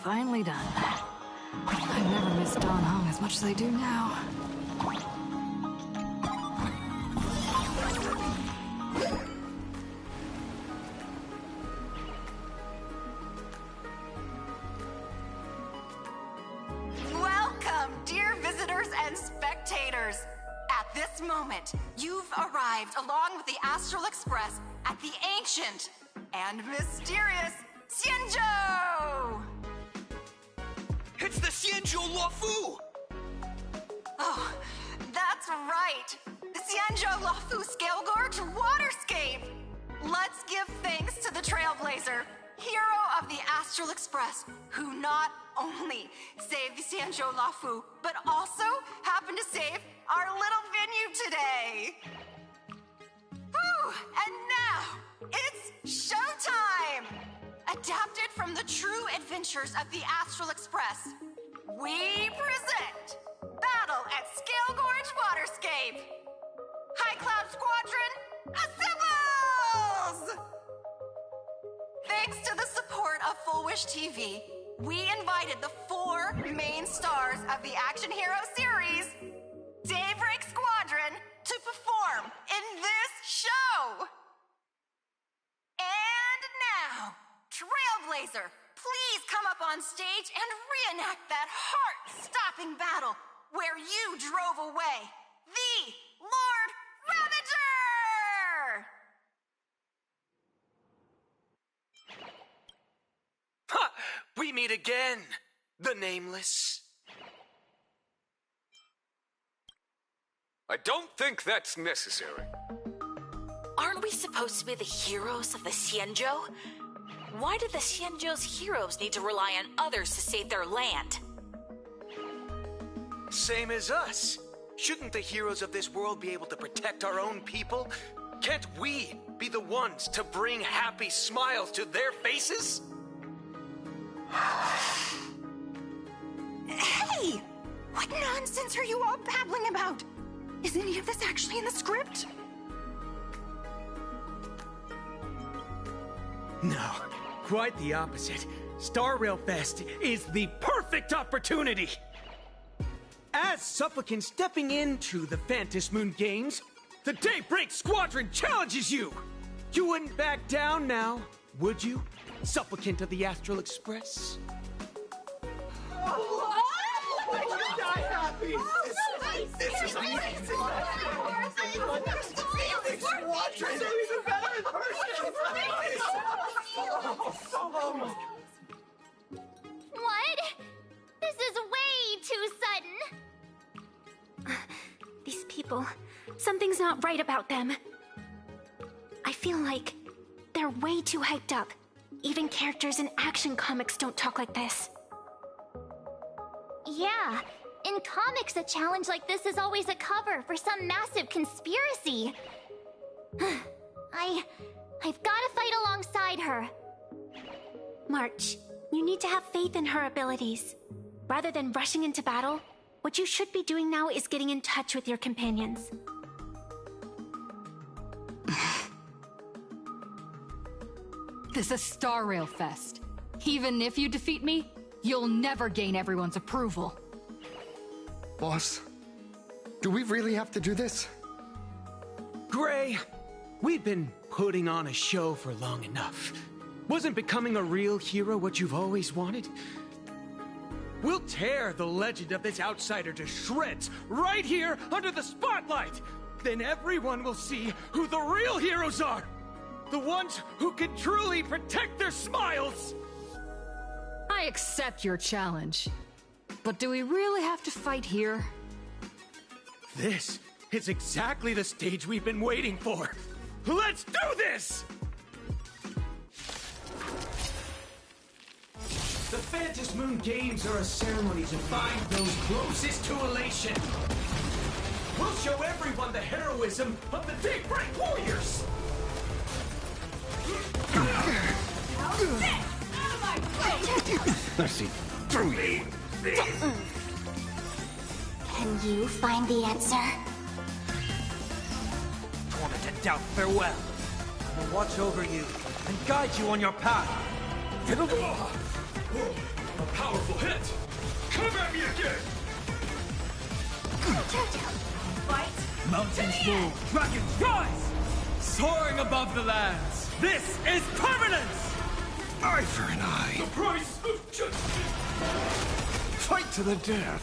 Finally done. I never miss Dawn Hong as much as I do now. Welcome, dear visitors and spectators. At this moment, you've arrived along with the Astral Express at the ancient and mysterious Xianzhou! It's the Xianzhou Luofu! Oh, that's right! The Xianzhou Luofu Scale Gorge Waterscape! Let's give thanks to the Trailblazer, hero of the Astral Express, who not only saved the Xianzhou Luofu, but also happened to save our little venue today! Whew, and now, it's showtime! Adapted from the true adventures of the Astral Express, we present Battle at Scale Gorge Waterscape! High Cloud Squadron, assembles! Thanks to the support of Full Wish TV, we invited the 4 main stars of the action hero series, Daybreak Trailblazer, please come up on stage and reenact that heart-stopping battle where you drove away the Lord Ravager! Ha! We meet again, the Nameless. I don't think that's necessary. Aren't we supposed to be the heroes of the Xianzhou? Why do the Xianzhou's heroes need to rely on others to save their land? Same as us. Shouldn't the heroes of this world be able to protect our own people? Can't we be the ones to bring happy smiles to their faces? Hey! What nonsense are you all babbling about? Is any of this actually in the script? No, quite the opposite. Star Rail Fest is the perfect opportunity! As Supplicant stepping into the Phantom Moon Games, the Daybreak Squadron challenges you! You wouldn't back down now, would you, Supplicant of the Astral Express? This is amazing! Squadron! They're even better in person! What? This is way too sudden. These people, something's not right about them. I feel like they're way too hyped up. Even characters in action comics don't talk like this. Yeah, in comics, a challenge like this is always a cover for some massive conspiracy. I've gotta fight alongside her. March, you need to have faith in her abilities. Rather than rushing into battle, what you should be doing now is getting in touch with your companions. This is Star Rail Fest. Even if you defeat me, you'll never gain everyone's approval. Boss, do we really have to do this? Gray, we've been putting on a show for long enough. Wasn't becoming a real hero what you've always wanted? We'll tear the legend of this outsider to shreds right here under the spotlight! Then everyone will see who the real heroes are! The ones who can truly protect their smiles! I accept your challenge. But do we really have to fight here? This is exactly the stage we've been waiting for! Let's do this! The Phantom Moon Games are a ceremony to find those closest to elation. We'll show everyone the heroism of the Daybreak Warriors! I see through you. Can you find the answer? Wanted to doubt farewell. I will watch over you and guide you on your path. A powerful hit! Come at me again! Fight! Mountains move, dragons rise! Soaring above the lands, this is permanence! Eye for an eye. The price of justice! Fight to the death.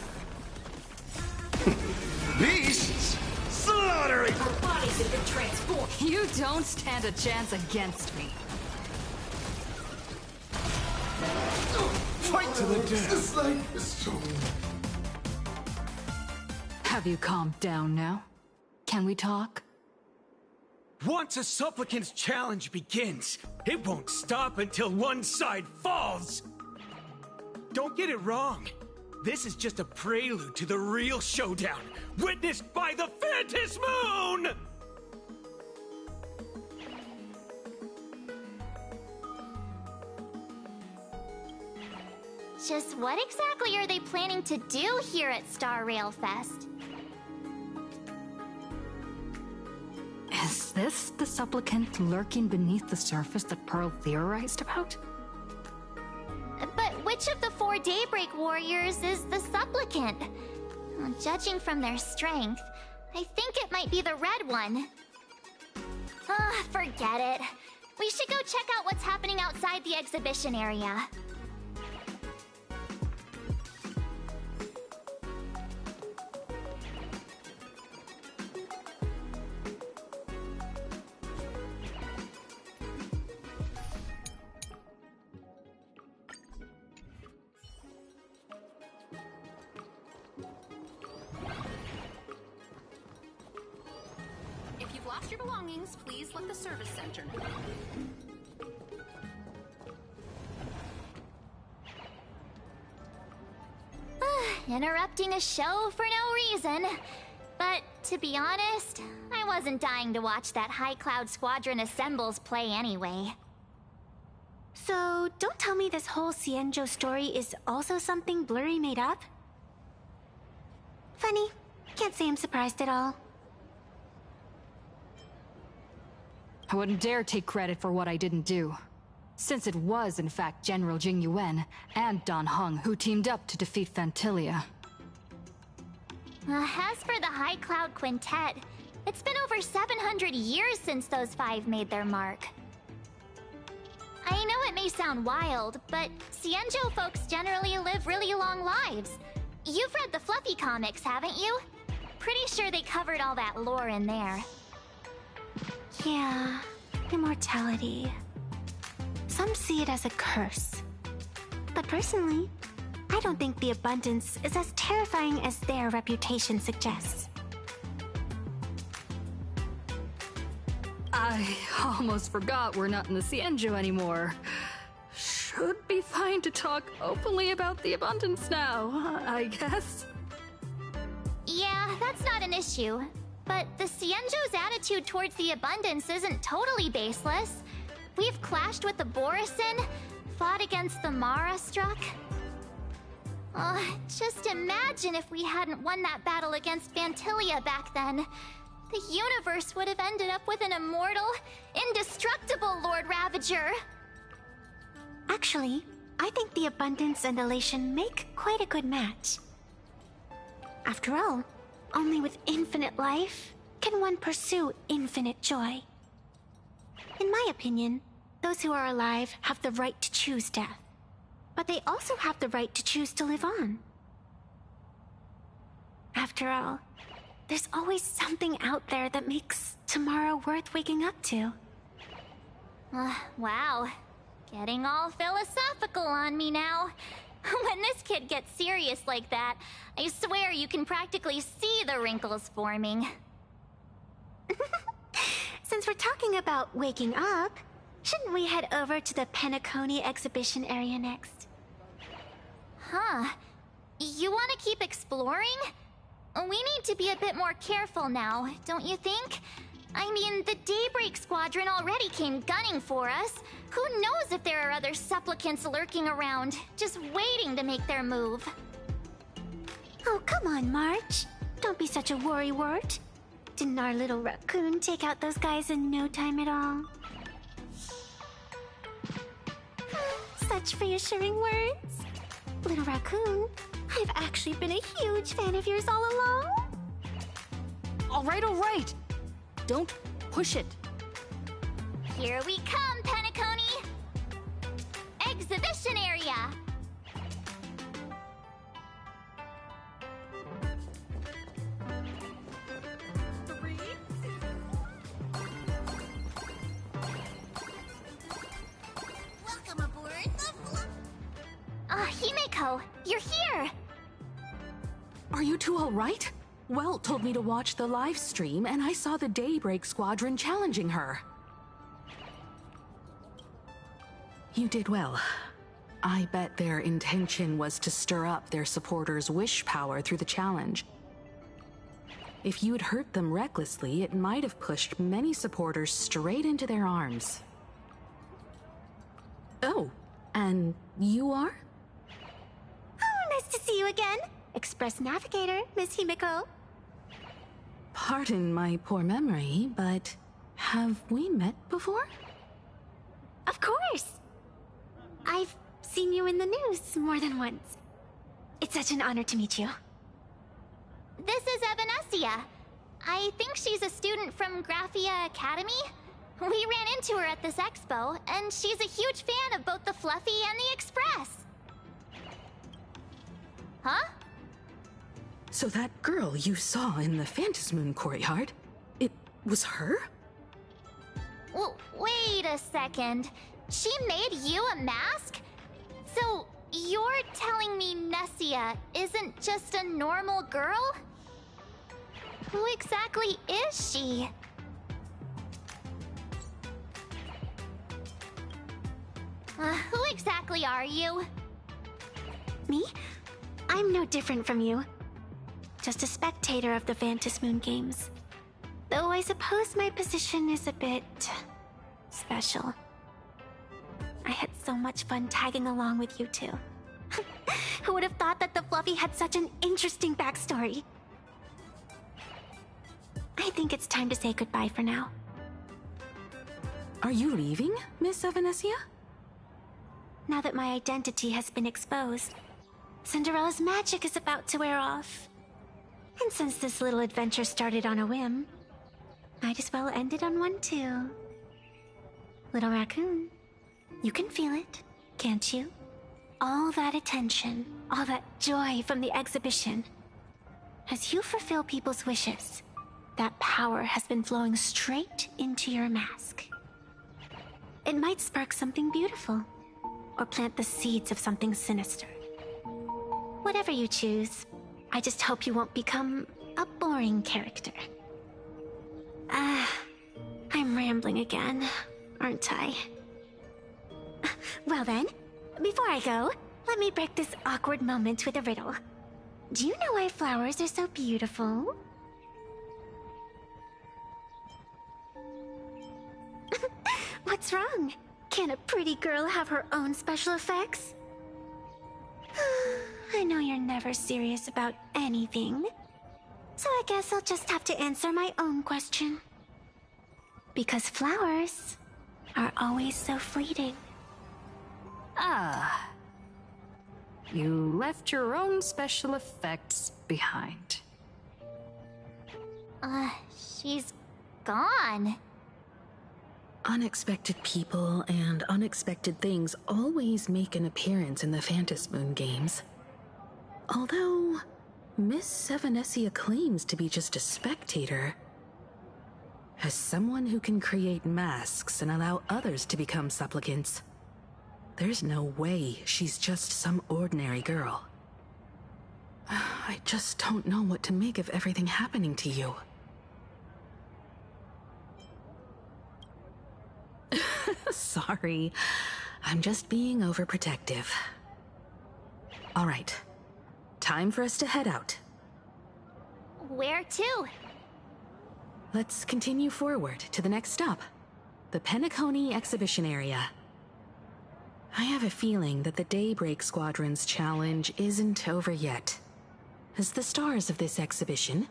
Beasts! Slaughtering! Our bodies have been transformed. You don't stand a chance against me. Fight to the death. This life is so... Have you calmed down now? Can we talk? Once a supplicant's challenge begins, it won't stop until one side falls! Don't get it wrong. This is just a prelude to the real showdown, witnessed by the Phantom Moon! Just what exactly are they planning to do here at Star Rail Fest? Is this the supplicant lurking beneath the surface that Pearl theorized about? But which of the 4 Daybreak Warriors is the supplicant? Judging from their strength, I think it might be the red one. Ah, forget it. We should go check out what's happening outside the exhibition area. If you've lost your belongings, please let the service center know. Interrupting a show for no reason. But to be honest, I wasn't dying to watch that High Cloud Squadron Assembles play anyway. So, don't tell me this whole Xianzhou story is also something Blurry made up? Funny. Can't say I'm surprised at all. I wouldn't dare take credit for what I didn't do, since it was in fact General Jing Yuan and Dan Heng who teamed up to defeat Fantilia. As for the High Cloud Quintet, it's been over 700 years since those five made their mark. I know it may sound wild, but Xianzhou folks generally live really long lives. You've read the Fluffy comics, haven't you? Pretty sure they covered all that lore in there. Yeah, immortality. Some see it as a curse. But personally, I don't think the abundance is as terrifying as their reputation suggests. I almost forgot we're not in the Xianzhou anymore. Should be fine to talk openly about the abundance now, I guess. Yeah, that's not an issue. But the Xianzhou's attitude towards the abundance isn't totally baseless. We've clashed with the Borisin, fought against the Mara struck. Just imagine if we hadn't won that battle against Fantilia back then. The universe would have ended up with an immortal, indestructible Lord Ravager. Actually, I think the abundance and elation make quite a good match. After all, only with infinite life can one pursue infinite joy. In my opinion, those who are alive have the right to choose death. But they also have the right to choose to live on. After all, there's always something out there that makes tomorrow worth waking up to. Wow. Getting all philosophical on me now. When this kid gets serious like that, I swear you can practically see the wrinkles forming. Since we're talking about waking up, shouldn't we head over to the Penacony exhibition area next? Huh. You want to keep exploring? We need to be a bit more careful now, don't you think? I mean, the Daybreak Squadron already came gunning for us. Who knows if there are other supplicants lurking around, just waiting to make their move. Oh, come on, March. Don't be such a worrywart. Didn't our little raccoon take out those guys in no time at all? Such reassuring words. Little raccoon, I've actually been a huge fan of yours all along. All right. Don't push it. Here we come, Penacony! Exhibition area! Welcome aboard Himeko, you're here! Are you two all right? Well told me to watch the live stream, and I saw the Daybreak Squadron challenging her. You did well. I bet their intention was to stir up their supporters' wish power through the challenge. If you'd hurt them recklessly, it might have pushed many supporters straight into their arms. Oh, and you are? Oh, nice to see you again. Express Navigator, Miss Himeko. Pardon my poor memory, but have we met before? Of course. I've seen you in the news more than once. It's such an honor to meet you. This is Evanescia. I think she's a student from Graphia Academy. We ran into her at this expo, and she's a huge fan of both the Fluffy and the Express. Huh? So that girl you saw in the Phantasmoon courtyard, it was her? Wait a second. She made you a mask? So, you're telling me Nessia isn't just a normal girl? Who exactly is she? Who exactly are you? Me? I'm no different from you. Just a spectator of the Phantasmoon games. Though I suppose my position is a bit special. I had so much fun tagging along with you two. Who would have thought that the Fluffy had such an interesting backstory? I think it's time to say goodbye for now. Are you leaving, Miss Evanescia? Now that my identity has been exposed, Cinderella's magic is about to wear off. And since this little adventure started on a whim, might as well end it on one too. Little raccoon, you can feel it, can't you? All that attention, all that joy from the exhibition. As you fulfill people's wishes, that power has been flowing straight into your mask. It might spark something beautiful, or plant the seeds of something sinister. Whatever you choose, I just hope you won't become a boring character. I'm rambling again, aren't I? Well then, before I go, let me break this awkward moment with a riddle. Do you know why flowers are so beautiful? What's wrong? Can a pretty girl have her own special effects? I know you're never serious about anything, so I guess I'll just have to answer my own question. Because flowers are always so fleeting. Ah. You left your own special effects behind. She's gone. Unexpected people and unexpected things always make an appearance in the Phantasmoon games. Although, Miss Evanescia claims to be just a spectator. As someone who can create masks and allow others to become supplicants, there's no way she's just some ordinary girl. I just don't know what to make of everything happening to you. Sorry, I'm just being overprotective. All right, time for us to head out. Where to? Let's continue forward to the next stop, the Penacony exhibition area. I have a feeling that the Daybreak Squadron's challenge isn't over yet. As the stars of this exhibition,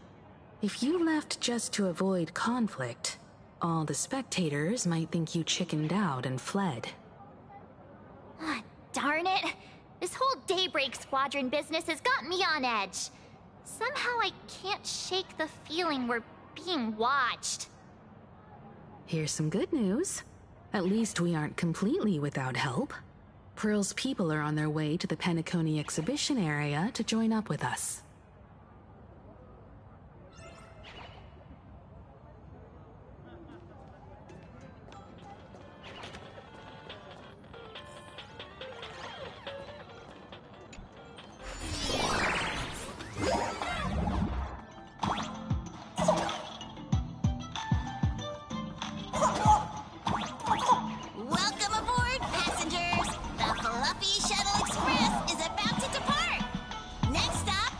if you left just to avoid conflict, all the spectators might think you chickened out and fled. Darn it! This whole Daybreak Squadron business has got me on edge. Somehow I can't shake the feeling we're being watched. Here's some good news. At least we aren't completely without help. Pearl's people are on their way to the Penacony exhibition area to join up with us. Welcome aboard, passengers! The Fluffy Shuttle Express is about to depart! Next stop,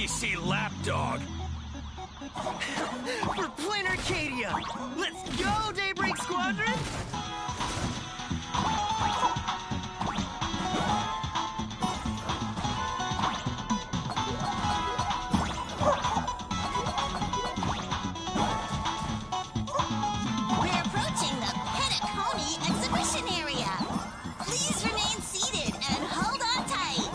greasy lapdog. For Planarcadia! Let's go, Daybreak Squadron! We're approaching the Petaconi exhibition area. Please remain seated and hold on tight.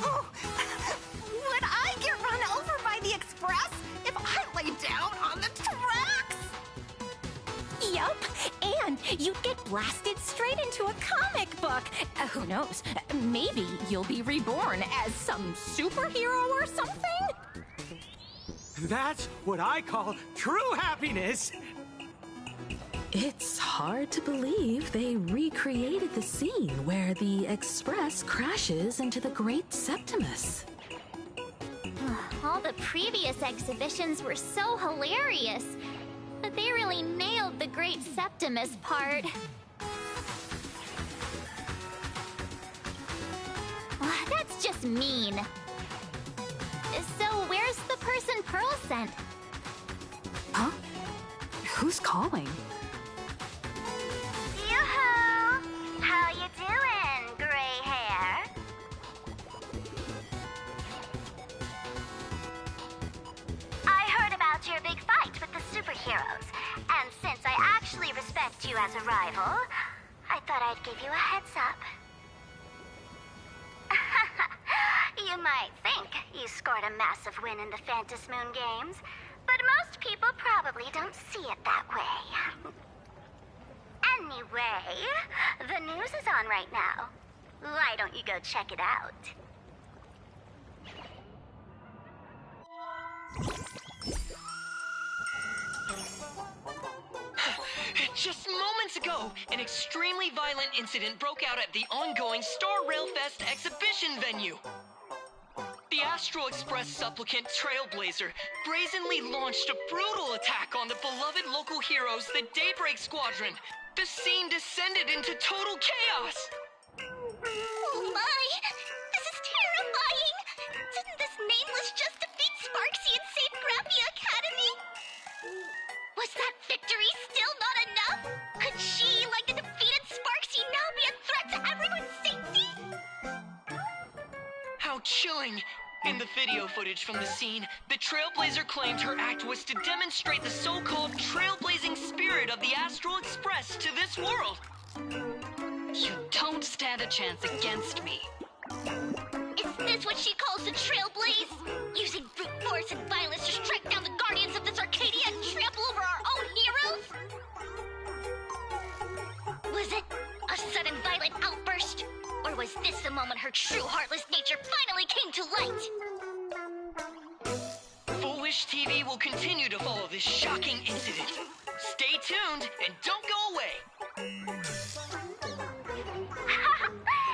Oh, would I get run over by the express if I lay down on the tracks? Yup, and you'd get blasted straight into a comic book. Who knows? Maybe you'll be reborn as some superhero or something? That's what I call true happiness! It's hard to believe they recreated the scene where the Express crashes into the Great Septimus. All the previous exhibitions were so hilarious, but they really nailed the Great Septimus part. That's just mean. So where's the person Pearl sent? Huh? Who's calling? Yoo-hoo! How you doing, gray hair? I heard about your big fight with the superheroes, and since I actually respect you as a rival, I thought I'd give you a heads up. You might think you scored a massive win in the Phantom Moon games, but most people probably don't see it that way. Anyway, the news is on right now. Why don't you go check it out? Just moments ago, an extremely violent incident broke out at the ongoing Star Rail Fest exhibition venue. The Astral Express supplicant Trailblazer brazenly launched a brutal attack on the beloved local heroes, the Daybreak Squadron. The scene descended into total chaos! Oh my! This is terrifying! Didn't this nameless just defeat Sparksy and save Grappia Academy? Was that victory still not enough? Could she, like the defeated Sparksy, now be a threat to everyone's safety? How chilling! In the video footage from the scene, the Trailblazer claimed her act was to demonstrate the so-called trailblazing spirit of the Astral Express to this world. You don't stand a chance against me. Is this what she calls the Trailblaze? Using brute force and violence to strike down the guardians of this Arcadia and trample over our own heroes? Was it a sudden violent outburst? Or was this the moment her true heartless nature finally came to light? Foolish TV will continue to follow this shocking incident. Stay tuned and don't go away.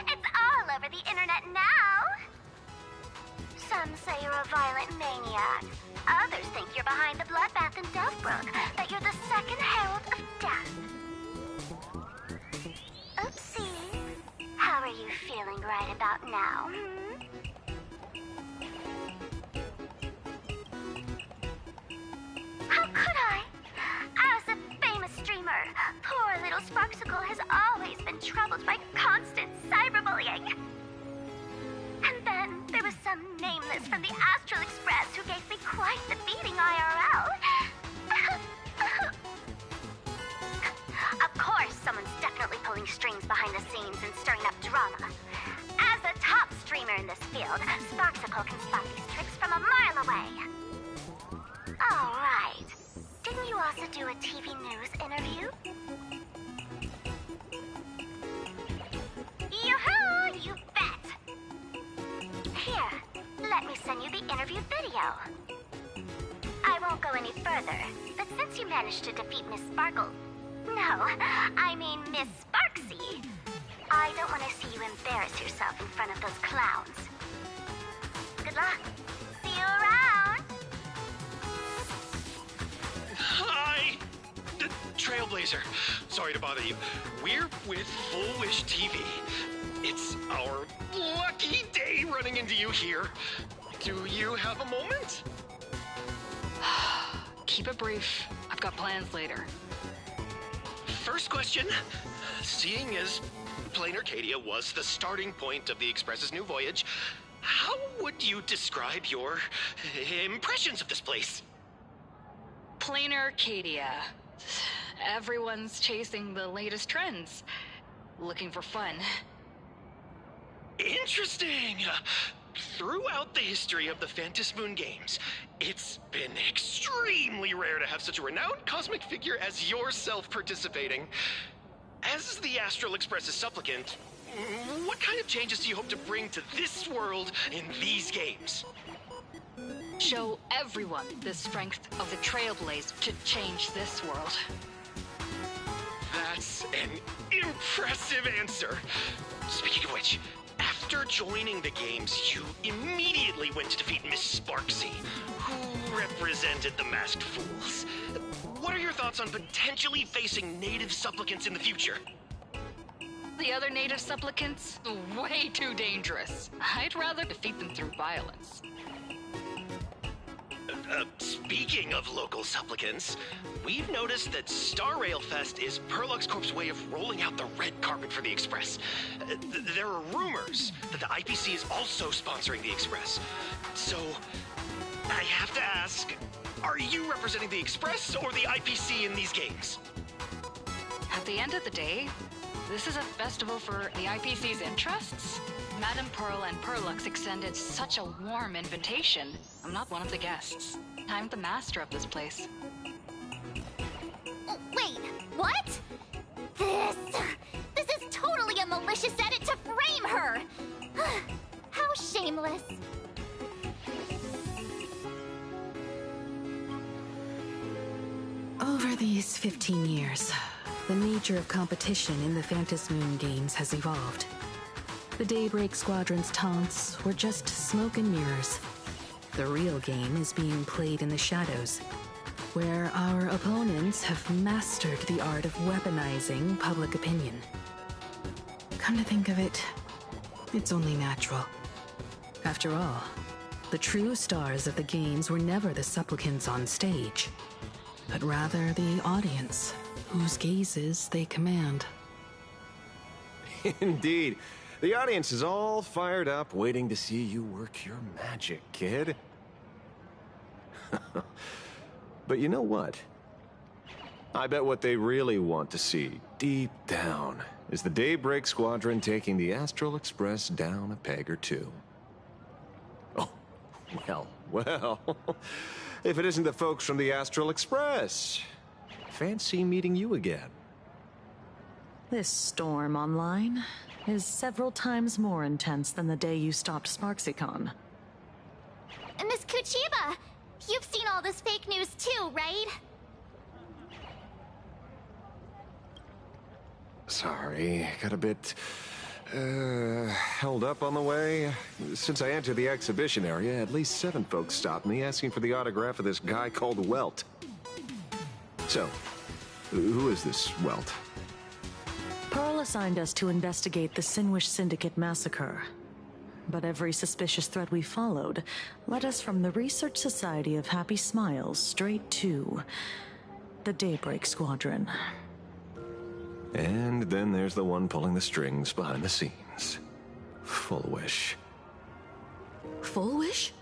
It's all over the internet now. Some say you're a violent maniac. Others think you're behind the bloodbath in Deathbrook, that you're the second herald of death. Oopsie. How are you feeling right about now, How could I? As a famous streamer, poor little Sparksicle has always been troubled by constant cyberbullying. And then there was some nameless from the Astral Express who gave me quite the beating IRL. Of course, someone's definitely pulling strings behind the scenes and stirring up drama. As a top streamer in this field, Sparksicle can spot these tricks from a mile away. All right. Didn't you also do a TV news interview? Yoo-hoo! You bet! Here, let me send you the interview video. I won't go any further, but since you managed to defeat Miss Sparkle... No, I mean Miss Sparksy... I don't want to see you embarrass yourself in front of those clowns. Good luck. See you around. Hi! Trailblazer. Sorry to bother you. We're with Full Wish TV. It's our lucky day running into you here. Do you have a moment? Keep it brief. I've got plans later. First question. Seeing as Planarcadia was the starting point of the Express's new voyage, how would you describe your impressions of this place? Planarcadia. Everyone's chasing the latest trends. Looking for fun. Interesting! Throughout the history of the Phantom Moon games, it's been extremely rare to have such a renowned cosmic figure as yourself participating. As the Astral Express's supplicant, what kind of changes do you hope to bring to this world in these games? Show everyone the strength of the Trailblaze to change this world. That's an impressive answer. Speaking of which, after joining the games, you immediately went to defeat Miss Sparksy, who represented the Masked Fools. What are your thoughts on potentially facing native supplicants in the future? The other native supplicants? Way too dangerous. I'd rather defeat them through violence. Speaking of local supplicants, we've noticed that Star Rail Fest is Perlux Corp's way of rolling out the red carpet for the Express. There are rumors that the IPC is also sponsoring the Express. So, I have to ask, are you representing the Express or the IPC in these games? At the end of the day, this is a festival for the IPC's interests. Madame Pearl and Perlux extended such a warm invitation. I'm not one of the guests. I'm the master of this place. Wait, what? This is totally a malicious edit to frame her! How shameless. Over these 15 years, the nature of competition in the Phantom Moon games has evolved. The Daybreak Squadron's taunts were just smoke and mirrors. The real game is being played in the shadows, where our opponents have mastered the art of weaponizing public opinion. Come to think of it, it's only natural. After all, the true stars of the games were never the supplicants on stage, but rather the audience, whose gazes they command. Indeed. The audience is all fired up, waiting to see you work your magic, kid. But you know what? I bet what they really want to see, deep down, is the Daybreak Squadron taking the Astral Express down a peg or two. Oh, well. If it isn't the folks from the Astral Express. Fancy meeting you again. This storm online is several times more intense than the day you stopped SparksyCon. Miss Kuchiba, you've seen all this fake news too, right? Sorry, got a bit, held up on the way. Since I entered the exhibition area, at least 7 folks stopped me asking for the autograph of this guy called Welt. So, who is this Welt? Pearl assigned us to investigate the Sinwish Syndicate massacre. But every suspicious thread we followed led us from the Research Society of Happy Smiles straight to the Daybreak Squadron. And then there's the one pulling the strings behind the scenes. Full Wish. Full Wish?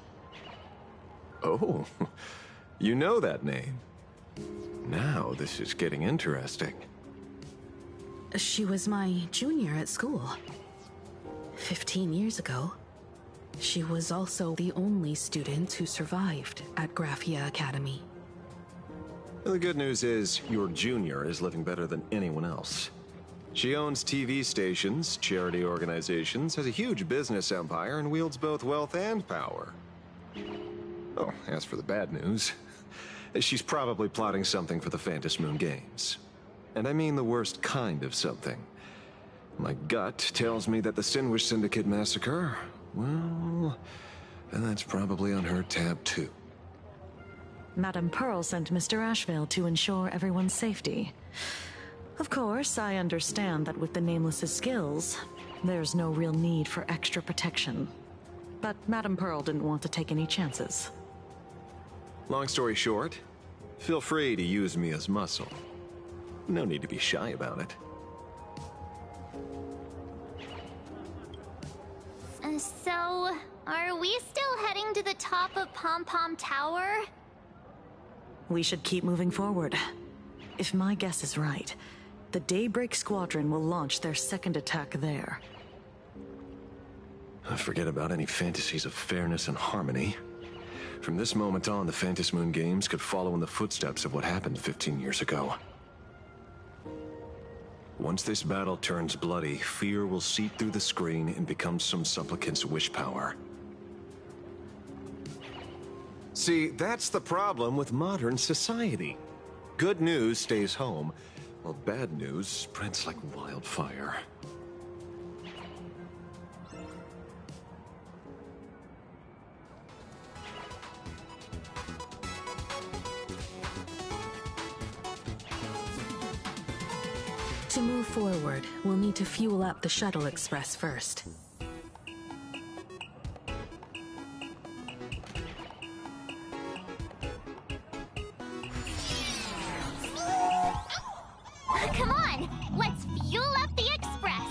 Oh, you know that name. Now this is getting interesting. She was my junior at school. 15 years ago. She was also the only student who survived at Graphia Academy. The good news is, your junior is living better than anyone else. She owns TV stations, charity organizations, has a huge business empire, and wields both wealth and power. Oh, as for the bad news, she's probably plotting something for the Phantom Moon games. And I mean the worst kind of something. My gut tells me that the Sinwish Syndicate massacre, well, that's probably on her tab too. Madame Pearl sent Mr. Ashvale to ensure everyone's safety. Of course, I understand that with the Nameless's skills, there's no real need for extra protection. But Madame Pearl didn't want to take any chances. Long story short, feel free to use me as muscle. No need to be shy about it. So, are we still heading to the top of Pom Pom Tower? We should keep moving forward. If my guess is right, the Daybreak Squadron will launch their second attack there. Forget about any fantasies of fairness and harmony. From this moment on, the Phantasy Moon Games could follow in the footsteps of what happened 15 years ago. Once this battle turns bloody, fear will seep through the screen and become some supplicant's wish power. See, that's the problem with modern society. Good news stays home, while bad news spreads like wildfire. To move forward, we'll need to fuel up the Shuttle Express first. Come on, let's fuel up the Express!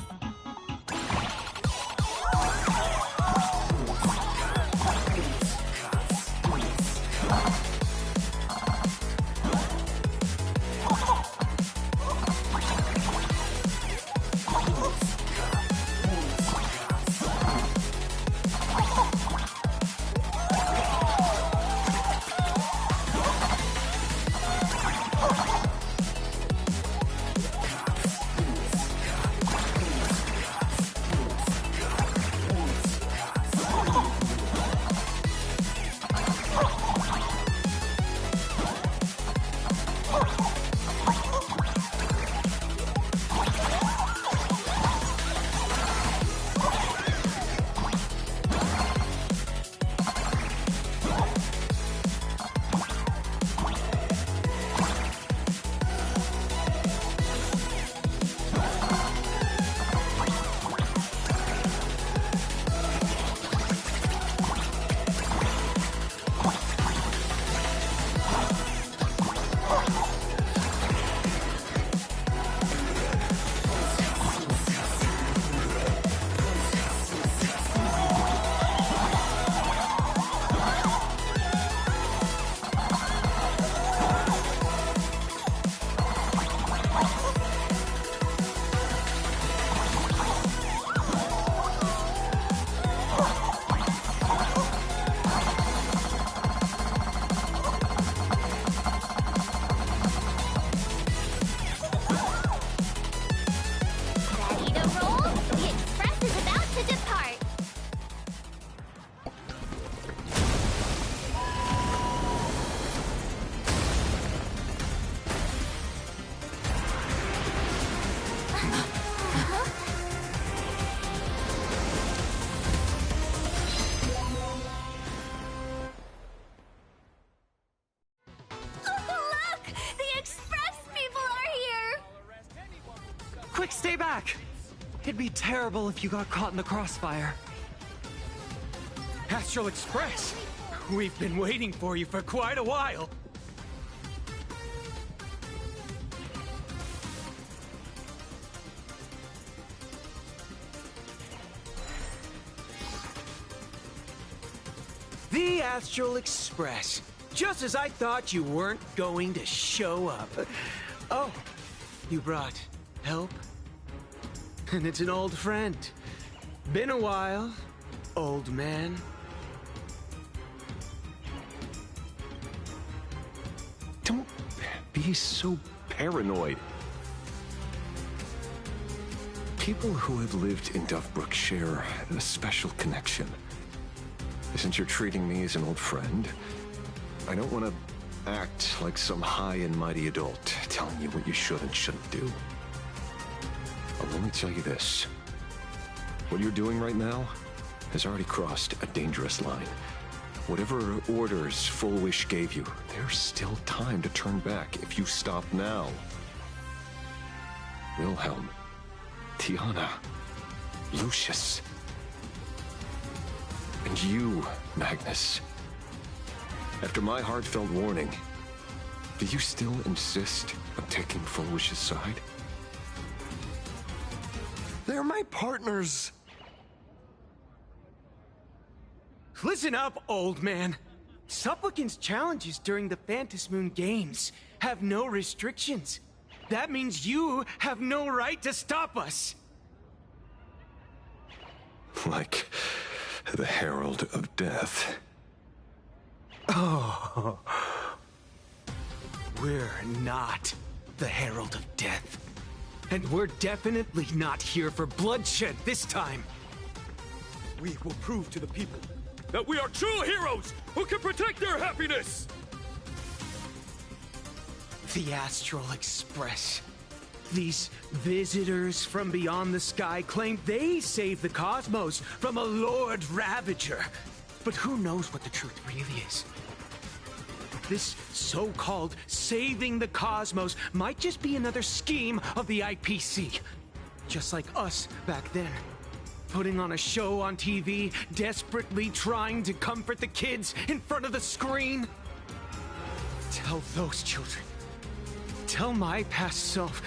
Quick, stay back! It'd be terrible if you got caught in the crossfire. Astral Express! We've been waiting for you for quite a while. The Astral Express. Just as I thought you weren't going to show up. Oh, you brought help? And it's an old friend. Been a while, old man. Don't be so paranoid. People who have lived in Duffbrook share a special connection. Since you're treating me as an old friend, I don't want to act like some high and mighty adult telling you what you should and shouldn't do. But let me tell you this. What you're doing right now has already crossed a dangerous line. Whatever orders Full Wish gave you, there's still time to turn back if you stop now. Wilhelm, Tiana, Lucius, and you, Magnus. After my heartfelt warning, do you still insist on taking Full Wish's side? They're my partners. Listen up, old man. Supplicant's challenges during the Phantasmoon Games have no restrictions. That means you have no right to stop us. Like the Herald of Death. Oh. We're not the Herald of Death. And we're definitely not here for bloodshed this time. We will prove to the people that we are true heroes who can protect their happiness! The Astral Express. These visitors from beyond the sky claim they saved the cosmos from a Lord Ravager. But who knows what the truth really is? This so-called saving the cosmos might just be another scheme of the IPC. Just like us back then. Putting on a show on TV, desperately trying to comfort the kids in front of the screen. Tell those children, tell my past self,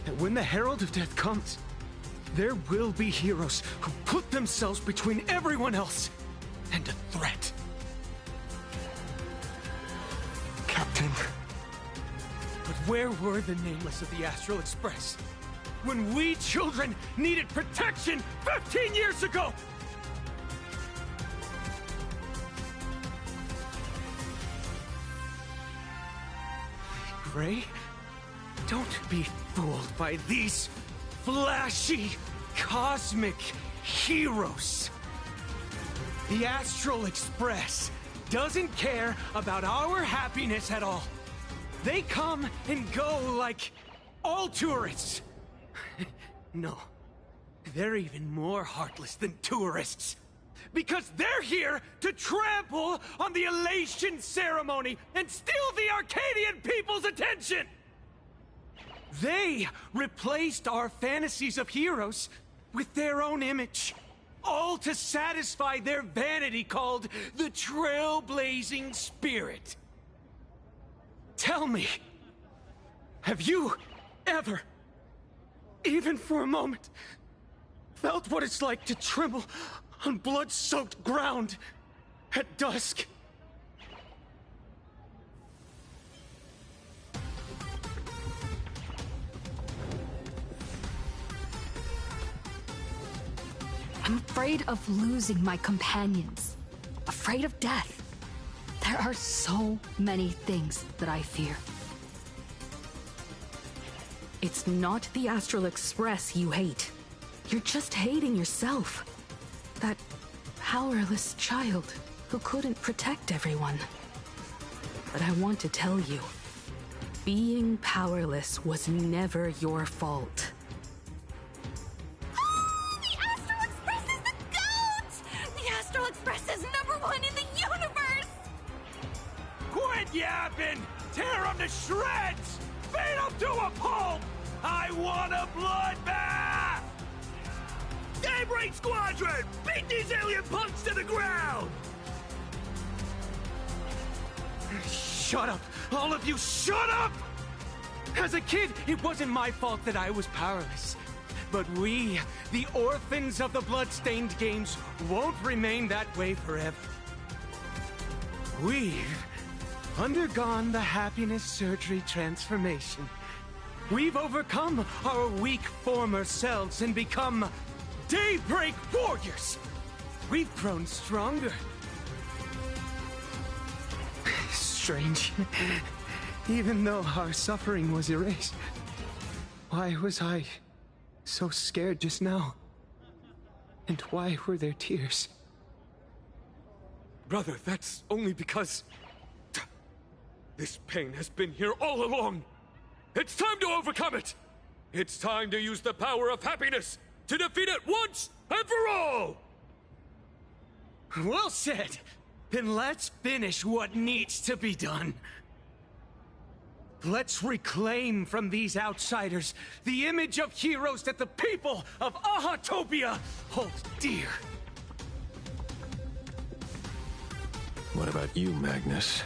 that when the Herald of Death comes, there will be heroes who put themselves between everyone else and a threat. Captain. But where were the nameless of the Astral Express? When we children needed protection 15 years ago! Gray, don't be fooled by these flashy, cosmic heroes. The Astral Express doesn't care about our happiness at all. They come and go like all tourists. No, they're even more heartless than tourists. Because they're here to trample on the elation ceremony and steal the Arcadian people's attention! They replaced our fantasies of heroes with their own image. All to satisfy their vanity called the Trailblazing Spirit. Tell me, have you ever, even for a moment, felt what it's like to tremble on blood-soaked ground at dusk? I'm afraid of losing my companions. Afraid of death. There are so many things that I fear. It's not the Astral Express you hate. You're just hating yourself. That powerless child who couldn't protect everyone. But I want to tell you, being powerless was never your fault. Yapping! Tear them to shreds! Beat them to a pulp! I want a bloodbath! Daybreak Squadron! Beat these alien punks to the ground! Shut up! All of you, shut up! As a kid, it wasn't my fault that I was powerless. But we, the orphans of the Bloodstained Games, won't remain that way forever. We've undergone the happiness surgery transformation. We've overcome our weak former selves and become Daybreak Warriors. We've grown stronger. Strange. Even though our suffering was erased, why was I so scared just now? And why were there tears? Brother, that's only because this pain has been here all along. It's time to overcome it! It's time to use the power of happiness to defeat it once and for all! Well said. Then let's finish what needs to be done. Let's reclaim from these outsiders the image of heroes that the people of Ahatopia hold dear. What about you, Magnus?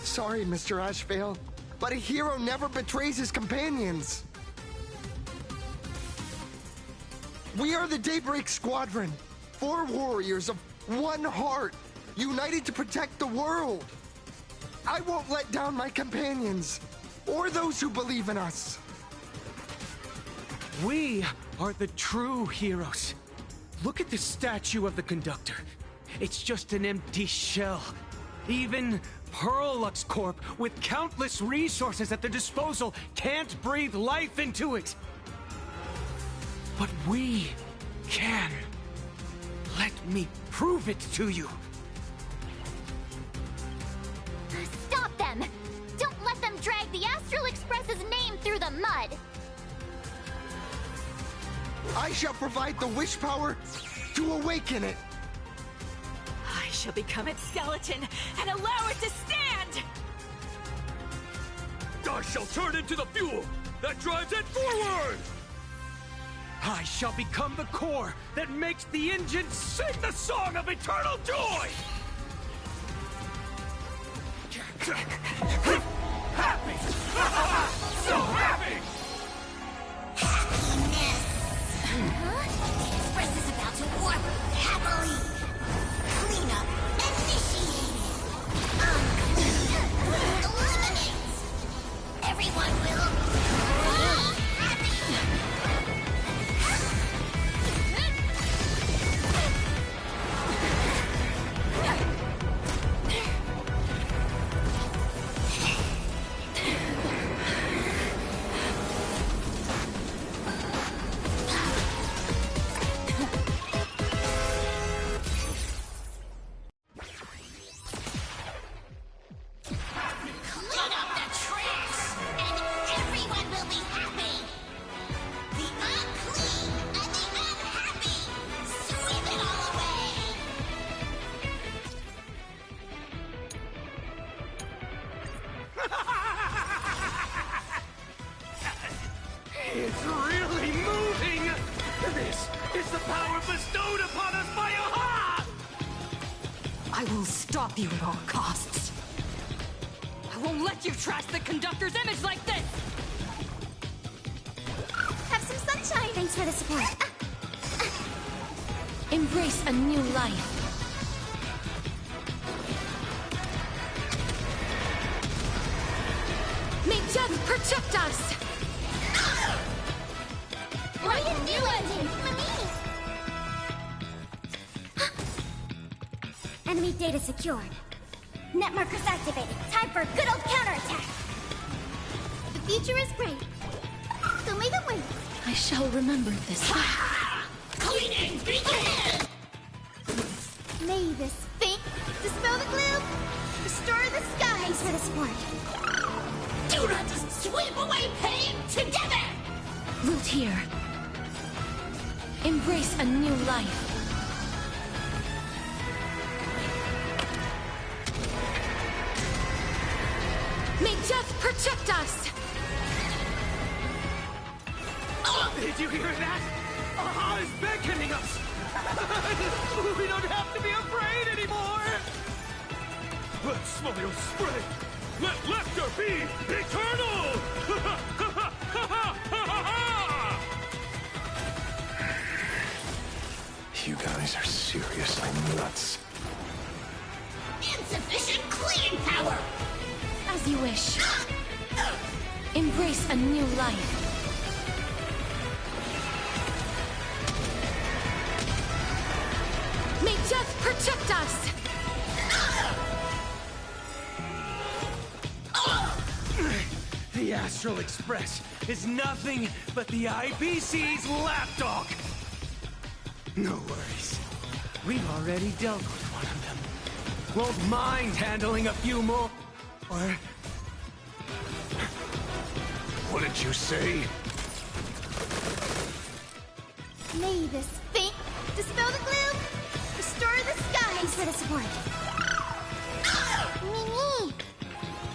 Sorry, Mr. Ashvale, but a hero never betrays his companions. We are the Daybreak Squadron, 4 warriors of one heart, united to protect the world. I won't let down my companions, or those who believe in us. We are the true heroes. Look at the statue of the conductor. It's just an empty shell. Even Pearlux Corp, with countless resources at their disposal, can't breathe life into it. But we can. Let me prove it to you. Stop them! Don't let them drag the Astral Express's name through the mud! I shall provide the wish power to awaken it. I shall become its skeleton and allow it to stand! I shall turn into the fuel that drives it forward! I shall become the core that makes the engine sing the song of eternal joy! Happy! So happy! Happiness! The Express is about to warp happily! Cleanup initiated! Unclean eliminates! Everyone will be happy! Clean up the trash, and everyone will be happy! The unclean and the unhappy! Sweep it all away! It's really moving! This is the power bestowed upon us by Aha! I will stop you at all costs. I won't let you trash the conductor's image like this! Have some sunshine! Thanks for the support. Embrace a new life. May death protect us! What are you doing? Enemy data secured. Net markers activated. Time for a good old counterattack. The future is great. So may the win. I shall remember this. Cleaning begin! May the Sphinx dispel the gloom. Restore the sky. Thanks for the support. Do not sweep away pain together! Root here. Embrace a new life. May death protect us! Did you hear that? Aha is beckoning us! We don't have to be afraid anymore! Let smile spread! Let laughter be eternal! You guys are seriously nuts. Insufficient cleaning power! As you wish. Embrace a new life. May death protect us! The Astral Express is nothing but the IBC's lapdog. No worries. We've already dealt with one of them. Won't mind handling a few more. Or What did you say? May this faint dispel the gloom, restore the skies. Thanks for the support. Mimi!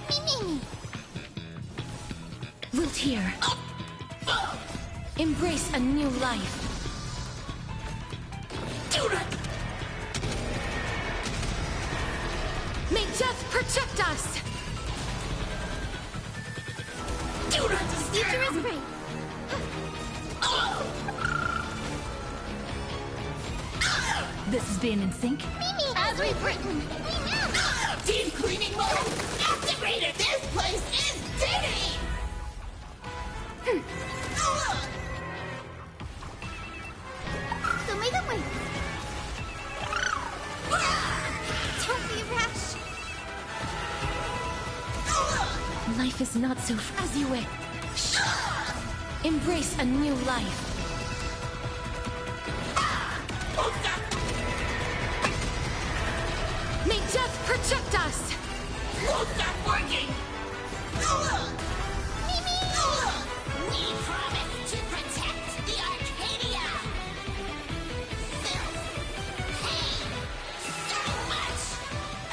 Mimi! Wiltier. Embrace a new life. May death protect us! Future is free. This is being in sync. Mimi! As we've written, we know! Deep cleaning mode activated! This place is dirty! So make them wait. Don't be rash. Life is not so as you wish. Embrace a new life. May death protect us! Won't that working? Mimi! We promise to protect the Arcadia! Filth, pain, so much!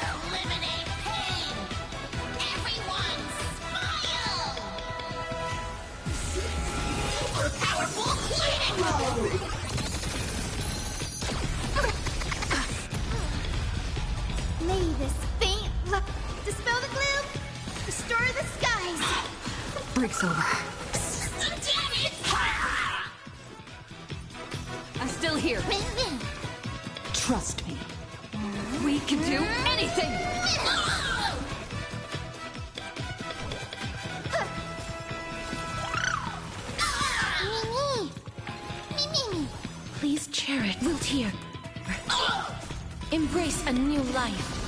Eliminate pain! Everyone smile! Super powerful cleaning mode! May this faint dispel the gloom, restore the skies. Break's over. Damn it! I'm still here. Trust me. We can do anything! Mimi! Mimi! Please cherish Wiltier. Embrace a new life.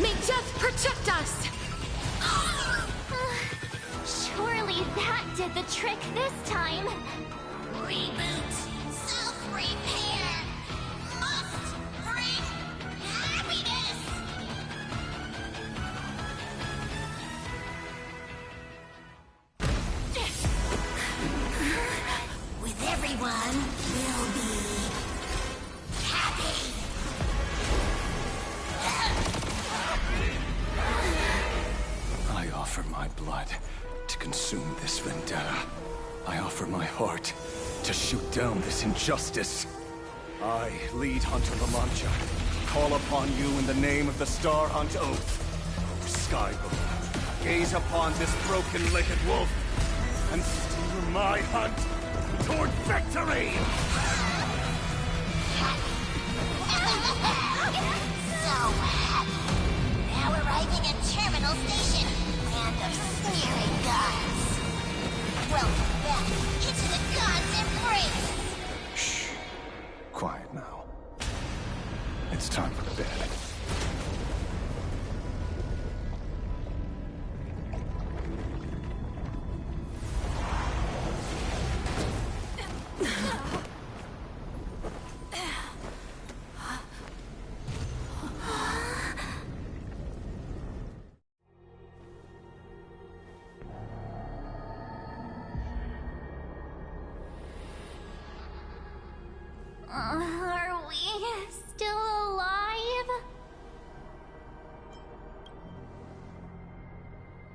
May death protect us! Surely that did the trick this time. Reboot! Self-repair! Must bring happiness! With everyone, we'll be happy! I offer my blood to consume this vendetta. I offer my heart to shoot down this injustice. I, lead Hunter La Mancha, call upon you in the name of the Star Hunt Oath. Skybook, gaze upon this broken-legged wolf and steer my hunt toward victory! So happy! Now arriving at Terminal Station, land of sneering gods. Welcome back into the gods' embrace! Shh. Quiet now. It's time for bed. Are we still alive?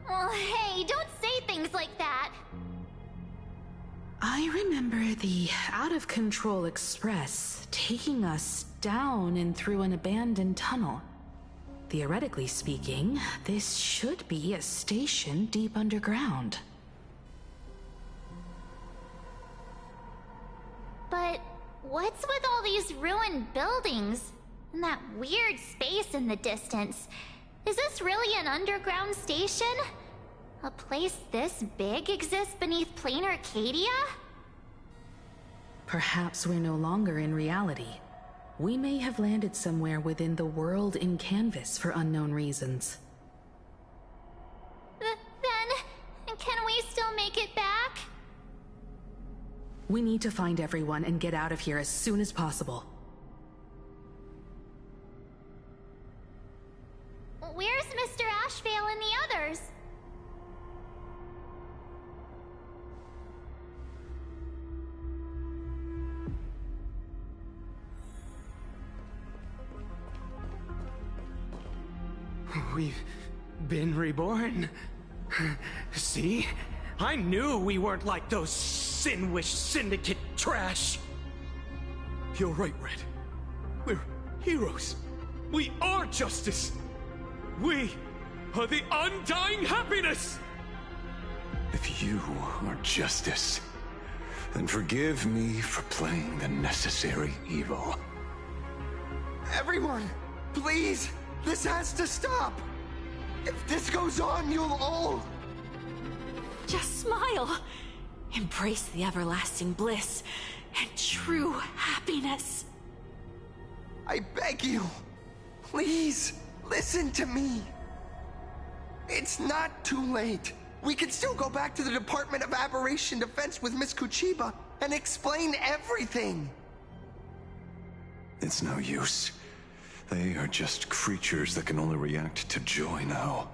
Oh, hey, don't say things like that. I remember the out-of-control express taking us down and through an abandoned tunnel. Theoretically speaking, this should be a station deep underground. But what's with all these ruined buildings? And that weird space in the distance? Is this really an underground station? A place this big exists beneath Planarcadia? Perhaps we're no longer in reality. We may have landed somewhere within the world in canvas for unknown reasons. Then, can we still make it back? We need to find everyone and get out of here as soon as possible. we've been reborn. See? I knew we weren't like those Sinwish Syndicate trash. You're right, Red. We're heroes. We are justice. We are the undying happiness! If you are justice, then forgive me for playing the necessary evil. Everyone, please! This has to stop! If this goes on, you'll all... Just smile. Embrace the everlasting bliss and true happiness. I beg you, please, listen to me. It's not too late. We can still go back to the Department of Aberration Defense with Miss Kuchiba and explain everything. It's no use. They are just creatures that can only react to joy now.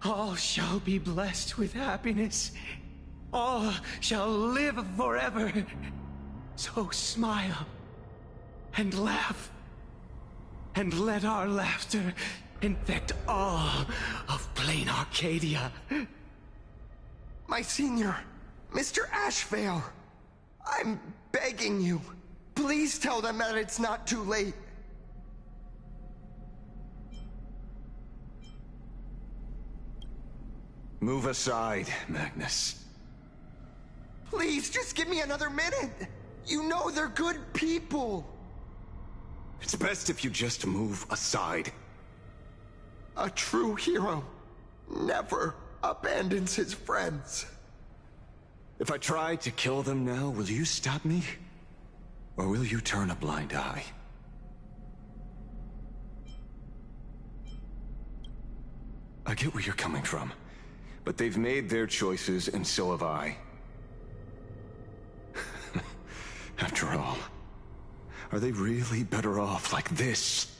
All shall be blessed with happiness. All shall live forever. So smile and laugh, and let our laughter infect all of Planarcadia. My senior, Mr. Ashvale, I'm begging you. Please tell them that it's not too late. Move aside, Magnus. Please, just give me another minute. You know they're good people. It's best if you just move aside. A true hero never abandons his friends. If I try to kill them now, will you stop me? Or will you turn a blind eye? I get where you're coming from, but they've made their choices and so have I. After all, are they really better off like this?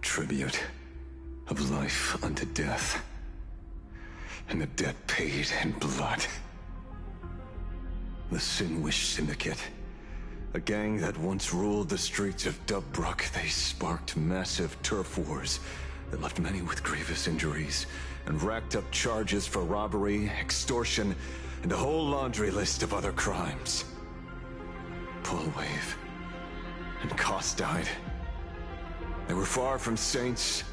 Tribute of life unto death, and the debt paid in blood. The Sinwish Syndicate, a gang that once ruled the streets of Daybreak. They sparked massive turf wars that left many with grievous injuries and racked up charges for robbery, extortion, and a whole laundry list of other crimes. Pullwave and Koss died. They were far from saints.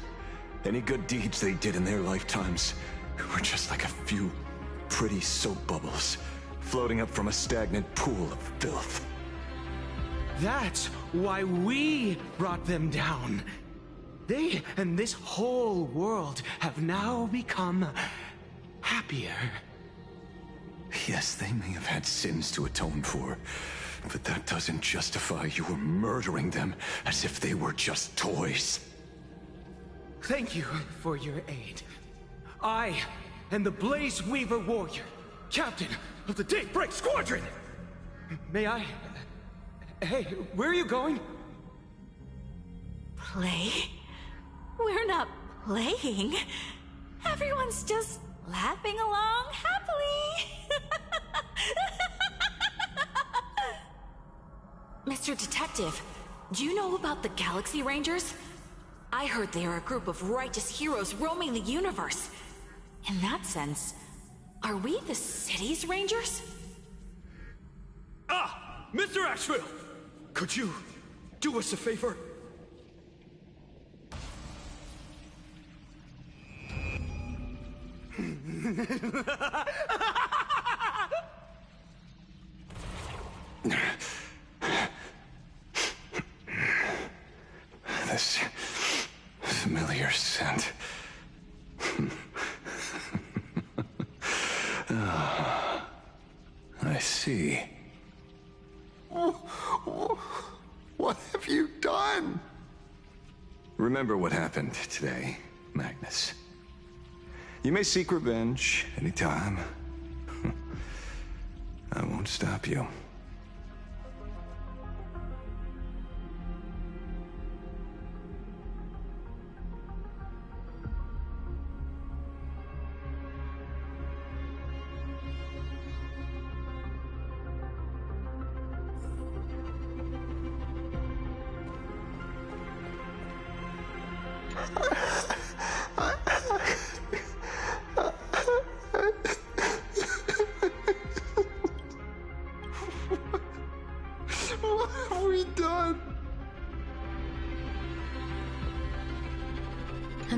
Any good deeds they did in their lifetimes were just like a few pretty soap bubbles floating up from a stagnant pool of filth. That's why we brought them down. They and this whole world have now become happier. Yes, they may have had sins to atone for, but that doesn't justify your murdering them as if they were just toys. Thank you for your aid. I am the Blaze Weaver Warrior, captain of the Daybreak Squadron! May I... Hey, where are you going? Play? We're not playing. Everyone's just laughing along happily. Mr. Detective, do you know about the Galaxy Rangers? I heard they are a group of righteous heroes roaming the universe. In that sense, are we the city's rangers? Ah! Mr. Ashville! Could you do us a favor? This familiar scent. I see. What have you done? Remember what happened today, Magnus. You may seek revenge anytime. I won't stop you.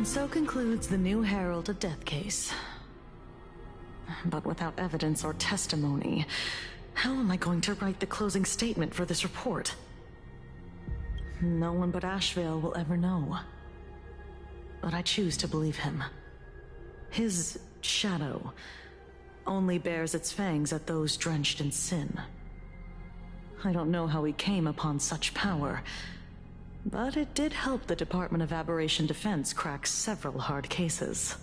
so concludes the new Herald of Death case. But without evidence or testimony, how am I going to write the closing statement for this report? No one but Ashvale will ever know. But I choose to believe him. His shadow only bears its fangs at those drenched in sin. I don't know how he came upon such power, but it did help the Department of Aberration Defense crack several hard cases.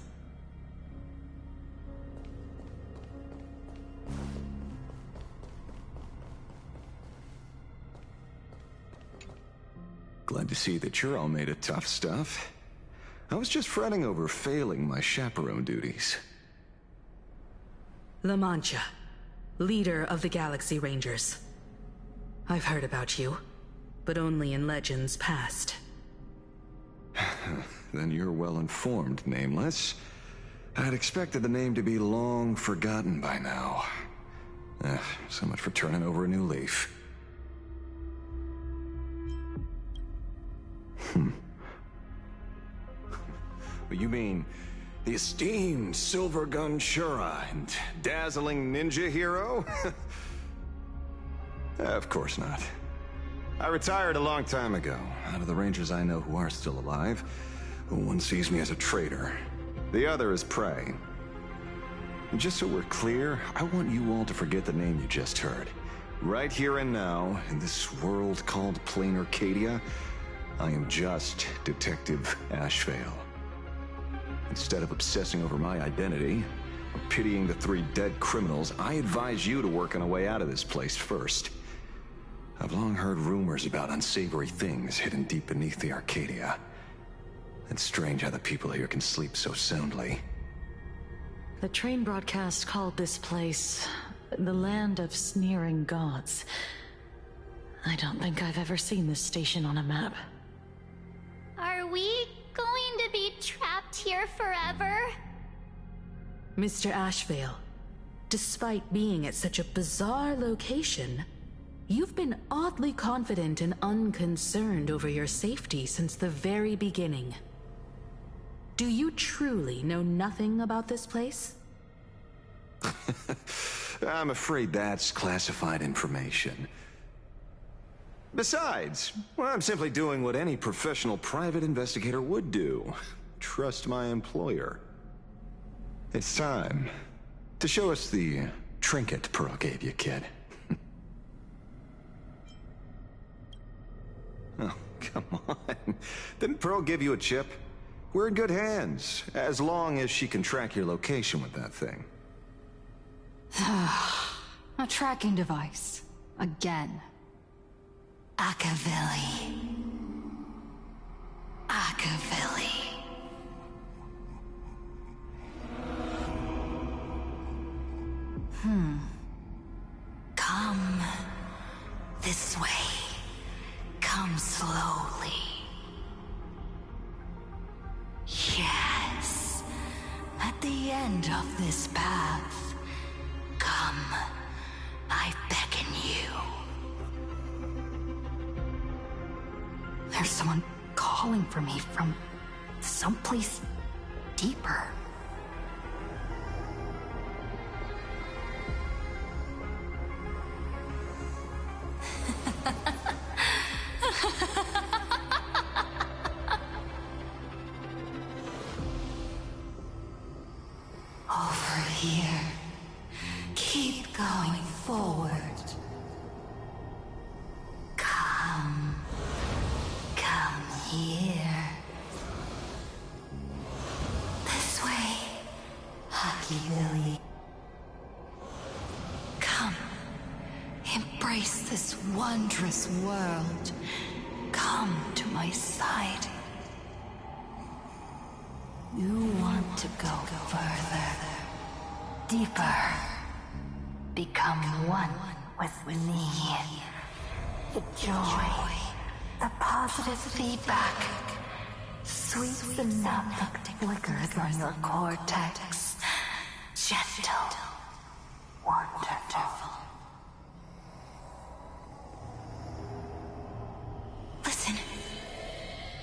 Glad to see that you're all made of tough stuff. I was just fretting over failing my chaperone duties. La Mancha, leader of the Galaxy Rangers. I've heard about you, but only in legends past. Then you're well informed, Nameless. I'd expected the name to be long forgotten by now. So much for turning over a new leaf. But you mean the esteemed Silver Gun Shura and dazzling ninja hero? Of course not. I retired a long time ago. Out of the Rangers I know who are still alive, one sees me as a traitor. The other is prey. And just so we're clear, I want you all to forget the name you just heard. Right here and now, in this world called Planarcadia, I am just Detective Ashvale. Instead of obsessing over my identity, or pitying the 3 dead criminals, I advise you to work on a way out of this place first. I've long heard rumors about unsavory things hidden deep beneath the Arcadia. It's strange how the people here can sleep so soundly. The train broadcast called this place the Land of Sneering Gods. I don't think I've ever seen this station on a map. Are we going to be trapped here forever? Mr. Ashvale, despite being at such a bizarre location, you've been oddly confident and unconcerned over your safety since the very beginning. Do you truly know nothing about this place? I'm afraid that's classified information. Besides, well, I'm simply doing what any professional private investigator would do. Trust my employer. It's time to show us the trinket Pearl gave you, kid. Oh, come on. Didn't Pearl give you a chip? We're in good hands, as long as she can track your location with that thing. A tracking device. Again. Akavilli. Akavilli. Come this way. Come slowly. Yes. At the end of this path, come. I beckon you. There's someone calling for me from someplace deeper. Over here. Keep going forward. Come. Come here. This way. Akavilli. Come. Embrace this wondrous world. Come to my side. You want to go further, deeper, become one with me. The joy, the positive feedback, sweet enough that flickers on your cortex. Gentle, wonderful. Listen,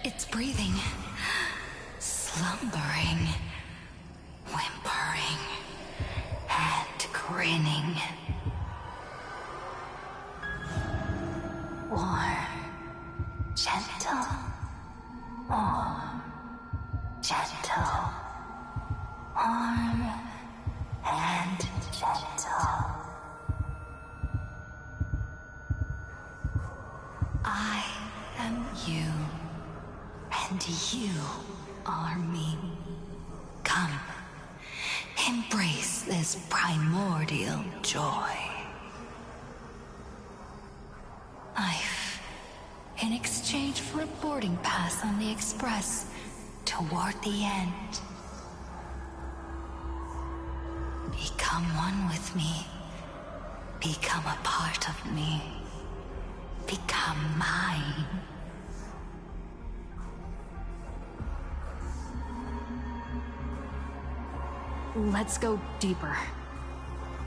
it's breathing. Slumbering, whimpering, and grinning. Or gentle, or gentle, warm and gentle. I am you, and you are me. Come, embrace this primordial joy. Life, in exchange for a boarding pass on the Express toward the end. Become one with me. Become a part of me. Become mine. Let's go deeper.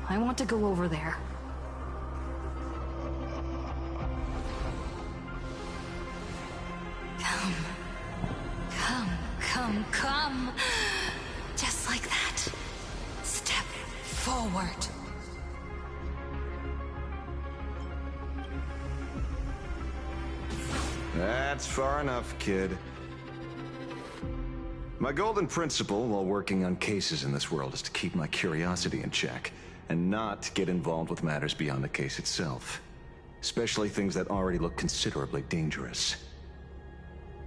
I want to go over there. Come. Just like that. Step forward. That's far enough, kid. My golden principle while working on cases in this world is to keep my curiosity in check, and not get involved with matters beyond the case itself. Especially things that already look considerably dangerous.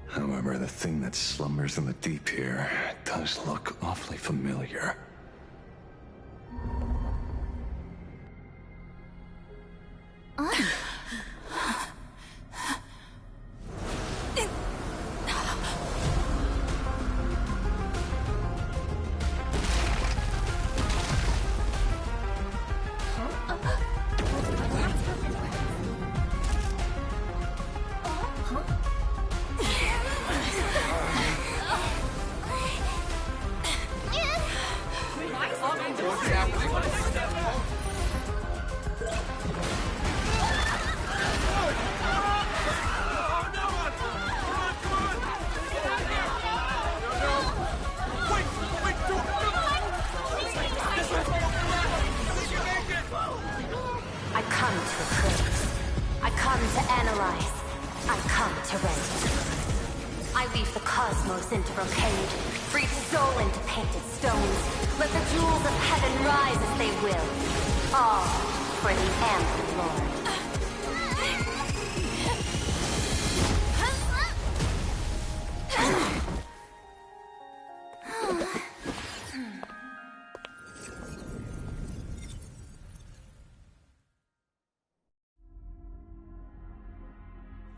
However, the thing that slumbers in the deep here does look awfully familiar.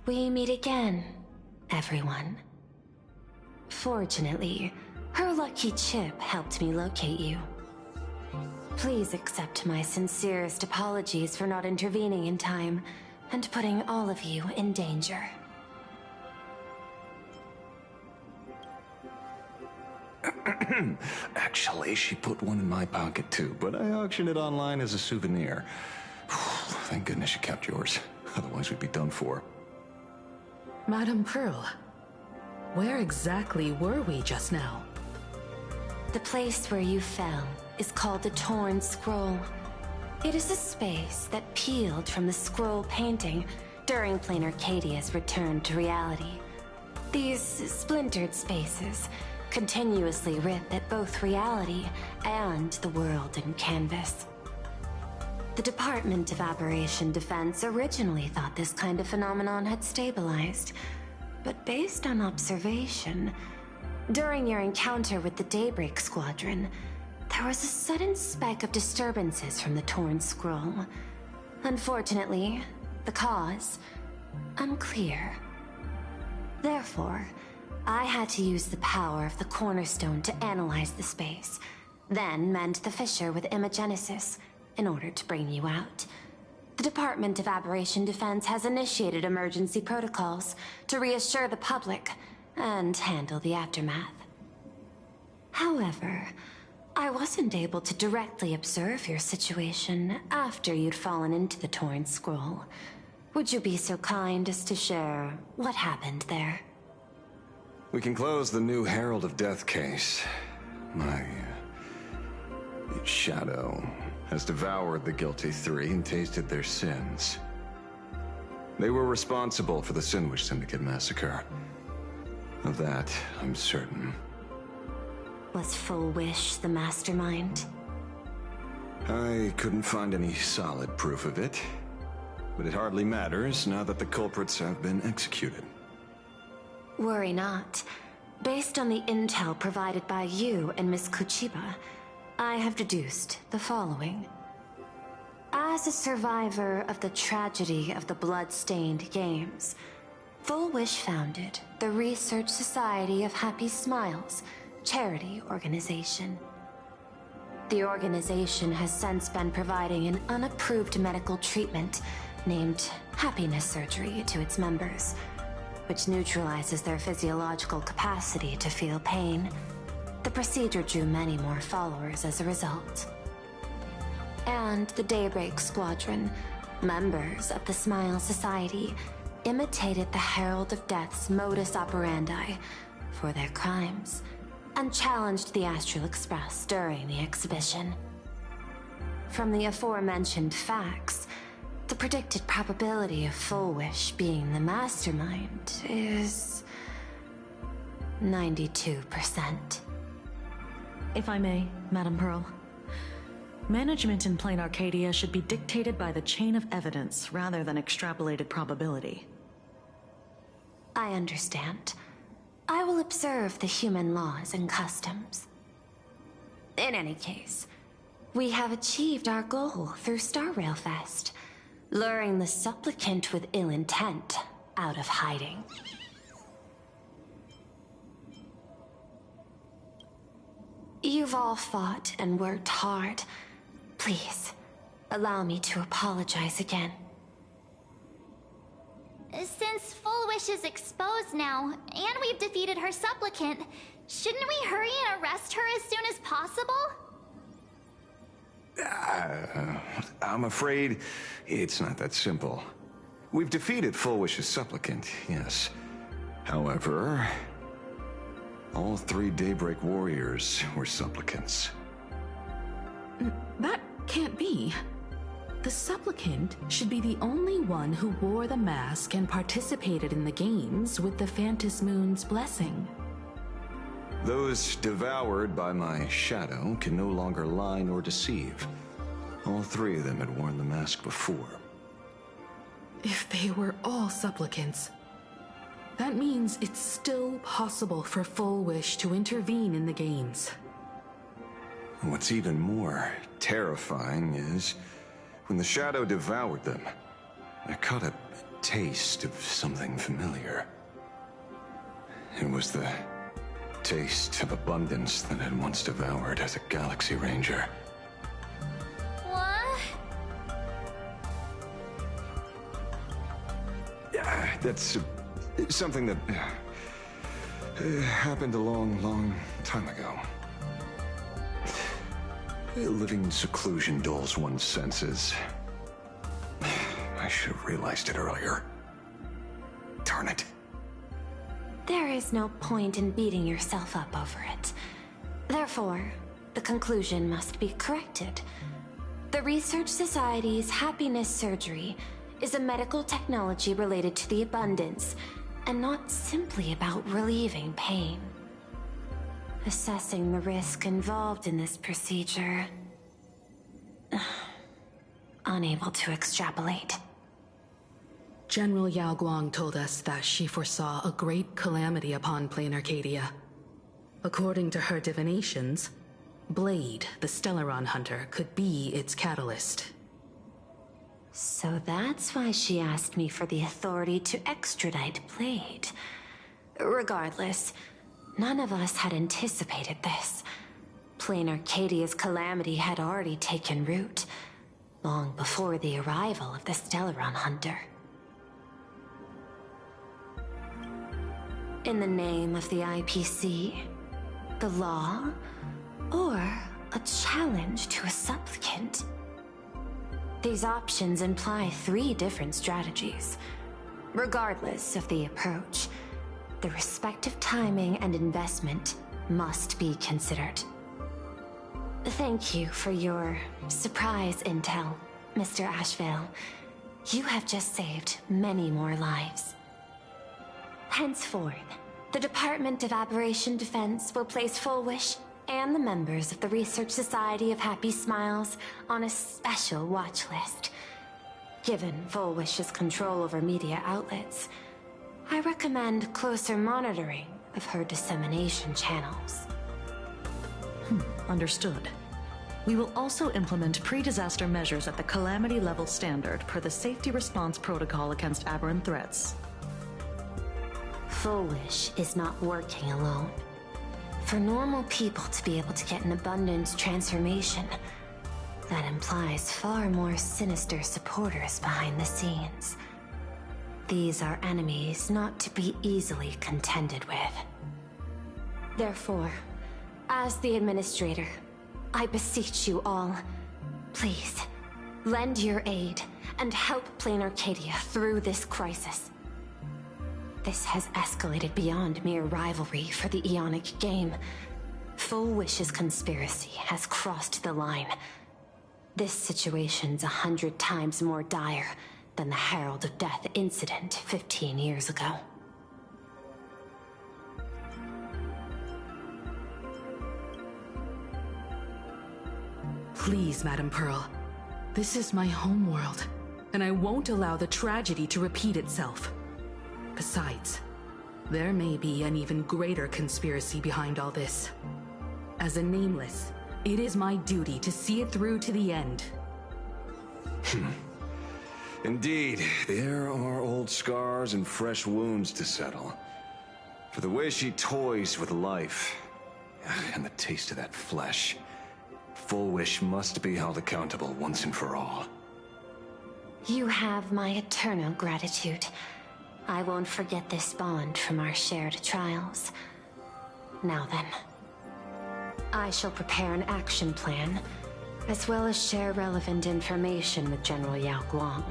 We meet again, everyone. Fortunately, her lucky chip helped me locate you. Please accept my sincerest apologies for not intervening in time and putting all of you in danger. Actually, she put one in my pocket too, but I auctioned it online as a souvenir. Thank goodness you kept yours. Otherwise we'd be done for. Madame Pearl, where exactly were we just now? The place where you fell is called the Torn Scroll. It is a space that peeled from the scroll painting during Planarcadia's return to reality. These splintered spaces continuously rip at both reality and the world in canvas. The Department of Aberration Defense originally thought this kind of phenomenon had stabilized, but based on observation, during your encounter with the Daybreak Squadron, there was a sudden spike of disturbances from the Torn Scroll. Unfortunately, the cause, unclear. Therefore, I had to use the power of the Cornerstone to analyze the space, then mend the fissure with Imagenesis in order to bring you out. The Department of Aberration Defense has initiated emergency protocols to reassure the public and handle the aftermath. However, I wasn't able to directly observe your situation after you'd fallen into the Torn Scroll. Would you be so kind as to share what happened there? We can close the new Herald of Death case. My shadow has devoured the guilty three and tasted their sins. They were responsible for the Sinwish Syndicate massacre. Of that, I'm certain. Was Full Wish the mastermind? I couldn't find any solid proof of it, but it hardly matters now that the culprits have been executed. Worry not. Based on the intel provided by you and Miss Kuchiba, I have deduced the following. As a survivor of the tragedy of the Blood-Stained Games, Full Wish founded the Research Society of Happy Smiles, charity organization. The organization has since been providing an unapproved medical treatment named happiness surgery to its members, which neutralizes their physiological capacity to feel pain. The procedure drew many more followers as a result. And the Daybreak Squadron, members of the Smile Society, imitated the Herald of Death's modus operandi for their crimes, and challenged the Astral Express during the exhibition. From the aforementioned facts, the predicted probability of Full Wish being the mastermind is 92%. If I may, Madam Pearl. Management in Planarcadia should be dictated by the chain of evidence rather than extrapolated probability. I understand. I will observe the human laws and customs. In any case, we have achieved our goal through Star Rail Fest, luring the supplicant with ill intent out of hiding. You've all fought and worked hard. Please, allow me to apologize again. Since Full Wish is exposed now, and we've defeated her supplicant, shouldn't we hurry and arrest her as soon as possible? I'm afraid it's not that simple. We've defeated Full Wish's supplicant, yes. However, all three Daybreak warriors were supplicants. That can't be. The supplicant should be the only one who wore the mask and participated in the games with the Phantom Moon's blessing. Those devoured by my shadow can no longer lie nor deceive. All three of them had worn the mask before. If they were all supplicants, that means it's still possible for Full Wish to intervene in the games. What's even more terrifying is, when the shadow devoured them, I caught a taste of something familiar. It was the taste of abundance that had once devoured as a Galaxy Ranger. What? That's something that happened a long, long time ago. Living in seclusion dulls one's senses. I should have realized it earlier. Darn it. There is no point in beating yourself up over it. Therefore, the conclusion must be corrected. The Research Society's happiness surgery is a medical technology related to the abundance, and not simply about relieving pain. Assessing the risk involved in this procedure... unable to extrapolate. General Yao Guang told us that she foresaw a great calamity upon Planarcadia. According to her divinations, Blade, the Stellaron hunter, could be its catalyst. So that's why she asked me for the authority to extradite Blade. Regardless, none of us had anticipated this. Planarcadia's calamity had already taken root, long before the arrival of the Stellaron hunter. In the name of the IPC, the law, or a challenge to a supplicant? These options imply 3 different strategies. Regardless of the approach, the respective timing and investment must be considered. Thank you for your surprise intel, Mr. Ashvale. You have just saved many more lives. Henceforth, the Department of Aberration Defense will place Full Wish and the members of the Research Society of Happy Smiles on a special watch list. Given Full Wish's control over media outlets, I recommend closer monitoring of her dissemination channels. Understood. We will also implement pre-disaster measures at the calamity level standard per the safety response protocol against aberrant threats. Full Wish is not working alone. For normal people to be able to get an abundance transformation, that implies far more sinister supporters behind the scenes. These are enemies not to be easily contended with. Therefore, as the administrator, I beseech you all, please, lend your aid and help Planarcadia through this crisis. This has escalated beyond mere rivalry for the Ionic game. Full Wish's conspiracy has crossed the line. This situation's 100 times more dire than the Herald of Death incident 15 years ago. Please, Madam Pearl. This is my homeworld, and I won't allow the tragedy to repeat itself. Besides, there may be an even greater conspiracy behind all this. As a Nameless, it is my duty to see it through to the end. Indeed, there are old scars and fresh wounds to settle. For the way she toys with life, and the taste of that flesh, Full Wish must be held accountable once and for all. You have my eternal gratitude. I won't forget this bond from our shared trials. Now then, I shall prepare an action plan, as well as share relevant information with General Yao Guang.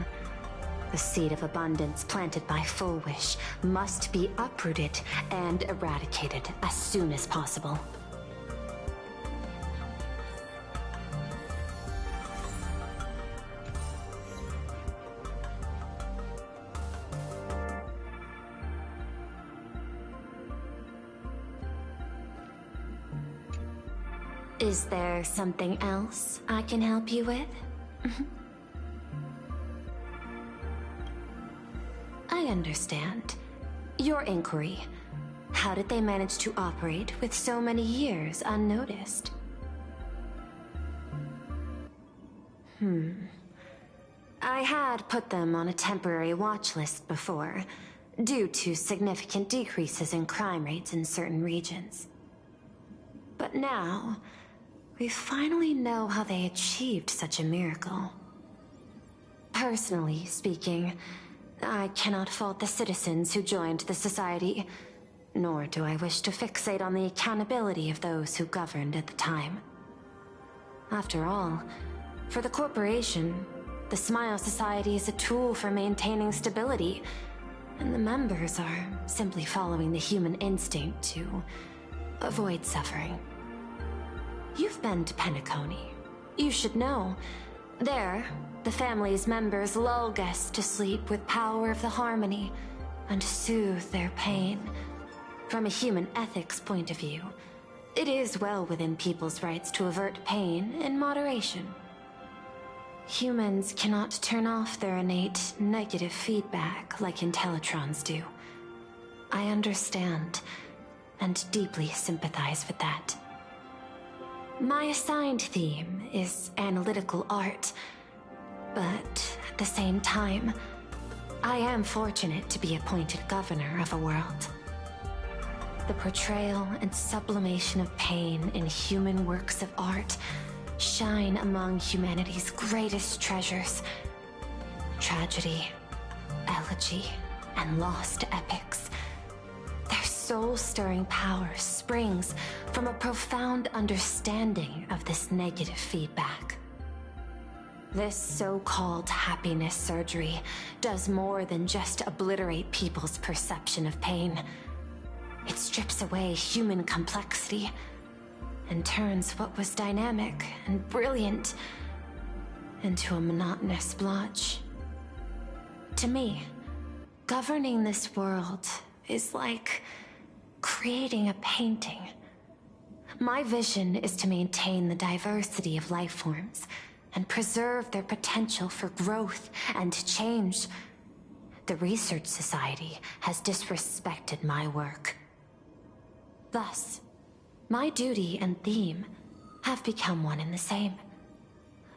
The seed of abundance planted by Full Wish must be uprooted and eradicated as soon as possible. Is there something else I can help you with? I understand. Your inquiry. How did they manage to operate with so many years unnoticed? I had put them on a temporary watch list before, due to significant decreases in crime rates in certain regions. But now, we finally know how they achieved such a miracle. Personally speaking, I cannot fault the citizens who joined the Society, nor do I wish to fixate on the accountability of those who governed at the time. After all, for the corporation, the Smile Society is a tool for maintaining stability, and the members are simply following the human instinct to avoid suffering. You've been to Penacony. You should know. There, the family's members lull guests to sleep with power of the harmony and soothe their pain. From a human ethics point of view, it is well within people's rights to avert pain in moderation. Humans cannot turn off their innate negative feedback like Intellitrons do. I understand and deeply sympathize with that. My assigned theme is analytical art, but at the same time, I am fortunate to be appointed governor of a world. The portrayal and sublimation of pain in human works of art shine among humanity's greatest treasures. Tragedy, elegy, and lost epics. Their soul-stirring power springs from a profound understanding of this negative feedback. This so-called happiness surgery does more than just obliterate people's perception of pain. It strips away human complexity and turns what was dynamic and brilliant into a monotonous blotch. To me, governing this world is like creating a painting. My vision is to maintain the diversity of life forms and preserve their potential for growth and change. The Research Society has disrespected my work. Thus, my duty and theme have become one and the same.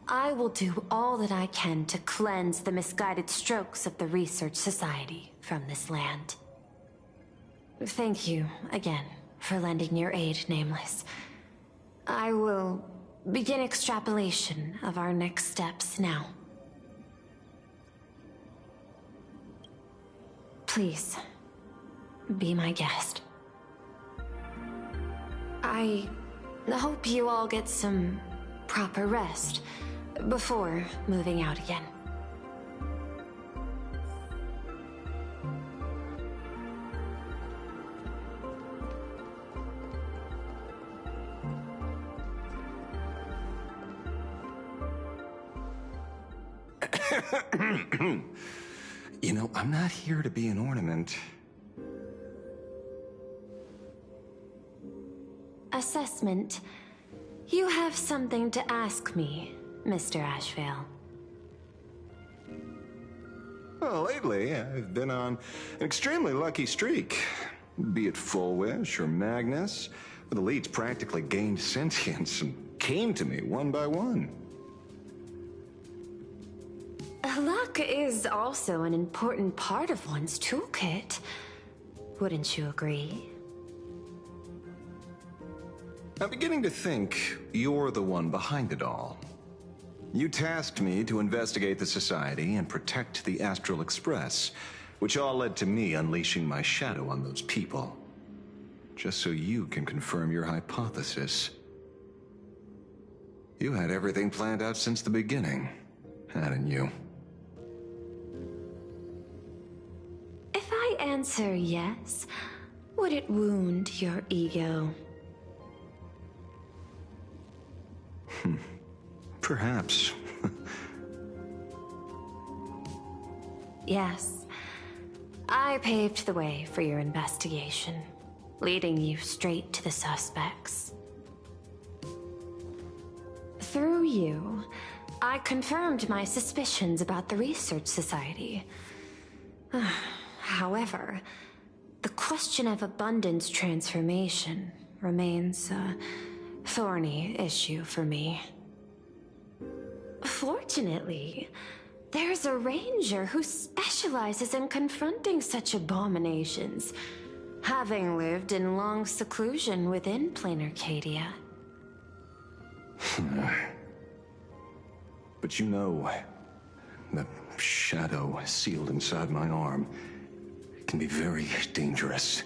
I will do all that I can to cleanse the misguided strokes of the Research Society from this land. Thank you again for lending your aid, Nameless. I will begin extrapolation of our next steps now. Please, be my guest. I hope you all get some proper rest before moving out again. You know, I'm not here to be an ornament. Assessment. You have something to ask me, Mr. Ashvale. Well, lately, I've been on an extremely lucky streak. Be it Full Wish or Magnus, the leads practically gained sentience and came to me one by one. Luck is also an important part of one's toolkit. Wouldn't you agree? I'm beginning to think you're the one behind it all. You tasked me to investigate the Society and protect the Astral Express, which all led to me unleashing my shadow on those people. Just so you can confirm your hypothesis. You had everything planned out since the beginning, hadn't you? If I answer yes, would it wound your ego? Perhaps. Yes. I paved the way for your investigation, leading you straight to the suspects. Through you, I confirmed my suspicions about the Research Society. However, the question of abundance transformation remains a thorny issue for me. Fortunately, there's a ranger who specializes in confronting such abominations, having lived in long seclusion within Planarcadia. But you know, the shadow sealed inside my arm can be very dangerous.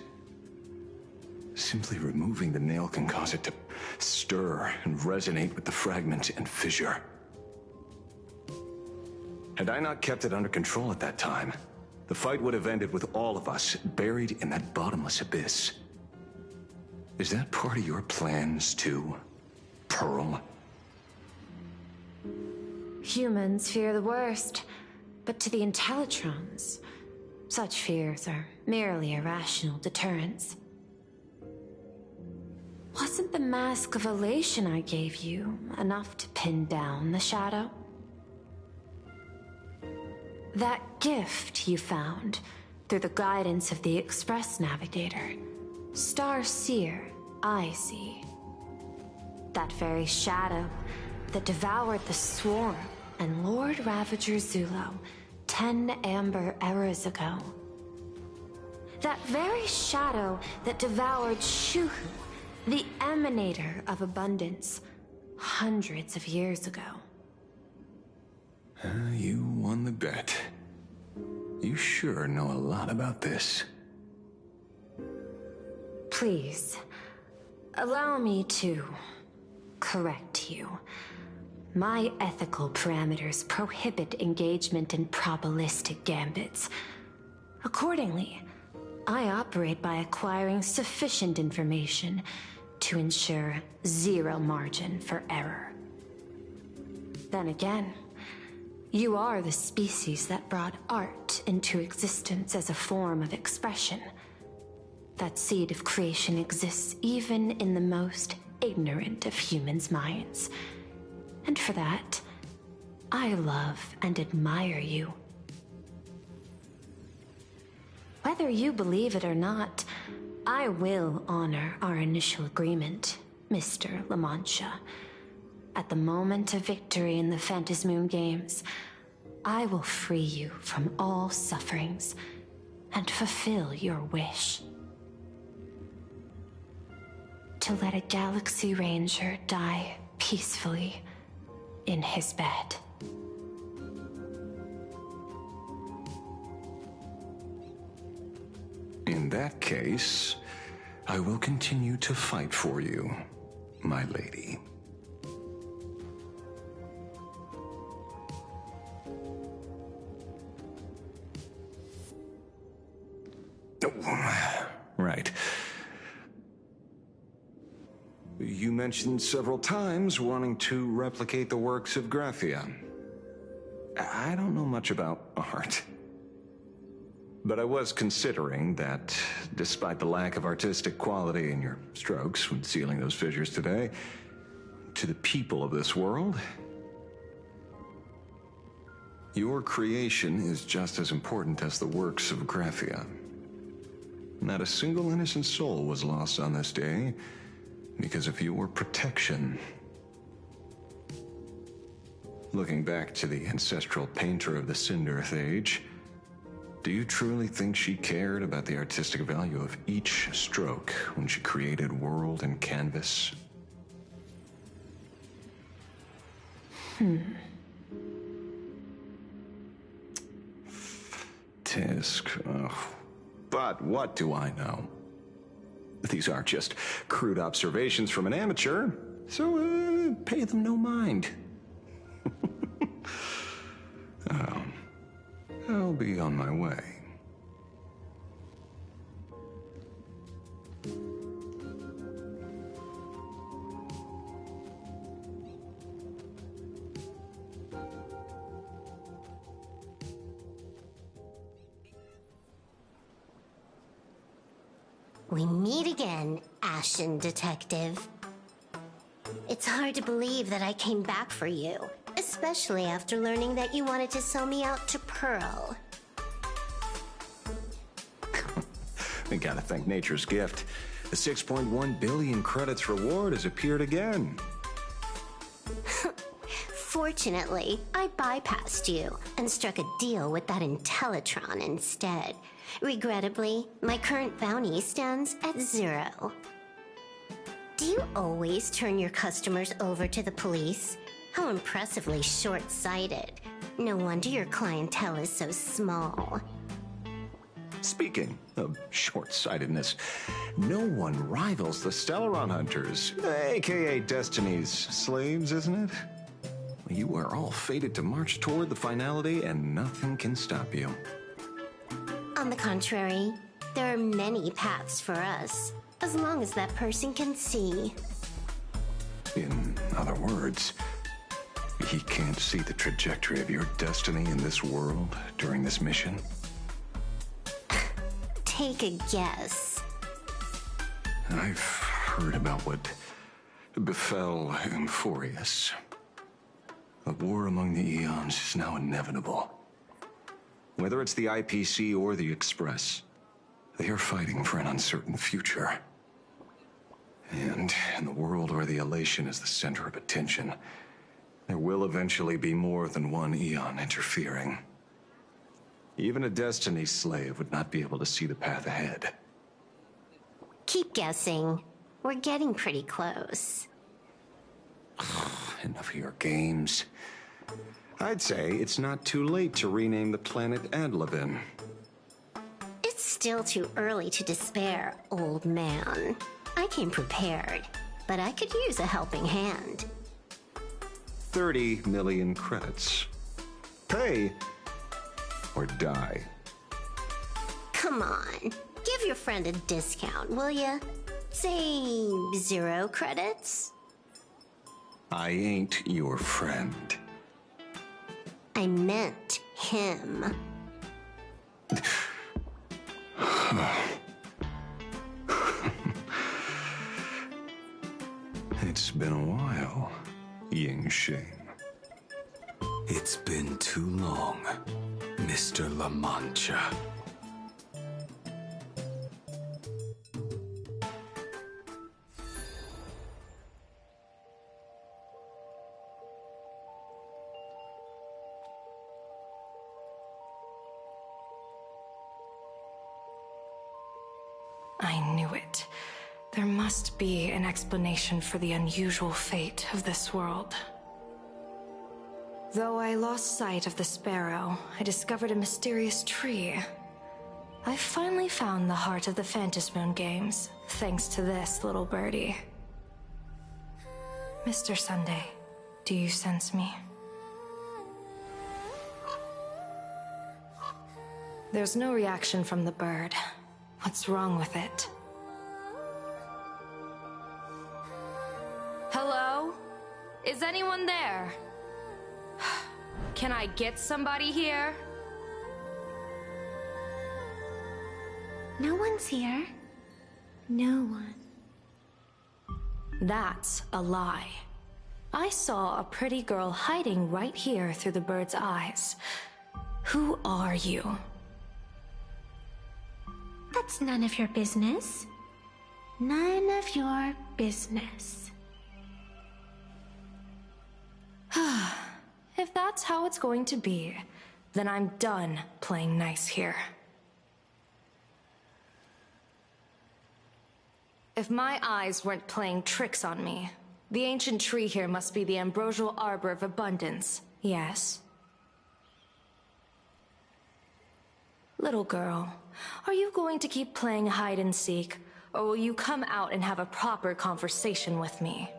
Simply removing the nail can cause it to stir and resonate with the fragment and fissure. Had I not kept it under control at that time, the fight would have ended with all of us buried in that bottomless abyss. Is that part of your plans too, Pearl? Humans fear the worst, but to the Intellitrons, such fears are merely irrational deterrents. Wasn't the mask of elation I gave you enough to pin down the shadow? That gift you found through the guidance of the Express Navigator, Star Seer, I see. That very shadow that devoured the Swarm and Lord Ravager Zulo 10 amber eras ago. That very shadow that devoured Shuhu, the Emanator of Abundance, hundreds of years ago. You won the bet. You sure know a lot about this. Please, allow me to correct you. My ethical parameters prohibit engagement in probabilistic gambits. Accordingly, I operate by acquiring sufficient information to ensure zero margin for error. Then again, you are the species that brought art into existence as a form of expression. That seed of creation exists even in the most ignorant of humans' minds. And for that, I love and admire you. Whether you believe it or not, I will honor our initial agreement, Mr. La Mancha. At the moment of victory in the Phantasmoon Games, I will free you from all sufferings and fulfill your wish. To let a Galaxy Ranger die peacefully in his bed. In that case, I will continue to fight for you, my lady. Right. You mentioned several times wanting to replicate the works of Graphia. I don't know much about art. But I was considering that, despite the lack of artistic quality in your strokes when sealing those figures today, to the people of this world, your creation is just as important as the works of Graphia. Not a single innocent soul was lost on this day because of your protection. Looking back to the ancestral painter of the Cinderearth Age, do you truly think she cared about the artistic value of each stroke when she created world and canvas? Tisk. Oh. But what do I know? These are just crude observations from an amateur, so pay them no mind. I'll be on my way. We meet again, Ashen Detective. It's hard to believe that I came back for you, especially after learning that you wanted to sell me out to Pearl. We gotta thank nature's gift. The 6.1 billion credits reward has appeared again. Fortunately, I bypassed you and struck a deal with that Intellitron instead. Regrettably, my current bounty stands at 0. Do you always turn your customers over to the police? How impressively short-sighted. No wonder your clientele is so small. Speaking of short-sightedness, no one rivals the Stellaron Hunters, aka Destiny's slaves, isn't it? You are all fated to march toward the finality, and nothing can stop you. On the contrary, there are many paths for us, as long as that person can see. In other words, he can't see the trajectory of your destiny in this world during this mission? Take a guess. I've heard about what befell Euphorius. The war among the Eons is now inevitable. Whether it's the IPC or the Express, they are fighting for an uncertain future. And in the world where the Elation is the center of attention, there will eventually be more than one Eon interfering. Even a Destiny slave would not be able to see the path ahead. Keep guessing. We're getting pretty close. Enough of your games. I'd say it's not too late to rename the planet Adlevin. It's still too early to despair, old man. I came prepared, but I could use a helping hand. 30 million credits. Pay or die. Come on, give your friend a discount, will ya? Say 0 credits? I ain't your friend. I meant him. It's been a while, Ying Shing. It's been too long, Mr. La Mancha. I knew it. There must be an explanation for the unusual fate of this world. Though I lost sight of the sparrow, I discovered a mysterious tree. I finally found the heart of the Phantasmoon games, thanks to this little birdie. Mr. Sunday, do you sense me? There's no reaction from the bird. What's wrong with it? Hello? Is anyone there? Can I get somebody here? No one's here. No one. That's a lie. I saw a pretty girl hiding right here through the bird's eyes. Who are you? That's none of your business. None of your business. If that's how it's going to be, then I'm done playing nice here. If my eyes weren't playing tricks on me, the ancient tree here must be the ambrosial arbor of abundance, yes? Little girl, are you going to keep playing hide and seek, or will you come out and have a proper conversation with me?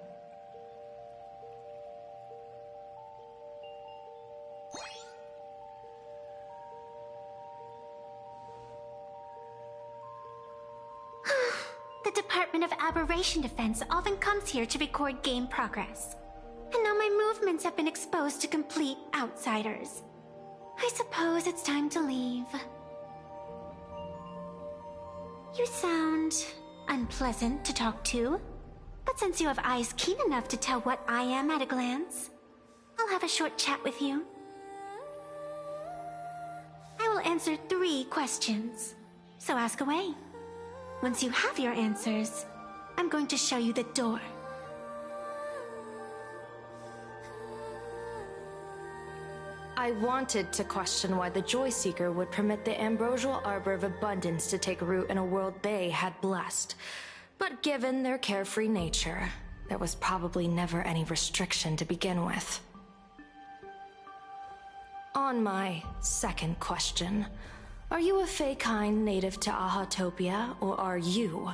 The Department of Aberration Defense often comes here to record game progress. And now my movements have been exposed to complete outsiders. I suppose it's time to leave. You sound unpleasant to talk to, but since you have eyes keen enough to tell what I am at a glance, I'll have a short chat with you. I will answer 3 questions, so ask away. Once you have your answers, I'm going to show you the door. I wanted to question why the Joyseeker would permit the ambrosial arbor of abundance to take root in a world they had blessed. But given their carefree nature, there was probably never any restriction to begin with. On my second question, are you a Fey-kind native to Ahatopia, or are you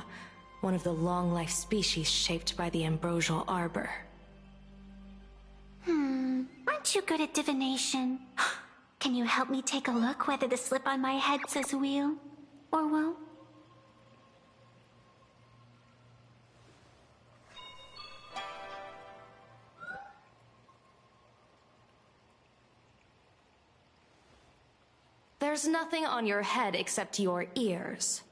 one of the long-life species shaped by the ambrosial arbor? Aren't you good at divination? Can you help me take a look whether the slip on my head says wheel or woe? There's nothing on your head except your ears.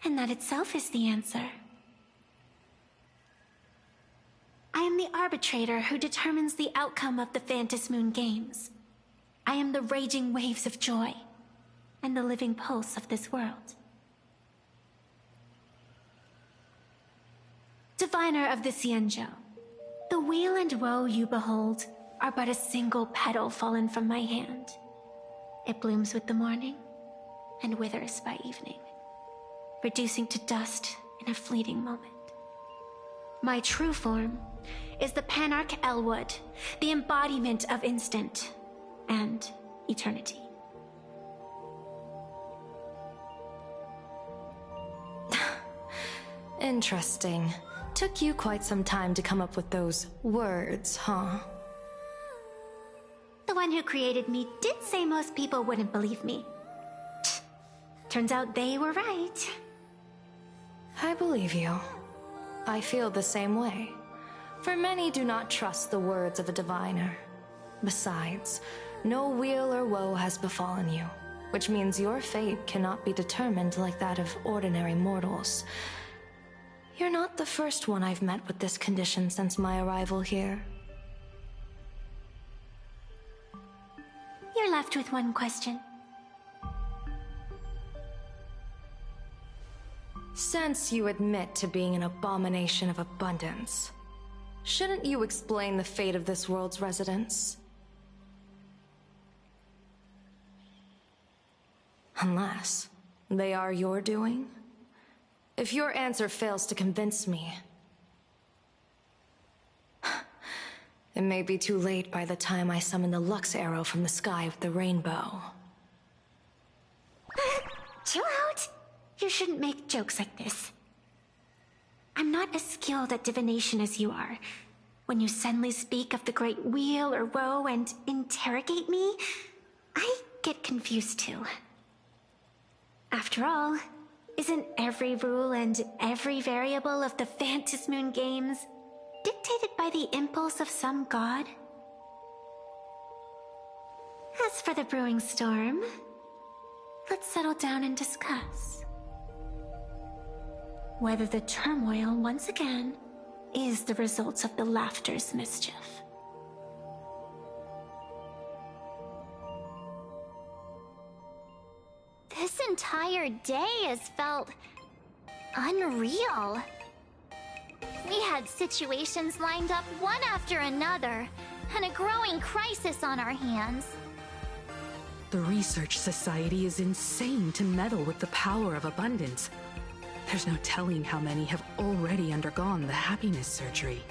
And that itself is the answer. I am the arbitrator who determines the outcome of the Phantasmoon games. I am the raging waves of joy, and the living pulse of this world. Diviner of the Xianzhou, the weal and woe you behold are but a single petal fallen from my hand. It blooms with the morning, and withers by evening, reducing to dust in a fleeting moment. My true form is the Panarch Elwood, the embodiment of instant and eternity. Interesting. Took you quite some time to come up with those words, huh? Though I one who created me did say most people wouldn't believe me. Turns out they were right. I believe you. I feel the same way. For many do not trust the words of a diviner. Besides, no weal or woe has befallen you, which means your fate cannot be determined like that of ordinary mortals. You're not the first one I've met with this condition since my arrival here. You're left with one question. Since you admit to being an abomination of abundance, shouldn't you explain the fate of this world's residents? Unless they are your doing? If your answer fails to convince me, it may be too late by the time I summon the Lux Arrow from the sky with the rainbow. Chill out! You shouldn't make jokes like this. I'm not as skilled at divination as you are. When you suddenly speak of the great wheel or woe and interrogate me, I get confused too. After all, isn't every rule and every variable of the Phantasmoon Moon games dictated by the impulse of some god? As for the brewing storm, let's settle down and discuss whether the turmoil once again is the result of the laughter's mischief. This entire day has felt unreal. We had situations lined up one after another, and a growing crisis on our hands. The Research Society is insane to meddle with the power of abundance. There's no telling how many have already undergone the happiness surgery.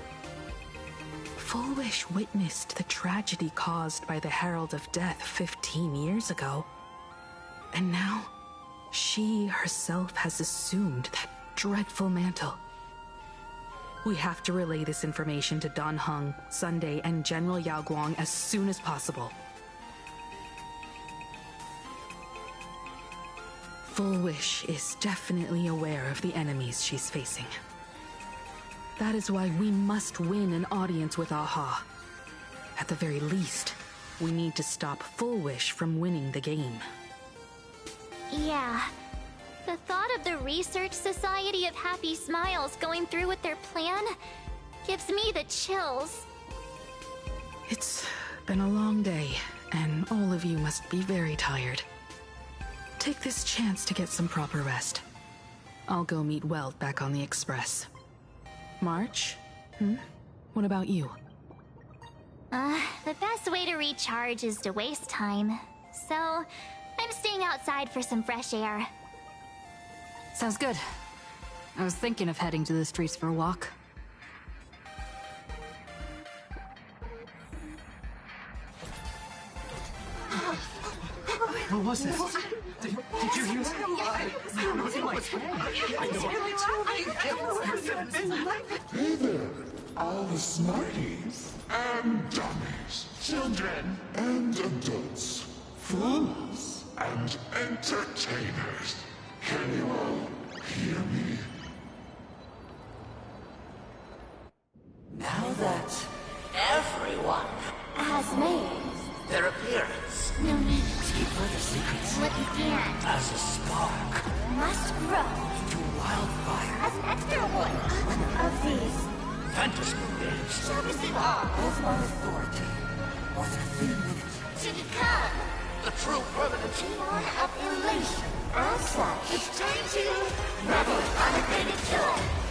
Full Wish witnessed the tragedy caused by the Herald of Death 15 years ago. And now, she herself has assumed that dreadful mantle. We have to relay this information to Dan Heng, Sunday, and General Yao Guang as soon as possible. Full Wish is definitely aware of the enemies she's facing. That is why we must win an audience with Aha. At the very least, we need to stop Full Wish from winning the game. Yeah. The thought of the Research Society of Happy Smiles going through with their plan gives me the chills. It's been a long day, and all of you must be very tired. Take this chance to get some proper rest. I'll go meet Weld back on the Express. March? What about you? The best way to recharge is to waste time. So, I'm staying outside for some fresh air. Sounds good. I was thinking of heading to the streets for a walk. What was this? Did you hear that? Hey there, all the smarties and dummies, children and adults, fools and entertainers. Can you all hear me? Now that everyone has made their appearance, no need to keep further secrets. What you can't As a spark must grow to wildfire. as an extra one of these Phantasmoon games. servicing all As my authority was a thing to become the true permanent one of elation. As such, it's time to revel in unabated joy.